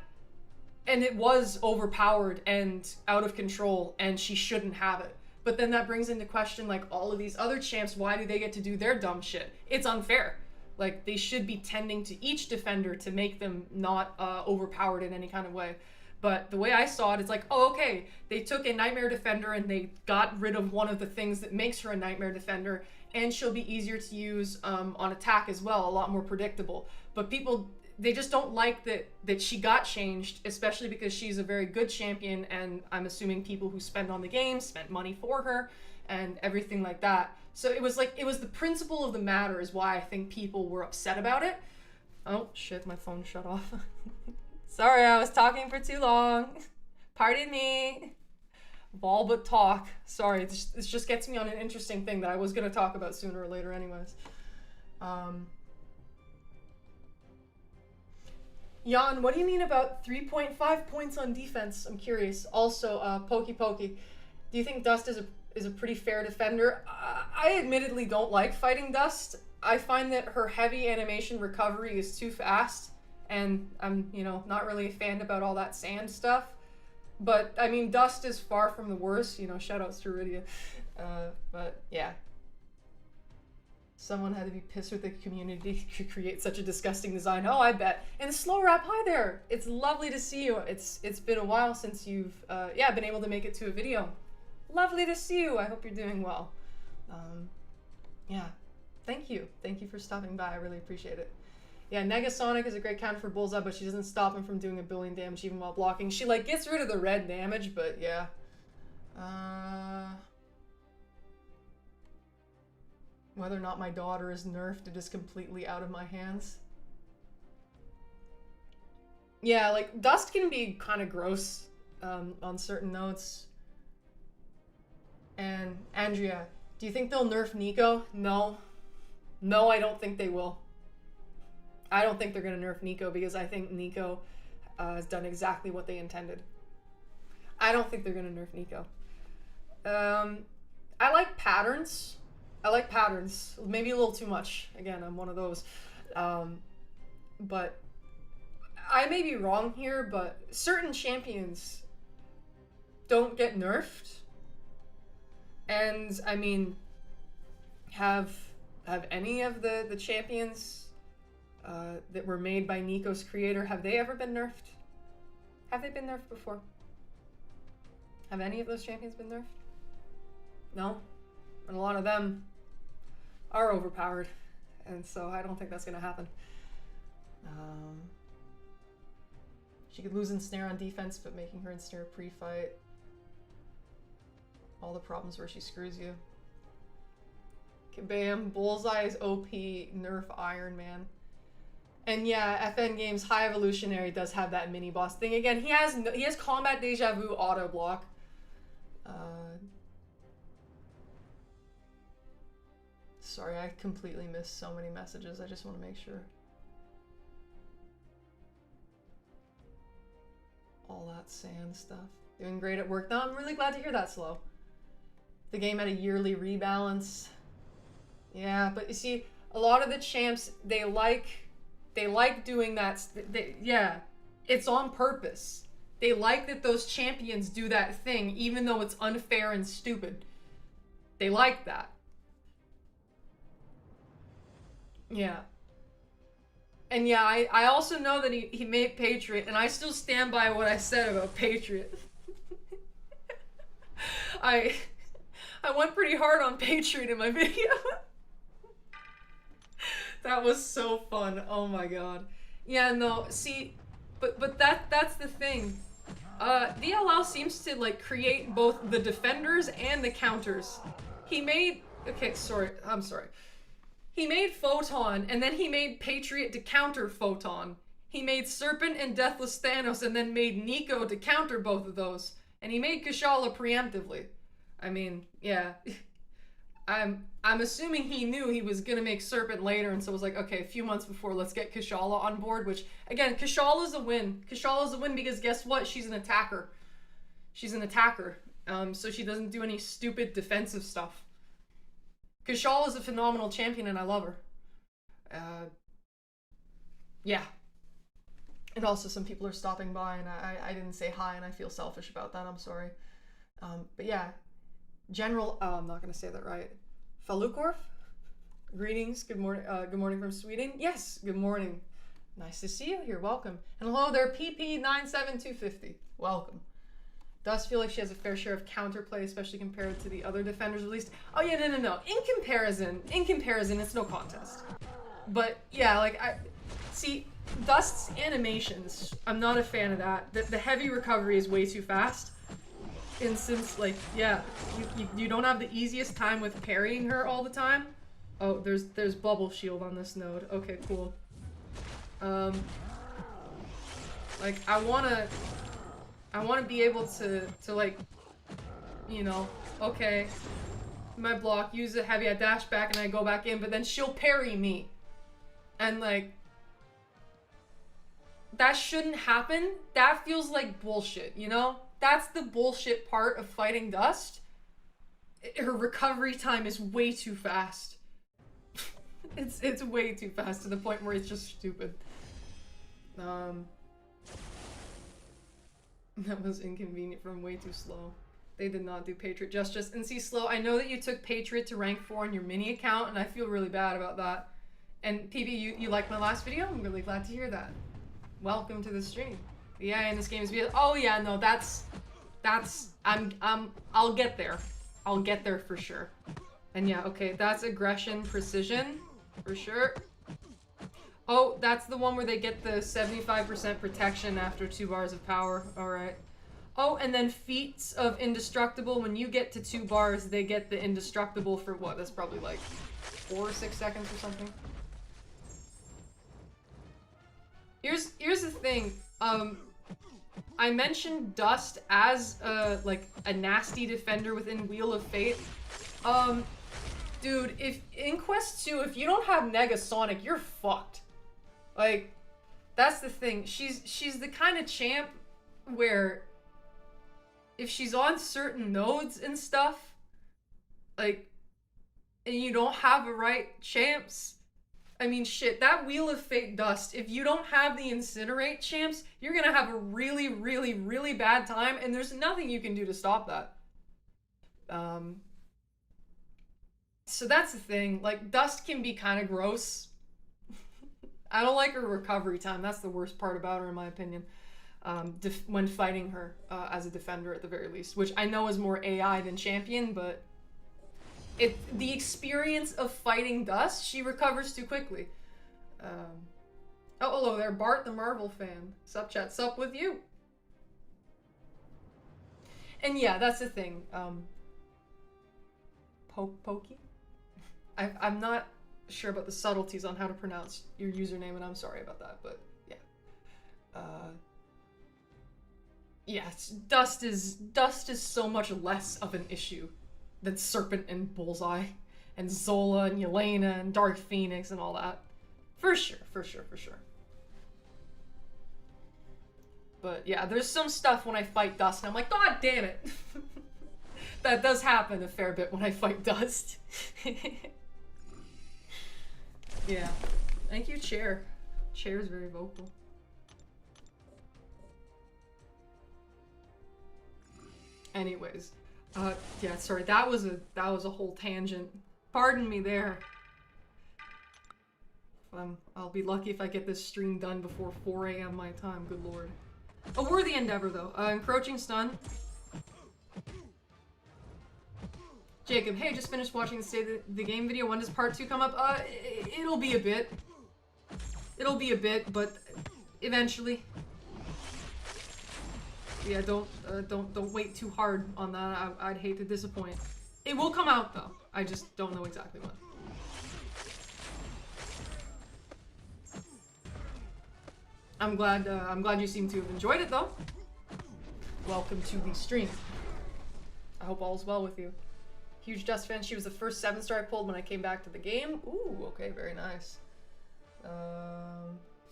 and it was overpowered and out of control, and she shouldn't have it. But then that brings into question, like, all of these other champs, why do they get to do their dumb shit? It's unfair. Like, they should be tending to each defender to make them not overpowered in any kind of way. But the way I saw it, it's like, oh, okay, they took a nightmare defender and they got rid of one of the things that makes her a nightmare defender, and she'll be easier to use on attack as well, a lot more predictable. But people, they just don't like that she got changed, especially because she's a very good champion, and I'm assuming people who spend on the game spent money for her and everything like that. So it was like, it was the principle of the matter is why I think people were upset about it. Oh, shit, my phone shut off. Sorry, I was talking for too long. Pardon me. Ball but talk. Sorry, this just gets me on an interesting thing that I was going to talk about sooner or later anyways. Jan, what do you mean about 3.5 points on defense? I'm curious. Also, Pokey, do you think Dust is a pretty fair defender? I admittedly don't like fighting Dust. I find that her heavy animation recovery is too fast. And I'm, not really a fan about all that sand stuff. But, I mean, Dust is far from the worst. Shoutouts to Iridia. But, yeah. Someone had to be pissed with the community to create such a disgusting design. Oh, I bet. And Slow Rap, hi there! It's lovely to see you. It's been a while since you've, been able to make it to a video. Lovely to see you. I hope you're doing well. Thank you. Thank you for stopping by. I really appreciate it. Yeah, Negasonic is a great counter for Bullseye, but she doesn't stop him from doing 1,000,000,000 damage even while blocking. She, like, gets rid of the red damage, but yeah. Whether or not my daughter is nerfed, it is completely out of my hands. Yeah, like, Dust can be kind of gross on certain notes. And Andrea, do you think they'll nerf Nico? No. No, I don't think they will. I don't think they're going to nerf Nico because I think Nico has done exactly what they intended. I don't think they're going to nerf Nico. I like patterns. I like patterns. Maybe a little too much. Again, I'm one of those. But I may be wrong here, but certain champions don't get nerfed. And I mean, have any of the champions that were made by Nico's creator, have they ever been nerfed? Have they been nerfed before? Have any of those champions been nerfed? No? And a lot of them are overpowered. And so I don't think that's going to happen. She could lose ensnare on defense, but making her ensnare pre-fight. All the problems where she screws you. Bam, Bullseye is OP, nerf Iron Man. And yeah, FN Games High Evolutionary does have that mini boss thing. Again, he has combat deja vu auto block. Sorry, I completely missed so many messages. I just want to make sure. All that sand stuff. Doing great at work. No, I'm really glad to hear that, Slow. The game had a yearly rebalance. Yeah, but you see, a lot of the champs, they like doing that. Yeah, it's on purpose. They like that those champions do that thing, even though it's unfair and stupid. They like that. Yeah. And yeah, I also know that he made Patriot, and I still stand by what I said about Patriot. I went pretty hard on Patriot in my video. That was so fun. Oh my god. Yeah, no, see, but that's the thing. DLL seems to like create both the defenders and the counters. He made, okay, sorry, I'm sorry. He made Photon, and then he made Patriot to counter Photon. He made Serpent and Deathless Thanos, and then made Nico to counter both of those. And he made Kushala preemptively. I mean, yeah. I'm assuming he knew he was gonna make Serpent later, and so was like, okay, a few months before, let's get Kushala on board, which, again, Kushala's a win. Kushala's a win because guess what? She's an attacker. She's an attacker. So she doesn't do any stupid defensive stuff. Kushala is a phenomenal champion, and I love her. Yeah. And also, some people are stopping by, and I didn't say hi, and I feel selfish about that. I'm sorry. But yeah. General, oh, I'm not going to say that right. Falukorf? Greetings. Good morning from Sweden. Yes, good morning. Nice to see you here. Welcome. And hello there, PP97250. Welcome. Does feel like she has a fair share of counterplay, especially compared to the other defenders released. Oh yeah, no. In comparison, it's no contest. But yeah, like see, Dust's animations, I'm not a fan of that. The heavy recovery is way too fast. And since, like, yeah, you don't have the easiest time with parrying her all the time. Oh, there's bubble shield on this node. Okay, cool. Like, I wanna be able to like, you know, okay, my block, use a heavy, I dash back and I go back in, but then she'll parry me. And like, that shouldn't happen. That feels like bullshit, you know? That's the bullshit part of fighting Dust. Her recovery time is way too fast. It's way too fast to the point where it's just stupid. That was inconvenient from way too slow. They did not do Patriot justice. And see, Slow, I know that you took Patriot to rank 4 on your mini account, and I feel really bad about that. And PB, you liked my last video? I'm really glad to hear that. Welcome to the stream. The AI in this game is oh yeah, no, I'll get there. I'll get there for sure. And yeah, okay, that's aggression precision for sure. Oh, that's the one where they get the 75% protection after 2 bars of power. All right. Oh, and then feats of indestructible. When you get to 2 bars, they get the indestructible for what? That's probably like 4 or 6 seconds or something. Here's the thing. I mentioned Dust as like a nasty defender within Wheel of Fate. Dude, if in Quest 2, if you don't have Negasonic, you're fucked. Like, that's the thing. She's the kind of champ where if she's on certain nodes and stuff, like, and you don't have the right champs, I mean, shit, that Wheel of Fate dust, if you don't have the Incinerate champs, you're gonna have a really, really, really bad time, and there's nothing you can do to stop that. So that's the thing. Like, dust can be kind of gross. I don't like her recovery time. That's the worst part about her, in my opinion. When fighting her as a defender, at the very least, which I know is more AI than champion, but the experience of fighting dust, she recovers too quickly. Oh, hello there, Bart, the Marvel fan. Sup, chat, sup with you. And yeah, that's the thing. Pokey? I'm not sure about the subtleties on how to pronounce your username, and I'm sorry about that, but yeah. Yeah, dust is so much less of an issue than Serpent and Bullseye and Zola and Yelena and Dark Phoenix and all that. For sure. But yeah, there's some stuff when I fight Dust and I'm like, God damn it. That does happen a fair bit when I fight Dust. Yeah. Thank you, Chair. Chair's very vocal. Anyways, yeah, sorry, that was a whole tangent. Pardon me there. I'll be lucky if I get this stream done before 4 a.m. my time, good lord. A worthy endeavor, though. Encroaching Stun. Jacob, hey, just finished watching the State of the Game video. When does part 2 come up? It'll be a bit. It'll be a bit, but eventually. Yeah, don't wait too hard on that. I'd hate to disappoint. It will come out though. I just don't know exactly when. I'm glad you seem to have enjoyed it though. Welcome to the stream. I hope all's well with you. Huge Dust fan. She was the first 7-star I pulled when I came back to the game. Ooh, okay, very nice.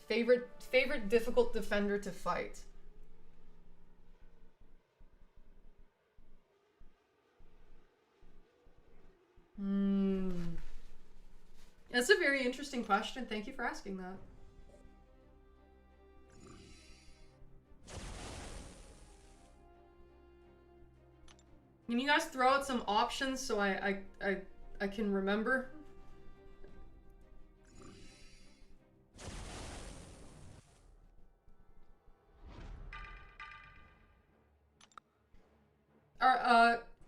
Favorite difficult defender to fight. That's a very interesting question. Thank you for asking that. Can you guys throw out some options so I can remember?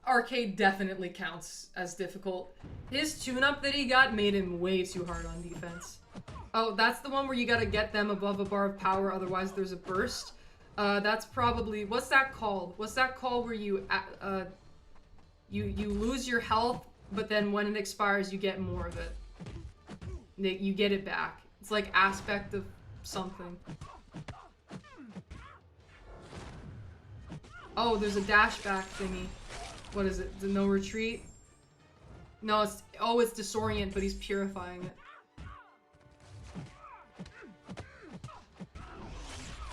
Arcade definitely counts as difficult. His tune-up that he got made him way too hard on defense. Oh, that's the one where you gotta get them above a bar of power, otherwise there's a burst. That's probably... What's that called? What's that called where you lose your health, but then when it expires, you get more of it. You get it back. It's like aspect of something. Oh, there's a dash back thingy. What is it? The no retreat? No, it's... Oh, it's disorient, but he's purifying it.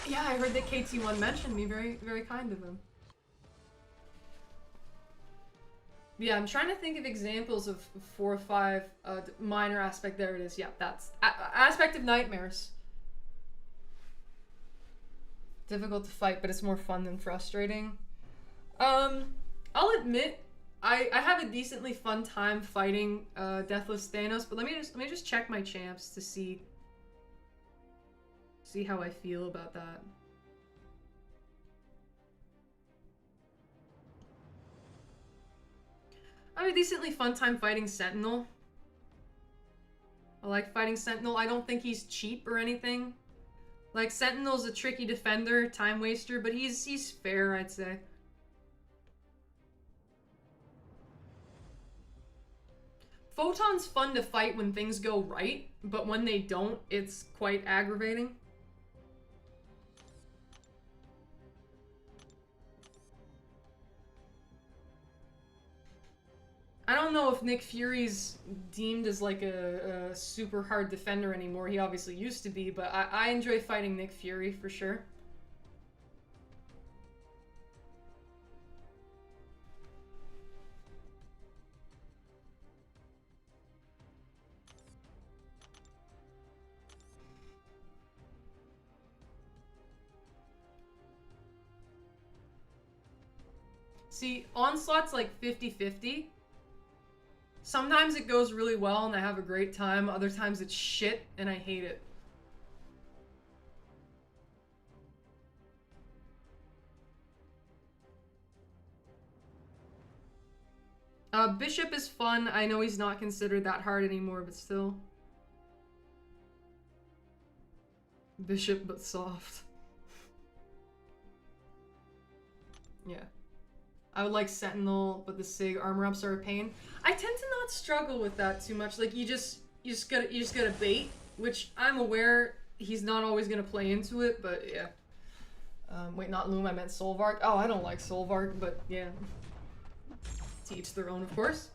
Yeah, I heard that KT1 mentioned me. Very, very kind of him. Yeah, I'm trying to think of examples of 4 or 5 minor aspect. There it is. Yeah, that's aspect of nightmares. Difficult to fight, but it's more fun than frustrating. I'll admit, I have a decently fun time fighting Deathless Thanos, but let me just check my champs to see how I feel about that. I have a decently fun time fighting Sentinel. I like fighting Sentinel. I don't think he's cheap or anything. Like, Sentinel's a tricky defender, time waster, but he's fair, I'd say. Photon's fun to fight when things go right, but when they don't, it's quite aggravating. I don't know if Nick Fury's deemed as like a super hard defender anymore. He obviously used to be, but I enjoy fighting Nick Fury for sure. See, Onslaught's like 50-50. Sometimes it goes really well and I have a great time. Other times it's shit and I hate it. Bishop is fun. I know he's not considered that hard anymore, but still. Bishop, but soft. Yeah. I would like Sentinel, but the Sig armor ups are a pain. I tend to not struggle with that too much. Like you just gotta bait, which I'm aware he's not always gonna play into it, but yeah. Wait, not Loom, I meant Solvark. Oh, I don't like Solvark, but yeah. To each their own, of course.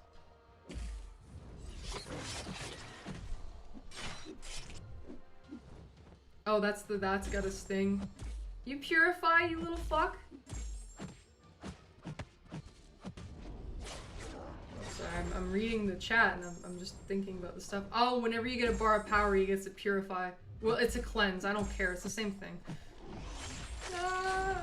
Oh, that's got a sting. You purify, you little fuck. Sorry, I'm reading the chat and I'm just thinking about the stuff. Oh, whenever you get a bar of power, you get to purify. Well, it's a cleanse. I don't care. It's the same thing. Ah.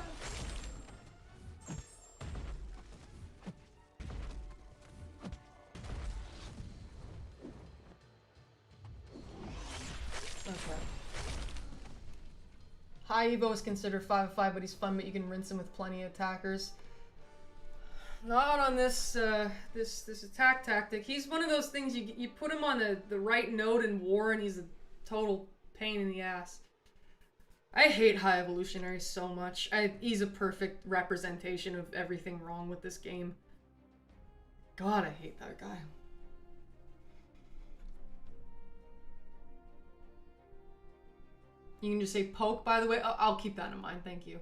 Okay. High Evo is considered 5/5, but he's fun, but you can rinse him with plenty of attackers. Not on this this attack tactic. He's one of those things you put him on the right node in war and he's a total pain in the ass. I hate High Evolutionary so much. He's a perfect representation of everything wrong with this game. God, I hate that guy. You can just say poke, by the way. I'll keep that in mind, thank you.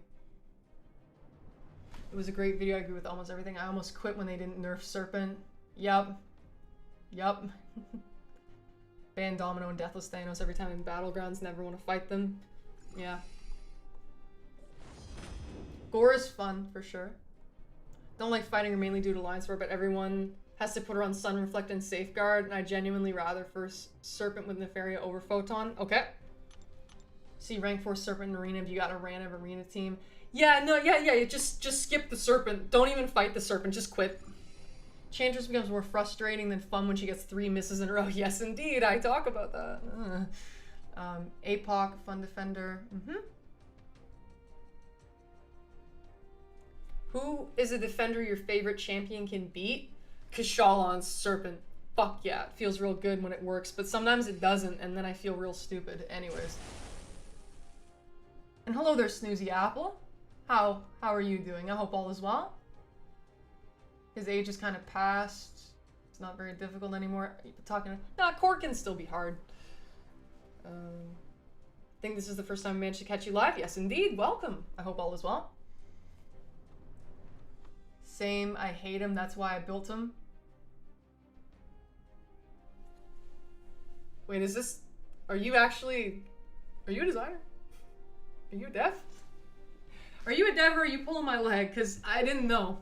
It was a great video, I agree with almost everything. I almost quit when they didn't nerf Serpent. Yup. Yup. Ban Domino and Deathless Thanos every time in Battlegrounds, never want to fight them. Yeah. Gore is fun, for sure. Don't like fighting her mainly due to line sport, but everyone has to put her on Sun Reflect and Safeguard, and I genuinely rather first Serpent with Nefaria over Photon. Okay. See rank 4 Serpent in Arena if you got a random Arena team. Yeah, no, yeah, just skip the Serpent. Don't even fight the Serpent, just quit. Chantress becomes more frustrating than fun when she gets 3 misses in a row. Yes, indeed, I talk about that. APOC, fun defender. Who is a defender your favorite champion can beat? Kashalan's Serpent. Fuck yeah, it feels real good when it works, but sometimes it doesn't, and then I feel real stupid. Anyways. And hello there, Snoozy Apple. How are you doing? I hope all is well. His age is kind of past. It's not very difficult anymore. Nah, Core can still be hard. I think this is the first time I managed to catch you live. Yes, indeed. Welcome. I hope all is well. Same. I hate him. That's why I built him. Wait, is this... Are you actually... Are you a designer? Are you a dev? Are you a dev or are you pulling my leg? Because I didn't know.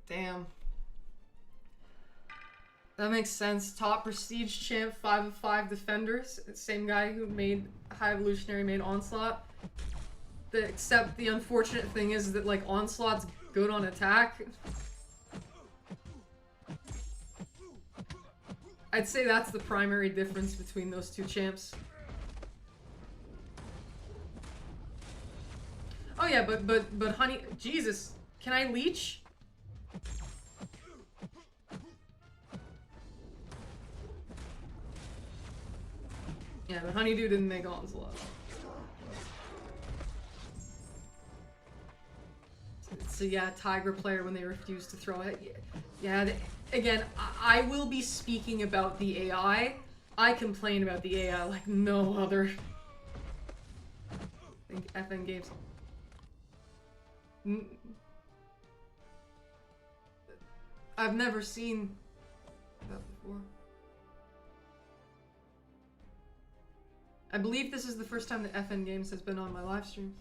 Damn. That makes sense. Top prestige champ, 5/5 defenders. Same guy who made High Evolutionary, made Onslaught. Except the unfortunate thing is that like Onslaught's good on attack. I'd say that's the primary difference between those two champs. Oh yeah, but honey, Jesus, can I leech? Yeah, but Honeydew didn't make Onslaught. So yeah, Tiger player when they refuse to throw it. Yeah, again, I will be speaking about the AI. I complain about the AI like no other. I think FN games. I've never seen that before. I believe this is the first time that FN Games has been on my live streams.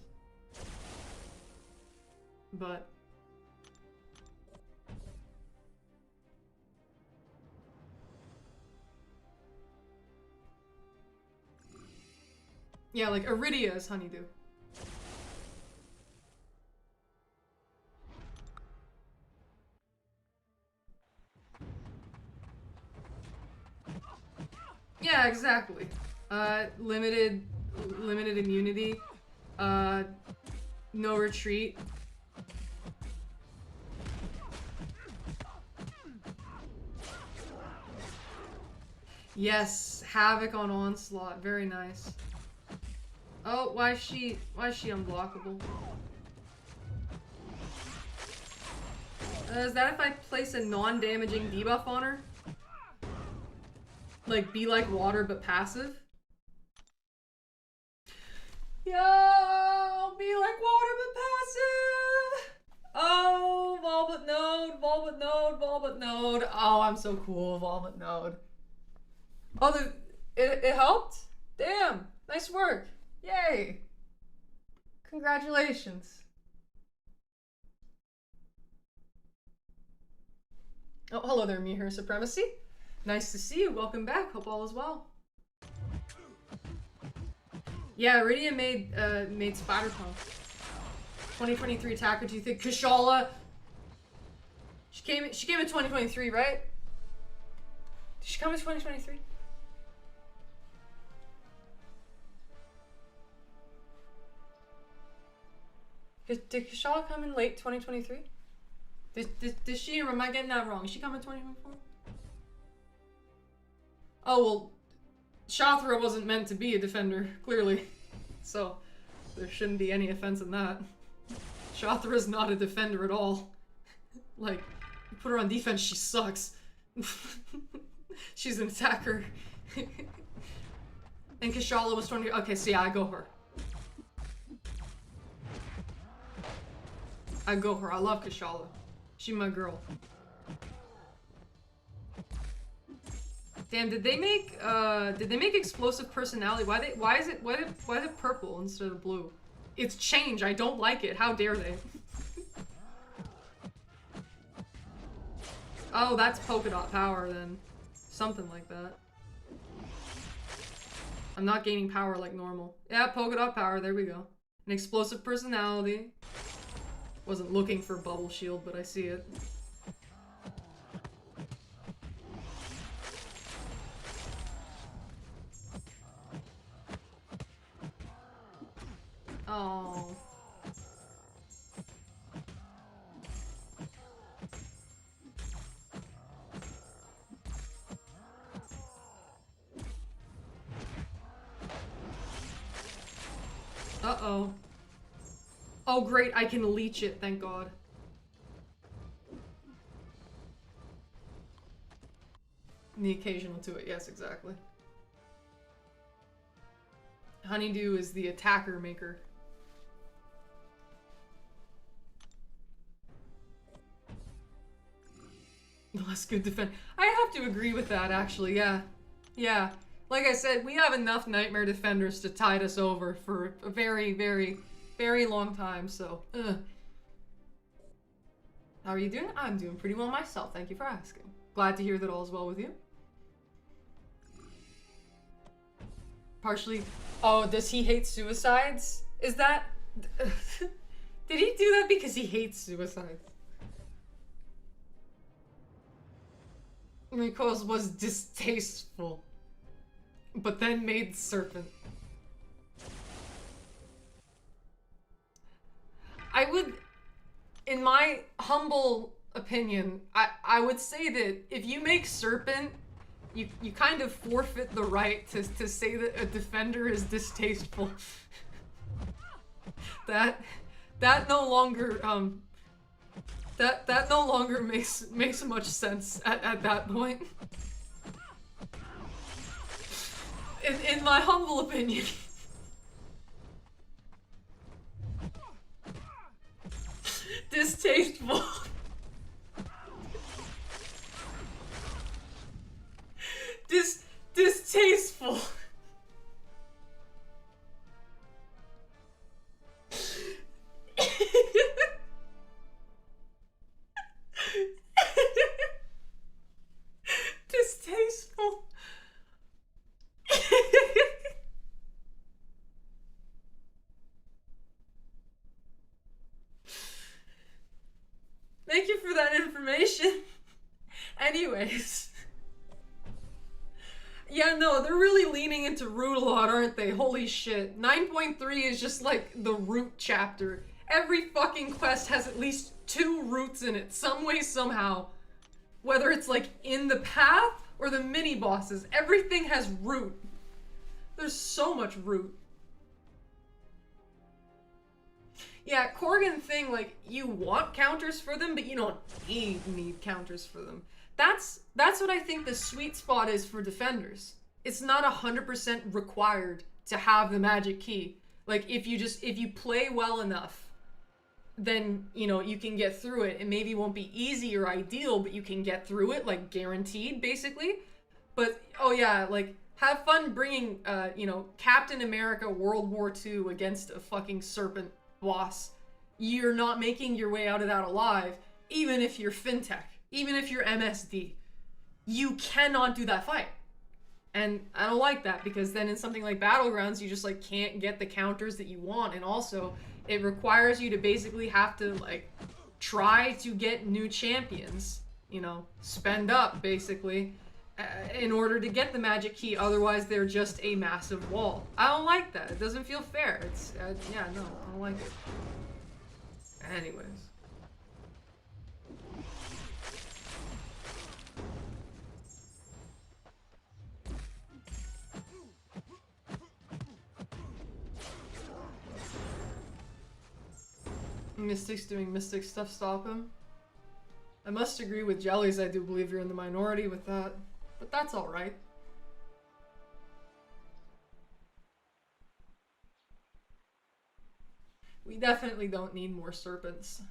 But yeah, like Iridia is Honeydew. Yeah, exactly. Limited immunity. No retreat. Yes, Havoc on Onslaught. Very nice. Oh, why is she unblockable? Is that if I place a non-damaging debuff on her? Like, be like water but passive? Yo, be like water but passive! Oh, Volbit node, Volbit node, Volbit node. Oh, I'm so cool, Volbit node. Oh, it helped? Damn, nice work. Yay. Congratulations. Oh, hello there, Mihir Supremacy. Nice to see you. Welcome back. Hope all is well. Yeah, Iridia made Spider-Punk. 2023 attacker. Do you think Kushala? She came in 2023, right? Did she come in 2023? Did Kushala come in late 2023? Did she, or am I getting that wrong? Did she come in 2024? Oh, well, Shathra wasn't meant to be a defender, clearly. So, there shouldn't be any offense in that. Shathra's not a defender at all. Like, you put her on defense, she sucks. She's an attacker. And Kushala was 20. Okay, so yeah, I go her. I go her. I love Kushala. She's my girl. Damn, did they make explosive personality? Why is it purple instead of blue? It's change. I don't like it. How dare they? Oh, that's polka dot power then. Something like that. I'm not gaining power like normal. Yeah, polka dot power. There we go. An explosive personality. Wasn't looking for bubble shield, but I see it. Oh. Uh-oh. Oh, great, I can leech it, thank God. The occasional to it, yes, exactly. Honeydew is the attacker maker. Less good defense. I have to agree with that, actually, yeah. Yeah. Like I said, we have enough Nightmare Defenders to tide us over for a very, very, very long time, so, How are you doing? I'm doing pretty well myself, thank you for asking. Glad to hear that all is well with you. Partially... Oh, does he hate suicides? Is that... Did he do that because he hates suicides? Because was distasteful. But then made serpent. I would... In my humble opinion, I would say that if you make serpent, you kind of forfeit the right to say that a defender is distasteful. that no longer that no longer makes much sense at that point. in my humble opinion. Distasteful. Distasteful. Distasteful. Thank you for that information. Anyways. Yeah, no, they're really leaning into root a lot, aren't they? Holy shit. 9.3 is just like the root chapter. Every fucking quest has at least 2 roots in it, some way, somehow. Whether it's like in the path or the mini bosses, everything has root. There's so much root. Yeah, Corgan thing, like, you want counters for them, but you don't need counters for them. That's what I think the sweet spot is for defenders. It's not 100% required to have the magic key. Like, if you play well enough, then, you know, you can get through it. It maybe won't be easy or ideal, but you can get through it, like, guaranteed, basically. But, oh yeah, like, have fun bringing, you know, Captain America World War II against a fucking serpent boss. You're not making your way out of that alive, even if you're FinTech, even if you're MSD. You cannot do that fight. And I don't like that, because then in something like Battlegrounds, you just, like, can't get the counters that you want. And also, it requires you to basically have to, like, try to get new champions, you know, spend up, basically, in order to get the magic key. Otherwise, they're just a massive wall. I don't like that. It doesn't feel fair. It's, yeah, no, I don't like it. Anyways. Mystics doing mystic stuff, stop him. I must agree with Jellies, I do believe you're in the minority with that. But that's alright. We definitely don't need more serpents.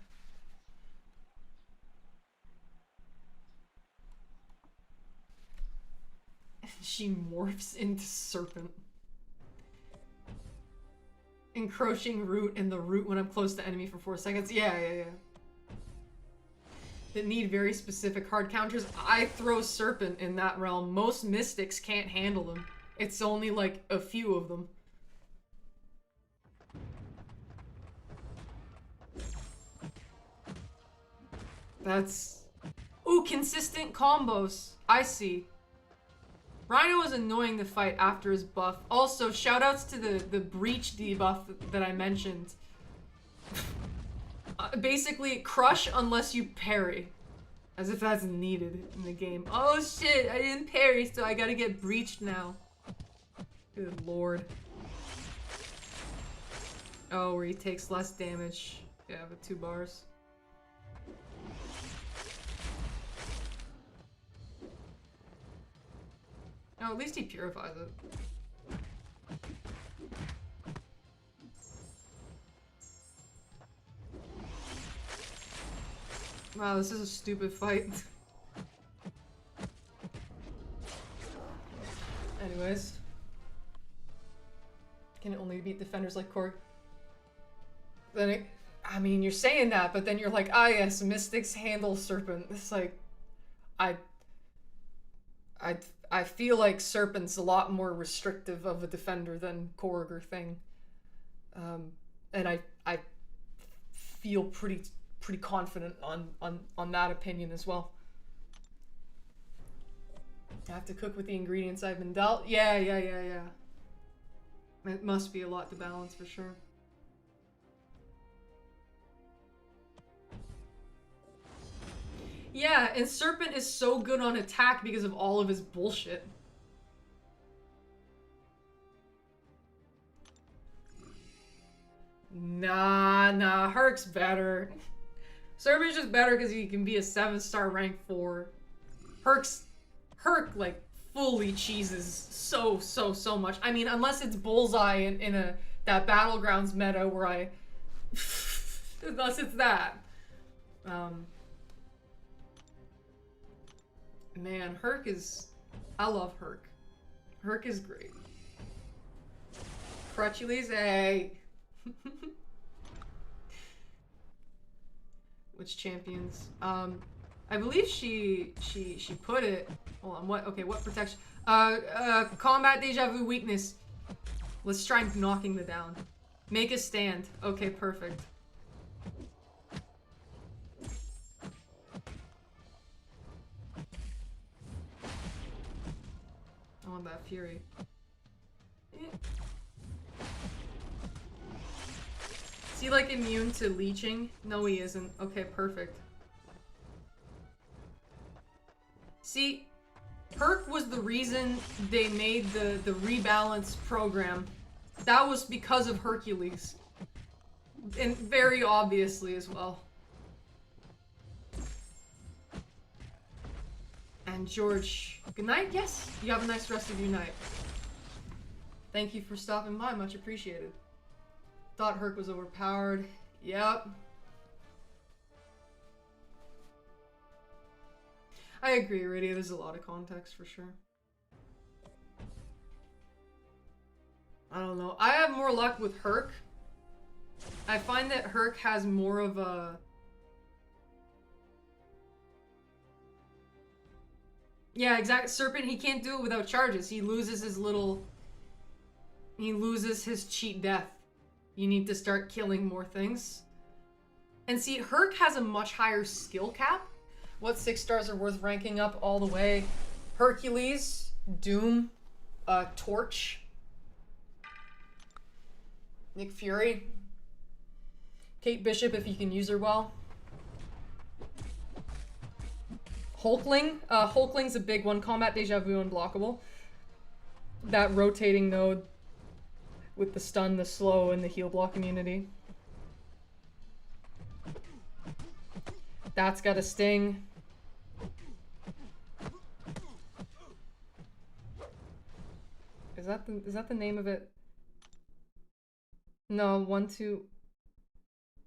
She morphs into serpent. Encroaching root in the root when I'm close to enemy for 4 seconds. Yeah. That need very specific hard counters. I throw serpent in that realm. Most mystics can't handle them. It's only like a few of them. That's... Ooh, consistent combos. I see. Rhino is annoying to fight after his buff. Also, shoutouts to the breach debuff that I mentioned. Basically, crush unless you parry. As if that's needed in the game. Oh shit, I didn't parry, so I gotta get breached now. Good lord. Oh, where he takes less damage. Yeah, with 2 bars. No, at least he purifies it. Wow, this is a stupid fight. Anyways. Can it only beat defenders like Korg? Then it, I mean, you're saying that, but then you're like, ah yes, mystics handle serpent. It's like, I feel like serpent's a lot more restrictive of a defender than Korg or thing. And I feel pretty confident on that opinion as well. I have to cook with the ingredients I've been dealt. Yeah. It must be a lot to balance for sure. Yeah, and Serpent is so good on attack because of all of his bullshit. Nah, Herc's better. Serpent's just better because he can be a 7-star rank 4. Herc, like, fully cheeses so much. I mean, unless it's Bullseye in that Battlegrounds meta where I unless it's that. Man, Herc is... I love Herc. Herc is great. Crutchules, hey! Which champions? I believe she put it... Hold on, what? Okay, what protection? Combat Deja Vu weakness. Let's try knocking the down. Make a stand. Okay, perfect. I want that Fury. Is he like immune to leeching? No, he isn't. Okay, perfect. See, Herc was the reason they made the rebalance program. That was because of Hercules. And very obviously as well. And George, good night? Yes, you have a nice rest of your night. Thank you for stopping by, much appreciated. Thought Herc was overpowered. Yep. I agree, Iridia, there's a lot of context for sure. I don't know. I have more luck with Herc. I find that Herc has more of a... Yeah, exactly. Serpent, he can't do it without charges. He loses his little... He loses his cheat death. You need to start killing more things. And see, Herc has a much higher skill cap. What 6 stars are worth ranking up all the way? Hercules, Doom, Torch, Nick Fury, Kate Bishop if you can use her well. Hulkling. Hulkling's a big one. Combat Deja Vu unblockable. That rotating node with the stun, the slow, and the heal block immunity. That's got a sting. Is that the name of it? No, 1-2.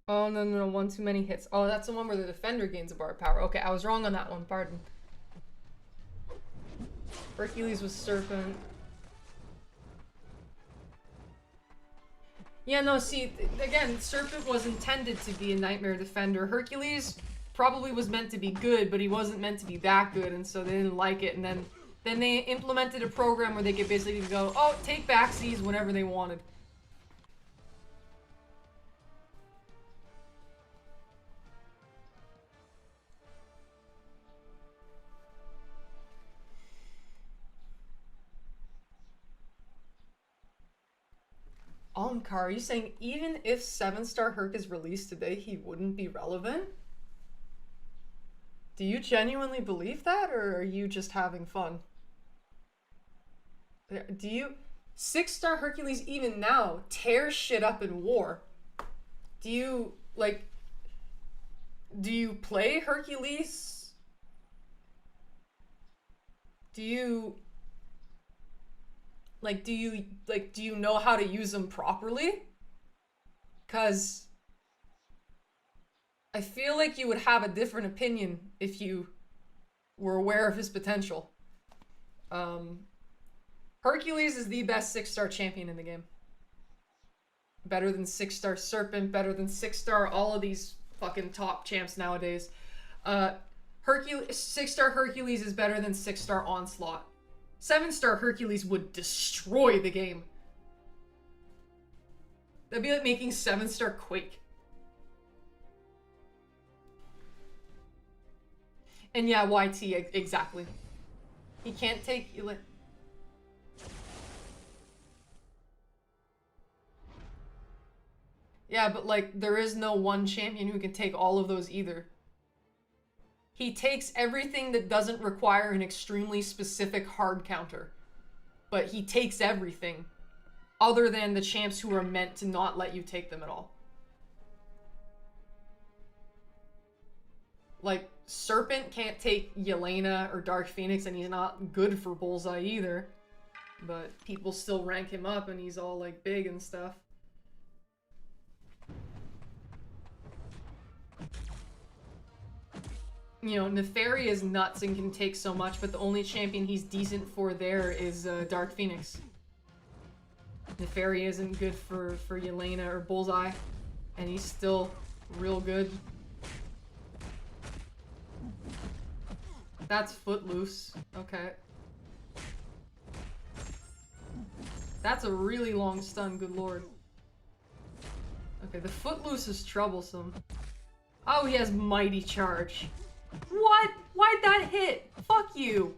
Oh, no, 1 too many hits. Oh, that's the one where the defender gains a bar of power. Okay, I was wrong on that one, pardon. Hercules was Serpent. Yeah, no, see, again, Serpent was intended to be a Nightmare Defender. Hercules probably was meant to be good, but he wasn't meant to be that good, and so they didn't like it, and then they implemented a program where they could basically go, oh, take backsies whenever they wanted. Car, are you saying even if 7-star Herc is released today, he wouldn't be relevant? Do you genuinely believe that, or are you just having fun? Do you... 6-star Hercules even now tears shit up in war. Do you, like... Do you play Hercules? Do you... Like, do you know how to use them properly? 'Cause I feel like you would have a different opinion if you were aware of his potential. Hercules is the best 6-star champion in the game. Better than 6-star Serpent, better than 6-star all of these fucking top champs nowadays. 6-star Hercules is better than 6-star Onslaught. 7-star Hercules would destroy the game. That'd be like making 7-star Quake. And yeah, YT, exactly. He can't take... Yeah, but like, there is no one champion who can take all of those either. He takes everything that doesn't require an extremely specific hard counter. But he takes everything, other than the champs who are meant to not let you take them at all. Like, Serpent can't take Yelena or Dark Phoenix, and he's not good for Bullseye either. But people still rank him up, and he's all like big and stuff. You know, Neferi is nuts and can take so much, but the only champion he's decent for there is Dark Phoenix. Neferi isn't good for Yelena or Bullseye, and he's still real good. That's Footloose. Okay. That's a really long stun, good lord. Okay, the Footloose is troublesome. Oh, he has Mighty Charge. What? Why'd that hit? Fuck you.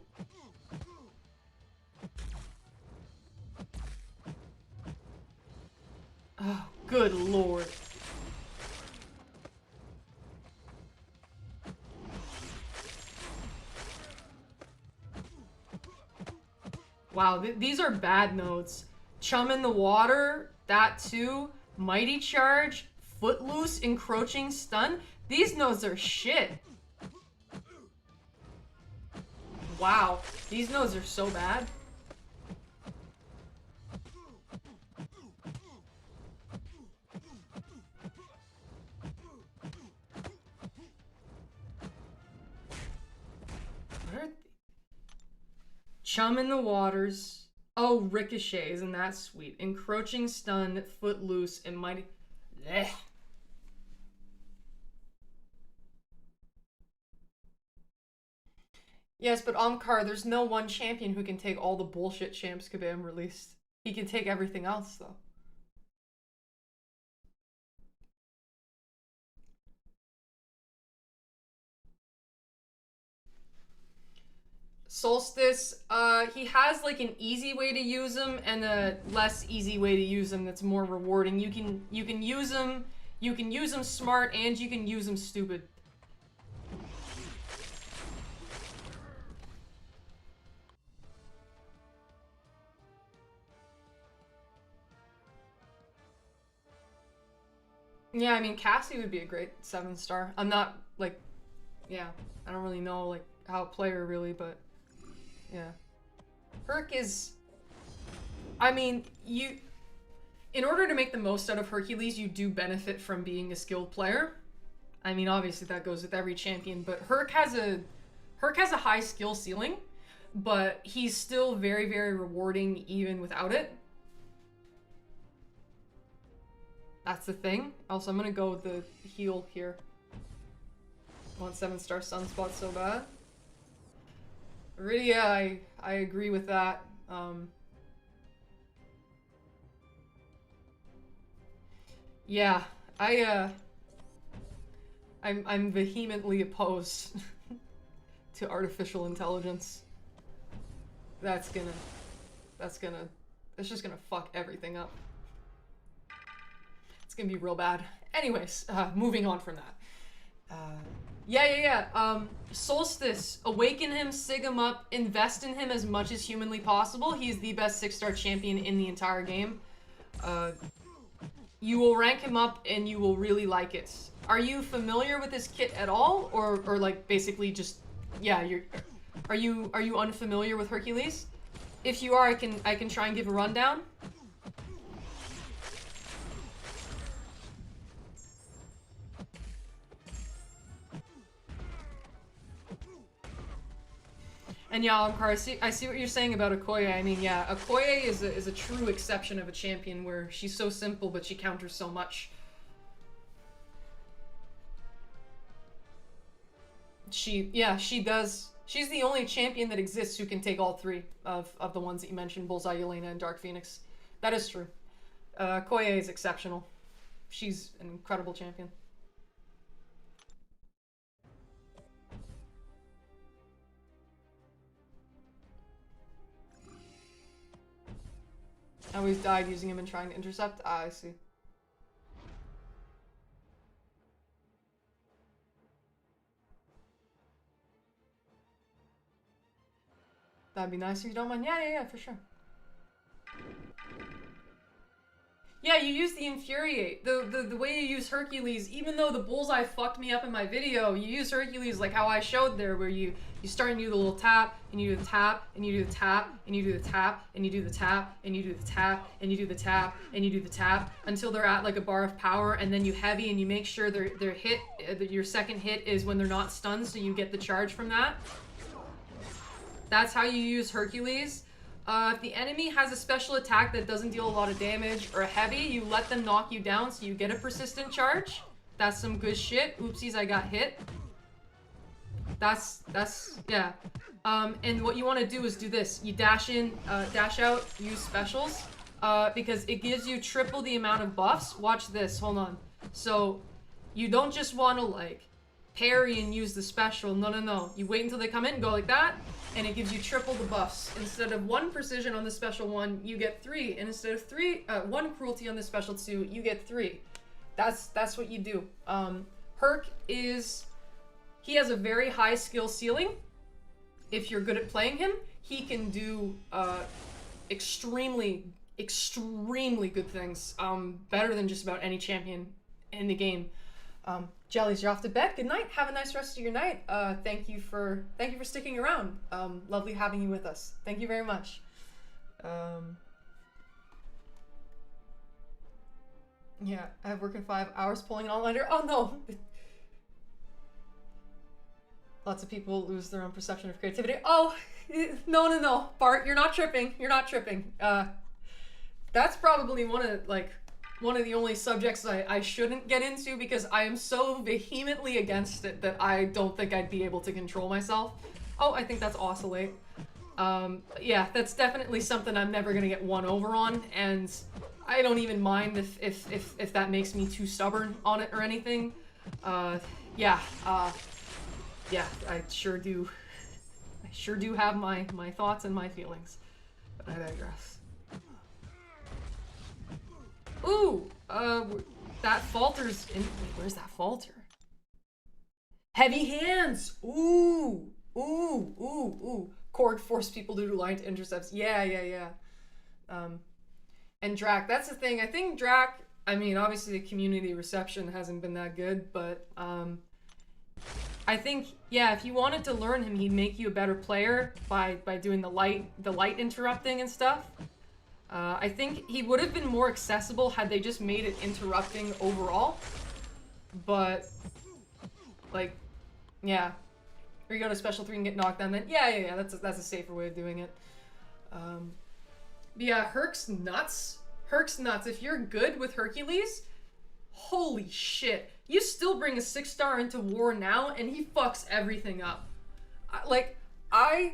Oh, good lord. Wow, these are bad notes. Chum in the Water, that too. Mighty Charge, Footloose, Encroaching Stun. These notes are shit. Wow, these nodes are so bad. What are Chum in the Waters. Oh, Ricochet, isn't that sweet? Encroaching Stun, Footloose, and Mighty... Blech. Yes, but Omkar, there's no one champion who can take all the bullshit champs Kabam released. He can take everything else, though. Solstice, he has like an easy way to use him and a less easy way to use him that's more rewarding. You can use him smart, and you can use him stupid. Yeah, I mean, Cassie would be a great 7-star. I'm not, like, yeah, I don't really know, like, how to play her, really, but, yeah. Herc is, I mean, in order to make the most out of Hercules, you do benefit from being a skilled player. I mean, obviously that goes with every champion, but Herc has a high skill ceiling, but he's still very, very rewarding even without it. That's the thing. Also, I'm gonna go with the heal here. I want 7-star Sunspot so bad. Iridia, I agree with that. Yeah, I'm vehemently opposed to artificial intelligence. It's just gonna fuck everything up. It's gonna be real bad. Anyways, moving on from that. Solstice, awaken him, sig him up, invest in him as much as humanly possible. He's the best 6-star champion in the entire game. You will rank him up and you will really like it. Are you familiar with this kit at all? Or like basically just, yeah, are you unfamiliar with Hercules? If you are, I can try and give a rundown. And yeah, Omkar, I see what you're saying about Okoye. I mean, yeah, Okoye is a true exception of a champion where she's so simple, but she counters so much. She does. She's the only champion that exists who can take all three of the ones that you mentioned, Bullseye, Yelena, and Dark Phoenix. That is true. Okoye is exceptional. She's an incredible champion. I always died using him and trying to intercept. Ah, I see. That'd be nice if you don't mind. Yeah, for sure. Yeah, you use the Infuriate. The way you use Hercules, even though the bullseye fucked me up in my video, you use Hercules like how I showed there, where you start and do the little tap, and you do the tap, and you do the tap, and you do the tap, and you do the tap, and you do the tap, and you do the tap, and you do the tap, until they're at like a bar of power, and then you heavy, and you make sure their hit, your second hit is when they're not stunned, so you get the charge from that. That's how you use Hercules. If the enemy has a special attack that doesn't deal a lot of damage or a heavy, you let them knock you down so you get a persistent charge. That's some good shit. Oopsies, I got hit. That's, yeah. And what you want to do is do this. You dash in, dash out, use specials, because it gives you triple the amount of buffs. Watch this, hold on. So, you don't just want to, like, parry and use the special. No, no, no. You wait until they come in, go like that, and it gives you triple the buffs. Instead of 1 precision on the special 1, you get 3. And instead of 1 cruelty on the special 2, you get 3. That's what you do. Herc is... He has a very high skill ceiling. If you're good at playing him, he can do extremely good things. Better than just about any champion in the game. Jellies, you're off to bed. Good night. Have a nice rest of your night. Thank you for sticking around. Lovely having you with us. Thank you very much. Yeah, I have work in 5 hours pulling an all-nighter. Oh no! Lots of people lose their own perception of creativity. Oh, no, no, no. Bart, you're not tripping. You're not tripping. That's probably one of the only subjects I shouldn't get into, because I am so vehemently against it that I don't think I'd be able to control myself. Oh, I think that's oscillate. Yeah, that's definitely something I'm never gonna get one over on, and I don't even mind if that makes me too stubborn on it or anything. Yeah, I sure do. I sure do have my thoughts and my feelings, but I digress. Ooh, that falters in. Wait, where's that falter? Heavy hands. Ooh, ooh, ooh, ooh. Korg forced people to do light intercepts. Yeah. And Drac. That's the thing. I think Drac. I mean, obviously the community reception hasn't been that good, but I think, yeah, if you wanted to learn him, he'd make you a better player by doing the light interrupting and stuff. I think he would have been more accessible had they just made it interrupting overall. But, like, yeah. Or you go to special 3 and get knocked down, then yeah, that's a safer way of doing it. But yeah, Herc's nuts. Herc's nuts. If you're good with Hercules, holy shit. You still bring a 6-star into war now, and he fucks everything up. Like, I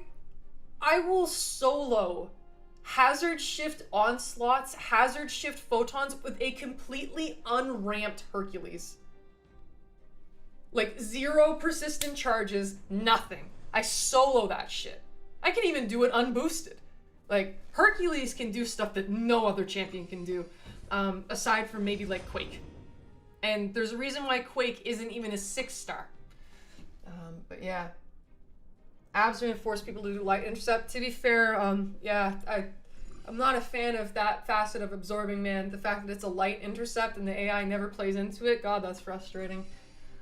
will solo hazard shift onslaughts, hazard shift photons with a completely unramped Hercules. Like, 0 persistent charges, nothing. I solo that shit. I can even do it unboosted. Like, Hercules can do stuff that no other champion can do, aside from maybe, like, Quake. And there's a reason why Quake isn't even a 6-star. But yeah. Abs are gonna force people to do light intercept. To be fair, yeah, I'm not a fan of that facet of Absorbing Man. The fact that it's a light intercept and the AI never plays into it. God, that's frustrating.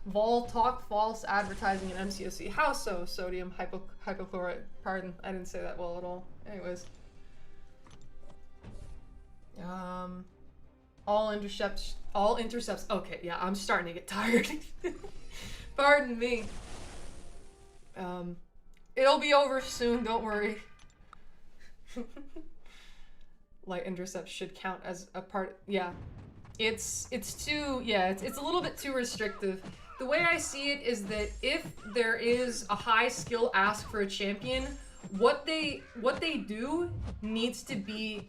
Vol talk false advertising in MCOC. How so? Sodium hypochlorite. Pardon, I didn't say that well at all. Anyways. All intercepts. Okay, yeah, I'm starting to get tired. Pardon me. It'll be over soon, don't worry. Light intercepts should count as a part. Yeah. It's too, yeah, it's a little bit too restrictive. The way I see it is that if there is a high skill ask for a champion, what they do needs to be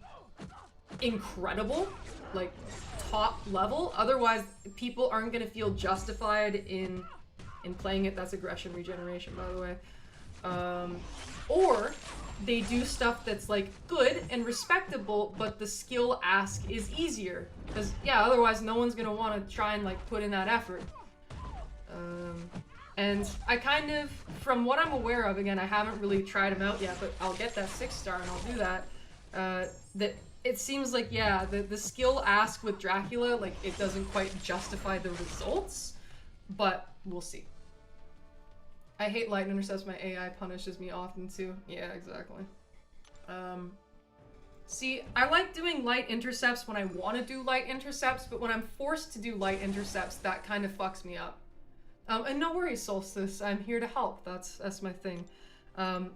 incredible, like top level. Otherwise, people aren't gonna feel justified in playing it. That's aggression regeneration, by the way. Or they do stuff that's like good and respectable, but the skill ask is easier. Because yeah, otherwise no one's gonna want to try and like put in that effort. And I kind of, from what I'm aware of, again, I haven't really tried them out yet, but I'll get that 6-star and I'll do that. That it seems like, yeah, the skill ask with Dracula, like, it doesn't quite justify the results, but we'll see. I hate light intercepts. My AI punishes me often too. Yeah, exactly. See, I like doing light intercepts when I want to do light intercepts, but when I'm forced to do light intercepts, that kind of fucks me up. And no worries, Solstice. I'm here to help. That's my thing.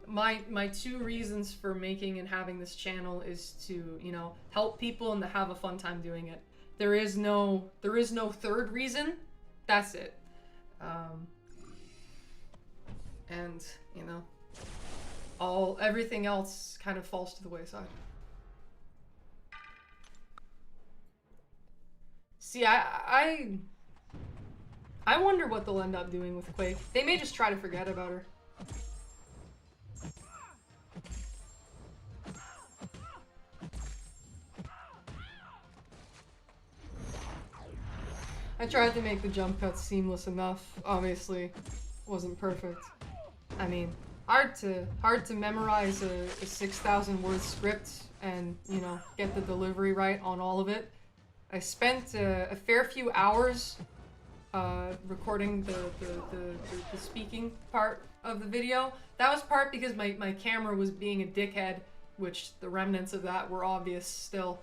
My two reasons for making and having this channel is to, you know, help people and to have a fun time doing it. There is no third reason. That's it. And, you know, everything else kind of falls to the wayside. See, I wonder what they'll end up doing with Quake. They may just try to forget about her. I tried to make the jump cuts seamless enough. Obviously, wasn't perfect. I mean, hard to memorize a 6,000 word script and, you know, get the delivery right on all of it. I spent a fair few hours recording the speaking part of the video. That was part because my camera was being a dickhead, which the remnants of that were obvious still.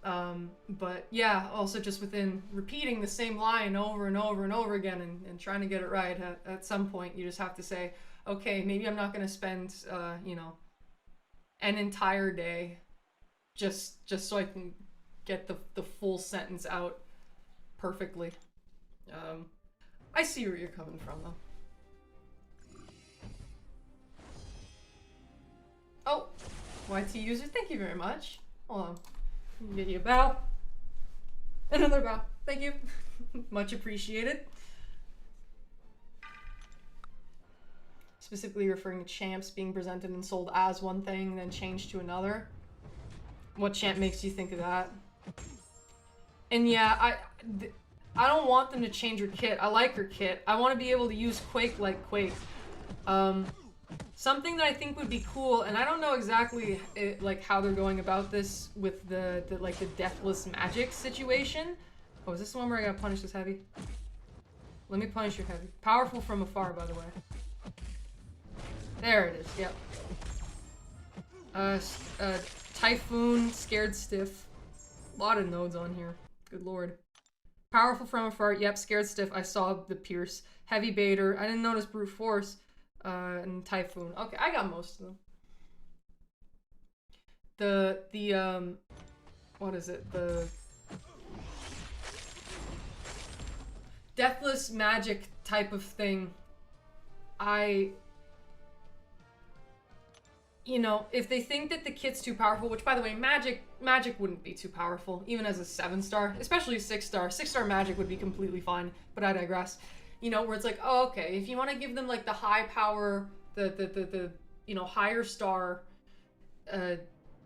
But yeah, also just within repeating the same line over and over and over again and trying to get it right, at some point you just have to say, okay, maybe I'm not going to spend, you know, an entire day just so I can get the full sentence out perfectly. I see where you're coming from, though. Oh, YT user, thank you very much. Hold on. Get you a bow. Another bow. Thank you. Much appreciated. Specifically referring to champs being presented and sold as one thing and then changed to another. What champ makes you think of that? And yeah, I don't want them to change her kit. I like her kit. I want to be able to use Quake like Quake. Something that I think would be cool, and I don't know exactly like how they're going about this with the deathless magic situation. Oh, is this the one where I gotta punish this heavy? Let me punish your heavy. Powerful from afar, by the way. There it is. Yep. Typhoon, scared stiff. A lot of nodes on here. Good lord. Powerful from afar. Yep, scared stiff. I saw the pierce. Heavy baiter. I didn't notice brute force. And Typhoon. Okay, I got most of them. What is it? The deathless magic type of thing. You know, if they think that the kit's too powerful, which by the way, magic wouldn't be too powerful, even as a 7-star, especially 6-star. 6-star magic would be completely fine, but I digress. You know, where it's like, oh, okay, if you want to give them like the high power, the you know, higher star,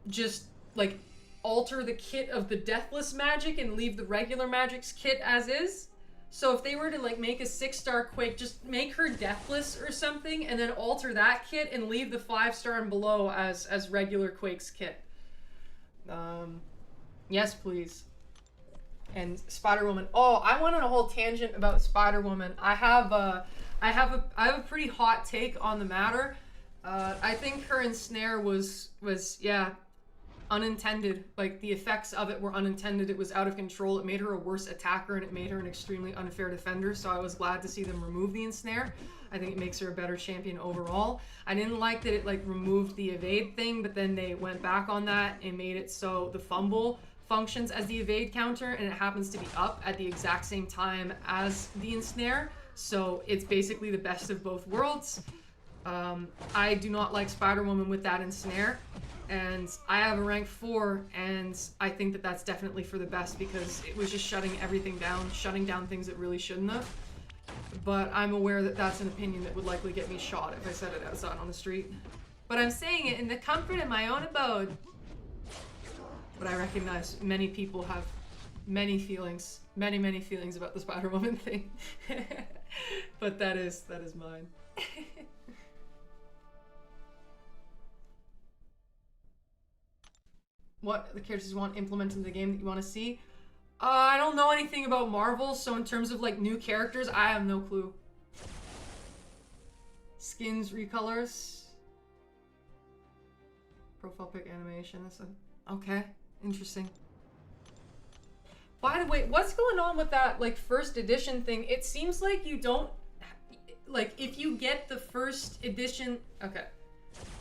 just like alter the kit of the deathless magic and leave the regular magic's kit as is. So if they were to like make a 6-star Quake, just make her deathless or something and then alter that kit and leave the 5-star and below as regular Quake's kit. Yes, please. And Spider-Woman. Oh, I went on a whole tangent about Spider-Woman. I have a pretty hot take on the matter. I think her ensnare was yeah, unintended. Like, the effects of it were unintended. It was out of control. It made her a worse attacker and it made her an extremely unfair defender. So I was glad to see them remove the ensnare. I think it makes her a better champion overall. I didn't like that it like removed the evade thing, but then they went back on that and made it so the fumble functions as the evade counter and it happens to be up at the exact same time as the ensnare. So it's basically the best of both worlds. I do not like Spider-Woman with that ensnare. And I have a rank 4, and I think that that's definitely for the best because it was just shutting everything down, shutting down things it really shouldn't have. But I'm aware that that's an opinion that would likely get me shot if I said it outside on the street. But I'm saying it in the comfort of my own abode. But I recognize many people have many feelings, many feelings about the Spider-Woman thing. But that is mine. what the characters you want implemented in the game that you want to see. I don't know anything about Marvel, so in terms of like new characters, I have no clue. Skins, recolors. Profile pic animation. That's a... Okay, interesting. By the way, what's going on with that like first edition thing? It seems like you don't... Like, if you get the first edition... Okay.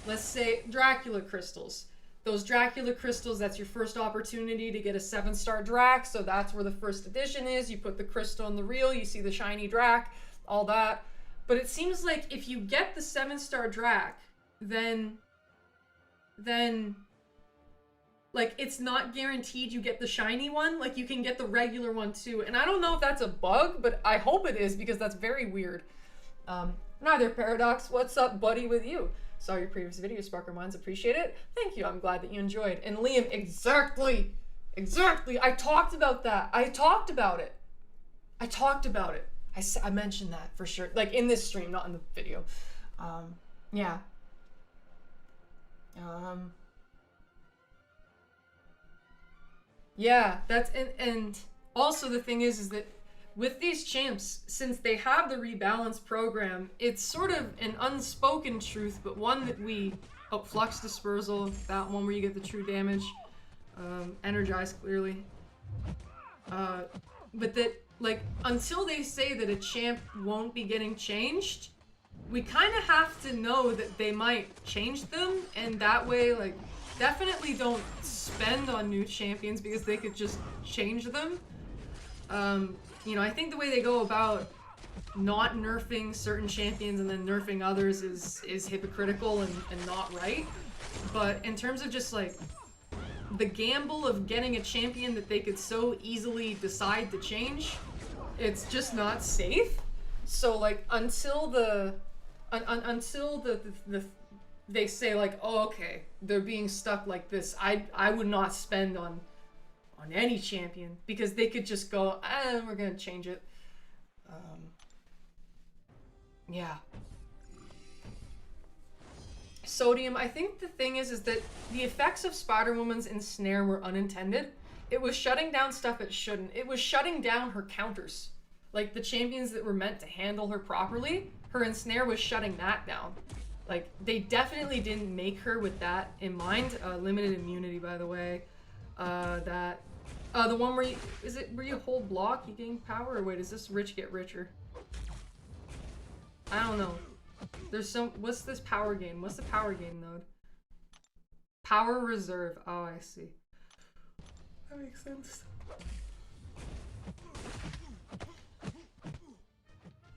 Let's say Dracula crystals. Those Dracula crystals, that's your first opportunity to get a 7-star Drac, so that's where the first edition is. You put the crystal in the reel, you see the shiny Drac, all that. But it seems like if you get the 7-star Drac, then like it's not guaranteed you get the shiny one. Like you can get the regular one too. And I don't know if that's a bug, but I hope it is because that's very weird. Neither Paradox, what's up buddy with you? Saw your previous video, Sparker Minds, appreciate it. Thank you, I'm glad that you enjoyed. And Liam, exactly, I talked about that. I talked about it. I mentioned that for sure, like in this stream, not in the video. Yeah. Yeah, that's, and also the thing is that with these champs, since they have the rebalance program, it's sort of an unspoken truth, but one that we... Oh, Flux Dispersal, that one where you get the true damage. Energize, clearly. But that, like, until they say that a champ won't be getting changed, we kind of have to know that they might change them, and that way, like, definitely don't spend on new champions because they could just change them. You know, I think the way they go about not nerfing certain champions and then nerfing others is hypocritical and not right. But in terms of just like the gamble of getting a champion that they could so easily decide to change, it's just not safe. So like until they say like, oh okay, they're being stuck like this, I would not spend on any champion because they could just go, we're gonna change it. Yeah. Sodium, I think the thing is that the effects of Spider-Woman's ensnare were unintended. It was shutting down stuff it shouldn't. It was shutting down her counters. Like the champions that were meant to handle her properly, her ensnare was shutting that down. Like they definitely didn't make her with that in mind. Limited immunity, by the way. The one where you, is it where you hold block, you gain power, or wait, does this rich get richer? I don't know. There's some, what's this power gain? What's the power gain node? Power reserve, oh I see. That makes sense.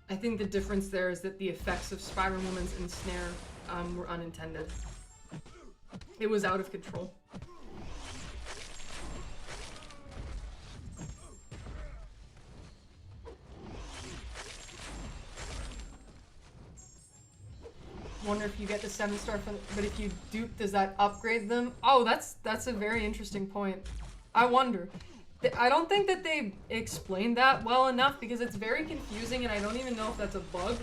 I think the difference there is that the effects of Spider-Woman's ensnare were unintended. It was out of control. Wonder if you get the 7-star from, but if you dupe, does that upgrade them? Oh, that's a very interesting point. I wonder. I don't think that they explained that well enough because it's very confusing and I don't even know if that's a bug.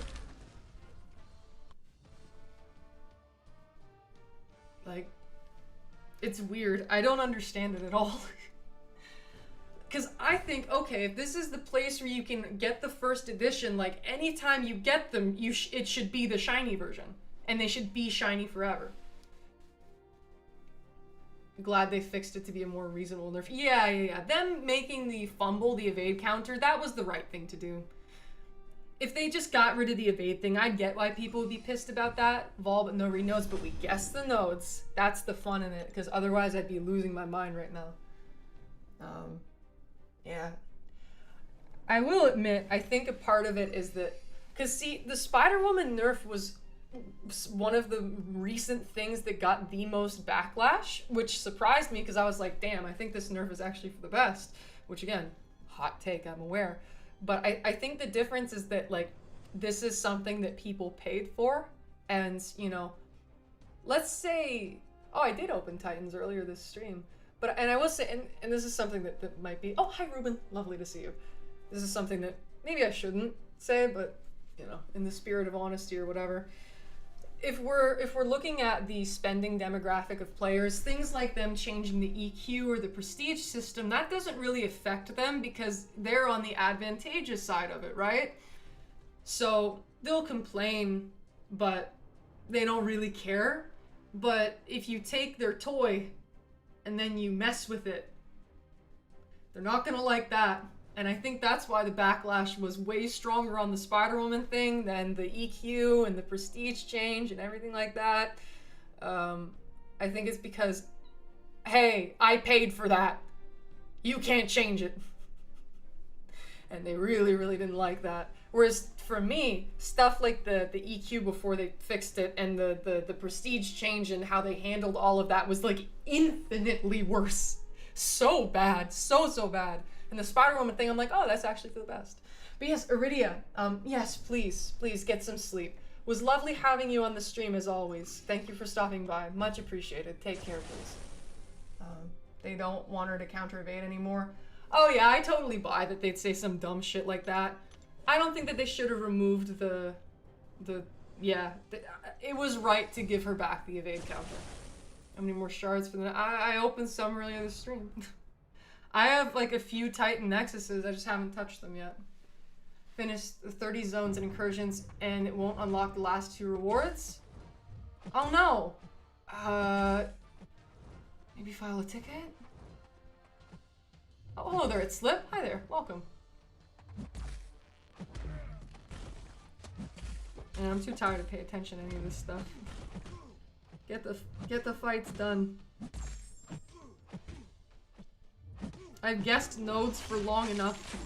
Like, it's weird. I don't understand it at all. Because I think, okay, if this is the place where you can get the first edition, like anytime you get them, it should be the shiny version. And they should be shiny forever. Glad they fixed it to be a more reasonable nerf. Yeah. Them making the fumble, the evade counter, that was the right thing to do. If they just got rid of the evade thing, I'd get why people would be pissed about that. Vol, but no re-nodes, but we guess the nodes. That's the fun in it, because otherwise I'd be losing my mind right now. Yeah. I will admit, I think a part of it is that, because see, the Spider-Woman nerf was one of the recent things that got the most backlash, which surprised me because I was like, damn, I think this nerf is actually for the best, which again, hot take, I'm aware. But I think the difference is that like, this is something that people paid for, and you know, let's say, oh, I did open Titans earlier this stream, and I will say, and this is something that might be, oh, hi Ruben, lovely to see you. This is something that maybe I shouldn't say, but you know, in the spirit of honesty or whatever. if we're looking at the spending demographic of players, things like them changing the EQ or the prestige system, that doesn't really affect them because they're on the advantageous side of it, right? So they'll complain, but they don't really care. But if you take their toy and then you mess with it, they're not gonna like that. And I think that's why the backlash was way stronger on the Spider-Woman thing than the EQ and the prestige change and everything like that. I think it's because, hey, I paid for that. You can't change it. And they really, really didn't like that. Whereas for me, stuff like the EQ before they fixed it and the prestige change and how they handled all of that was like infinitely worse. So bad. So bad. And the Spider-Woman thing, I'm like, oh, that's actually for the best. But yes, Iridia, yes, please get some sleep. Was lovely having you on the stream as always. Thank you for stopping by. Much appreciated. Take care, please. They don't want her to counter evade anymore. Oh yeah, I totally buy that they'd say some dumb shit like that. I don't think that they should have removed it was right to give her back the evade counter. How many more shards for the... I opened some earlier this stream. I have like a few Titan Nexuses, I just haven't touched them yet. Finished the 30 zones and incursions and it won't unlock the last 2 rewards? Oh no! Maybe file a ticket? Oh, hello there, it's Slip. Hi there, welcome. And I'm too tired to pay attention to any of this stuff. Get the fights done. I've guessed nodes for long enough.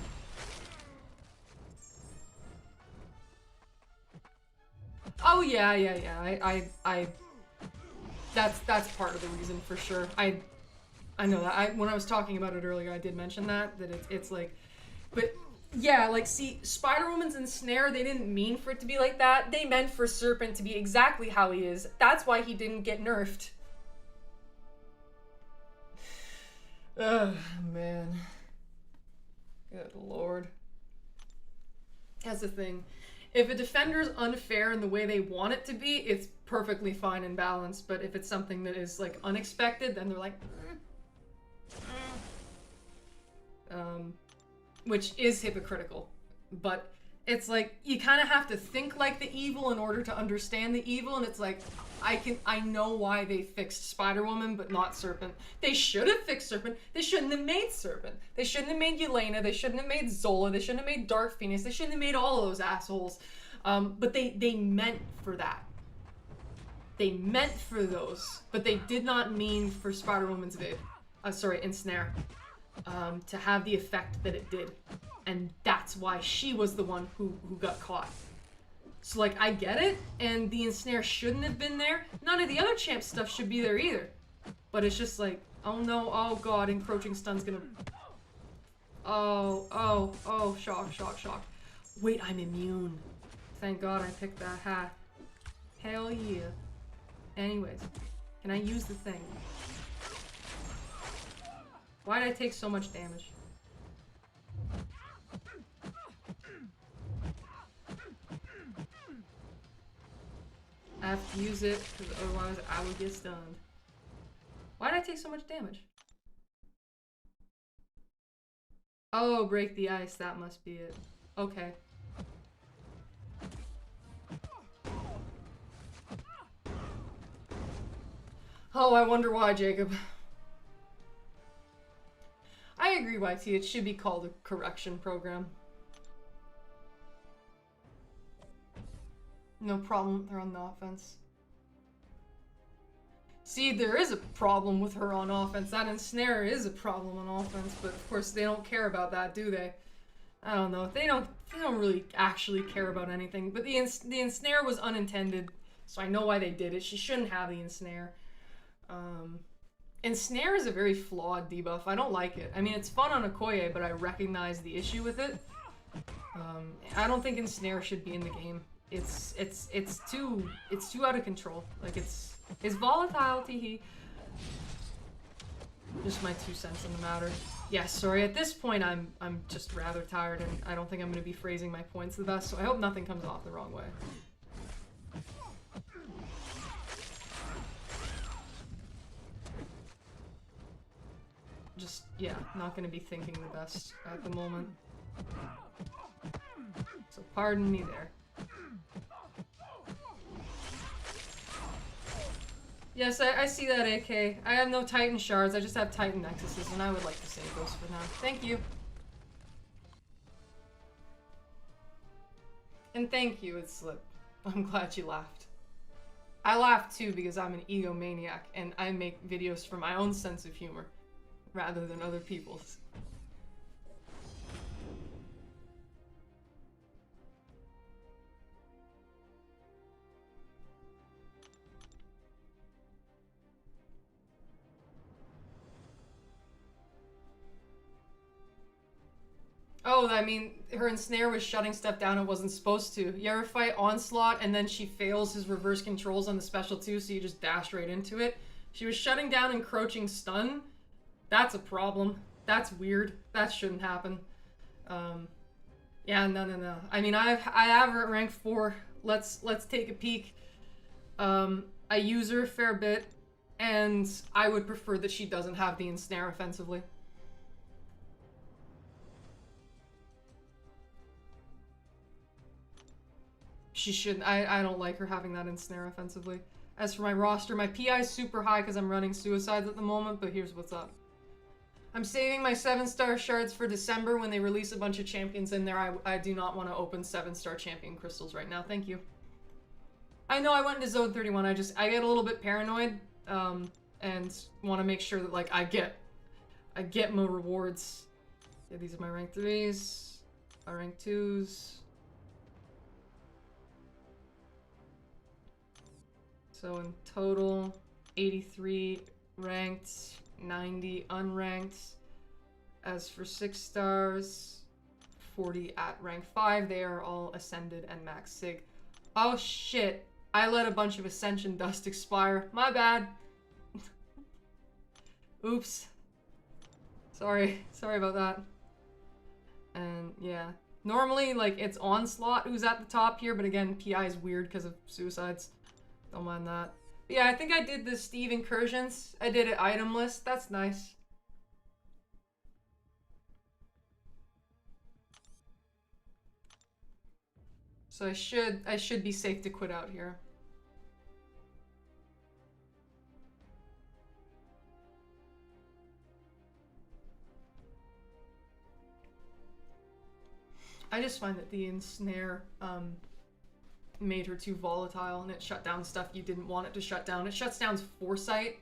Oh yeah. I that's part of the reason for sure. I know that. When I was talking about it earlier, I did mention that it's like, but yeah, like see, Spider-Woman's ensnare, they didn't mean for it to be like that. They meant for Serpent to be exactly how he is. That's why he didn't get nerfed. Ugh, man. Good lord. That's the thing. If a defender's unfair in the way they want it to be, it's perfectly fine and balanced. But if it's something that is, like, unexpected, then they're like... which is hypocritical. But it's like, you kind of have to think like the evil in order to understand the evil, and it's like, I know why they fixed Spider-Woman, but not Serpent. They should have fixed Serpent. They shouldn't have made Serpent. They shouldn't have made Yelena. They shouldn't have made Zola. They shouldn't have made Dark Phoenix. They shouldn't have made all of those assholes. But they meant for that. They meant for those, but they did not mean for Spider-Woman's ensnare, to have the effect that it did. And that's why she was the one who got caught. So, like, I get it, and the ensnare shouldn't have been there. None of the other champ stuff should be there either. But it's just like, oh no, oh god, encroaching stun's gonna... Oh, shock. Wait, I'm immune. Thank god I picked that hat. Hell yeah. Anyways, can I use the thing? Why did I take so much damage? I have to use it, because otherwise I would get stunned. Why did I take so much damage? Oh, break the ice, that must be it. Okay. Oh, I wonder why, Jacob. I agree, YT, it should be called a correction program. No problem, they're on the offense. See, there is a problem with her on offense. That ensnare is a problem on offense, but of course they don't care about that, do they? I don't know. They don't really actually care about anything. But the ensnare was unintended, so I know why they did it. She shouldn't have the ensnare. Ensnare is a very flawed debuff. I don't like it. I mean, it's fun on Okoye, but I recognize the issue with it. I don't think ensnare should be in the game. It's too out of control. Like it's volatile, teehee. Just my 2 cents on the matter. Yeah, sorry. At this point, I'm just rather tired, and I don't think I'm going to be phrasing my points the best. So I hope nothing comes off the wrong way. just, yeah, not gonna be thinking the best at the moment. So pardon me there. Yes, I see that, AK. I have no Titan shards, I just have Titan nexuses, and I would like to save those for now. Thank you. And thank you, it's Slip. I'm glad you laughed. I laugh too because I'm an egomaniac, and I make videos for my own sense of humor, rather than other people's. Oh, I mean, her ensnare was shutting stuff down it wasn't supposed to. You ever fight Onslaught and then she fails his reverse controls on the special too, so you just dash right into it? She was shutting down encroaching stun. That's a problem. That's weird. That shouldn't happen. Yeah, no. I mean, I have her at rank 4. Let's take a peek. I use her a fair bit, and I would prefer that she doesn't have the ensnare offensively. She shouldn't. I don't like her having that ensnare offensively. As for my roster, my PI is super high because I'm running suicides at the moment, but here's what's up. I'm saving my 7-star shards for December when they release a bunch of champions in there. I do not want to open 7-star champion crystals right now. Thank you. I know I went into zone 31. I get a little bit paranoid, and want to make sure that like I get my rewards. Yeah, these are my rank 3s, my rank 2s. So in total, 83 ranked, 90 unranked. As for 6 stars, 40 at rank 5. They are all ascended and max sig. Oh shit, I let a bunch of ascension dust expire. My bad. Oops. Sorry about that. And yeah, normally like it's Onslaught who's at the top here, but again, PI is weird because of suicides. Don't mind that. But yeah, I think I did the Steve Incursions. I did it item list. That's nice. So I should be safe to quit out here. I just find that the ensnare made her too volatile, and it shut down stuff you didn't want it to shut down. It shuts down foresight,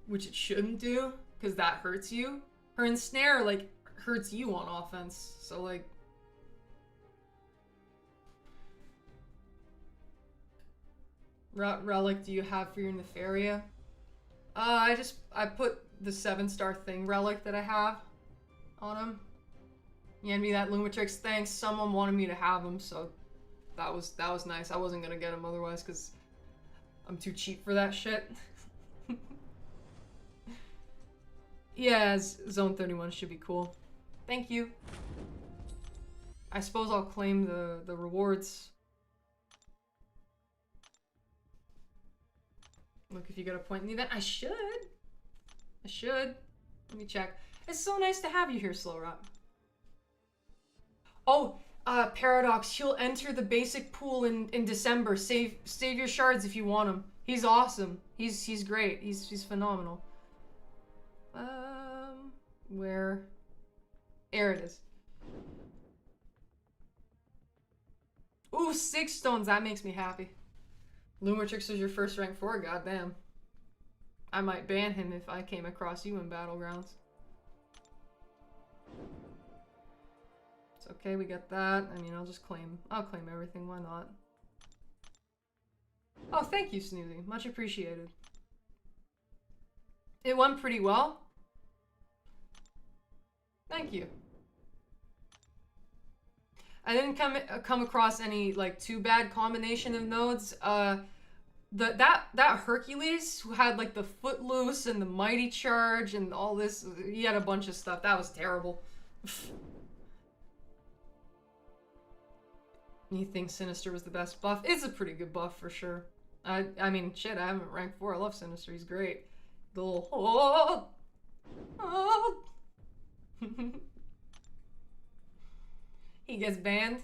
which it shouldn't do, because that hurts you. Her ensnare, like, hurts you on offense, so, like... Relic do you have for your Nefaria? I put the 7-star thing relic that I have on him. You hand me that Lumitrix, thanks. Someone wanted me to have him, so... That was nice. I wasn't gonna get him otherwise because I'm too cheap for that shit. Yeah, Zone 31 should be cool. Thank you. I suppose I'll claim the rewards. Look, if you got a point in the event, I should. Let me check. It's so nice to have you here, Slow Rot. Oh, Paradox, he'll enter the basic pool in December. Save your shards if you want him. He's awesome. He's great. He's phenomenal. Where? There it is. Ooh, 6 stones. That makes me happy. Lumitrix is your first rank 4. Goddamn. I might ban him if I came across you in Battlegrounds. Okay, we got that. I mean, I'll claim everything, why not? Oh, thank you, Snoozy. Much appreciated. It went pretty well. Thank you. I didn't come across any, like, too bad combination of nodes. That Hercules, who had, like, the Footloose and the Mighty Charge and all this, he had a bunch of stuff. That was terrible. You think Sinister was the best buff? It's a pretty good buff for sure. I mean, shit, I have him at rank 4. I love Sinister. He's great. The little Oh. He gets banned.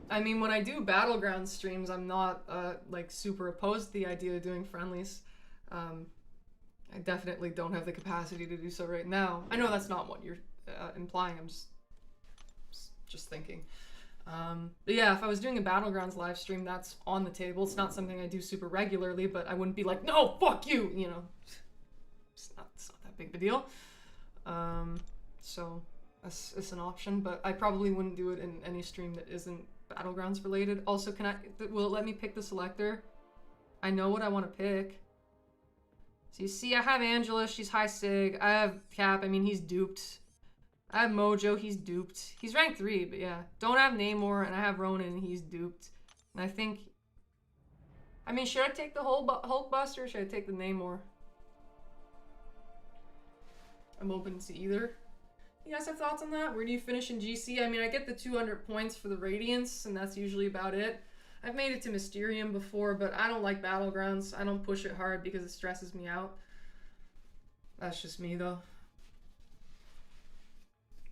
I mean, when I do Battleground streams, I'm not, like, super opposed to the idea of doing friendlies. I definitely don't have the capacity to do so right now. I know that's not what you're implying. I'm just thinking. But yeah, if I was doing a Battlegrounds live stream, that's on the table. It's not something I do super regularly, but I wouldn't be like, no, fuck you, you know. It's not that big of a deal. So it's an option, but I probably wouldn't do it in any stream that isn't Battlegrounds related. Also, will it let me pick the selector? I know what I want to pick. So you see, I have Angela, she's high sig. I have Cap, I mean, he's duped. I have Mojo, he's duped. He's rank 3, but yeah. Don't have Namor, and I have Ronan, he's duped. And I think... I mean, should I take the Hulkbuster, or should I take the Namor? I'm open to either. You guys have thoughts on that? Where do you finish in GC? I mean, I get the 200 points for the Radiance, and that's usually about it. I've made it to Mysterium before, but I don't like Battlegrounds. I don't push it hard because it stresses me out. That's just me, though.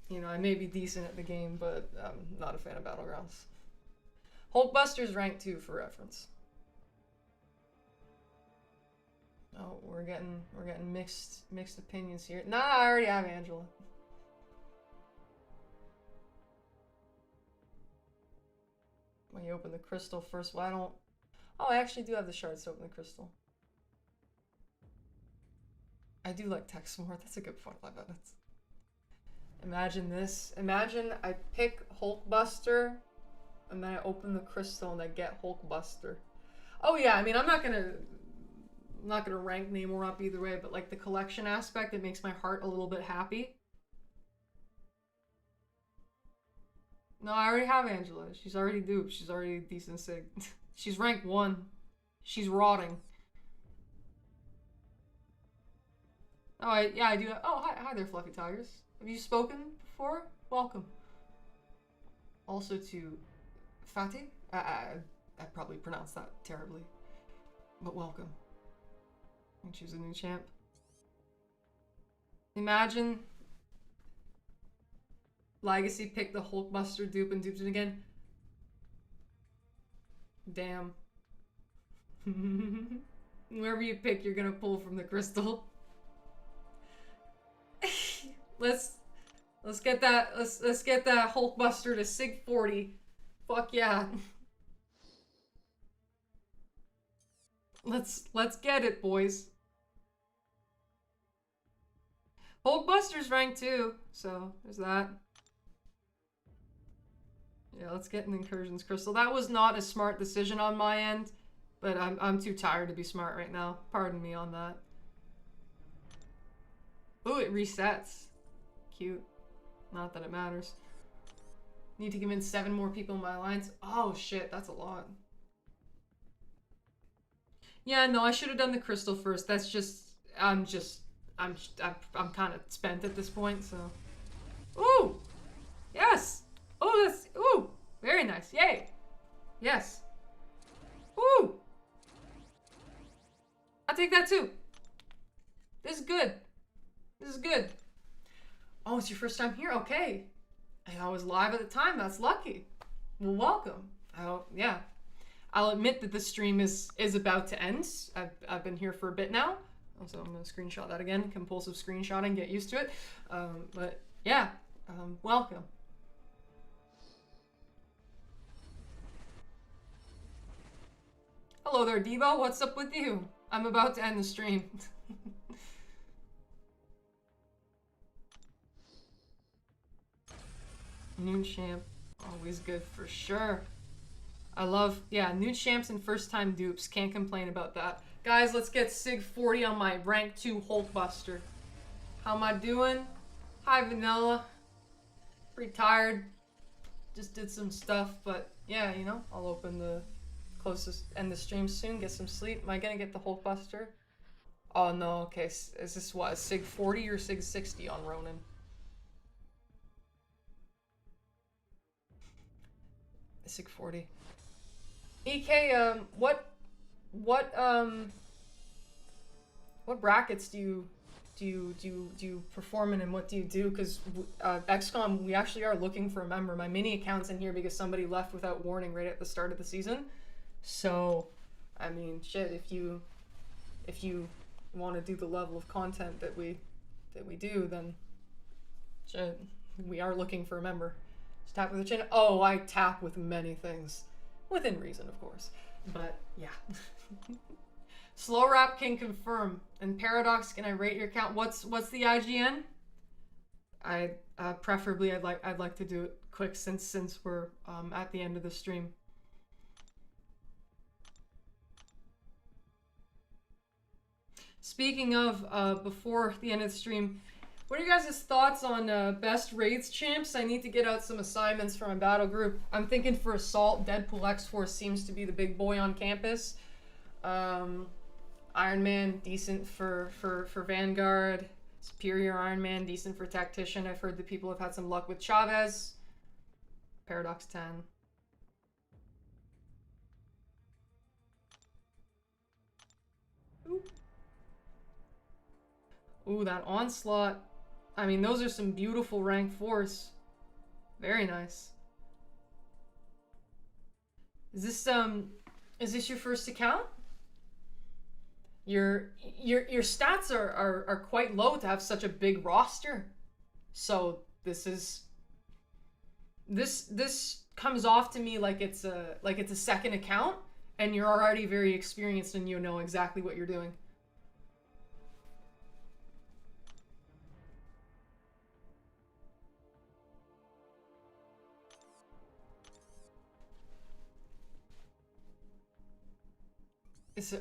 You know, I may be decent at the game, but I'm not a fan of Battlegrounds. Hulkbuster's rank 2 for reference. Oh, we're getting mixed opinions here. Nah, I already have Angela. When you open the crystal first, well, I don't... Oh, I actually do have the shards to open the crystal. I do like text more. That's a good point, 5 minutes. Imagine this. Imagine I pick Hulkbuster, and then I open the crystal and I get Hulkbuster. Oh yeah, I mean, I'm not gonna rank Namor up either way, but like the collection aspect, it makes my heart a little bit happy. No, I already have Angela. She's already duped. She's already decent sig. She's rank 1. She's rotting. Oh, I do. Oh, hi there, Fluffy Tigers. Have you spoken before? Welcome. Also to Fatih. I probably pronounced that terribly, but welcome. And choose a new champ. Imagine Legacy picked the Hulkbuster dupe and duped it again. Damn. Wherever you pick, you're gonna pull from the crystal. Let's get that let's get that Hulkbuster to Sig 40. Fuck yeah. Let's get it, boys. Hulkbuster's rank 2, so there's that. Yeah, let's get an Incursions crystal. That was not a smart decision on my end, but I'm too tired to be smart right now. Pardon me on that. Ooh, it resets. Cute. Not that it matters. Need to convince 7 more people in my alliance. Oh shit, that's a lot. Yeah, no, I should have done the crystal first. That's just, I'm kind of spent at this point, so. Ooh! Yes! Oh, that's, ooh! Very nice, yay! Yes. Ooh! I'll take that too. This is good. This is good. Oh, it's your first time here? Okay. I was live at the time. That's lucky. Well, welcome. Yeah. I'll admit that the stream is about to end. I've been here for a bit now. Also, I'm going to screenshot that again. Compulsive screenshotting. Get used to it. But, yeah. Welcome. Hello there, Devo. What's up with you? I'm about to end the stream. New champ, always good for sure. I love, yeah, new champs and first time dupes. Can't complain about that. Guys, let's get Sig 40 on my rank 2 Hulkbuster. How am I doing? Hi, Vanilla. Pretty tired. Just did some stuff, but yeah, you know, I'll open the end the stream soon, get some sleep. Am I gonna get the Hulkbuster? Oh no, okay, is this what, Sig 40 or Sig 60 on Ronan? Sig 40. EK, what what brackets do you perform in, and what do you do? Because XCOM, we actually are looking for a member. My mini account's in here because somebody left without warning right at the start of the season. So, I mean, shit, if you want to do the level of content that we do, then shit, we are looking for a member. Just tap with the chin. Oh, I tap with many things, within reason, of course. But yeah. Slow Rap can confirm. And Paradox, can I rate your account? What's the IGN? I preferably I'd like to do it quick since we're at the end of the stream. Speaking of before the end of the stream, what are you guys' thoughts on best raids champs? I need to get out some assignments for my battle group. I'm thinking for Assault, Deadpool X-Force seems to be the big boy on campus. Iron Man, decent for Vanguard. Superior Iron Man, decent for Tactician. I've heard that people have had some luck with Chavez. Paradox 10. Ooh, that Onslaught. I mean, those are some beautiful rank 4s. Very nice. Is this your first account? Your stats are quite low to have such a big roster. So this comes off to me like it's a second account, and you're already very experienced and you know exactly what you're doing.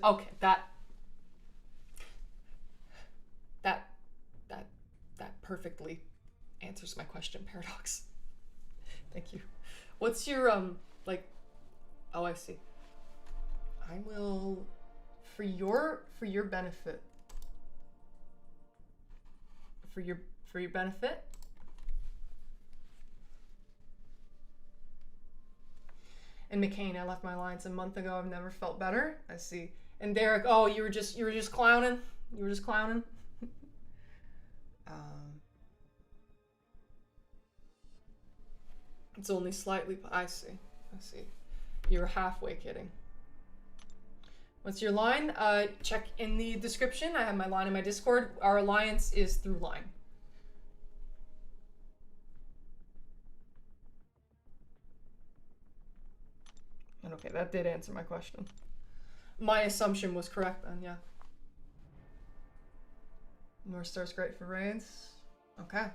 Okay, that perfectly answers my question, Paradox. Thank you. What's your like? Oh, I see. I will, for your benefit. For your benefit. And McCain, I left my alliance a month ago. I've never felt better. I see. And Derek, oh, you were just clowning. You were just clowning. It's only slightly. I see. You're halfway kidding. What's your line? Check in the description. I have my line in my Discord. Our alliance is through line. And okay, that did answer my question. My assumption was correct then, yeah. North Star's great for raids. Okay.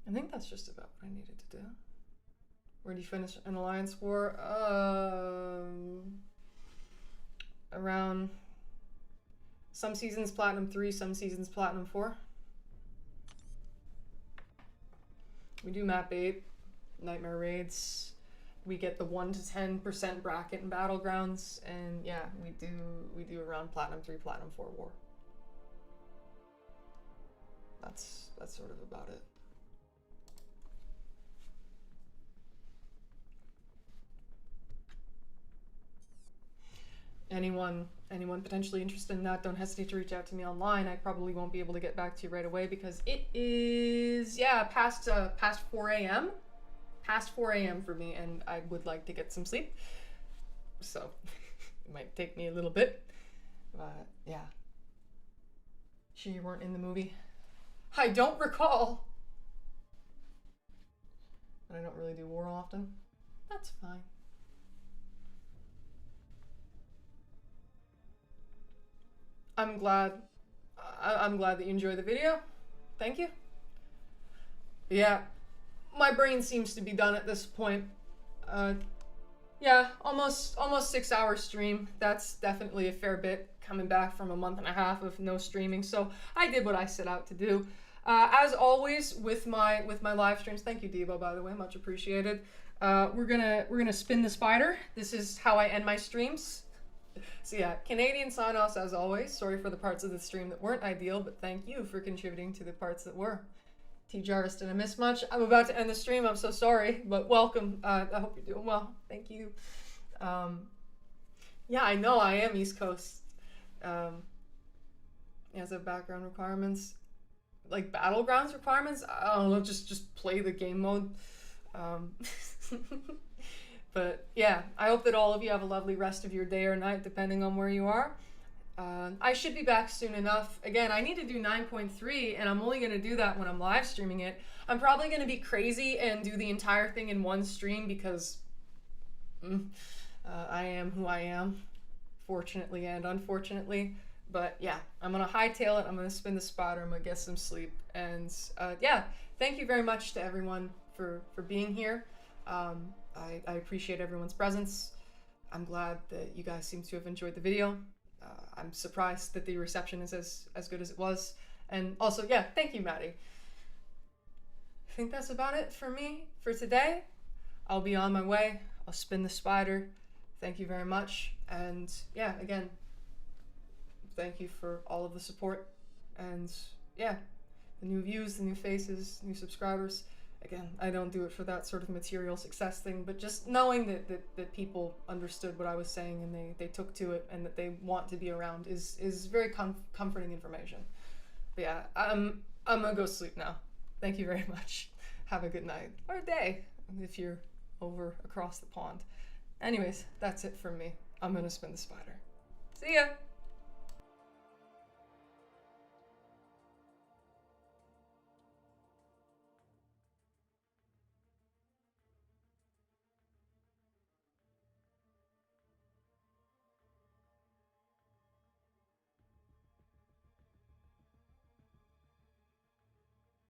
I think that's just about what I needed to do. Where do you finish an alliance war? Around some seasons Platinum 3, some seasons Platinum 4. We do map 8, Nightmare Raids. We get the 1 to 10% bracket in Battlegrounds, and yeah, we do around Platinum 3, Platinum 4 war. That's sort of about it. Anyone potentially interested in that, don't hesitate to reach out to me online. I probably won't be able to get back to you right away because it is, yeah, past 4 a.m. Past 4 a.m. for me, and I would like to get some sleep. So it might take me a little bit, but yeah. Sure you weren't in the movie? I don't recall. But I don't really do war often. That's fine. I'm glad that you enjoyed the video. Thank you. Yeah, my brain seems to be done at this point. Yeah, almost 6 hour stream. That's definitely a fair bit coming back from a month and a half of no streaming. So I did what I set out to do. As always with my live streams. Thank you, Devo, by the way, much appreciated. We're gonna spin the spider. This is how I end my streams. So yeah, Canadian sign-offs as always. Sorry for the parts of the stream that weren't ideal, but thank you for contributing to the parts that were. T. Jarvis, did I miss much? I'm about to end the stream. I'm so sorry, but welcome. I hope you're doing well. Thank you. Yeah, I know I am East Coast. As a background requirements, like battlegrounds requirements. I don't know. Just play the game mode. But yeah, I hope that all of you have a lovely rest of your day or night, depending on where you are. I should be back soon enough. Again, I need to do 9.3, and I'm only going to do that when I'm live streaming it. I'm probably going to be crazy and do the entire thing in one stream because I am who I am, fortunately and unfortunately. But yeah, I'm going to hightail it. I'm going to spin the spotter. I'm going to get some sleep. And yeah, thank you very much to everyone for being here. I appreciate everyone's presence. I'm glad that you guys seem to have enjoyed the video. I'm surprised that the reception is as good as it was. And also, yeah, thank you, Maddie. I think that's about it for me for today. I'll be on my way. I'll spin the spider. Thank you very much. And yeah, again, thank you for all of the support. And yeah, the new views, the new faces, new subscribers. Again, I don't do it for that sort of material success thing, but just knowing that people understood what I was saying and they took to it and that they want to be around is very comforting information. But yeah, I'm gonna go sleep now. Thank you very much. Have a good night or day if you're over across the pond. Anyways, that's it from me. I'm gonna spin the spider. See ya!